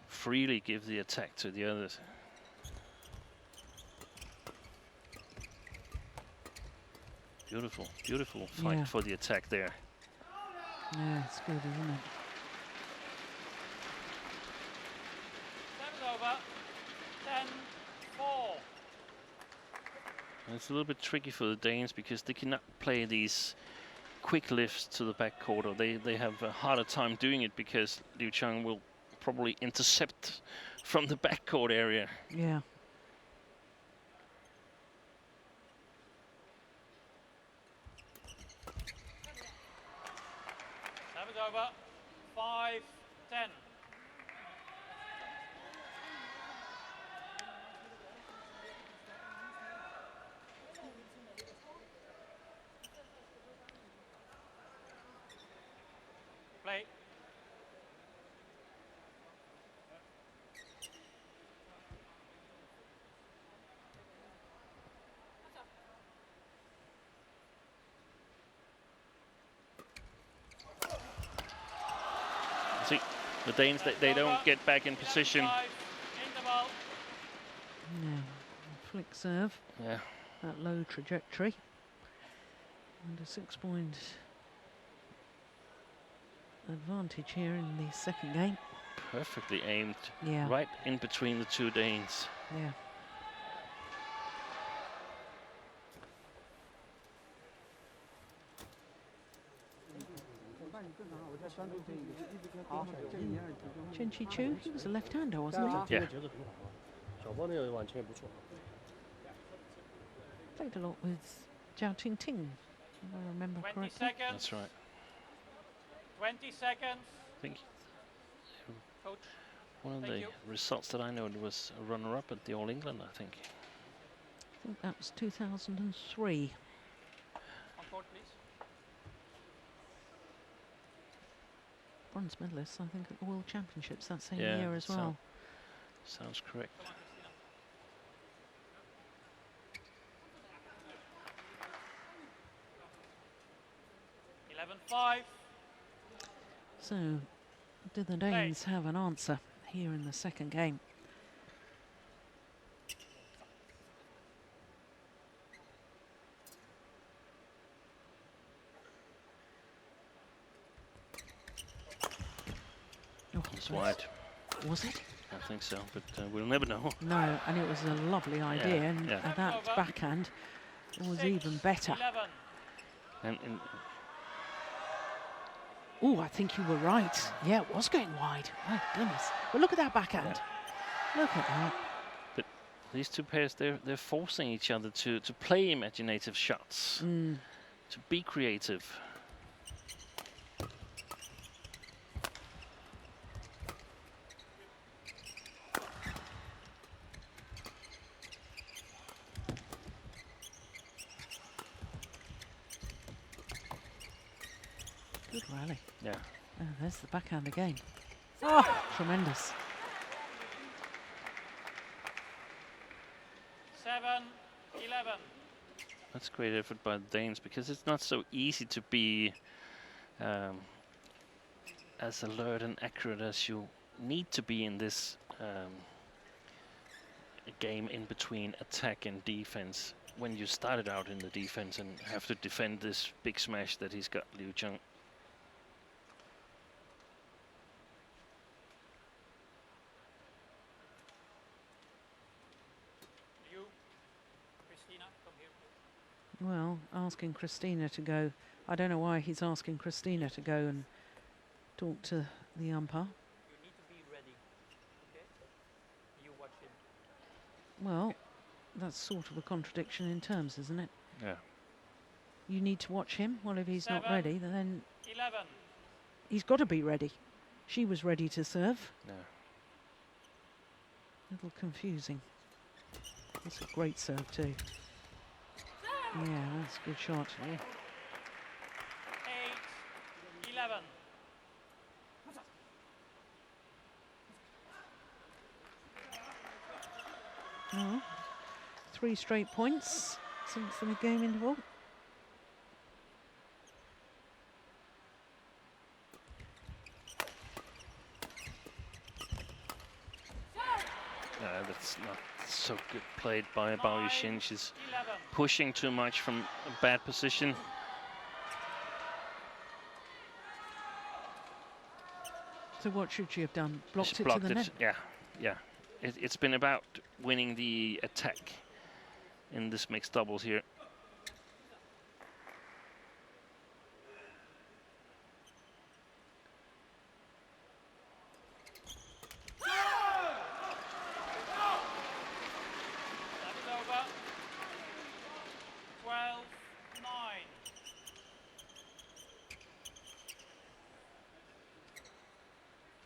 freely give the attack to the others. Beautiful, beautiful fight Yeah. for the attack there. Yeah, it's good, isn't it? Seven over. 10-4. And it's a little bit tricky for the Danes because they cannot play these quick lifts to the back court, or they have a harder time doing it because Liu Chang will probably intercept from the back court area. Yeah. Seven over. 5-10. Play. See, the Danes, they don't get back in position. 5, interval. Yeah. Flick serve. Yeah, That low trajectory. And a 6-point advantage here in the second game. perfectly aimed, Yeah. right in between the two Danes. Yeah. Chen Chi-Chu, he was a left-hander, wasn't he? Yeah. Played a lot with Zhao Ting, if I remember 20 correctly. seconds. That's right. 20 seconds. I think Coach. one of Thank the you. results that I know was a runner-up at the All England, I think. I think that was 2003. On court, please. Bronze medalist, I think, at the World Championships that same Yeah, year as so- well. Sounds correct. Come on, Christina. 11-5. So, do the Danes have an answer here in the second game? Oh, It's wide. was it? I think so, but we'll never know. No, and it was a lovely idea, and yeah. that backhand was 6, even better. 11. And Oh, I think you were right. Yeah, it was going wide. My goodness. But look at that backhand. Look at that. these two pairs, they're forcing each other to play imaginative shots, to be creative. Good rally. Yeah. Oh, there's the backhand again. Oh, tremendous. 7-11. That's great effort by the Danes, because it's not so easy to be as alert and accurate as you need to be in this game in between attack and defense. When you started out in the defense and have to defend this big smash that he's got, Liu Chang. You, Christina, come here, please. Well, asking Christina to go. I don't know why he's asking Christina to go and talk to the umpire. You need to be ready. Okay? You watch him. Well, that's sort of a contradiction in terms, isn't it? Yeah. You need to watch him. Well, if he's not 7, ready, then 11. he's got to be ready. She was ready to serve. Yeah. A little confusing. That's a great serve too. Yeah, that's a good shot. 8-11. Oh, 3 straight points since the game interval. that's not so good played by Bao Yuxin. She's 11. pushing too much from a bad position. So what should she have done? Blocked She it to the net? Yeah, yeah. It's been about winning the attack in this mixed doubles here. That's over. 12-9.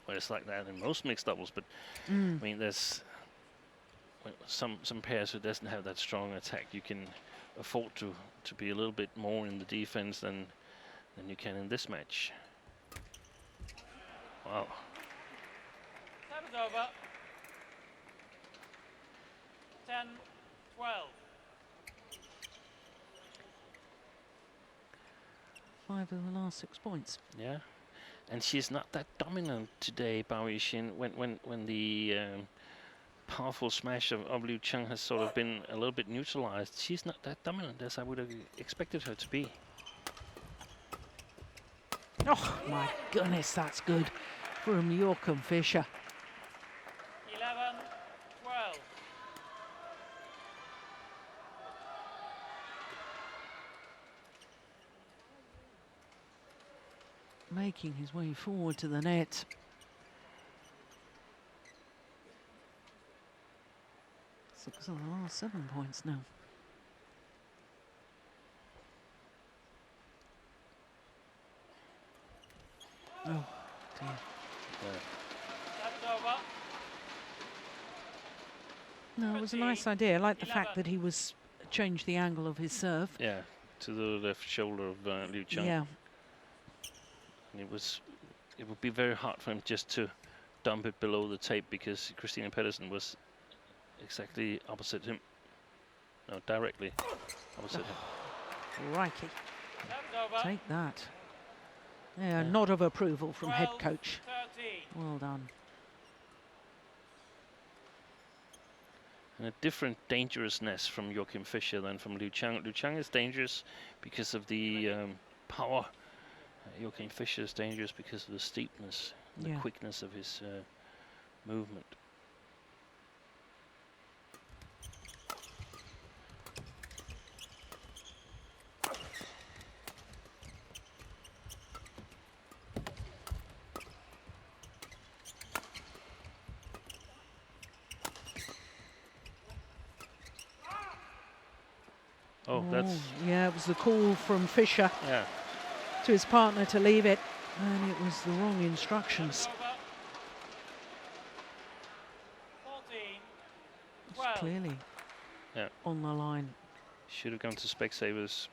Well, it's like that in most mixed doubles, but I mean, there's some pairs who doesn't have that strong attack. You can afford to be a little bit more in the defense than you can in this match. Wow. Serve's over. 10-12. 5 of the last 6 points. Yeah, and she's not that dominant today, Bao Yuxin. When the powerful smash of Liu Cheng has sort of been a little bit neutralized, she's not that dominant as I would have expected her to be. Oh my goodness, that's good from Joachim Fischer. 11-12. Making his way forward to the net. Six of the last 7 points now. Oh dear. Serve's over. No, it was a nice idea. I like the fact that he was changed the angle of his serve. Yeah, to the left shoulder of Liu Cheng. Yeah. And it would be very hard for him just to dump it below the tape because Christina Pedersen was exactly opposite him. No, directly opposite him. Crikey. Serve's over. Take that. Yeah, nod of approval from head coach. 12-13. Well done. And a different dangerousness from Joachim Fischer than from Liu Cheng. Liu Cheng is dangerous because of the power. Joachim Fischer is dangerous because of the steepness, and the quickness of his movement. Oh, that's... Yeah, it was the call from Fischer Yeah. to his partner to leave it, and it was the wrong instructions. Over. 14. It's 12. clearly on the line. Should have gone to Specsavers.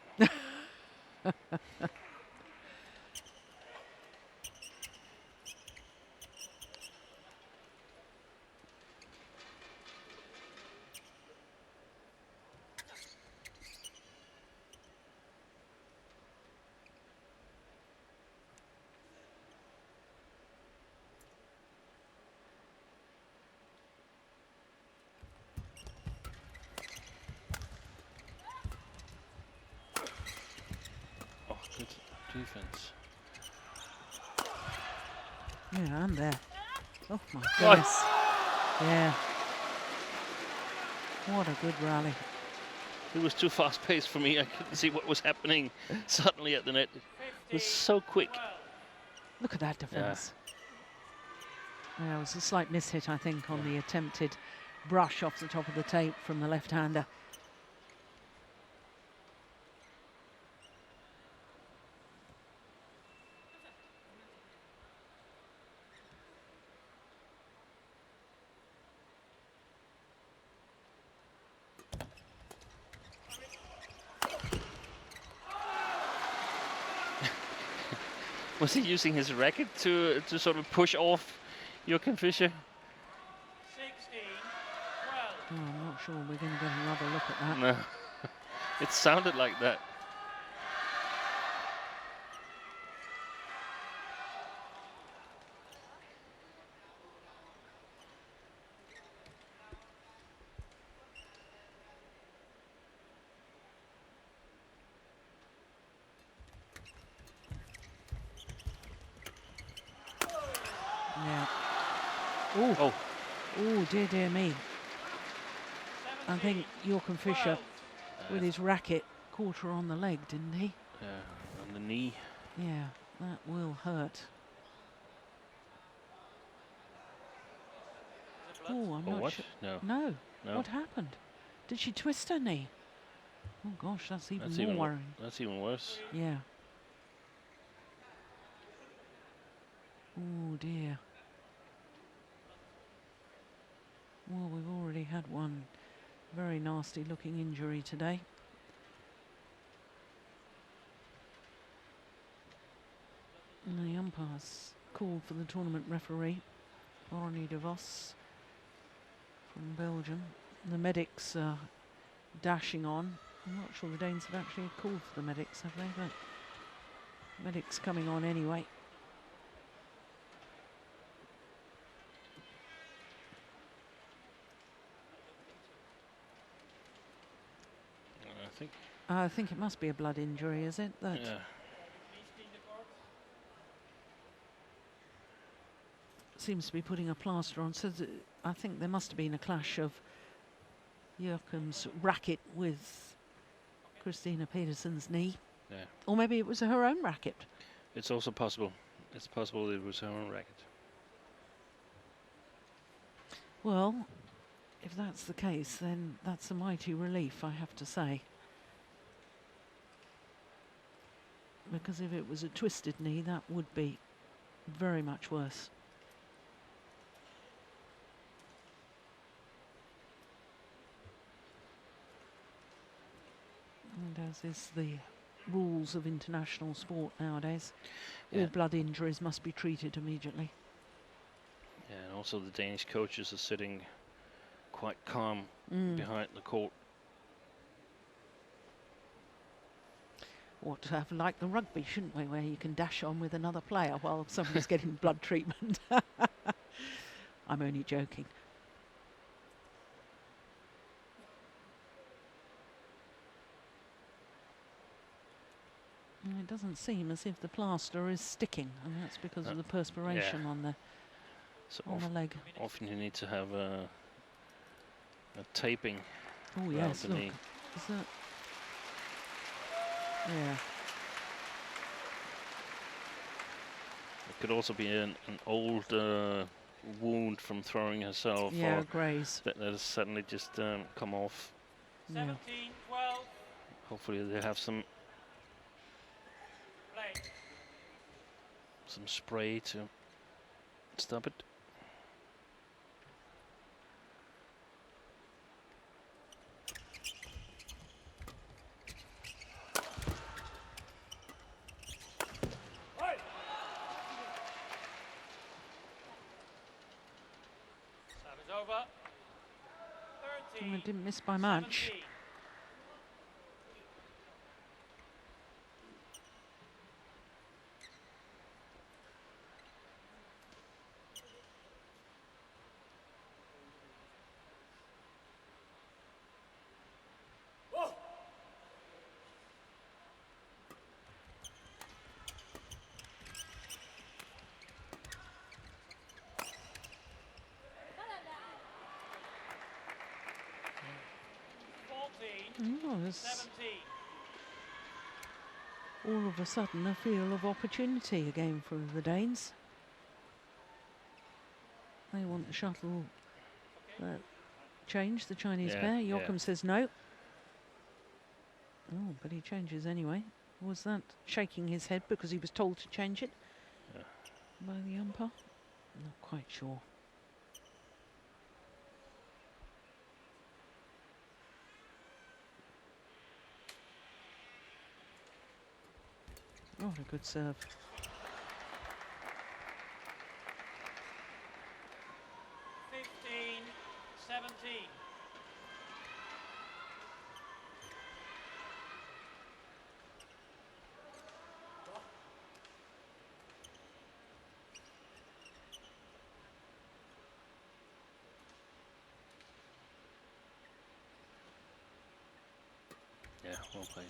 Oh, good defense. Yeah, and there. Oh my goodness. Yeah. What a good rally. It was too fast-paced for me. I couldn't see what was happening suddenly at the net. It was so quick. Look at that defense. Yeah, it was a slight mishit, I think, on the attempted brush off the top of the tape from the left-hander. Was he using his racket to sort of push off Joachim Fischer? 16. 12. Oh, I'm not sure we're going to get another look at that. No. It sounded like that. Oh, oh, dear me. I think Joachim Fischer, with his racket, caught her on the leg, didn't he? Yeah, on the knee. Yeah, that will hurt. Oh, I'm Or not what? sure. No. No. No. What happened? Did she twist her knee? Oh gosh, that's even more worrying. That's even worse. Yeah. Oh dear. Well, we've already had one very nasty looking injury today. And the umpires called for the tournament referee, Orny de Vos from Belgium. The medics are dashing on. I'm not sure the Danes have actually called for the medics, have they? But medics coming on anyway. I think it must be a blood injury, is it? That Yeah. seems to be putting a plaster on. So I think there must have been a clash of Joachim's racket with Christina Pedersen's knee. Yeah. Or maybe it was her own racket. It's also possible. It's possible it was her own racket. Well, if that's the case, then that's a mighty relief, I have to say. Because if it was a twisted knee, that would be very much worse. And as is the rules of international sport nowadays, all blood injuries must be treated immediately. Yeah, and also the Danish coaches are sitting quite calm behind the court. Ought to have like the rugby, shouldn't we, where you can dash on with another player while somebody's getting blood treatment. I'm only joking. It doesn't seem as if the plaster is sticking, and that's because of the perspiration on the leg. Often you need to have a taping. Oh yes, look. Knee. Is that? Yeah. It could also be an old wound from throwing herself. Yeah, or graze. that has suddenly just come off. Yeah. 17, 12. Hopefully they have some Play. spray to stop it. Service over. Oh, 13. I didn't miss by much. 17. Oh, there's 17. all of a sudden a feel of opportunity again for the Danes. They want the shuttle change, the Chinese pair. Joachim says no. Oh, but he changes anyway. Was that shaking his head because he was told to change it by the umpire? Not quite sure. Oh, a good serve. Fifteen, 17. Yeah, well played.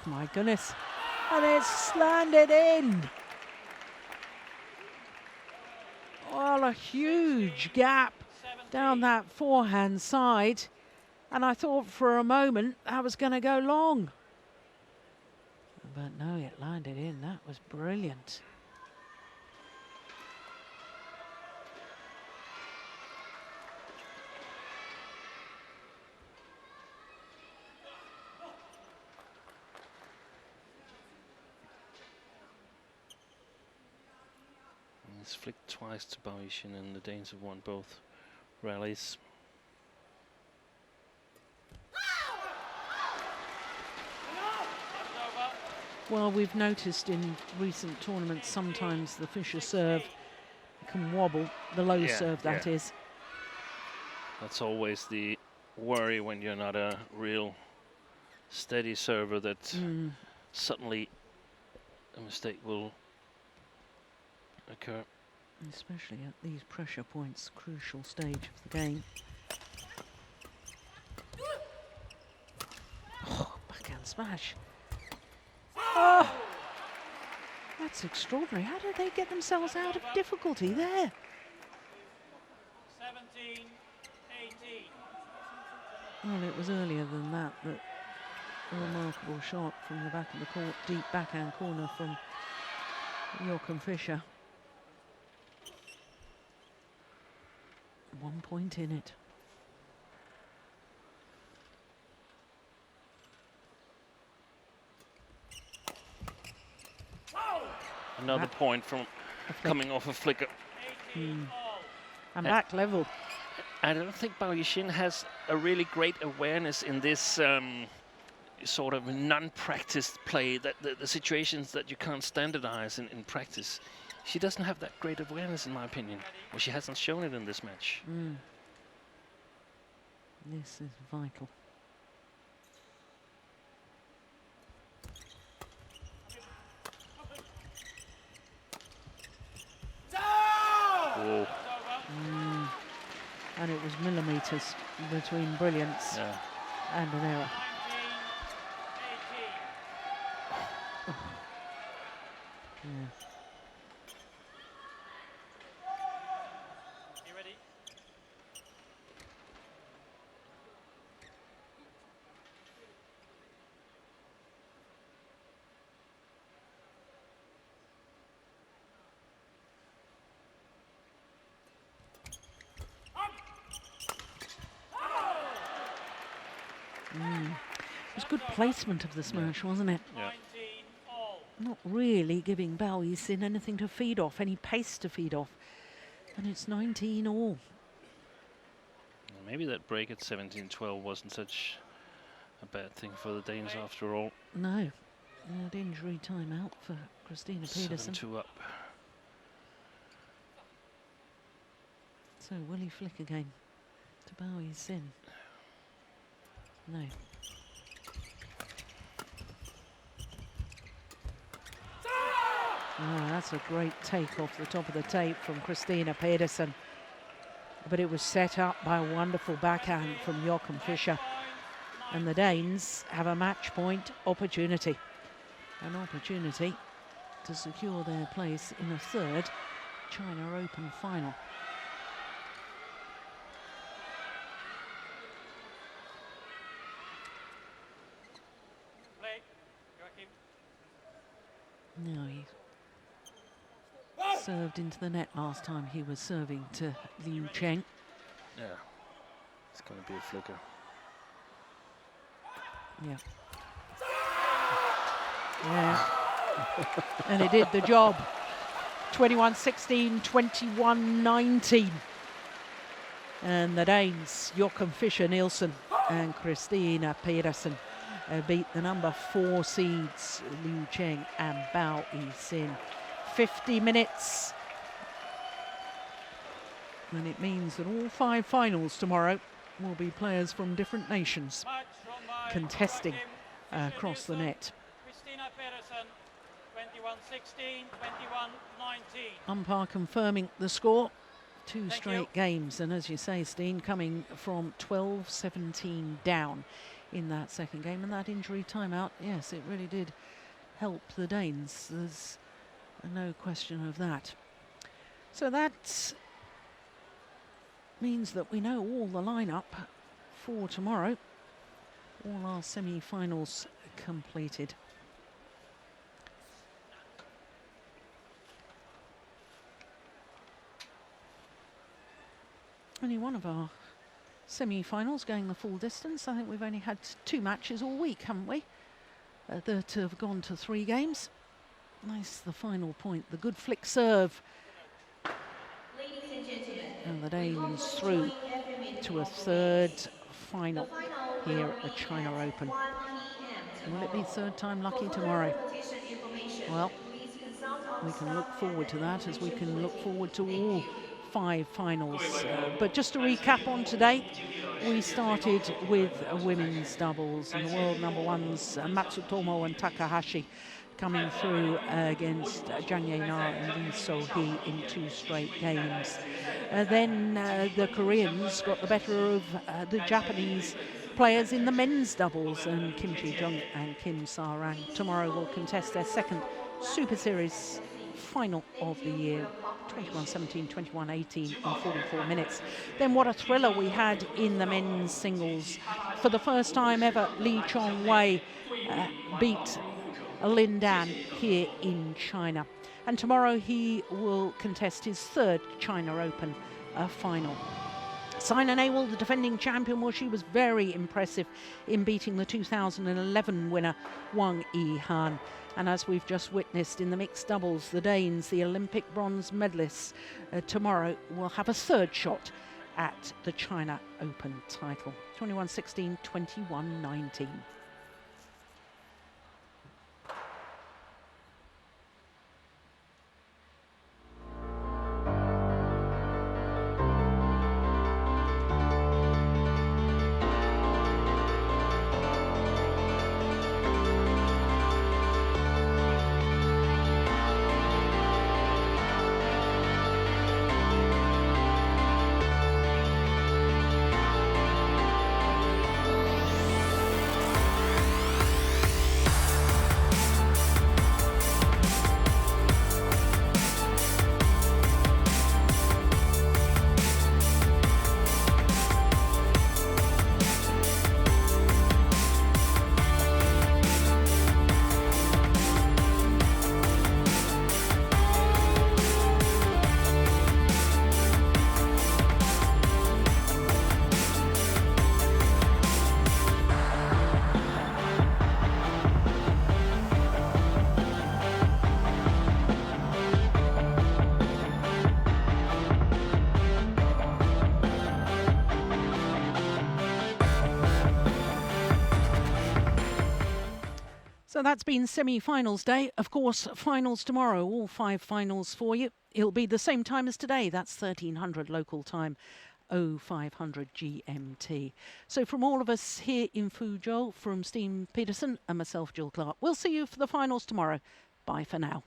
Oh my goodness. And it's landed in. Well, a huge gap down that forehand side. And I thought for a moment that was going to go long. But no, it landed in. That was brilliant. It's flicked twice to Bao Yixin, and the Danes have won both rallies. Well, we've noticed in recent tournaments sometimes the Fischer serve can wobble, the low serve that is. That's always the worry when you're not a real steady server, that suddenly a mistake will occur. Especially at these pressure points, crucial stage of the game. Oh, backhand smash. Oh, that's extraordinary. How did they get themselves out of difficulty there? 17, 18. Well, it was earlier than that, that a remarkable shot from the back of the court, deep backhand corner from Joachim Fischer. 1 point in it. Another point from coming off a flicker. And back level. I don't think Bao Yixin has a really great awareness in this sort of non-practiced play, that the situations that you can't standardize in practice. She doesn't have that great awareness, in my opinion. Well, she hasn't shown it in this match. This is vital. Whoa. And it was millimetres between brilliance and an error. 19, 18. Yeah. You ready? It was good placement of the smash, wasn't it? 19 all. Not really giving Bao Yixin anything to feed off, any pace to feed off. And it's 19 all. Maybe that break at 17-12 wasn't such a bad thing for the Danes after all. No. An injury timeout for Christina Pedersen. 7-2 up. So will he flick again to Bao Yixin? No. Oh, that's a great take off the top of the tape from Christina Pedersen. But it was set up by a wonderful backhand from Joachim Fischer. And the Danes have a match point opportunity. An opportunity to secure their place in a third China Open final. Play. Joachim. No, he served into the net last time he was serving to Liu Cheng. Yeah, it's going to be a flicker. Yeah. Yeah. And it did the job. 21-16, 21-19. And the Danes, Joachim Fischer Nielsen and Christina Pedersen, beat the number 4 seeds, Liu Cheng and Bao Yixin. 50 minutes. And it means that all 5 finals tomorrow will be players from different nations Match run by contesting Joachim across the Fischer-Nielsen, net. Christina Pedersen, 21-16, 21-19. Umpire confirming the score. 2 Thank straight you. games, and as you say, Steen, coming from 12-17 down in that second game, and that injury timeout, yes, it really did help the Danes. There's no question of that. So that means that we know all the lineup for tomorrow. All our semi-finals completed. Only one of our semi-finals going the full distance. I think we've only had 2 matches all week, haven't we? That have gone to 3 games. Nice, the final point. The good flick serve. And the Danes through to a 3rd final here at the China Open. Will it be 3rd time lucky tomorrow? Well, we can look forward to that, as we can look forward to all 5 finals. But just to recap on today, we started with women's doubles, and the world number ones, Matsutomo and Takahashi, coming through against Jang Ye-na and Lee So-hee in 2 straight games. Then the Koreans got the better of the Japanese players in the men's doubles, and Kim Ji-jung and Kim Sa-rang tomorrow will contest their 2nd Super Series final of the year, 21-17, 21-18 in 44 minutes. Then what a thriller we had in the men's singles. For the first time ever, Lee Chong-wei beat Lin Dan here in China. And tomorrow he will contest his 3rd China Open final. Saina Nehwal, the defending champion, well, she was very impressive in beating the 2011 winner Wang Yi-han. And as we've just witnessed in the mixed doubles, the Danes, the Olympic bronze medalists, tomorrow will have a 3rd shot at the China Open title. 21-16, 21-19. So that's been semi-finals day. Of course, finals tomorrow, all 5 finals for you. It'll be the same time as today. That's 1300 local time, 0500 GMT. So from all of us here in Fuzhou, from Steve Peterson and myself, Jill Clark, we'll see you for the finals tomorrow. Bye for now.